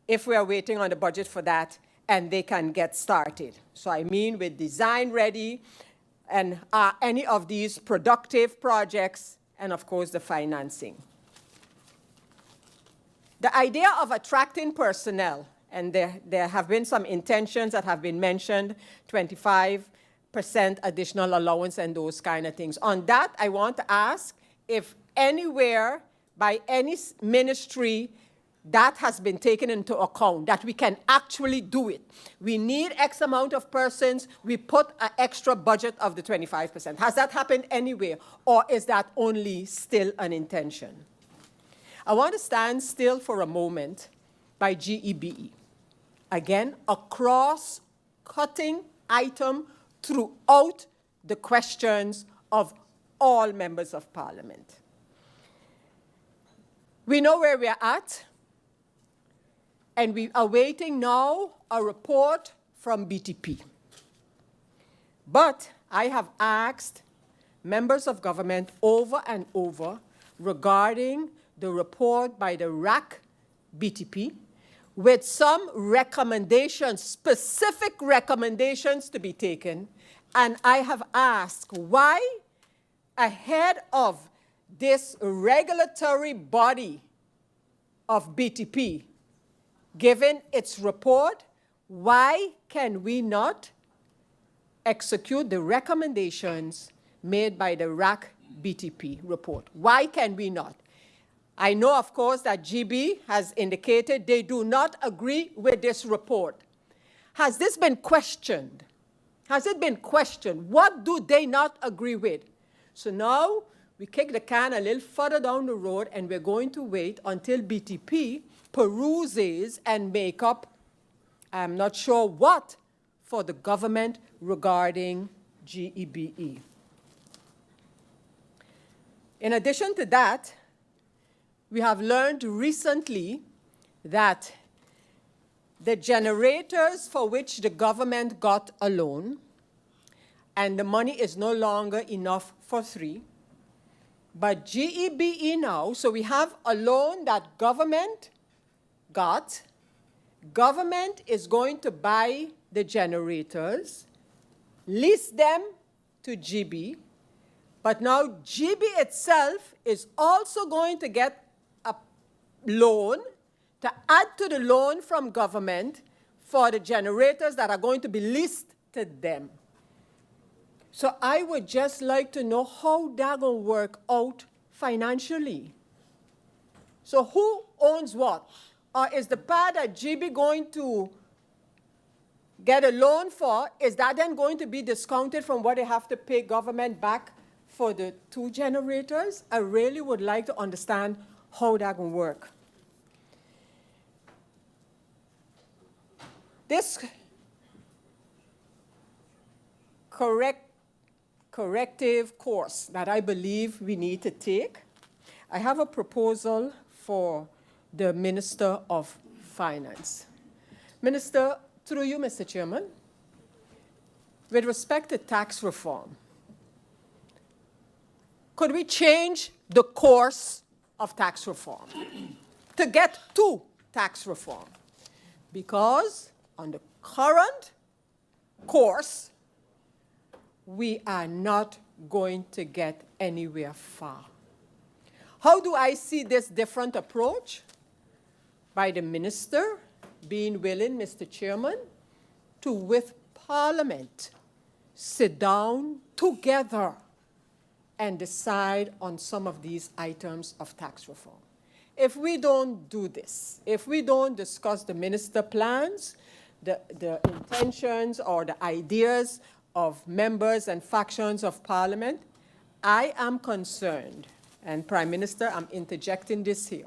if we are waiting on the budget for that, and they can get started. So I mean with design ready, and are any of these productive projects, and of course the financing. The idea of attracting personnel, and there have been some intentions that have been mentioned, 25% additional allowance and those kind of things. On that, I want to ask if anywhere by any ministry that has been taken into account, that we can actually do it. We need X amount of persons, we put an extra budget of the 25%. Has that happened anywhere, or is that only still an intention? I want to stand still for a moment by GEBE. Again, a cross-cutting item throughout the questions of all members of Parliament. We know where we are at, and we are waiting now a report from BTP. But I have asked members of government over and over regarding the report by the RAC BTP with some recommendations, specific recommendations to be taken. And I have asked why, ahead of this regulatory body of BTP, given its report, why can we not execute the recommendations made by the RAC BTP report? Why can we not? I know, of course, that GB has indicated they do not agree with this report. Has this been questioned? Has it been questioned? What do they not agree with? So now we kick the can a little further down the road, and we're going to wait until BTP peruses and make up, I'm not sure what, for the government regarding GEBE. In addition to that, we have learned recently that the generators for which the government got a loan, and the money is no longer enough for 3, but GEBE now, so we have a loan that government got. Government is going to buy the generators, lease them to GB, but now GB itself is also going to get a loan to add to the loan from government for the generators that are going to be leased to them. So I would just like to know how that going to work out financially. So who owns what? Or is the part that GB going to get a loan for, is that then going to be discounted from what they have to pay government back for the 2 generators? I really would like to understand how that going to work. This corrective course that I believe we need to take, I have a proposal for the Minister of Finance. Minister, through you, Mr. Chairman, with respect to tax reform, could we change the course of tax reform to get to tax reform? Because on the current course, we are not going to get anywhere far. How do I see this different approach? By the minister being willing, Mr. Chairman, to, with Parliament, sit down together and decide on some of these items of tax reform. If we don't do this, if we don't discuss the minister plans, the intentions or the ideas of members and factions of Parliament, I am concerned, and Prime Minister, I'm interjecting this here,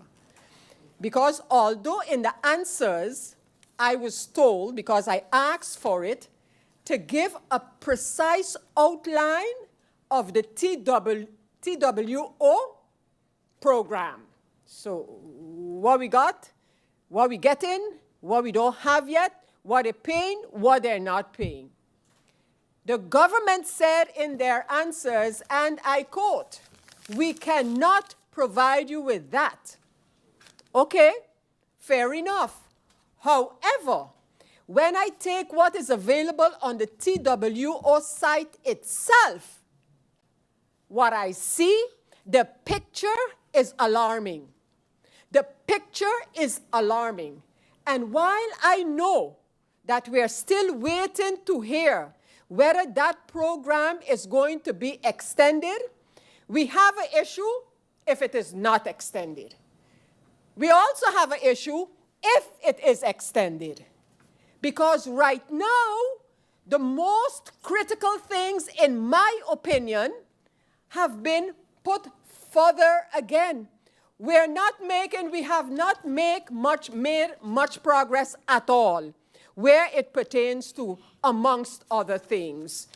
because although in the answers I was told, because I asked for it, to give a precise outline of the TWO program. So what we got, what we getting, what we don't have yet, what they're paying, what they're not paying. The government said in their answers, and I quote, "We cannot provide you with that." Okay, fair enough. However, when I take what is available on the TWO site itself, what I see, the picture is alarming. The picture is alarming. And while I know that we are still waiting to hear whether that program is going to be extended, we have an issue if it is not extended. We also have an issue if it is extended. Because right now, the most critical things, in my opinion, have been put further again. We have not made much progress at all, where it pertains to, amongst other things,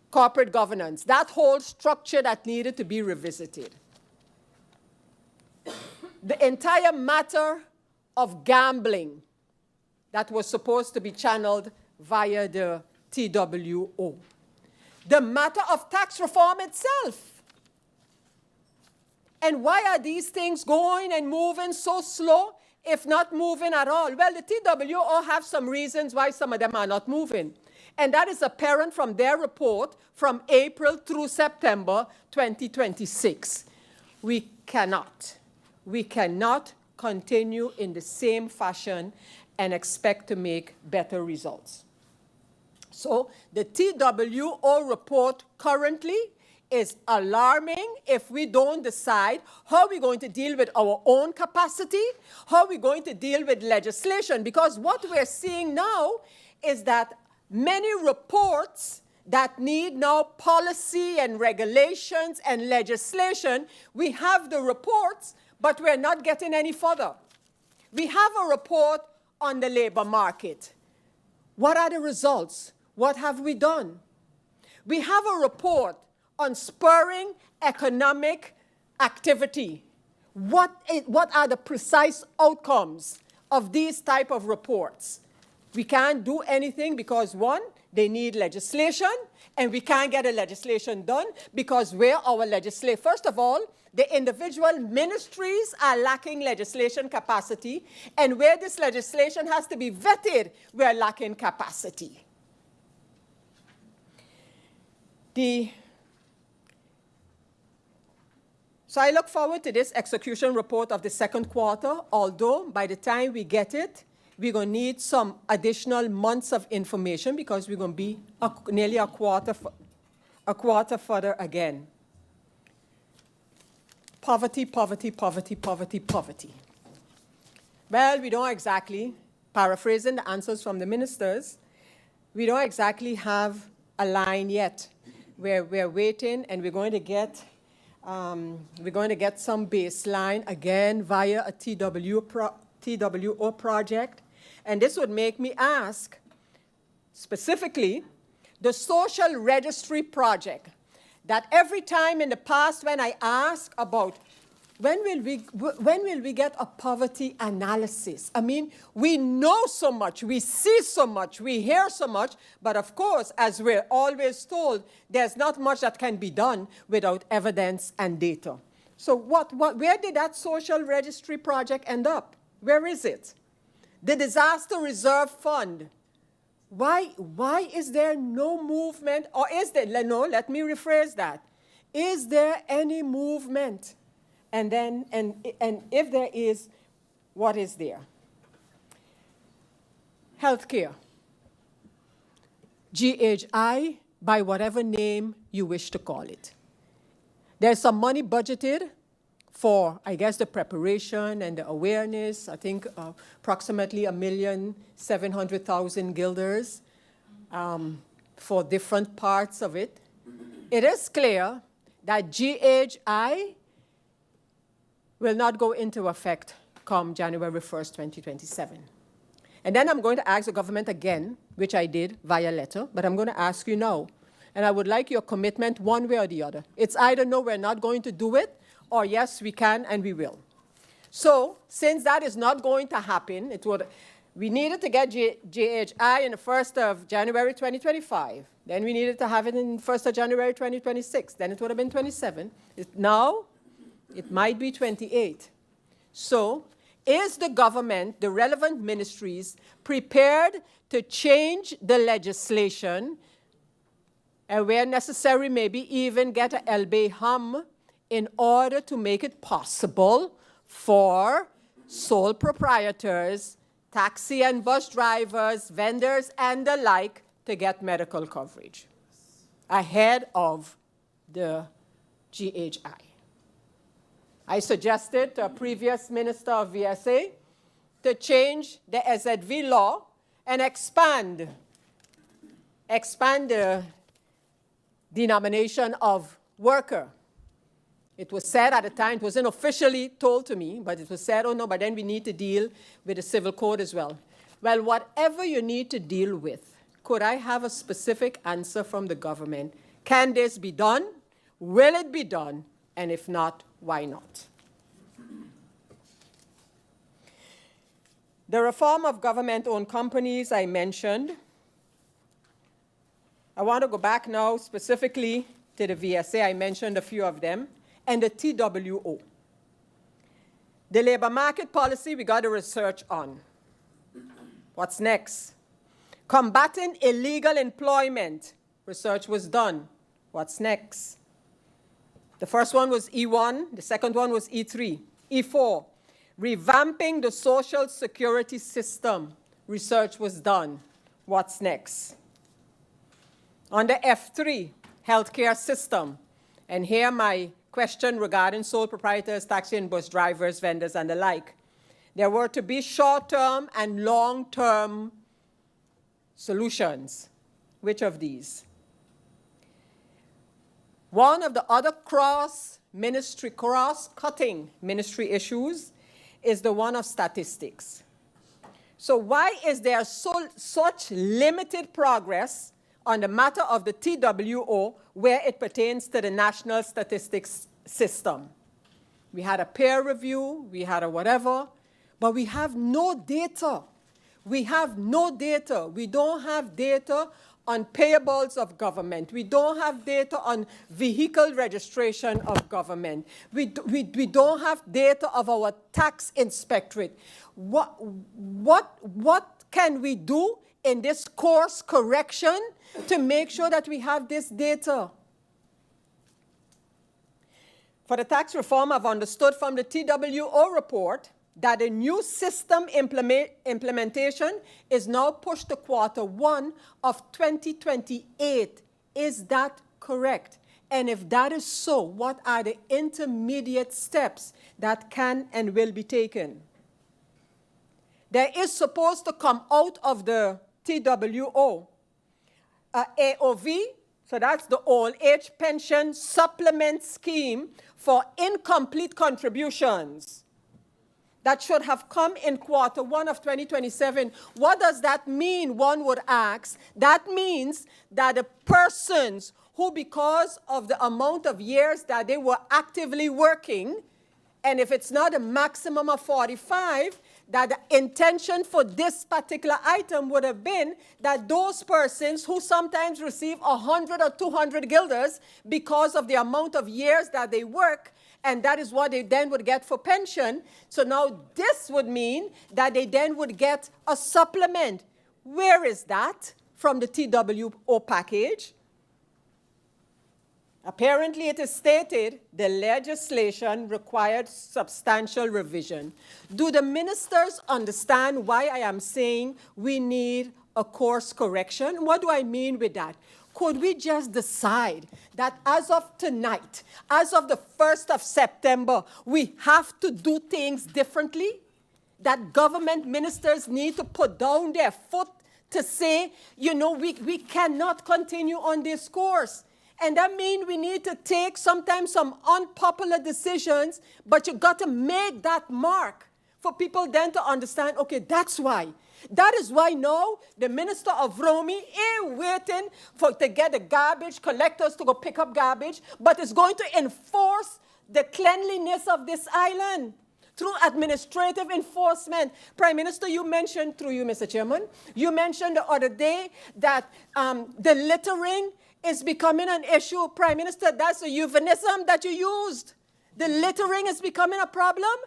corporate governance, that whole structure that needed to be revisited. The entire matter of gambling that was supposed to be channeled via the TWO. The matter of tax reform itself. And why are these things going and moving so slow, if not moving at all? Well, the TWO have some reasons why some of them are not moving. And that is apparent from their report from April through September 2026. We cannot continue in the same fashion and expect to make better results. So the TWO report currently is alarming if we don't decide how we're going to deal with our own capacity, how we're going to deal with legislation, because what we're seeing now is that many reports that need now policy and regulations and legislation, we have the reports, but we're not getting any further. We have a report on the labor market. What are the results? What have we done? We have a report on spurring economic activity. What are the precise outcomes of these type of reports? We can't do anything because, one, they need legislation, and we can't get a legislation done because where our legislation, first of all, the individual ministries are lacking legislation capacity, and where this legislation has to be vetted, we're lacking capacity. So I look forward to this execution report of the second quarter, although by the time we get it, we're going to need some additional months of information because we're going to be nearly a quarter further again. Poverty, poverty, poverty, poverty, poverty. Well, we don't exactly, paraphrasing the answers from the ministers, we don't exactly have a line yet. We're waiting, and we're going to get some baseline again via a TWO project. And this would make me ask, specifically, the social registry project, that every time in the past when I ask about when will we get a poverty analysis? I mean, we know so much, we see so much, we hear so much, but of course, as we're always told, there's not much that can be done without evidence and data. So where did that social registry project end up? Where is it? The Disaster Reserve Fund. Why is there no movement, or is there, no, let me rephrase that. Is there any movement? And then, and if there is, what is there? Healthcare. GHI, by whatever name you wish to call it. There's some money budgeted for, I guess, the preparation and the awareness. I think approximately 1,700,000 guilders for different parts of it. It is clear that GHI will not go into effect come January 1st, 2027. And then I'm going to ask the government again, which I did via letter, but I'm going to ask you now. And I would like your commitment one way or the other. It's either no, we're not going to do it, or yes, we can and we will. So since that is not going to happen, we needed to get GHI in the 1st of January 2025. Then we needed to have it in 1st of January 2026. Then it would have been 27. Now, it might be 28. So is the government, the relevant ministries, prepared to change the legislation and where necessary maybe even get a LB-HUM in order to make it possible for sole proprietors, taxi and bus drivers, vendors, and the like to get medical coverage ahead of the GHI? I suggested to a previous minister of VSA to change the SZV law and expand the denomination of worker. It was said at the time, it wasn't officially told to me, but it was said, oh no, but then we need to deal with the civil code as well. Well, whatever you need to deal with, could I have a specific answer from the government? Can this be done? Will it be done? And if not, why not? The reform of government-owned companies I mentioned. I want to go back now specifically to the VSA. I mentioned a few of them. And the TWO. The labor market policy we got to research on. What's next? Combating illegal employment. Research was done. What's next? The first one was E1. The second one was E3. E4. Revamping the social security system. Research was done. What's next? Under F3, healthcare system. And here my question regarding sole proprietors, taxi and bus drivers, vendors, and the like. There were to be short-term and long-term solutions. Which of these? One of the other cross-cutting ministry issues is the one of statistics. So why is there such limited progress on the matter of the TWO where it pertains to the national statistics system? We had a peer review, we had a whatever, but we have no data. We have no data. We don't have data on payables of government. We don't have data on vehicle registration of government. We don't have data of our tax inspectorate. What can we do in this course correction to make sure that we have this data? For the tax reform, I've understood from the TWO report that a new system implementation is now pushed to Q1 of 2028. Is that correct? And if that is so, what are the intermediate steps that can and will be taken? There is supposed to come out of the TWO AOV, so that's the old age pension supplement scheme for incomplete contributions. That should have come in Q1 of 2027. What does that mean, one would ask? That means that the persons who, because of the amount of years that they were actively working, and if it's not a maximum of 45, that the intention for this particular item would have been that those persons who sometimes receive 100 or 200 guilders because of the amount of years that they work, and that is what they then would get for pension. So now this would mean that they then would get a supplement. Where is that from the TWO package? Apparently, it is stated the legislation required substantial revision. Do the ministers understand why I am saying we need a course correction? What do I mean with that? Could we just decide that as of tonight, as of the 1st of September, we have to do things differently? That government ministers need to put down their foot to say, you know, we cannot continue on this course. And that means we need to take sometimes some unpopular decisions, but you got to make that mark for people then to understand, okay, that's why. That is why now the Minister of Romy is waiting to get the garbage collectors to go pick up garbage, but is going to enforce the cleanliness of this island through administrative enforcement. Prime Minister, you mentioned, through you, Mr. Chairman, you mentioned the other day that the littering is becoming an issue. Prime Minister, that's a euphemism that you used. The littering is becoming a problem?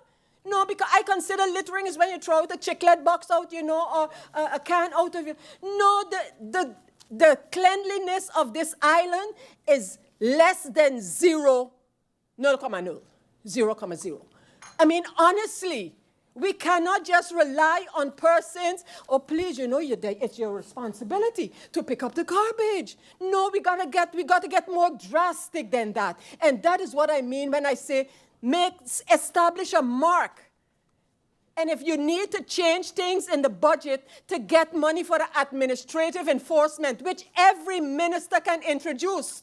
No, because I consider littering is when you throw the chiclet box out, you know, or a can out of it. No, the cleanliness of this island is less than 0.0. I mean, honestly, we cannot just rely on persons, oh, please, you know, it's your responsibility to pick up the garbage. No, we got to get more drastic than that. And that is what I mean when I say establish a mark. And if you need to change things in the budget to get money for the administrative enforcement, which every minister can introduce.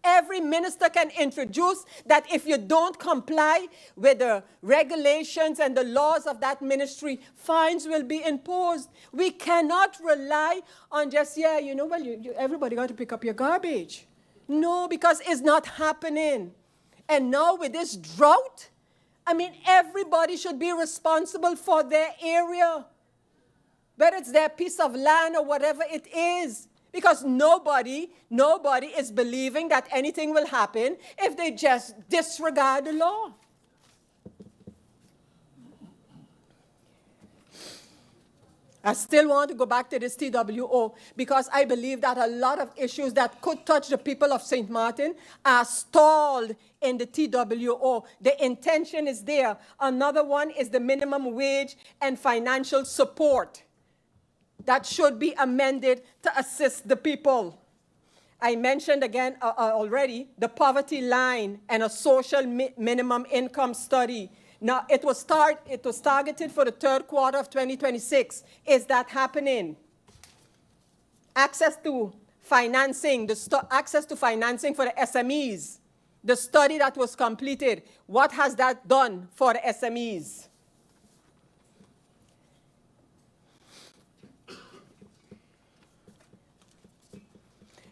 Every minister can introduce that if you don't comply with the regulations and the laws of that ministry, fines will be imposed. We cannot rely on just, yeah, you know, well, everybody got to pick up your garbage. No, because it's not happening. And now with this drought, I mean, everybody should be responsible for their area, whether it's their piece of land or whatever it is. Because nobody is believing that anything will happen if they just disregard the law. I still want to go back to this TWO because I believe that a lot of issues that could touch the people of St. Martin are stalled in the TWO. The intention is there. Another one is the minimum wage and financial support that should be amended to assist the people. I mentioned again already the poverty line and a social minimum income study. Now, it was targeted for the third quarter of 2026. Is that happening? Access to financing, access to financing for the SMEs. The study that was completed, what has that done for the SMEs?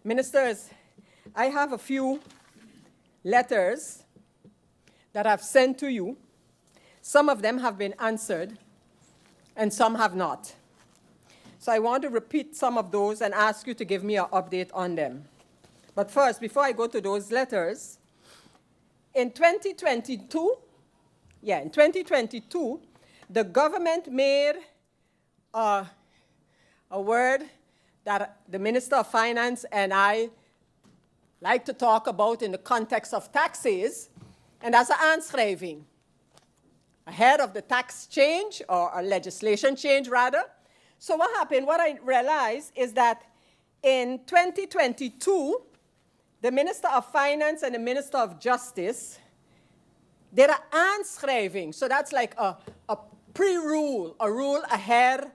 Ministers, I have a few letters that I've sent to you. Some of them have been answered, and some have not. So I want to repeat some of those and ask you to give me an update on them. But first, before I go to those letters, in 2022, the government made a word that the Minister of Finance and I like to talk about in the context of taxes, and that's an aanschrijving. Ahead of the tax change, or a legislation change rather. So what happened, what I realized is that in 2022, the Minister of Finance and the Minister of Justice did an aanschrijving. So that's like a pre-rule, a rule ahead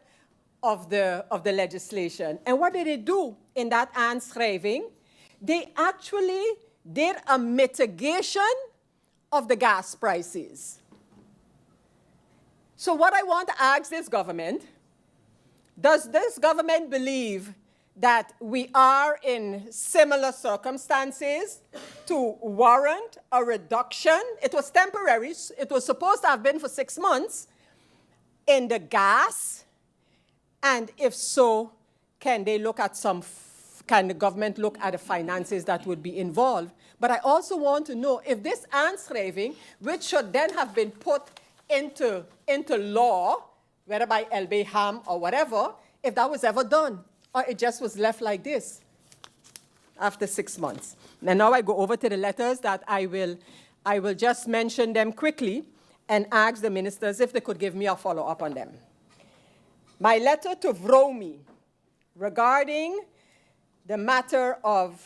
of the legislation. And what did they do in that aanschrijving? They actually did a mitigation of the gas prices. So what I want to ask this government, does this government believe that we are in similar circumstances to warrant a reduction? It was temporary. It was supposed to have been for 6 months in the gas. And if so, can they look at can the government look at the finances that would be involved? But I also want to know if this aanschrijving, which should then have been put into law, whether by LB Ham or whatever, if that was ever done, or it just was left like this after 6 months. And now I go over to the letters that I will just mention them quickly and ask the ministers if they could give me a follow-up on them. My letter to Vromi regarding the matter of,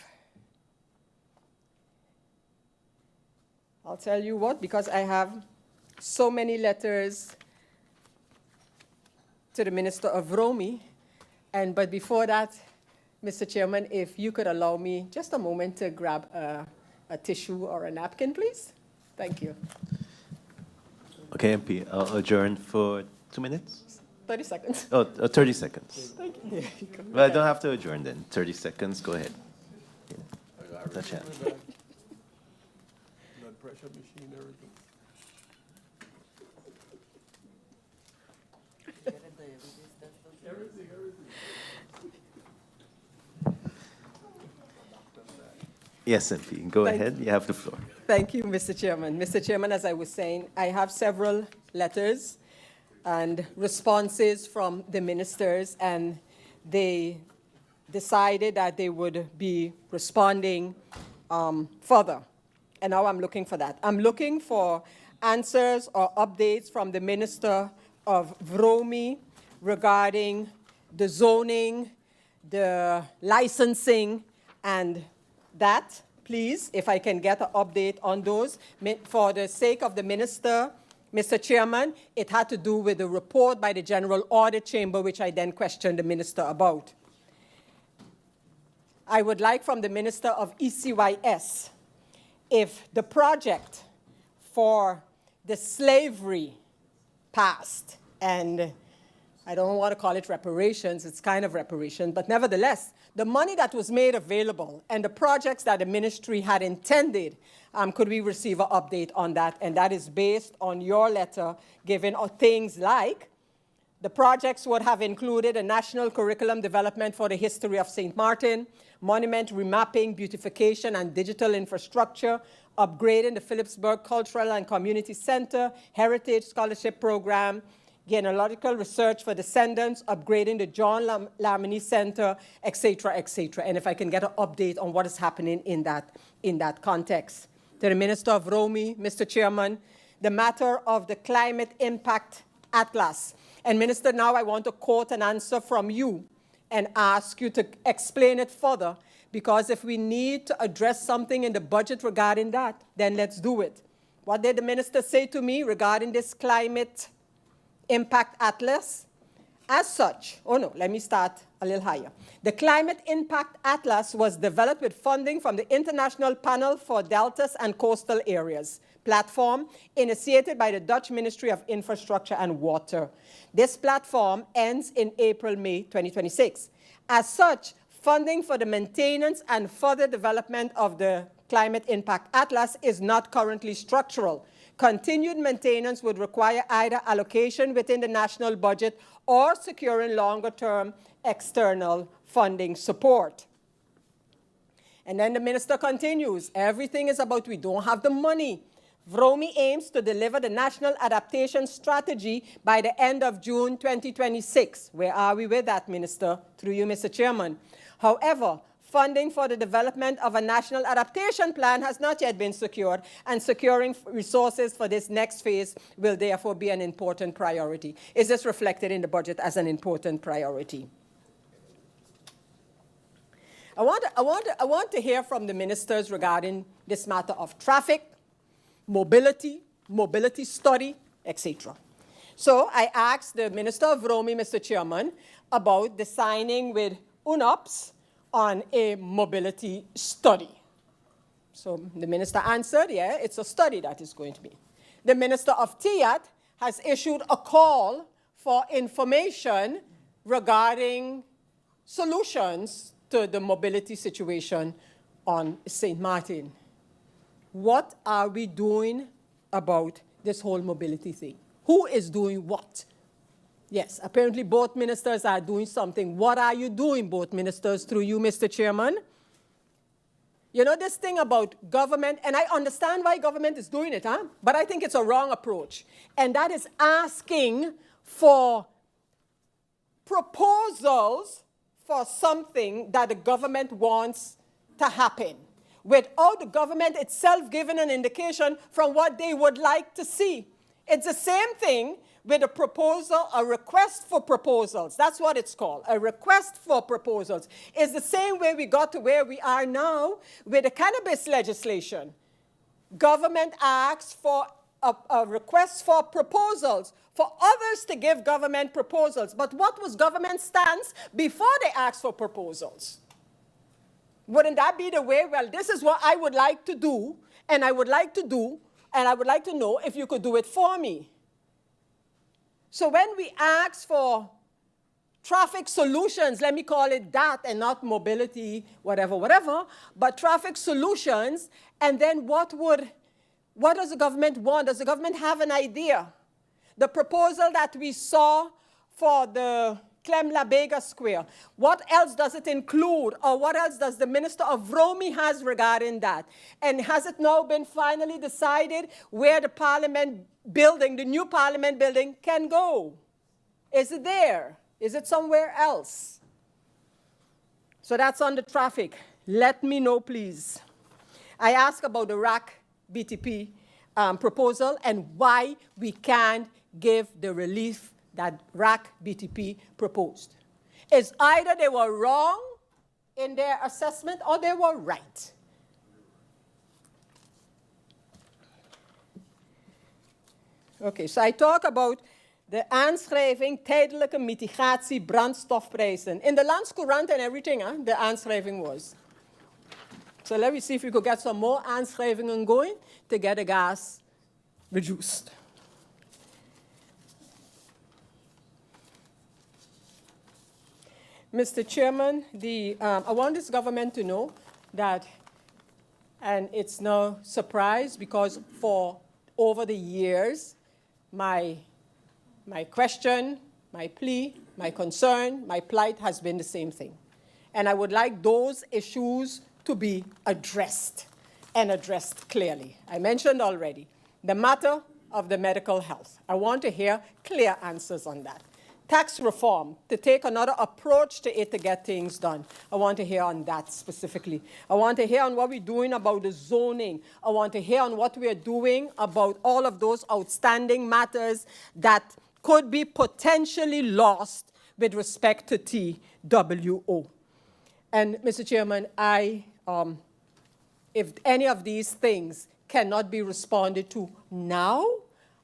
I'll tell you what, because I have so many letters to the Minister of Vromi. But before that, Mr. Chairman, if you could allow me just a moment to grab a tissue or a napkin, please. Thank you. Okay, MP, I'll adjourn for 2 minutes. 30 seconds. Oh, 30 seconds. Thank you. Well, I don't have to adjourn then. 30 seconds, go ahead. Touch hand. Blood pressure machine, everything. Yes, MP, go ahead. You have the floor. Thank you, Mr. Chairman. Mr. Chairman, as I was saying, I have several letters and responses from the ministers, and they decided that they would be responding further. And now I'm looking for that. I'm looking for answers or updates from the Minister of Vromi regarding the zoning, the licensing, and that, please, if I can get an update on those. For the sake of the minister, Mr. Chairman, it had to do with the report by the General Audit Chamber, which I then questioned the minister about. I would like from the Minister of ECYS, if the project for the slavery past, and I don't want to call it reparations, it's kind of reparation, but nevertheless, the money that was made available and the projects that the ministry had intended, could we receive an update on that? And that is based on your letter giving things like the projects would have included a national curriculum development for the history of St. Maarten, monument remapping, beautification, and digital infrastructure, upgrading the Phillipsburg Cultural and Community Center, heritage scholarship program, genealogical research for descendants, upgrading the John Lamini Center, et cetera, and if I can get an update on what is happening in that context. To the Minister of Romy, Mr. Chairman, the matter of the Climate Impact Atlas. And Minister, now I want to quote an answer from you and ask you to explain it further, because if we need to address something in the budget regarding that, then let's do it. What did the minister say to me regarding this Climate Impact Atlas? As such, let me start a little higher. The Climate Impact Atlas was developed with funding from the International Panel for Deltas and Coastal Areas platform initiated by the Dutch Ministry of Infrastructure and Water. This platform ends in April-May 2026. As such, funding for the maintenance and further development of the Climate Impact Atlas is not currently structural. Continued maintenance would require either allocation within the national budget or securing longer-term external funding support. And then the minister continues, everything is about we don't have the money. VROMI aims to deliver the National Adaptation Strategy by the end of June 2026. Where are we with that, Minister? Through you, Mr. Chairman. However, funding for the development of a national adaptation plan has not yet been secured, and securing resources for this next phase will therefore be an important priority. Is this reflected in the budget as an important priority? I want to hear from the ministers regarding this matter of traffic, mobility study, etc. So I asked the Minister of Romy, Mr. Chairman, about the signing with UNOPS on a mobility study. So the minister answered, yeah, it's a study that is going to be. The Minister of TIAT has issued a call for information regarding solutions to the mobility situation on St. Martin. What are we doing about this whole mobility thing? Who is doing what? Yes, apparently both ministers are doing something. What are you doing, both ministers, through you, Mr. Chairman? You know, this thing about government, and I understand why government is doing it, but I think it's a wrong approach. And that is asking for proposals for something that the government wants to happen, without the government itself giving an indication from what they would like to see. It's the same thing with a proposal, a request for proposals. That's what it's called, a request for proposals. It's the same way we got to where we are now with the cannabis legislation. Government asks for a request for proposals, for others to give government proposals. But what was government's stance before they asked for proposals? Wouldn't that be the way? Well, this is what I would like to do, and I would like to do, and I would like to know if you could do it for me. So when we ask for traffic solutions, let me call it that and not mobility, whatever, but traffic solutions, and then what does the government want? Does the government have an idea? The proposal that we saw for the Clem La Vega Square, what else does it include, or what else does the Minister of Romy has regarding that? And has it now been finally decided where the Parliament building, the new Parliament building, can go? Is it there? Is it somewhere else? So that's on the traffic. Let me know, please. I asked about the RAC BTP proposal and why we can't give the relief that RAC BTP proposed. It's either they were wrong in their assessment or they were right. Okay, so I talk about de aanschrijving tijdelijke mitigatie brandstofprijzen. In the Landscourant and everything, the aanschrijving was. So let me see if we could get some more aanschrijvingen going to get the gas reduced. Mr. Chairman, I want this government to know that, and it's no surprise because for over the years, my question, my plea, my concern, my plight has been the same thing. And I would like those issues to be addressed and addressed clearly. I mentioned already the matter of the medical health. I want to hear clear answers on that. Tax reform, to take another approach to it to get things done. I want to hear on that specifically. I want to hear on what we're doing about the zoning. I want to hear on what we are doing about all of those outstanding matters that could be potentially lost with respect to TWO. And Mr. Chairman, if any of these things cannot be responded to now,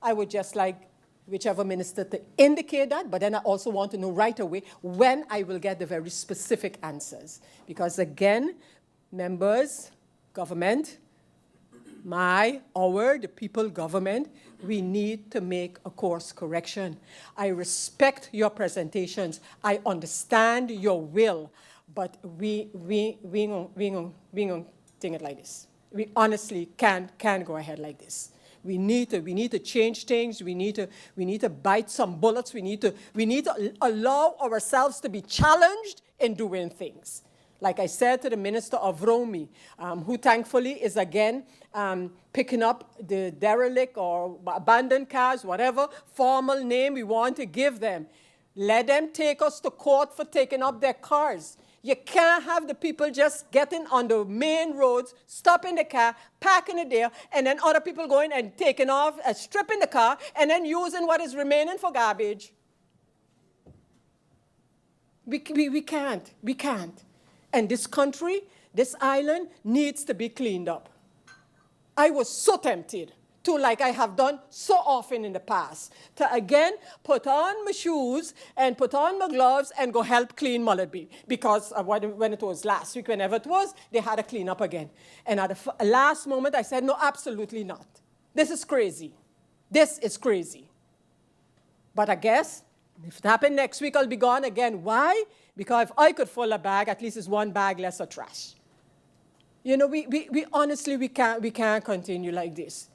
I would just like whichever minister to indicate that, but then I also want to know right away when I will get the very specific answers. Because again, members, government, the people government, we need to make a course correction. I respect your presentations. I understand your will, but we gonna think it like this. We honestly can't go ahead like this. We need to change things. We need to bite some bullets. We need to allow ourselves to be challenged in doing things. Like I said to the Minister of Romy, who thankfully is again picking up the derelict or abandoned cars, whatever formal name we want to give them. Let them take us to court for taking up their cars. You can't have the people just getting on the main roads, stopping the car, parking it there, and then other people going and taking off, stripping the car, and then using what is remaining for garbage. We can't. And this country, this island, needs to be cleaned up. I was so tempted to, like I have done so often in the past, to again put on my shoes and put on my gloves and go help clean Mulletby. Because when it was last week, whenever it was, they had to clean up again. And at the last moment, I said, no, absolutely not. This is crazy. This is crazy. But I guess if it happened next week, I'll be gone again. Why? Because if I could fill a bag, at least it's one bag less of trash. You know, we honestly, we can't continue like this.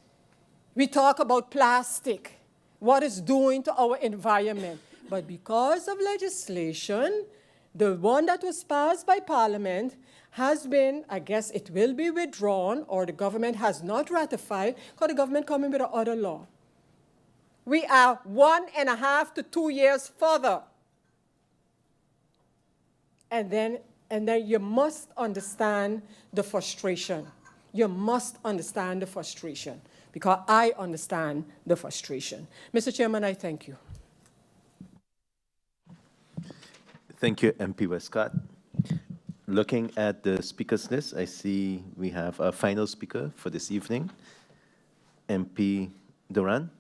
We talk about plastic, what it's doing to our environment. But because of legislation, the one that was passed by Parliament has been, I guess it will be withdrawn, or the government has not ratified, because the government coming with another law. We are 1.5 to 2 years further. And then you must understand the frustration. You must understand the frustration, because I understand the frustration. Mr. Chairman, I thank you. Thank you, MP Westcott. Looking at the speakers list, I see we have a final speaker for this evening, MP Duran.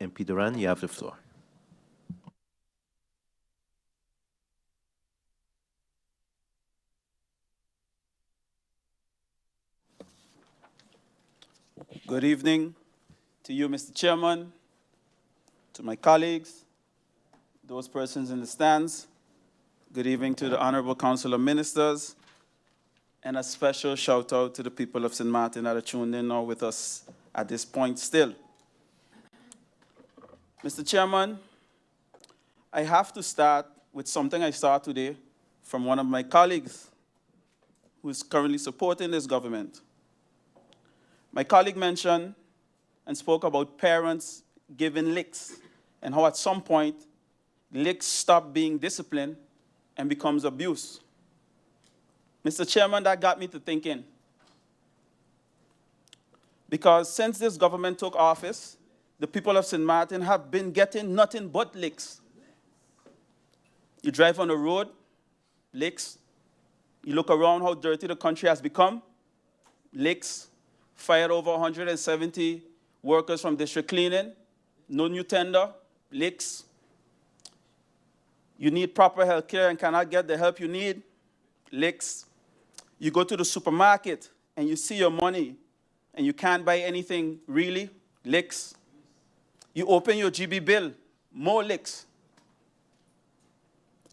MP Duran, you have the floor. Good evening to you, Mr. Chairman, to my colleagues, those persons in the stands. Good evening to the Honorable Council of Ministers, and a special shout out to the people of Sint Maarten that are tuned in now with us at this point still. Mr. Chairman, I have to start with something I saw today from one of my colleagues who is currently supporting this government. My colleague mentioned and spoke about parents giving licks and how at some point licks stop being discipline and becomes abuse. Mr. Chairman, that got me to thinking. Because since this government took office, the people of Sint Maarten have been getting nothing but licks. You drive on the road, licks. You look around how dirty the country has become, licks. Fired over 170 workers from district cleaning, no new tender, licks. You need proper health care and cannot get the help you need, licks. You go to the supermarket and you see your money and you can't buy anything really, licks. You open your GB bill, more licks.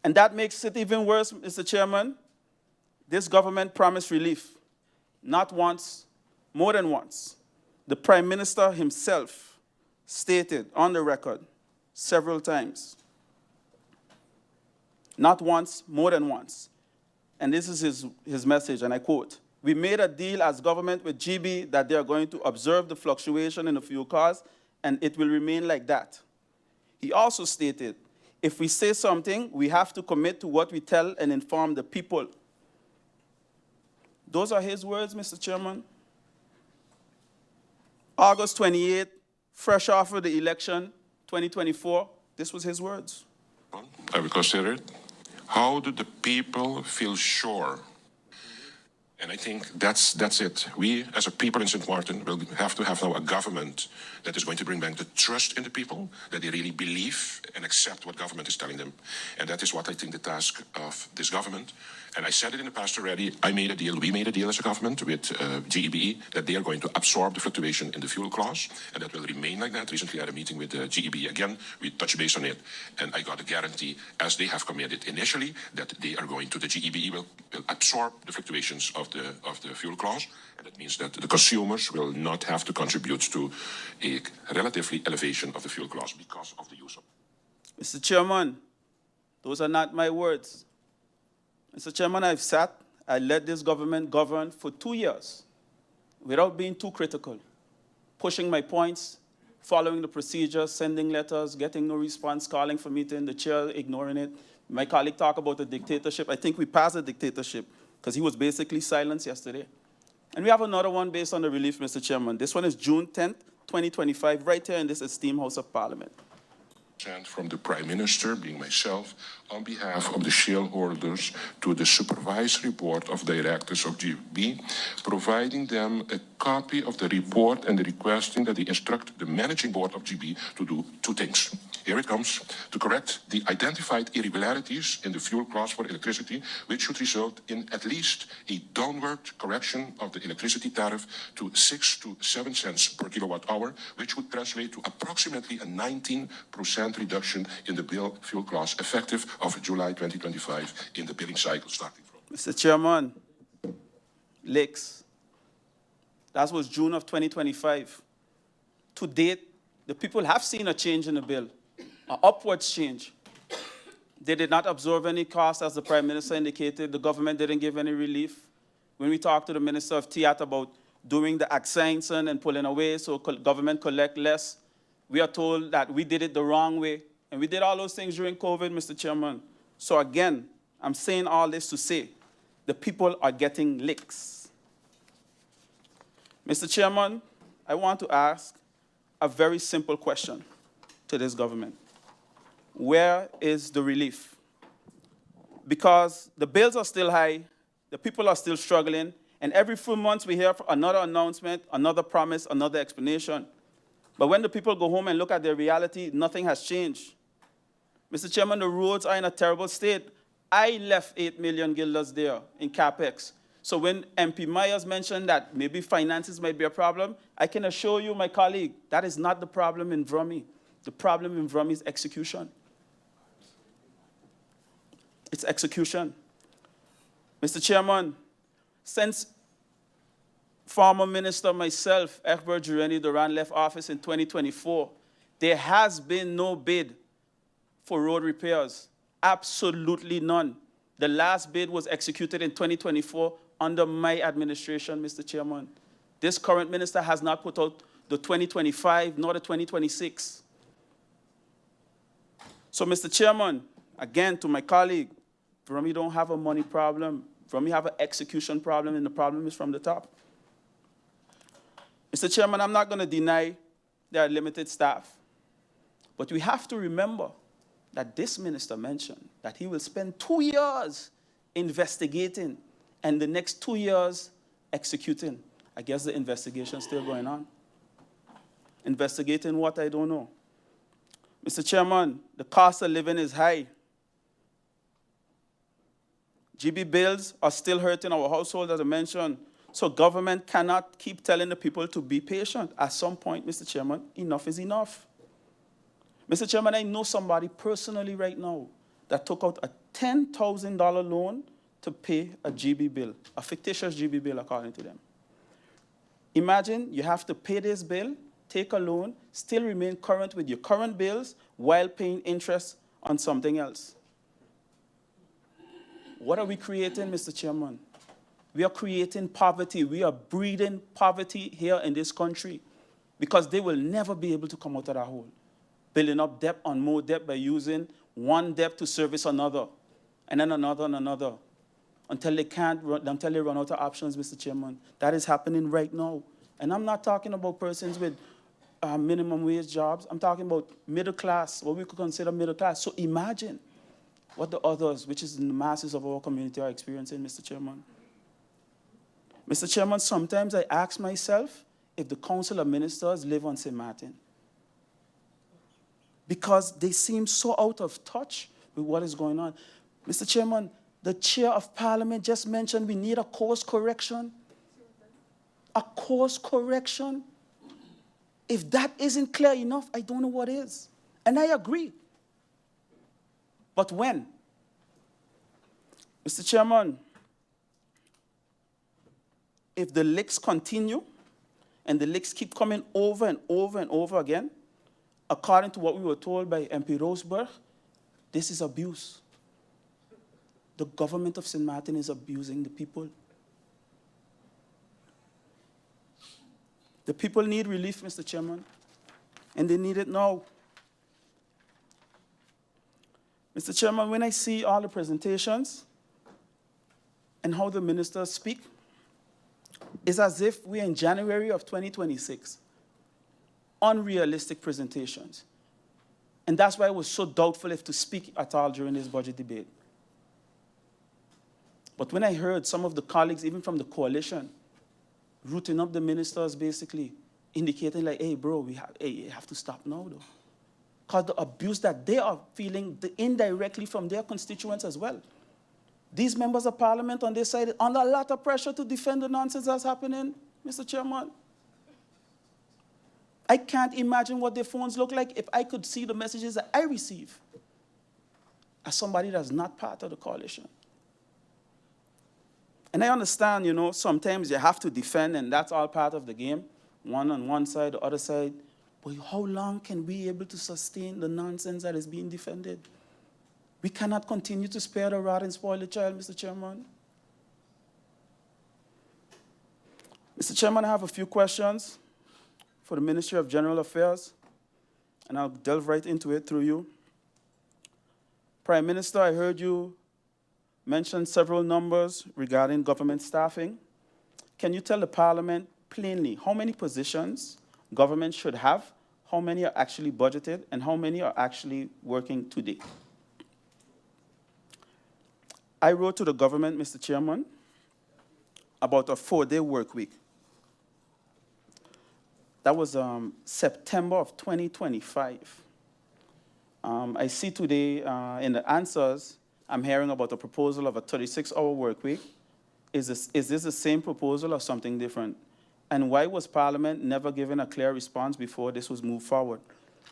And that makes it even worse, Mr. Chairman. This government promised relief, not once, more than once. The Prime Minister himself stated on the record several times, not once, more than once. And this is his message, and I quote, "We made a deal as government with GB that they are going to observe the fluctuation in the fuel costs and it will remain like that. He also stated, if we say something, we have to commit to what we tell and inform the people. Those are his words, Mr. Chairman. August 28th, fresh off of the election, 2024, this was his words. I will consider it. How do the people feel sure? And I think that's it. We, as a people in Sint Maarten, will have to have now a government that is going to bring back the trust in the people, that they really believe and accept what government is telling them. And that is what I think the task of this government. And I said it in the past already, we made a deal as a government with GEBE, that they are going to absorb the fluctuation in the fuel clause, and that will remain like that. Recently I had a meeting with GEBE again, we touched base on it, and I got a guarantee, as they have committed initially, that they are going to, the GEBE will absorb the fluctuations of the fuel clause, and that means that the consumers will not have to contribute to a relatively elevation of the fuel clause because of the use of. Mr. Chairman, those are not my words. Mr. Chairman, I let this government govern for 2 years without being too critical, pushing my points, following the procedures, sending letters, getting no response, calling for meeting, the chair ignoring it. My colleague talked about the dictatorship. I think we passed a dictatorship because he was basically silenced yesterday. And we have another one based on the relief, Mr. Chairman. This one is June 10th, 2025, right here in this esteemed House of Parliament. From the Prime Minister, being myself, on behalf of the shareholders to the Supervisory Board of Directors of GB, providing them a copy of the report and requesting that they instruct the Managing Board of GB to do 2 things. Here it comes, to correct the identified irregularities in the fuel clause for electricity, which should result in at least a downward correction of the electricity tariff to 6 to 7 cents per kilowatt hour, which would translate to approximately a 19% reduction in the bill fuel clause effective of July 2025 in the billing cycle starting from. Mr. Chairman, Lakes, that was June of 2025. To date, the people have seen a change in the bill, an upwards change. They did not absorb any cost, as the Prime Minister indicated. The government didn't give any relief. When we talked to the Minister of TIAT about doing the accents and pulling away so government collect less, we are told that we did it the wrong way. And we did all those things during COVID, Mr. Chairman. So again, I'm saying all this to say the people are getting licks. Mr. Chairman, I want to ask a very simple question to this government. Where is the relief? Because the bills are still high, the people are still struggling, and every few months we hear another announcement, another promise, another explanation. But when the people go home and look at their reality, nothing has changed. Mr. Chairman, the roads are in a terrible state. I left 8 million guilders there in CapEx. So when MP Myers mentioned that maybe finances might be a problem, I can assure you, my colleague, that is not the problem in Vrummy. The problem in Vrummy is execution. It's execution. Mr. Chairman, since former minister myself, Egbert Jureni Duran, left office in 2024, there has been no bid for road repairs. Absolutely none. The last bid was executed in 2024 under my administration, Mr. Chairman. This current minister has not put out the 2025 nor the 2026. So, Mr. Chairman, again, to my colleague, Vrummy don't have a money problem. Vrummy have an execution problem, and the problem is from the top. Mr. Chairman, I'm not going to deny there are limited staff. But we have to remember that this minister mentioned that he will spend 2 years investigating and the next 2 years executing. I guess the investigation is still going on. Investigating what? I don't know. Mr. Chairman, the cost of living is high. GB bills are still hurting our household, as I mentioned. So government cannot keep telling the people to be patient. At some point, Mr. Chairman, enough is enough. Mr. Chairman, I know somebody personally right now that took out a $10,000 loan to pay a GB bill, a fictitious GB bill according to them. Imagine you have to pay this bill, take a loan, still remain current with your current bills while paying interest on something else. What are we creating, Mr. Chairman? We are creating poverty. We are breeding poverty here in this country. because they will never be able to come out of that hole, building up debt on more debt by using one debt to service another, and then another and another, until they run out of options, Mr. Chairman. That is happening right now. And I'm not talking about persons with minimum wage jobs. I'm talking about middle class, what we could consider middle class. So imagine what the others, which is the masses of our community, are experiencing, Mr. Chairman. Mr. Chairman, sometimes I ask myself if the Council of Ministers live on Sint Maarten, because they seem so out of touch with what is going on. Mr. Chairman, the Chair of Parliament just mentioned we need a course correction. A course correction? If that isn't clear enough, I don't know what is. And I agree. But when? Mr. Chairman, if the leaks continue, and the leaks keep coming over and over and over again, according to what we were told by MP Roseberg, this is abuse. The government of Sint Maarten is abusing the people. The people need relief, Mr. Chairman, and they need it now. Mr. Chairman, when I see all the presentations and how the ministers speak, it's as if we're in January of 2026. Unrealistic presentations. And that's why I was so doubtful if to speak at all during this budget debate. But when I heard some of the colleagues, even from the coalition, rooting up the ministers, basically indicating like, hey, bro, you have to stop now, though. Because the abuse that they are feeling indirectly from their constituents as well. These members of parliament on this side are under a lot of pressure to defend the nonsense that's happening, Mr. Chairman. I can't imagine what their phones look like if I could see the messages that I receive as somebody that's not part of the coalition. And I understand, you know, sometimes you have to defend, and that's all part of the game, one on one side, the other side. But how long can we be able to sustain the nonsense that is being defended? We cannot continue to spare the rod and spoil the child, Mr. Chairman. Mr. Chairman, I have a few questions for the Ministry of General Affairs, and I'll delve right into it through you. Prime Minister, I heard you mention several numbers regarding government staffing. Can you tell the Parliament plainly how many positions government should have, how many are actually budgeted, and how many are actually working today? I wrote to the government, Mr. Chairman, about a 4-day work week. That was September of 2025. I see today in the answers, I'm hearing about a proposal of a 36-hour work week. Is this the same proposal or something different? And why was Parliament never given a clear response before this was moved forward?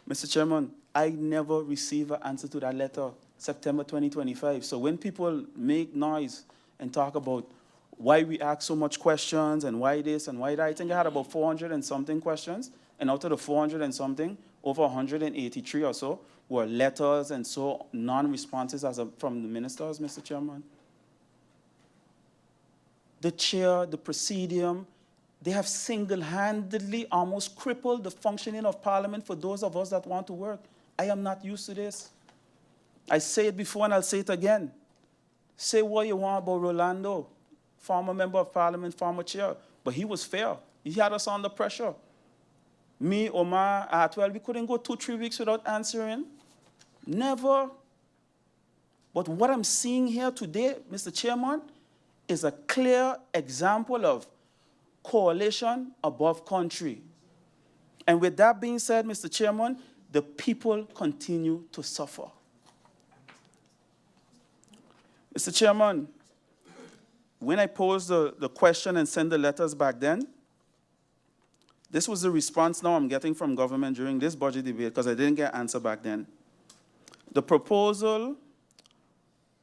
Mr. Chairman, I never received an answer to that letter, September 2025. So when people make noise and talk about why we ask so much questions and why this and why that, I think I had about 400 and something questions. And out of the 400 and something, over 183 or so were letters and so non-responses from the ministers, Mr. Chairman. The chair, the presidium, they have single-handedly almost crippled the functioning of Parliament for those of us that want to work. I am not used to this. I say it before and I'll say it again. Say what you want about Rolando, former member of Parliament, former chair, but he was fair. He had us under pressure. Me, Omar, Atwell, we couldn't go 2-3 weeks without answering. Never. But what I'm seeing here today, Mr. Chairman, is a clear example of coalition above country. And with that being said, Mr. Chairman, the people continue to suffer. Mr. Chairman, when I posed the question and sent the letters back then, this was the response now I'm getting from government during this budget debate because I didn't get an answer back then. The proposal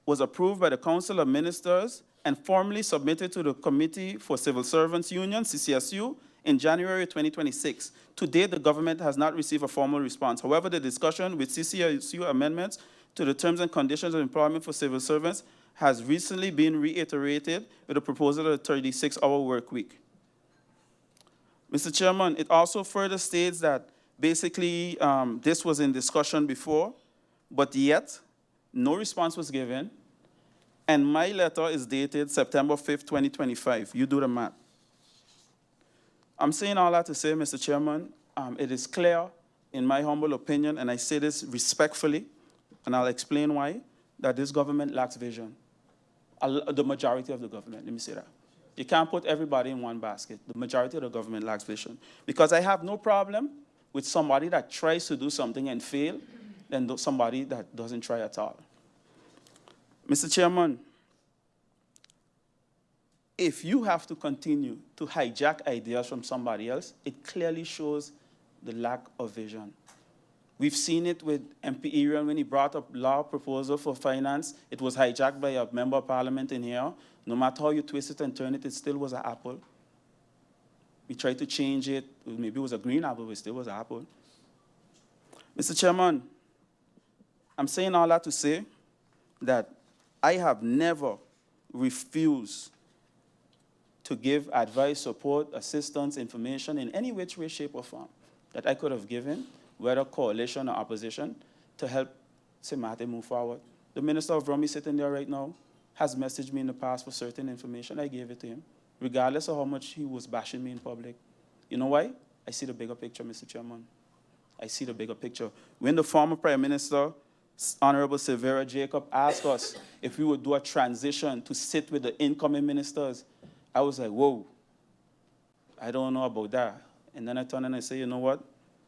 was approved by the Council of Ministers and formally submitted to the Committee for Civil Servants Union, CCSU, in January 2026. To date, the government has not received a formal response. However, the discussion with CCSU amendments to the terms and conditions of employment for civil servants has recently been reiterated with a proposal of a 36-hour work week. Mr. Chairman, it also further states that basically this was in discussion before, but yet no response was given. And my letter is dated September 5th, 2025. You do the math. I'm saying all that to say, Mr. Chairman, it is clear, in my humble opinion, and I say this respectfully, and I'll explain why, that this government lacks vision. The majority of the government, let me say that. You can't put everybody in one basket. The majority of the government lacks vision. Because I have no problem with somebody that tries to do something and fail than somebody that doesn't try at all. Mr. Chairman, if you have to continue to hijack ideas from somebody else, it clearly shows the lack of vision. We've seen it with MP Irian when he brought up law proposal for finance. It was hijacked by a member of parliament in here. No matter how you twist it and turn it, it still was an apple. We tried to change it. Maybe it was a green apple, but it still was an apple. Mr. Chairman, I'm saying all that to say that I have never refused to give advice, support, assistance, information in any which way, shape, or form that I could have given, whether coalition or opposition, to help Sint Maarten move forward. The Minister of Rummy sitting there right now has messaged me in the past for certain information. I gave it to him, regardless of how much he was bashing me in public. You know why? I see the bigger picture, Mr. Chairman. I see the bigger picture. When the former Prime Minister, Honorable Silvera Jacob, asked us if we would do a transition to sit with the incoming ministers, I was like, whoa, I don't know about that. And then I turned and I said, you know what?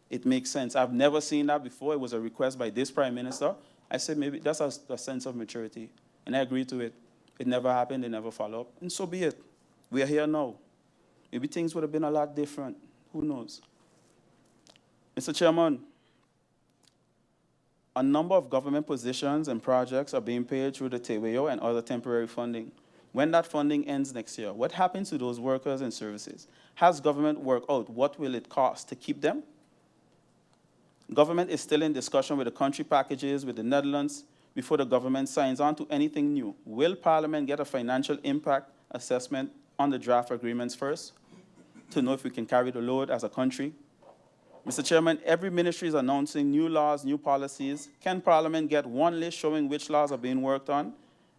It makes sense. I've never seen that before. It was a request by this Prime Minister. I said, maybe that's a sense of maturity. And I agreed to it. It never happened. They never followed up. And so be it. We are here now. Maybe things would have been a lot different. Who knows? Mr. Chairman, a number of government positions and projects are being paid through the TWO and other temporary funding. When that funding ends next year, what happens to those workers and services? Has government worked out what will it cost to keep them? Government is still in discussion with the country packages with the Netherlands before the government signs on to anything new. Will Parliament get a financial impact assessment on the draft agreements first to know if we can carry the load as a country? Mr. Chairman, every ministry is announcing new laws, new policies. Can Parliament get one list showing which laws are being worked on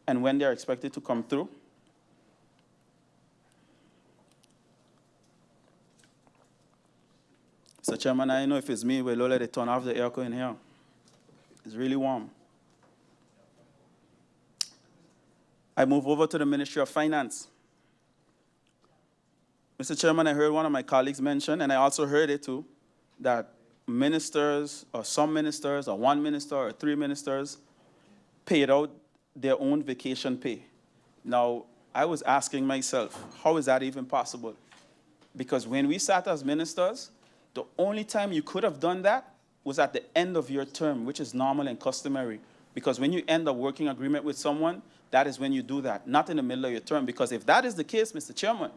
and when they're expected to come through? Mr. Chairman, I don't know if it's me, but Lola, they turn off the aircon in here. It's really warm. I move over to the Ministry of Finance. Mr. Chairman, I heard one of my colleagues mention, and I also heard it too, that ministers, or some ministers, or one minister, or three ministers, paid out their own vacation pay. Now, I was asking myself, how is that even possible? Because when we sat as ministers, the only time you could have done that was at the end of your term, which is normal and customary. Because when you end a working agreement with someone, that is when you do that, not in the middle of your term. Because if that is the case, Mr. Chairman,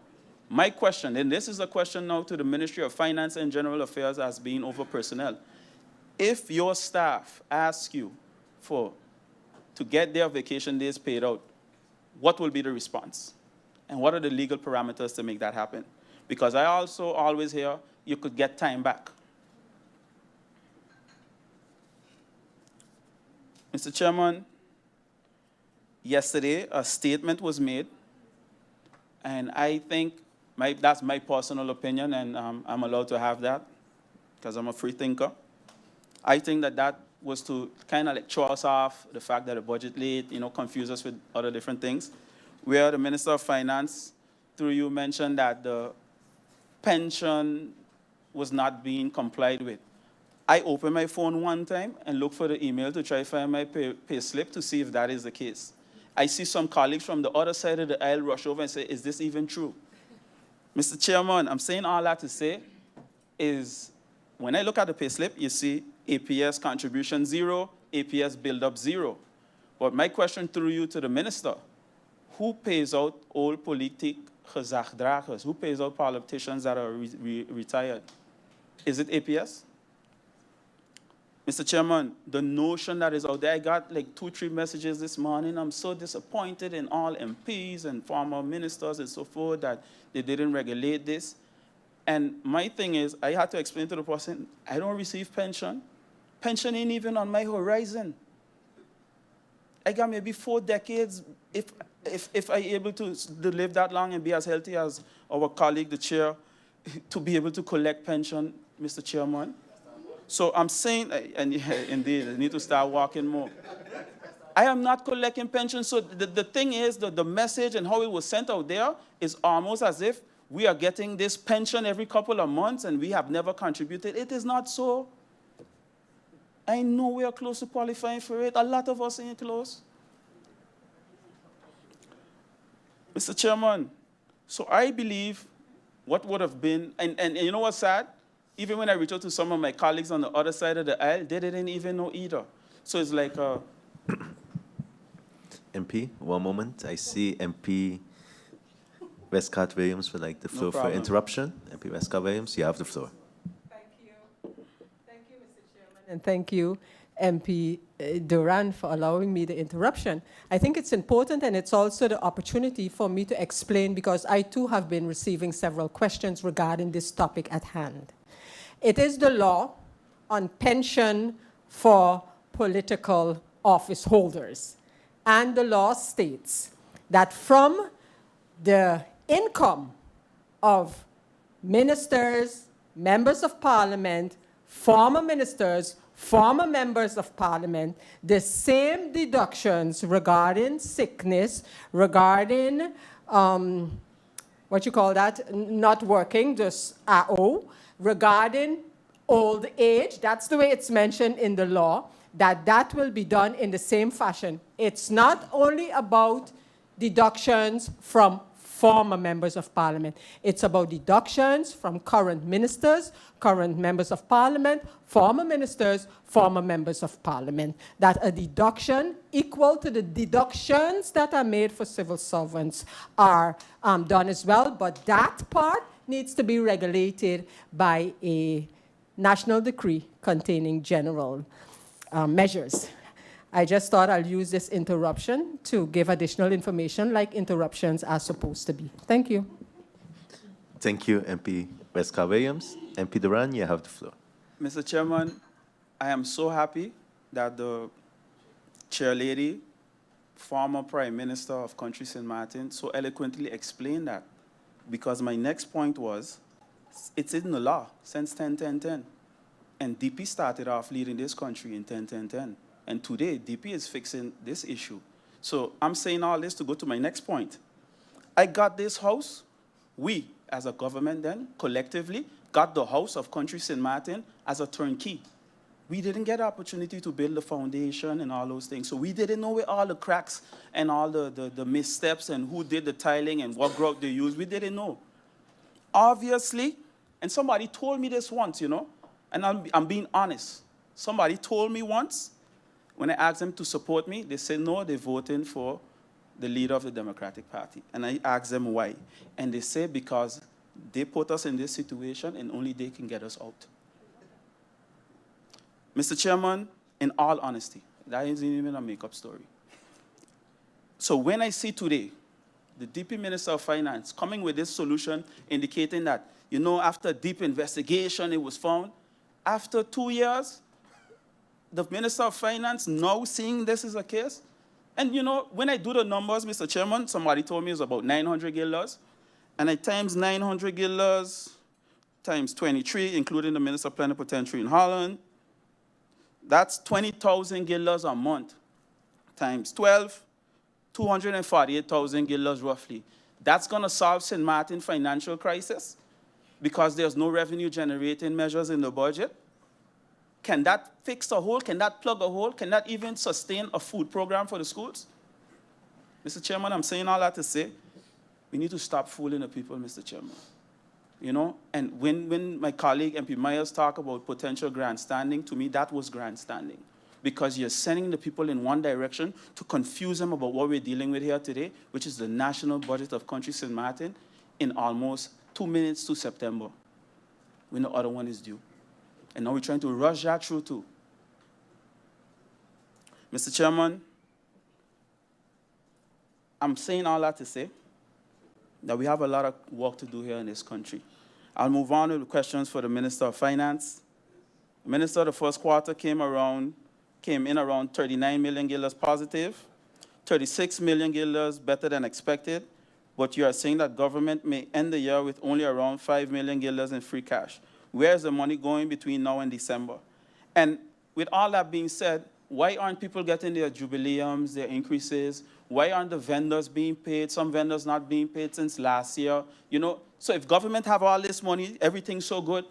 my question, and this is a question now to the Ministry of Finance and General Affairs as being over personnel. If your staff ask you to get their vacation days paid out, what will be the response? And what are the legal parameters to make that happen? Because I also always hear you could get time back. Mr. Chairman, yesterday a statement was made, and I think that's my personal opinion, and I'm allowed to have that because I'm a free thinker. I think that was to kind of like throw us off the fact that the budget late, confuse us with other different things, where the Minister of Finance, through you, mentioned that the pension was not being complied with. I opened my phone one time and looked for the email to try to find my pay slip to see if that is the case. I see some colleagues from the other side of the aisle rush over and say, is this even true? Mr. Chairman, I'm saying all that to say is when I look at the pay slip, you see APS contribution 0, APS build-up 0. But my question through you to the minister, who pays out old politiek gezagsdragers? Who pays out politicians that are retired? Is it APS? Mr. Chairman, the notion that is out there, I got like 2-3 messages this morning. I'm so disappointed in all MPs and former ministers and so forth that they didn't regulate this. And my thing is, I had to explain to the person, I don't receive pension. Pension ain't even on my horizon. I got maybe 4 decades, if I able to live that long and be as healthy as our colleague, the chair, to be able to collect pension, Mr. Chairman. So I'm saying, and yeah, indeed, I need to start walking more. I am not collecting pension. So the thing is, the message and how it was sent out there is almost as if we are getting this pension every couple of months and we have never contributed. It is not so. I know we are close to qualifying for it. A lot of us ain't close. Mr. Chairman, so I believe what would have been, and you know what's sad? Even when I reached out to some of my colleagues on the other side of the aisle, they didn't even know either. So it's like... MP, one moment. I see MP Westcott Williams would like the floor for interruption. MP Westcott Williams, you have the floor. Thank you. Thank you, Mr. Chairman. And thank you, MP Duran, for allowing me the interruption. I think it's important, and it's also the opportunity for me to explain, because I too have been receiving several questions regarding this topic at hand. It is the law on pension for political office holders. And the law states that from the income of ministers, members of parliament, former ministers, former members of parliament, the same deductions regarding sickness, regarding, not working, just AO, regarding old age, that's the way it's mentioned in the law, that will be done in the same fashion. It's not only about deductions from former members of parliament. It's about deductions from current ministers, current members of parliament, former ministers, former members of parliament. That a deduction equal to the deductions that are made for civil servants are done as well, but that part needs to be regulated by a national decree containing general measures. I just thought I'll use this interruption to give additional information like interruptions are supposed to be. Thank you. Thank you, MP Westcott Williams. MP Duran, you have the floor. Mr. Chairman, I am so happy that the chairlady, former Prime Minister of country Sint Maarten, so eloquently explained that, because my next point was, it's in the law since 10-10-10. And DP started off leading this country in 10-10-10. And today, DP is fixing this issue. So I'm saying all this to go to my next point. I got this house, we as a government then, collectively, got the house of country Sint Maarten as a turnkey. We didn't get the opportunity to build the foundation and all those things. So we didn't know where all the cracks and all the missteps and who did the tiling and what grout they used. We didn't know. Obviously, and somebody told me this once, you know, and I'm being honest. Somebody told me once, when I asked them to support me, they said, no, they're voting for the leader of the Democratic Party. And I asked them why. And they said, because they put us in this situation and only they can get us out. Mr. Chairman, in all honesty, that isn't even a make-up story. So when I see today the Deputy Minister of Finance coming with this solution indicating that, you know, after deep investigation, it was found, after 2 years, the Minister of Finance now seeing this is a case. And, you know, when I do the numbers, Mr. Chairman, somebody told me it's about 900 guilders. And I times 900 guilders times 23, including the Minister Plenipotentiary in Holland. That's 20,000 guilders a month times 12, 248,000 guilders roughly. That's going to solve Sint Maarten financial crisis because there's no revenue generating measures in the budget. Can that fix a hole? Can that plug a hole? Can that even sustain a food program for the schools? Mr. Chairman, I'm saying all that to say, we need to stop fooling the people, Mr. Chairman. You know, and when my colleague MP Myers talked about potential grandstanding, to me that was grandstanding. Because you're sending the people in one direction to confuse them about what we're dealing with here today, which is the national budget of country Sint Maarten, in almost 2 minutes to September, when the other one is due. And now we're trying to rush that through too. Mr. Chairman, I'm saying all that to say that we have a lot of work to do here in this country. I'll move on to the questions for the Minister of Finance. The Minister, the first quarter came in around 39 million guilders positive, 36 million guilders better than expected, but you are saying that government may end the year with only around 5 million guilders in free cash. Where is the money going between now and December? And with all that being said, why aren't people getting their jubileums, their increases? Why aren't the vendors being paid? Some vendors not being paid since last year. You know, so if government have all this money, everything's so good,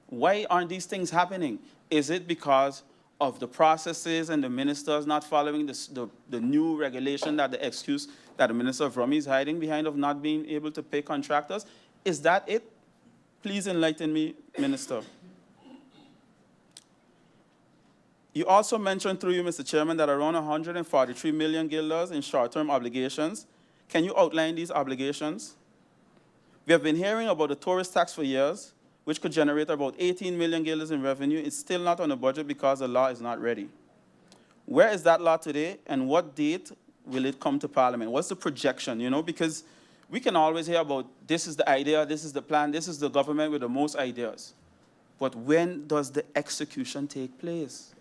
why aren't these things happening? Is it because of the processes and the ministers not following the new regulation, that the excuse that the Minister of Rummy is hiding behind of not being able to pay contractors? Is that it? Please enlighten me, Minister. You also mentioned through you, Mr. Chairman, that around 143 million guilders in short-term obligations. Can you outline these obligations? We have been hearing about the tourist tax for years, which could generate about 18 million guilders in revenue. It's still not on the budget because the law is not ready. Where is that law today, and what date will it come to Parliament? What's the projection, you know, because we can always hear about this is the idea, this is the plan, this is the government with the most ideas. But when does the execution take place?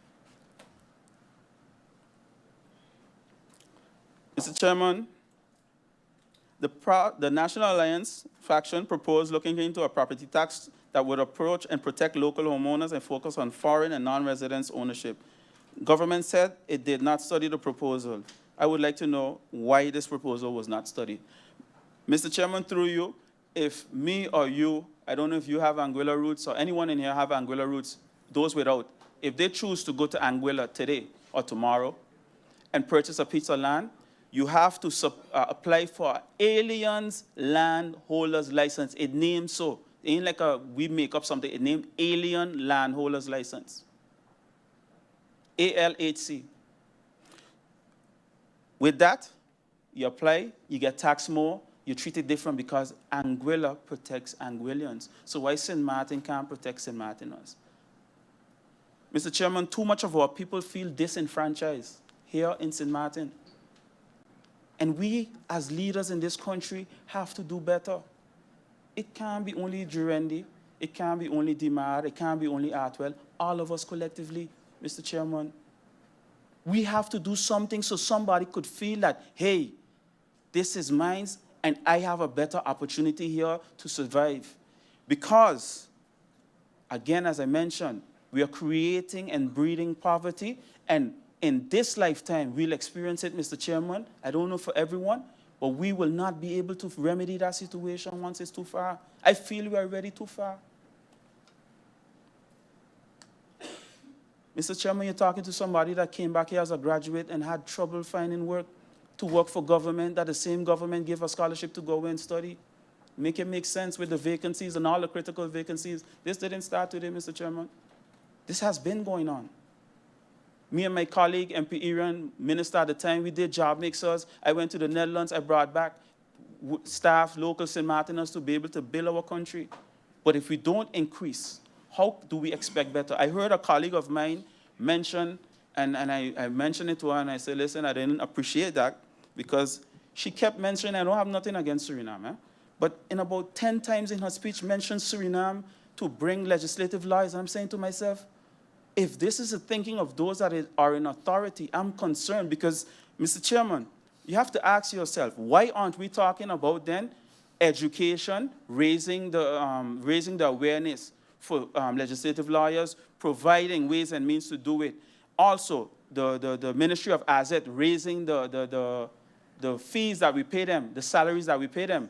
Mr. Chairman, the National Alliance faction proposed looking into a property tax that would approach and protect local homeowners and focus on foreign and non-residents ownership. Government said it did not study the proposal. I would like to know why this proposal was not studied. Mr. Chairman, through you, if me or you, I don't know if you have Anguilla roots or anyone in here have Anguilla roots, those without, if they choose to go to Anguilla today or tomorrow and purchase a piece of land, you have to apply for aliens landholders license. It names so. It ain't like we make up something. It named Alien Landholders License. ALHC. With that, you apply, you get taxed more, you treat it different because Anguilla protects Anguillians. So why Sint Maarten can't protect Sint Maarteners? Mr. Chairman, too much of our people feel disenfranchised here in Sint Maarten. And we, as leaders in this country, have to do better. It can't be only Jurendi, it can't be only Dimar, it can't be only Artwell. All of us collectively, Mr. Chairman, we have to do something so somebody could feel that, hey, this is mine, and I have a better opportunity here to survive. Because, again, as I mentioned, we are creating and breeding poverty, and in this lifetime, we'll experience it, Mr. Chairman. I don't know for everyone, but we will not be able to remedy that situation once it's too far. I feel we are already too far. Mr. Chairman, you're talking to somebody that came back here as a graduate and had trouble finding work to work for government, that the same government gave a scholarship to go away and study. Make it make sense with the vacancies and all the critical vacancies. This didn't start today, Mr. Chairman. This has been going on. Me and my colleague, MP Iran, minister at the time, we did job mixers. I went to the Netherlands. I brought back staff, local Sint Maarteners to be able to build our country. But if we don't increase, how do we expect better? I heard a colleague of mine mention, and I mentioned it to her, and I said, listen, I didn't appreciate that because she kept mentioning, I don't have nothing against Suriname, but in about 10 times in her speech mentioned Suriname to bring legislative laws. I'm saying to myself, if this is the thinking of those that are in authority, I'm concerned because, Mr. Chairman, you have to ask yourself, why aren't we talking about then education, raising the awareness for legislative lawyers, providing ways and means to do it. Also, the Ministry of Azet raising the fees that we pay them, the salaries that we pay them.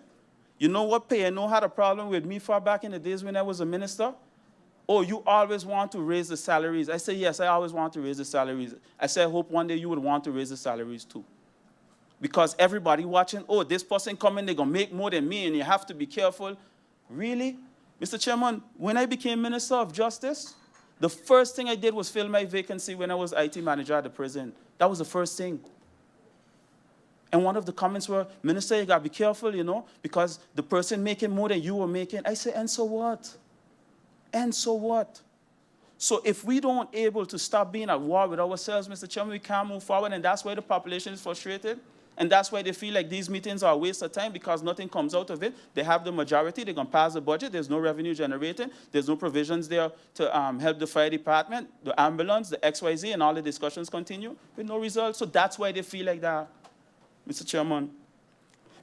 You know what P&O had a problem with me far back in the days when I was a minister? Oh, you always want to raise the salaries. I said, yes, I always want to raise the salaries. I said, I hope one day you would want to raise the salaries too. Because everybody watching, oh, this person coming, they're going to make more than me, and you have to be careful. Really? Mr. Chairman, when I became Minister of Justice, the first thing I did was fill my vacancy when I was IT manager at the prison. That was the first thing. And one of the comments were, Minister, you got to be careful, you know, because the person making more than you were making. I said, and so what? And so what? So if we don't able to stop being at war with ourselves, Mr. Chairman, we can't move forward, and that's why the population is frustrated. And that's why they feel like these meetings are a waste of time because nothing comes out of it. They have the majority. They're going to pass the budget. There's no revenue generating. There's no provisions there to help the fire department, the ambulance, the XYZ, and all the discussions continue with no results. So that's why they feel like that, Mr. Chairman.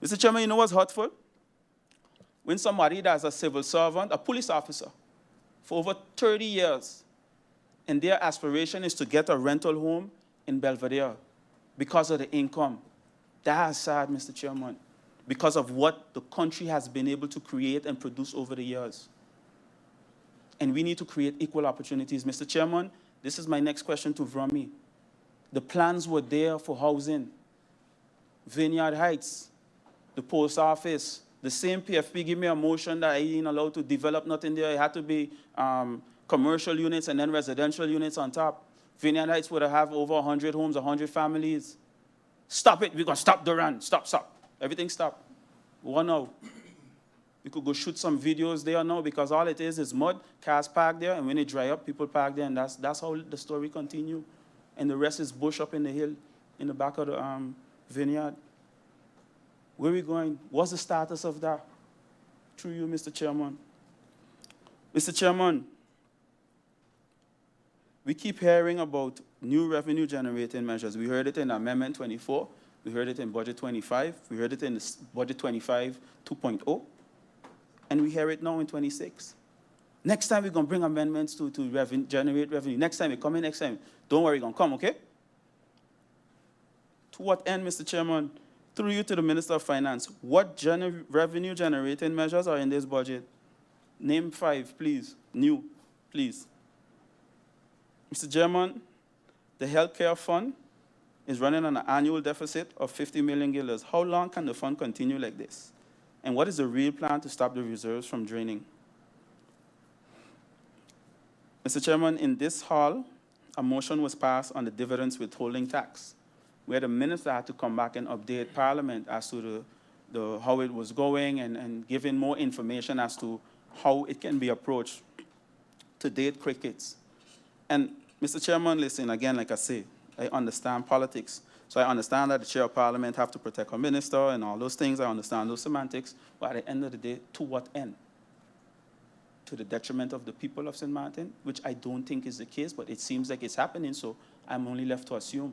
Mr. Chairman, you know what's hurtful? When somebody that's a civil servant, a police officer, for over 30 years, and their aspiration is to get a rental home in Belvedere because of the income. That's sad, Mr. Chairman, because of what the country has been able to create and produce over the years. And we need to create equal opportunities. Mr. Chairman, this is my next question to Vrami. The plans were there for housing. Vineyard Heights, the post office, the same PFP gave me a motion that I ain't allowed to develop nothing there. It had to be commercial units and then residential units on top. Vineyard Heights would have over 100 homes, 100 families. Stop it. We're going to stop the run. Stop, stop. Everything stop. What now? We could go shoot some videos there now because all it is mud, cars parked there, and when it dry up, people park there, and that's how the story continue. And the rest is bush up in the hill in the back of the vineyard. Where are we going? What's the status of that? Through you, Mr. Chairman. Mr. Chairman, we keep hearing about new revenue generating measures. We heard it in Amendment 24. We heard it in Budget 25. We heard it in the Budget 25 2.0. And we hear it now in 26. Next time we're going to bring amendments to generate revenue. Next time, we come in next time. Don't worry, we're going to come, okay? To what end, Mr. Chairman? Through you to the Minister of Finance, what revenue generating measures are in this budget? Name 5, please. New, please. Mr. Chairman, the healthcare fund is running on an annual deficit of 50 million guilders. How long can the fund continue like this? And what is the real plan to stop the reserves from draining? Mr. Chairman, in this hall, a motion was passed on the dividends withholding tax, where the minister had to come back and update Parliament as to how it was going and giving more information as to how it can be approached. To date, crickets. And Mr. Chairman, listen, again, like I say, I understand politics. So I understand that the chair of Parliament have to protect her minister and all those things. I understand those semantics. But at the end of the day, to what end? To the detriment of the people of St. Maarten, which I don't think is the case, but it seems like it's happening, so I'm only left to assume.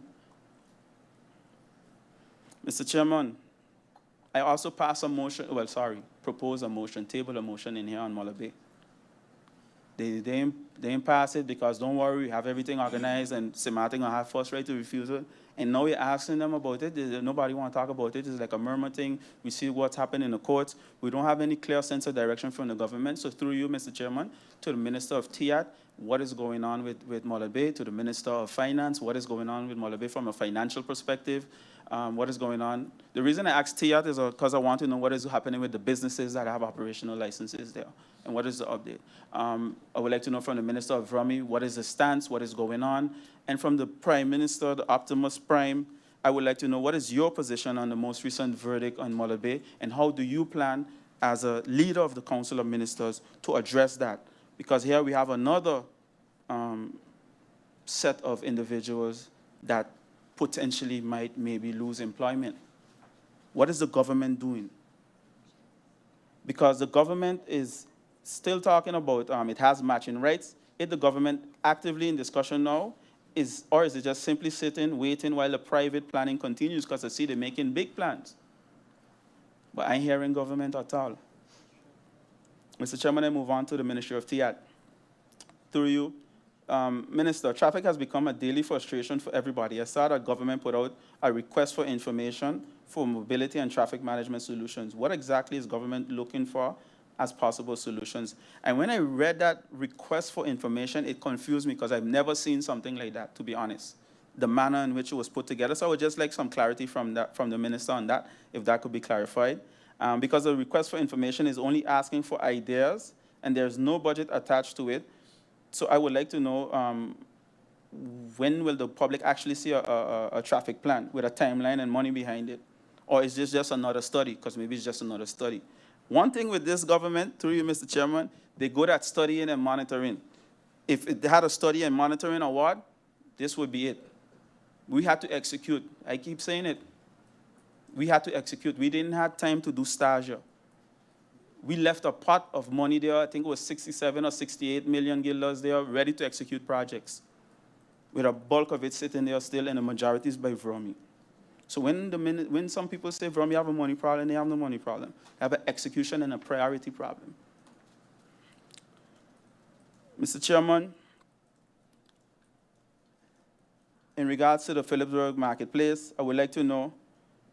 Mr. Chairman, I also propose a motion, table a motion in here on Muller Bay. They didn't pass it because, don't worry, we have everything organized and St. Maarten will have first right to refusal. And now we're asking them about it. Nobody want to talk about it. It's like a murmur thing. We see what's happening in the courts. We don't have any clear sense of direction from the government. So through you, Mr. Chairman, to the Minister of TIAT, what is going on with Muller Bay? To the Minister of Finance, what is going on with Muller Bay from a financial perspective? What is going on? The reason I asked TIAT is because I want to know what is happening with the businesses that have operational licenses there, and what is the update. I would like to know from the Minister of Vrami, what is the stance, what is going on? And from the Prime Minister, the Optimus Prime, I would like to know what is your position on the most recent verdict on Muller Bay, and how do you plan, as a leader of the Council of Ministers, to address that? Because here we have another set of individuals that potentially might maybe lose employment. What is the government doing? Because the government is still talking about it has matching rights. Is the government actively in discussion now? Or is it just simply sitting, waiting while the private planning continues? Because I see they're making big plans. But I ain't hearing government at all. Mr. Chairman, I move on to the Ministry of TIAT. Through you, Minister, traffic has become a daily frustration for everybody. I saw that government put out a request for information for mobility and traffic management solutions. What exactly is government looking for as possible solutions? And when I read that request for information, it confused me because I've never seen something like that, to be honest, the manner in which it was put together. So I would just like some clarity from the minister on that, if that could be clarified. Because the request for information is only asking for ideas, and there's no budget attached to it. So I would like to know when will the public actually see a traffic plan with a timeline and money behind it? Or is this just another study? Because maybe it's just another study. One thing with this government, through you, Mr. Chairman, they're good at studying and monitoring. If they had a study and monitoring award, this would be it. We had to execute. I keep saying it. we had to execute. We didn't have time to do stage. We left a pot of money there, I think it was 67 or 68 million guilders there, ready to execute projects, with a bulk of it sitting there still, and the majority is by VROMI. So when some people say VROMI have a money problem, they have no money problem. They have an execution and a priority problem. Mr. Chairman, in regards to the Phillipsburg Marketplace, I would like to know,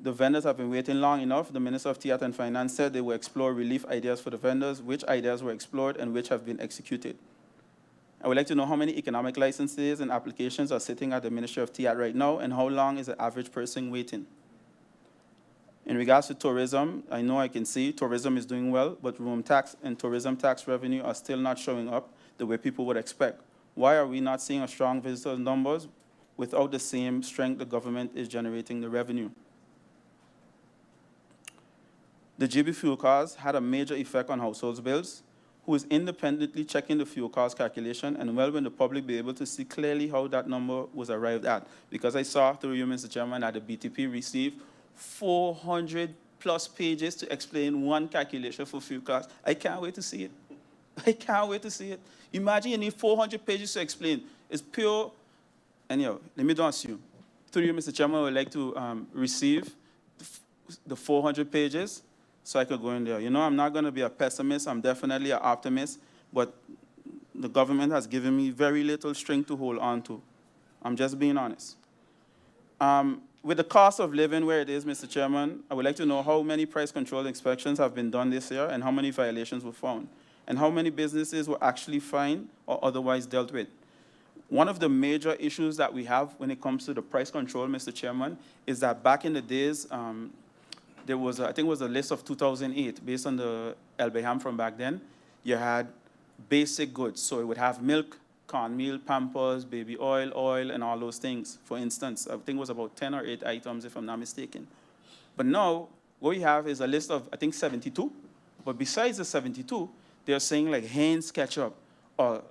the vendors have been waiting long enough. The Minister of Theatre and Finance said they will explore relief ideas for the vendors, which ideas were explored and which have been executed. I would like to know how many economic licenses and applications are sitting at the Ministry of Theatre right now, and how long is the average person waiting. In regards to tourism, I know I can see tourism is doing well, but room tax and tourism tax revenue are still not showing up the way people would expect. Why are we not seeing a strong visitor numbers without the same strength the government is generating the revenue? The GB fuel cost had a major effect on households' bills, who is independently checking the fuel cost calculation, and well, when the public be able to see clearly how that number was arrived at. Because I saw through you, Mr. Chairman, that the BTP received 400 plus pages to explain one calculation for fuel cost. I can't wait to see it. I can't wait to see it. Imagine you need 400 pages to explain. It's pure, anyhow, let me don't assume. Through you, Mr. Chairman, I would like to receive the 400 pages, so I could go in there. You know, I'm not going to be a pessimist. I'm definitely an optimist. But the government has given me very little string to hold on to. I'm just being honest. With the cost of living where it is, Mr. Chairman, I would like to know how many price control inspections have been done this year and how many violations were found, and how many businesses were actually fined or otherwise dealt with. One of the major issues that we have when it comes to the price control, Mr. Chairman, is that back in the days, there was, I think it was a list of 2008, based on the LBHAM from back then. You had basic goods, so it would have milk, cornmeal, Pampers, baby oil, oil, and all those things. For instance, I think it was about 10 or 8 items, if I'm not mistaken. But now, what we have is a list of, I think, 72. But besides the 72, they're saying like Heinz ketchup, or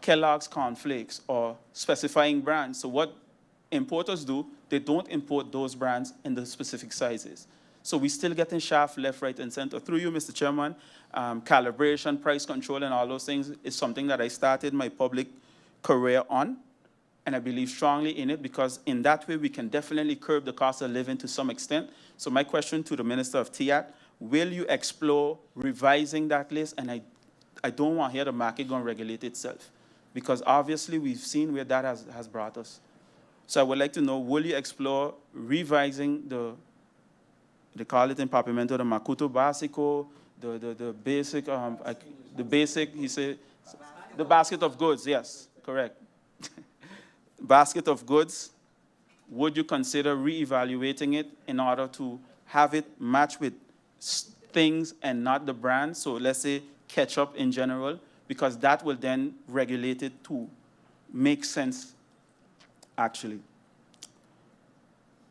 Kellogg's cornflakes, or specifying brands. So what importers do, they don't import those brands in the specific sizes. So we're still getting shaft left, right, and center. Through you, Mr. Chairman, calibration, price control, and all those things is something that I started my public career on, and I believe strongly in it, because in that way we can definitely curb the cost of living to some extent. So my question to the Minister of TIAT, will you explore revising that list? And I don't want to hear the market going to regulate itself, because obviously we've seen where that has brought us. So I would like to know, will you explore revising they call it in Papimento, the Makuto Básico, the basic, he said, the basket of goods, yes, correct. Basket of goods, would you consider reevaluating it in order to have it match with things and not the brand? So let's say ketchup in general, because that will then regulate it to make sense, actually.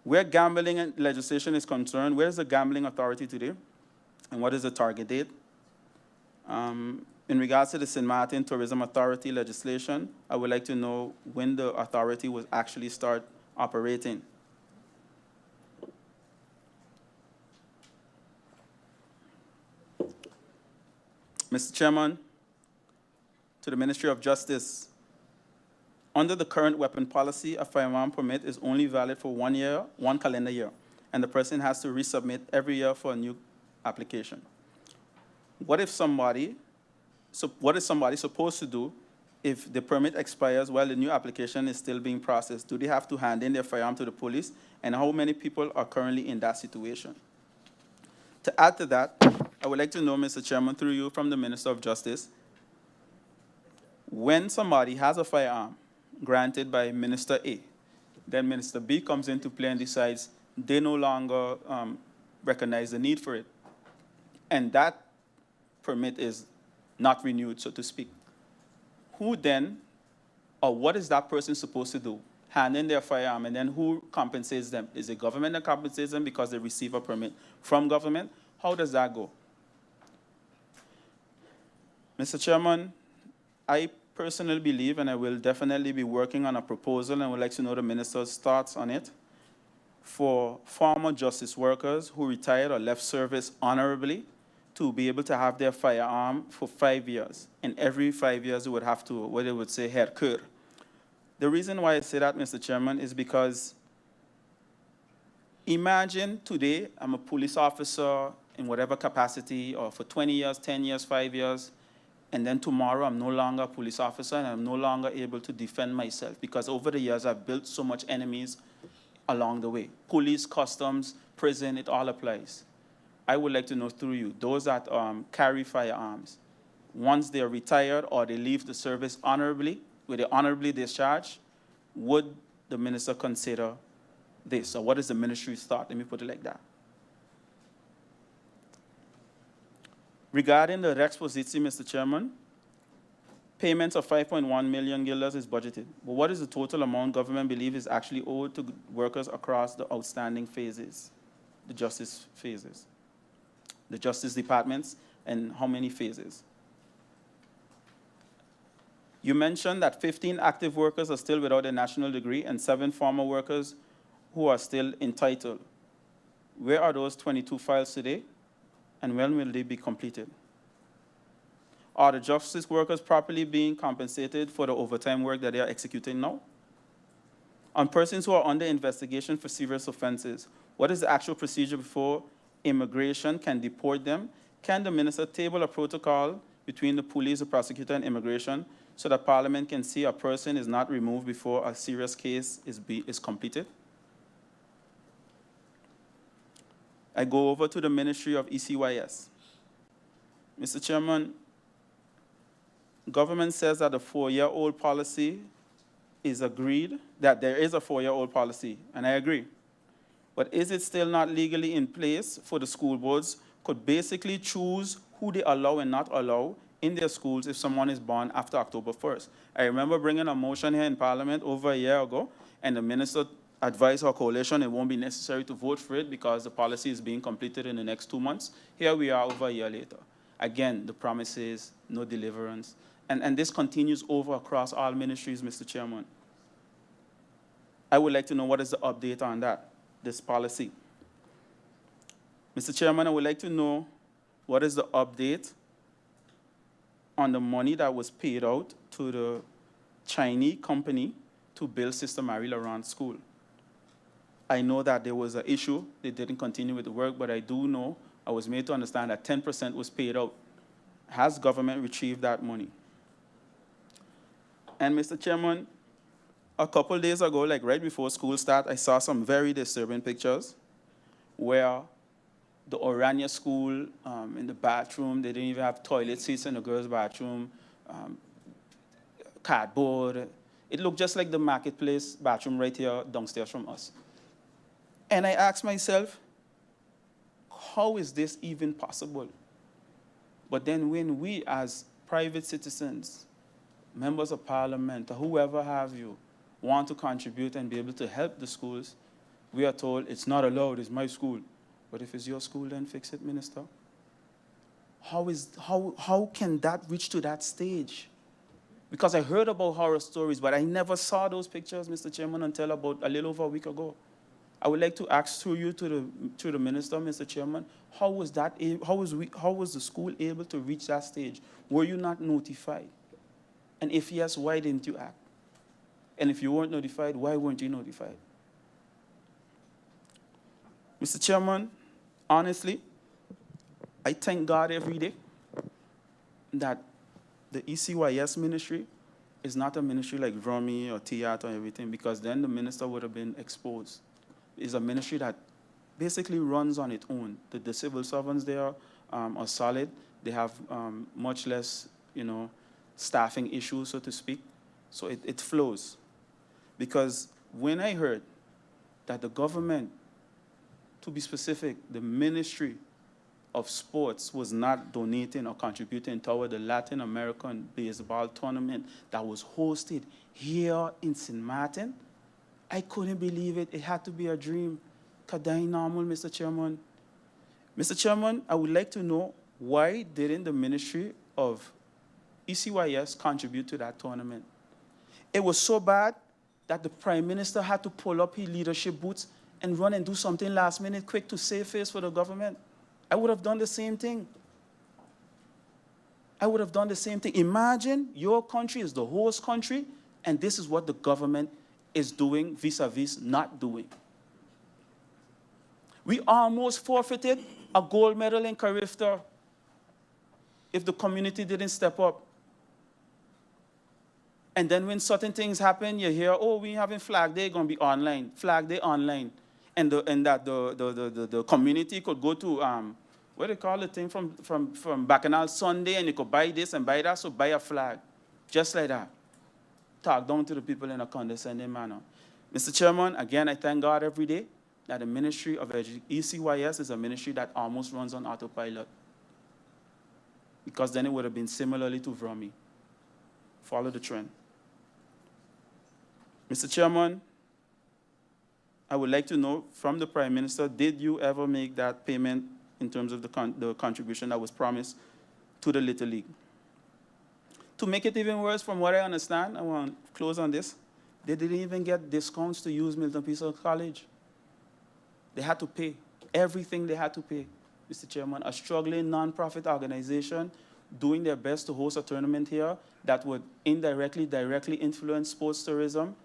Where gambling and legislation is concerned, where is the gambling authority today? And what is the target date? In regards to the Sint Maarten Tourism Authority legislation, I would like to know when the authority will actually start operating. Mr. Chairman, to the Ministry of Justice, under the current weapon policy, a firearm permit is only valid for 1 year, 1 calendar year, and the person has to resubmit every year for a new application. What is somebody supposed to do if the permit expires while the new application is still being processed? Do they have to hand in their firearm to the police? And how many people are currently in that situation? To add to that, I would like to know, Mr. Chairman, through you, from the Minister of Justice, when somebody has a firearm granted by Minister A, then Minister B comes into play and decides they no longer recognize the need for it, and that permit is not renewed, so to speak. Who then, or what is that person supposed to do? Hand in their firearm, and then who compensates them? Is it government that compensates them because they receive a permit from government? How does that go? Mr. Chairman, I personally believe, and I will definitely be working on a proposal, and would like to know the minister's thoughts on it, for former justice workers who retired or left service honorably to be able to have their firearm for 5 years. And every 5 years, they would have to, what they would say, herkeur. The reason why I say that, Mr. Chairman, is because imagine today I'm a police officer in whatever capacity, or for 20 years, 10 years, 5 years, and then tomorrow I'm no longer a police officer and I'm no longer able to defend myself because over the years I've built so much enemies along the way. Police, customs, prison, it all applies. I would like to know through you, those that carry firearms, once they're retired or they leave the service honorably, with they honorably discharged, would the minister consider this? Or what is the ministry's thought? Let me put it like that. Regarding the Rex Positie, Mr. Chairman, payments of 5.1 million guilders is budgeted. But what is the total amount government believes is actually owed to workers across the outstanding phases, the justice phases, the justice departments, and how many phases? You mentioned that 15 active workers are still without a national degree and 7 former workers who are still entitled. Where are those 22 files today? And when will they be completed? Are the justice workers properly being compensated for the overtime work that they are executing now? On persons who are under investigation for serious offenses, what is the actual procedure before immigration can deport them? Can the minister table a protocol between the police, the prosecutor, and immigration so that Parliament can see a person is not removed before a serious case is completed? I go over to the Ministry of ECYS. Mr. Chairman, government says that a 4-year-old policy is agreed, that there is a 4-year-old policy, and I agree. But is it still not legally in place for the school boards could basically choose who they allow and not allow in their schools if someone is born after October 1st? I remember bringing a motion here in Parliament over a year ago, and the minister advise our coalition it won't be necessary to vote for it because the policy is being completed in the next 2 months. Here we are over a year later. Again, the promises, no deliverance. And this continues over across all ministries, Mr. Chairman. I would like to know what is the update on that, this policy. Mr. Chairman, I would like to know what is the update on the money that was paid out to the Chinese company to build Sister Marie Laurent School. I know that there was an issue. They didn't continue with the work, but I do know, I was made to understand that 10% was paid out. Has government retrieved that money? And Mr. Chairman, a couple days ago, like right before school start, I saw some very disturbing pictures where the Orania school, in the bathroom, they didn't even have toilet seats in the girls' bathroom, cardboard. It looked just like the marketplace bathroom right here downstairs from us. And I asked myself, how is this even possible? But then when we as private citizens, members of parliament, or whoever have you, want to contribute and be able to help the schools, we are told it's not allowed, it's my school. But if it's your school, then fix it, Minister. How can that reach to that stage? Because I heard about horror stories, but I never saw those pictures, Mr. Chairman, until about a little over a week ago. I would like to ask through you to the minister, Mr. Chairman, how was the school able to reach that stage? Were you not notified? And if yes, why didn't you act? And if you weren't notified, why weren't you notified? Mr. Chairman, honestly, I thank God every day that the ECYS ministry is not a ministry like Romy or Tiat or everything, because then the minister would have been exposed. It's a ministry that basically runs on its own. The civil servants there are solid. They have much less, staffing issues, so to speak. So it flows. Because when I heard that the government, to be specific, the Ministry of Sports was not donating or contributing toward the Latin American baseball tournament that was hosted here in Sint Maarten, I couldn't believe it. It had to be a dream. Kadai normal, Mr. Chairman. Mr. Chairman, I would like to know why didn't the Ministry of ECYS contribute to that tournament? It was so bad that the Prime Minister had to pull up his leadership boots and run and do something last minute quick to save face for the government. I would have done the same thing. I would have done the same thing. Imagine your country is the host country, and this is what the government is doing vis-a-vis not doing. We almost forfeited a gold medal in Carifta if the community didn't step up. And then when certain things happen, you hear, oh, we having Flag Day, going to be online. Flag Day online. And the community could go to, what do they call the thing from Bacchanal Sunday, and you could buy this and buy that, so buy a flag. Just like that. Talk down to the people in a condescending manner. Mr. Chairman, again, I thank God every day that the Ministry of ECYS is a ministry that almost runs on autopilot. Because then it would have been similarly to VROMI. Follow the trend. Mr. Chairman, I would like to know from the Prime Minister, did you ever make that payment in terms of the contribution that was promised to the Little League? To make it even worse, from what I understand, I want to close on this, they didn't even get discounts to use Milton Peace College. They had to pay. Everything they had to pay, Mr. Chairman. A struggling non-profit organization doing their best to host a tournament here that would indirectly, directly influence sports tourism,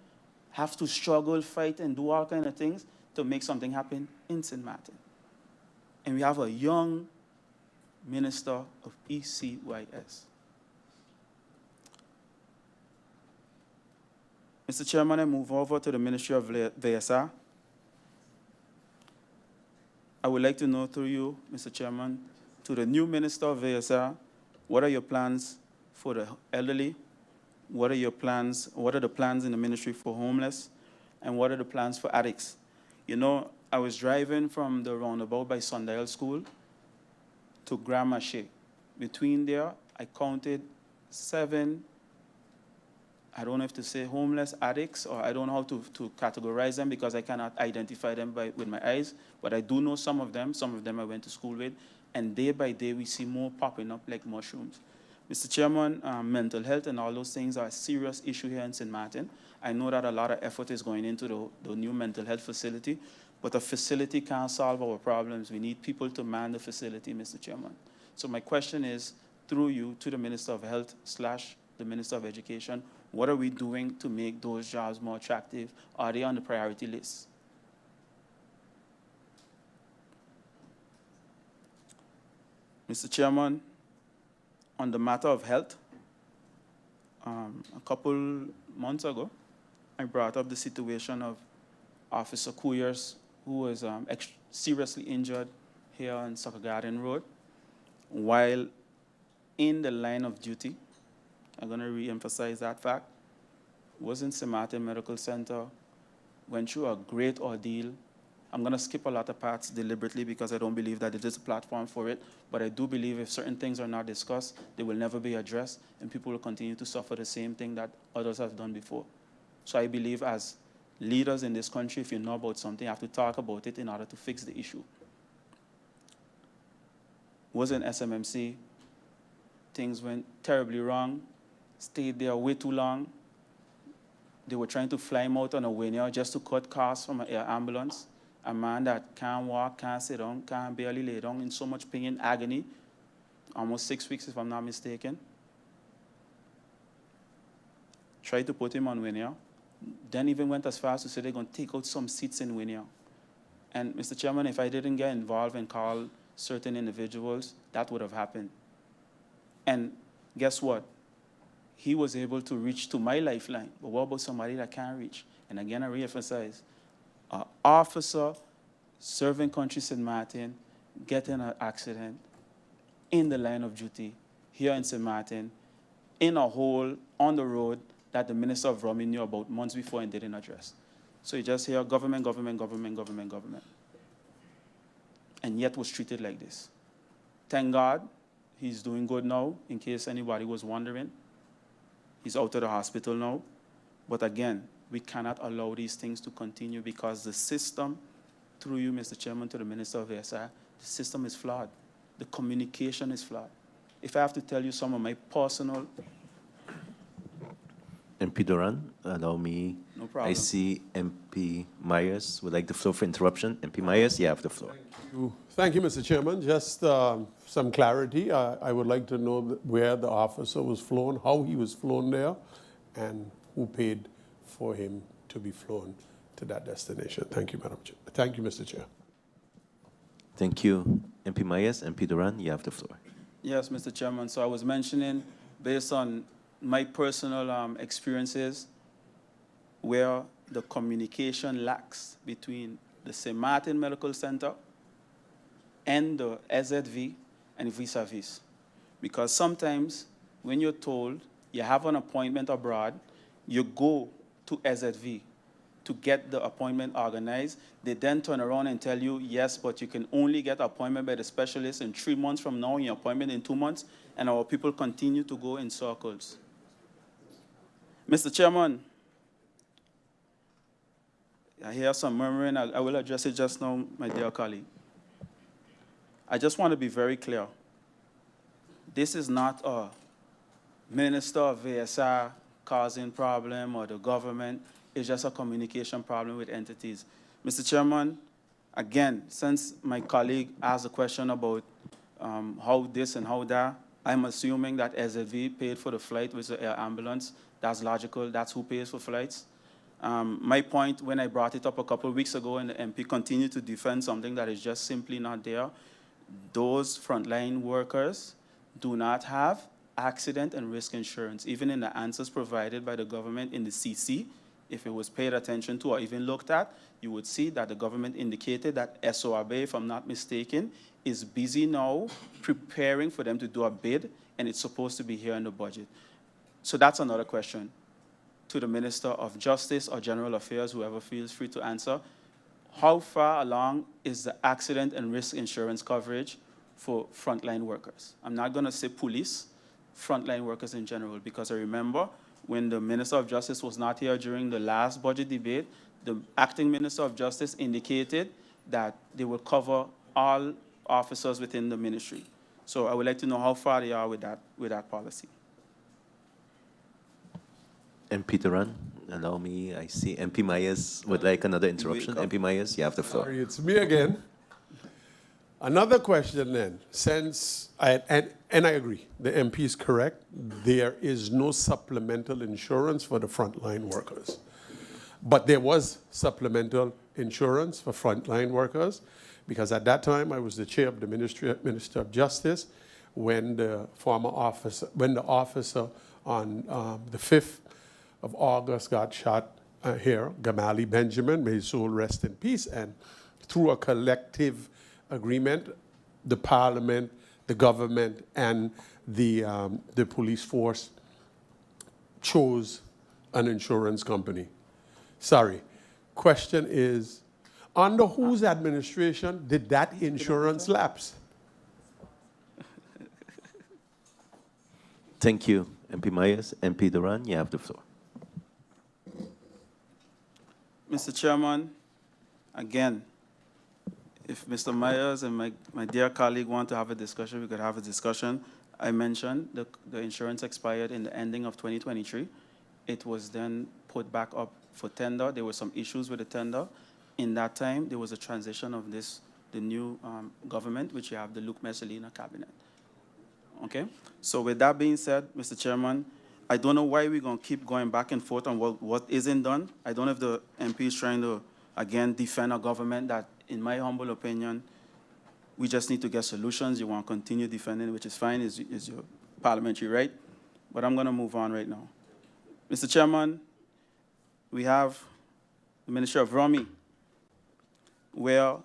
have to struggle, fight, and do all kinds of things to make something happen in Sint Maarten. And we have a young minister of ECYS. Mr. Chairman, I move over to the Ministry of VSR. I would like to know through you, Mr. Chairman, to the new Minister of VSR, what are your plans for the elderly? What are your plans? What are the plans in the ministry for homeless? And what are the plans for addicts? You know, I was driving from the roundabout by Sundial School to Grand Marché. Between there, I counted 7, I don't know if to say homeless addicts, or I don't know how to categorize them because I cannot identify them with my eyes, but I do know some of them I went to school with, and day by day we see more popping up like mushrooms. Mr. Chairman, mental health and all those things are a serious issue here in Sint Maarten. I know that a lot of effort is going into the new mental health facility, but a facility can't solve our problems. We need people to man the facility, Mr. Chairman. So my question is, through you, to the Minister of Health / the Minister of Education, what are we doing to make those jobs more attractive? Are they on the priority list? Mr. Chairman, on the matter of health, a couple months ago, I brought up the situation of Officer Kuyers, who was seriously injured here on Soccer Garden Road while in the line of duty. I'm going to re-emphasize that fact. Was in Sint Maarten Medical Center, went through a great ordeal. I'm going to skip a lot of parts deliberately because I don't believe that it is a platform for it, but I do believe if certain things are not discussed, they will never be addressed, and people will continue to suffer the same thing that others have done before. So I believe as leaders in this country, if you know about something, you have to talk about it in order to fix the issue. Was in SMMC, things went terribly wrong, stayed there way too long. They were trying to fly him out on a wing just to cut costs from an air ambulance. A man that can't walk, can't sit down, can't barely lay down, in so much pain, agony, almost 6 weeks if I'm not mistaken. Tried to put him on Winia. Then even went as far as to say they're going to take out some seats in Winia. And Mr. Chairman, if I didn't get involved and call certain individuals, that would have happened. And guess what? He was able to reach to my lifeline. But what about somebody that can't reach? And again, I re-emphasize, an officer serving country Sint Maarten, getting an accident in the line of duty here in Sint Maarten, in a hole on the road that the Minister of VROMI knew about months before and didn't address. So you just hear government, government, government, government, government. And yet was treated like this. Thank God he's doing good now, in case anybody was wondering. He's out of the hospital now. But again, we cannot allow these things to continue because the system, through you, Mr. Chairman, to the Minister of SR, the system is flawed. The communication is flawed. If I have to tell you some of my personal MP Duran, allow me. No problem. I see MP Myers would like the floor for interruption. MP Myers, you have the floor. Thank you, Mr. Chairman. Just some clarity. I would like to know where the officer was flown, how he was flown there, and who paid for him to be flown to that destination. Thank you, Madam Chair. Thank you, Mr. Chair. Thank you. MP Myers, MP Duran, you have the floor. Yes, Mr. Chairman. So I was mentioning, based on my personal experiences, where the communication lacks between the Sint Maarten Medical Center and the SZV and vis-a-vis. Because sometimes when you're told you have an appointment abroad, you go to SZV to get the appointment organized. They then turn around and tell you, yes, but you can only get an appointment by the specialist in 3 months from now, and your appointment in 2 months, and our people continue to go in circles. Mr. Chairman, I hear some murmuring. I will address it just now, my dear colleague. I just want to be very clear. This is not a minister of VSR causing problem or the government. It's just a communication problem with entities. Mr. Chairman, again, since my colleague asked a question about how this and how that, I'm assuming that SZV paid for the flight with the air ambulance. That's logical. That's who pays for flights. My point when I brought it up a couple of weeks ago and the MP continued to defend something that is just simply not there, those frontline workers do not have accident and risk insurance. Even in the answers provided by the government in the CC, if it was paid attention to or even looked at, you would see that the government indicated that SORB, if I'm not mistaken, is busy now preparing for them to do a bid, and it's supposed to be here in the budget. So that's another question to the Minister of Justice or General Affairs, whoever feels free to answer. How far along is the accident and risk insurance coverage for frontline workers? I'm not going to say police, frontline workers in general, because I remember when the Minister of Justice was not here during the last budget debate, the acting Minister of Justice indicated that they will cover all officers within the ministry. So I would like to know how far they are with that policy. MP Duran, allow me. I see MP Myers would like another interruption. MP Myers, you have the floor. Sorry, it's me again. Another question then, since and I agree, the MP is correct, there is no supplemental insurance for the frontline workers. But there was supplemental insurance for frontline workers, because at that time I was the chair of the Minister of Justice when the officer on the 5th of August got shot here, Gamali Benjamin, may his soul rest in peace, and through a collective agreement, the Parliament, the government, and the police force chose an insurance company. Sorry. Question is, under whose administration did that insurance lapse? Thank you, MP Myers. MP Duran, you have the floor. Mr. Chairman, again, if Mr. Myers and my dear colleague want to have a discussion, we could have a discussion. I mentioned the insurance expired in the ending of 2023. It was then put back up for tender. There were some issues with the tender. In that time, there was a transition of the new government, which you have the Luke Messalina cabinet. Okay? So with that being said, Mr. Chairman, I don't know why we're going to keep going back and forth on what isn't done. I don't know if the MP is trying to, again, defend a government that, in my humble opinion, we just need to get solutions. You want to continue defending, which is fine, is your parliamentary right. But I'm going to move on right now. Mr. Chairman, we have the Ministry of Romy, where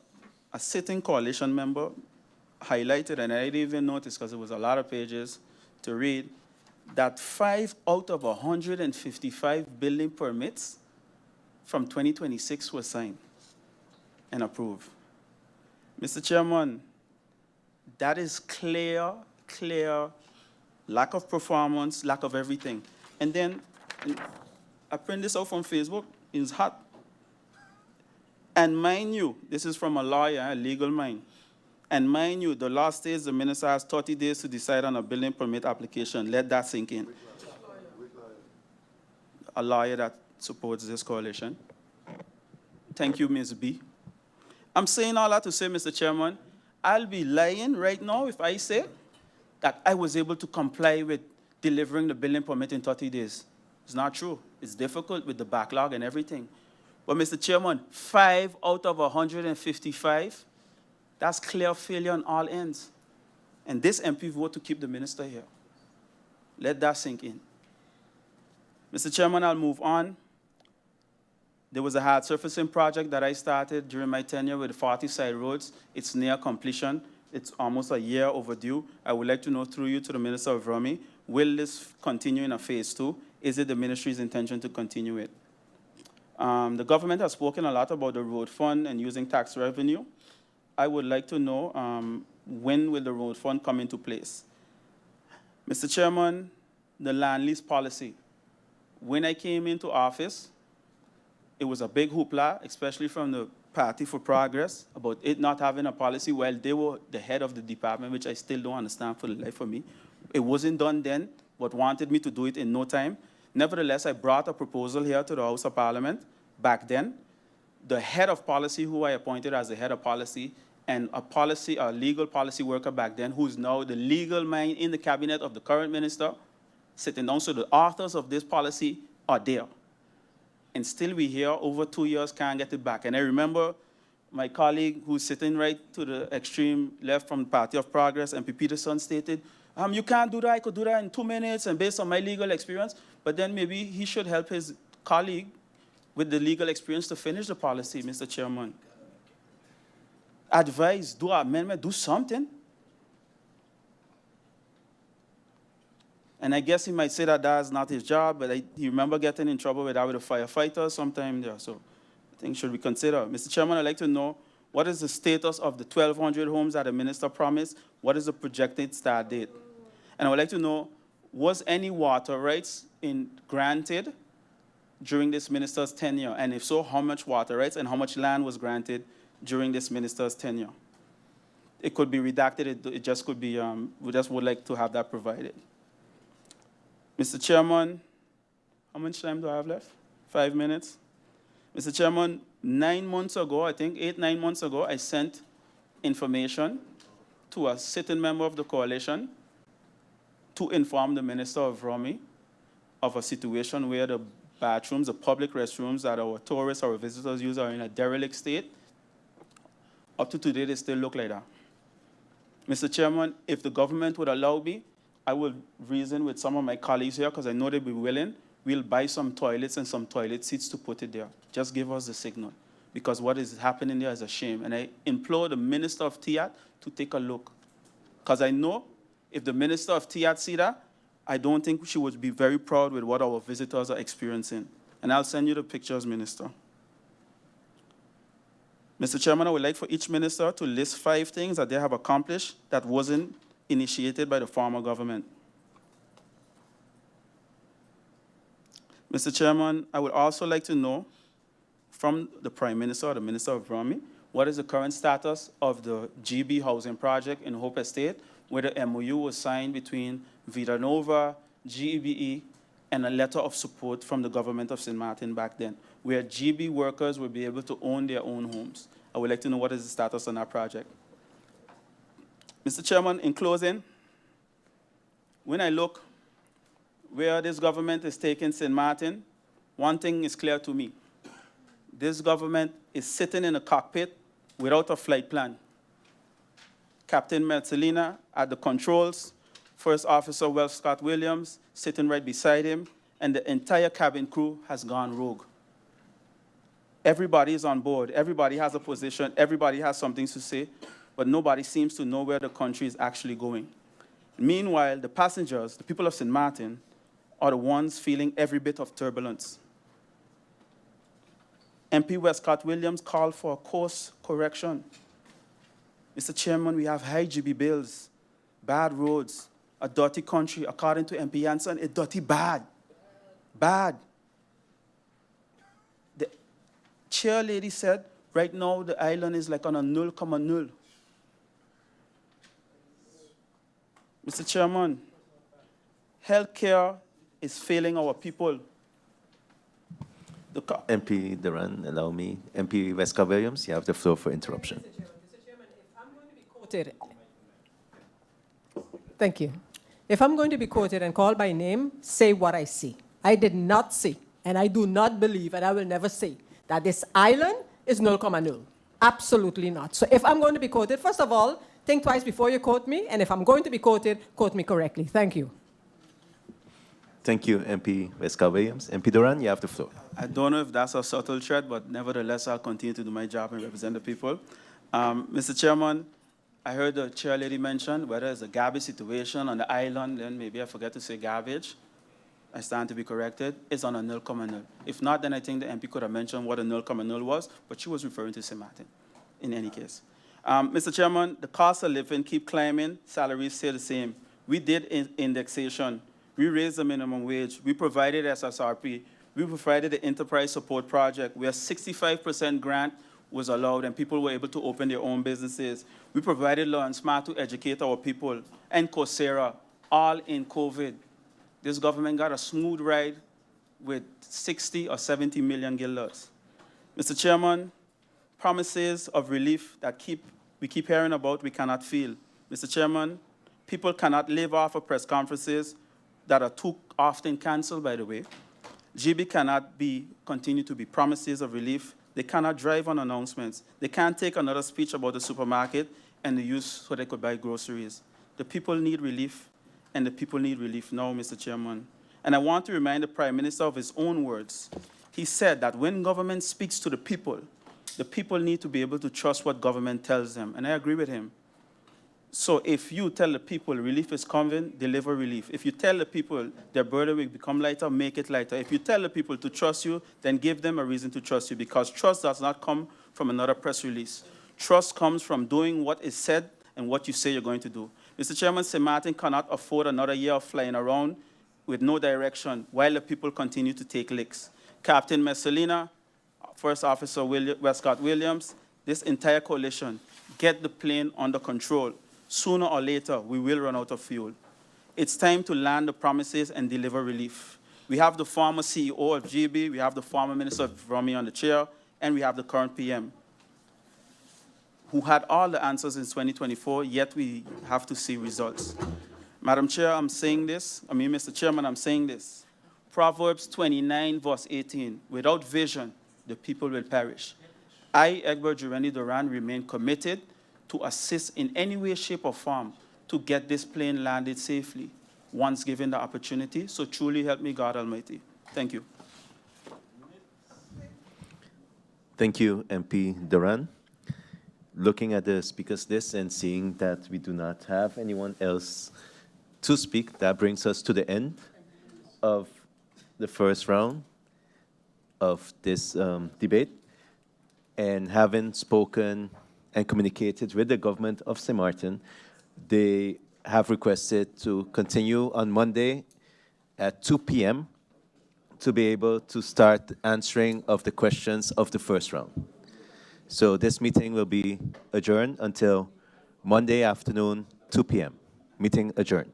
a sitting coalition member highlighted, and I didn't even notice because it was a lot of pages to read, that 5 out of 155 building permits from 2026 were signed and approved. Mr. Chairman, that is clear lack of performance, lack of everything. And then I print this out from Facebook, it's hot. And mind you, this is from a lawyer, a legal mind. And mind you, the law states the minister has 30 days to decide on a building permit application. Let that sink in. a lawyer that supports this coalition. Thank you, Ms. B. I'm saying all that to say, Mr. Chairman, I'll be lying right now if I say that I was able to comply with delivering the building permit in 30 days. It's not true. It's difficult with the backlog and everything. But, Mr. Chairman, 5 out of 155, that's clear failure on all ends. And this MP voted to keep the minister here. Let that sink in. Mr. Chairman, I'll move on. There was a hard surfacing project that I started during my tenure with 40 side roads. It's near completion. It's almost a year overdue. I would like to know through you to the Minister of Romy, will this continue in a phase 2? Is it the ministry's intention to continue it? The government has spoken a lot about the road fund and using tax revenue. I would like to know when will the road fund come into place? Mr. Chairman, the land lease policy. When I came into office, it was a big hoopla, especially from the Party for Progress, about it not having a policy while they were the head of the department, which I still don't understand for the life of me. It wasn't done then, but wanted me to do it in no time. Nevertheless, I brought a proposal here to the House of Parliament back then. The head of policy, who I appointed as the head of policy, and a legal policy worker back then, who's now the legal mind in the cabinet of the current minister, sitting down. So the authors of this policy are there. And still we here, over 2 years, can't get it back. And I remember my colleague who's sitting right to the extreme left from the Party of Progress, MP Peterson, stated, you can't do that, I could do that in 2 minutes, and based on my legal experience. But then maybe he should help his colleague with the legal experience to finish the policy, Mr. Chairman. Advise, do an amendment, do something. And I guess he might say that that's not his job, but you remember getting in trouble with that with a firefighter sometime there. So I think should be considered. Mr. Chairman, I'd like to know what is the status of the 1,200 homes that the minister promised? What is the projected start date? And I would like to know, was any water rights granted during this minister's tenure? And if so, how much water rights and how much land was granted during this minister's tenure? It could be redacted. It just could be, we just would like to have that provided. Mr. Chairman, how much time do I have left? 5 minutes. Mr. Chairman, 9 months ago, I think 8, 9 months ago, I sent information to a sitting member of the coalition to inform the Minister of Romy of a situation where the bathrooms, the public restrooms that our tourists or visitors use are in a derelict state. Up to today, they still look like that. Mr. Chairman, if the government would allow me, I will reason with some of my colleagues here, because I know they'll be willing. We'll buy some toilets and some toilet seats to put it there. Just give us the signal, because what is happening there is a shame. And I implore the Minister of TIAT to take a look, because I know if the Minister of TIAT see that, I don't think she would be very proud with what our visitors are experiencing. And I'll send you the pictures, Minister. Mr. Chairman, I would like for each minister to list 5 things that they have accomplished that wasn't initiated by the former government. Mr. Chairman, I would also like to know from the Prime Minister or the Minister of Romy, what is the current status of the GB housing project in Hope Estate, where the MOU was signed between Vida Nova, GEBE, and a letter of support from the government of Sint Maarten back then, where GB workers will be able to own their own homes. I would like to know what is the status on that project. Mr. Chairman, in closing, when I look where this government is taking Sint Maarten, one thing is clear to me. This government is sitting in a cockpit without a flight plan. Captain Mercelina at the controls, First Officer Wells Scott Williams sitting right beside him, and the entire cabin crew has gone rogue. Everybody is on board. Everybody has a position. Everybody has something to say, but nobody seems to know where the country is actually going. Meanwhile, the passengers, the people of Sint Maarten, are the ones feeling every bit of turbulence. MP Westcott Williams called for a course correction. Mr. Chairman, we have high GB bills, bad roads, a dirty country. According to MP Jansen, it's dirty bad. Bad. The chair lady said, right now the island is like on a 0,0. Mr. Chairman, healthcare is failing our people. MP Duran, allow me. MP Wesker-Williams, you have the floor for interruption. Quoted. Thank you. If I'm going to be quoted and called by name, say what I see. I did not say, and I do not believe, and I will never say, that this island is 0,0. Absolutely not. So if I'm going to be quoted, first of all, think twice before you quote me, and if I'm going to be quoted, quote me correctly. Thank you. Thank you, MP Wesker-Williams. MP Duran, you have the floor. I don't know if that's a subtle threat, but nevertheless, I'll continue to do my job and represent the people. Mr. Chairman, I heard the chair lady mention whether it's a garbage situation on the island, then maybe I forget to say garbage. I stand to be corrected. It's on a 0,0. If not, then I think the MP could have mentioned what a 0,0 was, but she was referring to Sint Maarten in any case. Mr. Chairman, the cost of living keep climbing, salaries stay the same. We did indexation. We raised the minimum wage. We provided SSRP. We provided the enterprise support project where 65% grant was allowed and people were able to open their own businesses. We provided Landsverordening to educate our people and Coursera, all in COVID. This government got a smooth ride with 60 or 70 million guilders. Mr. Chairman, promises of relief that we keep hearing about, we cannot feel. Mr. Chairman, people cannot live off of press conferences that are too often canceled, by the way. GB cannot continue to be promises of relief. They cannot drive on announcements. They can't take another speech about the supermarket and the use so they could buy groceries. The people need relief, and the people need relief now, Mr. Chairman. And I want to remind the Prime Minister of his own words. He said that when government speaks to the people need to be able to trust what government tells them, and I agree with him. So if you tell the people relief is coming, deliver relief. If you tell the people their burden will become lighter, make it lighter. If you tell the people to trust you, then give them a reason to trust you, because trust does not come from another press release. Trust comes from doing what is said and what you say you're going to do. Mr. Chairman, Sint Maarten cannot afford another year of flying around with no direction while the people continue to take licks. Captain Messalina, First Officer Wesker-Williams, this entire coalition, get the plane under control. Sooner or later, we will run out of fuel. It's time to land the promises and deliver relief. We have the former CEO of GB, we have the former Minister of Romy on the chair, and we have the current PM, who had all the answers in 2024, yet we have to see results. Madam Chair, Mr. Chairman, I'm saying this. Proverbs 29, verse 18, without vision, the people will perish. I, Egbert Jureni Duran, remain committed to assist in any way, shape, or form to get this plane landed safely, once given the opportunity. So truly help me, God Almighty. Thank you. Thank you, MP Duran. Looking at the speakers list and seeing that we do not have anyone else to speak, that brings us to the end of the first round of this debate. And having spoken and communicated with the government of Sint Maarten, they have requested to continue on Monday at 2 p.m. to be able to start answering of the questions of the first round. So this meeting will be adjourned until Monday afternoon, 2 p.m. Meeting adjourned.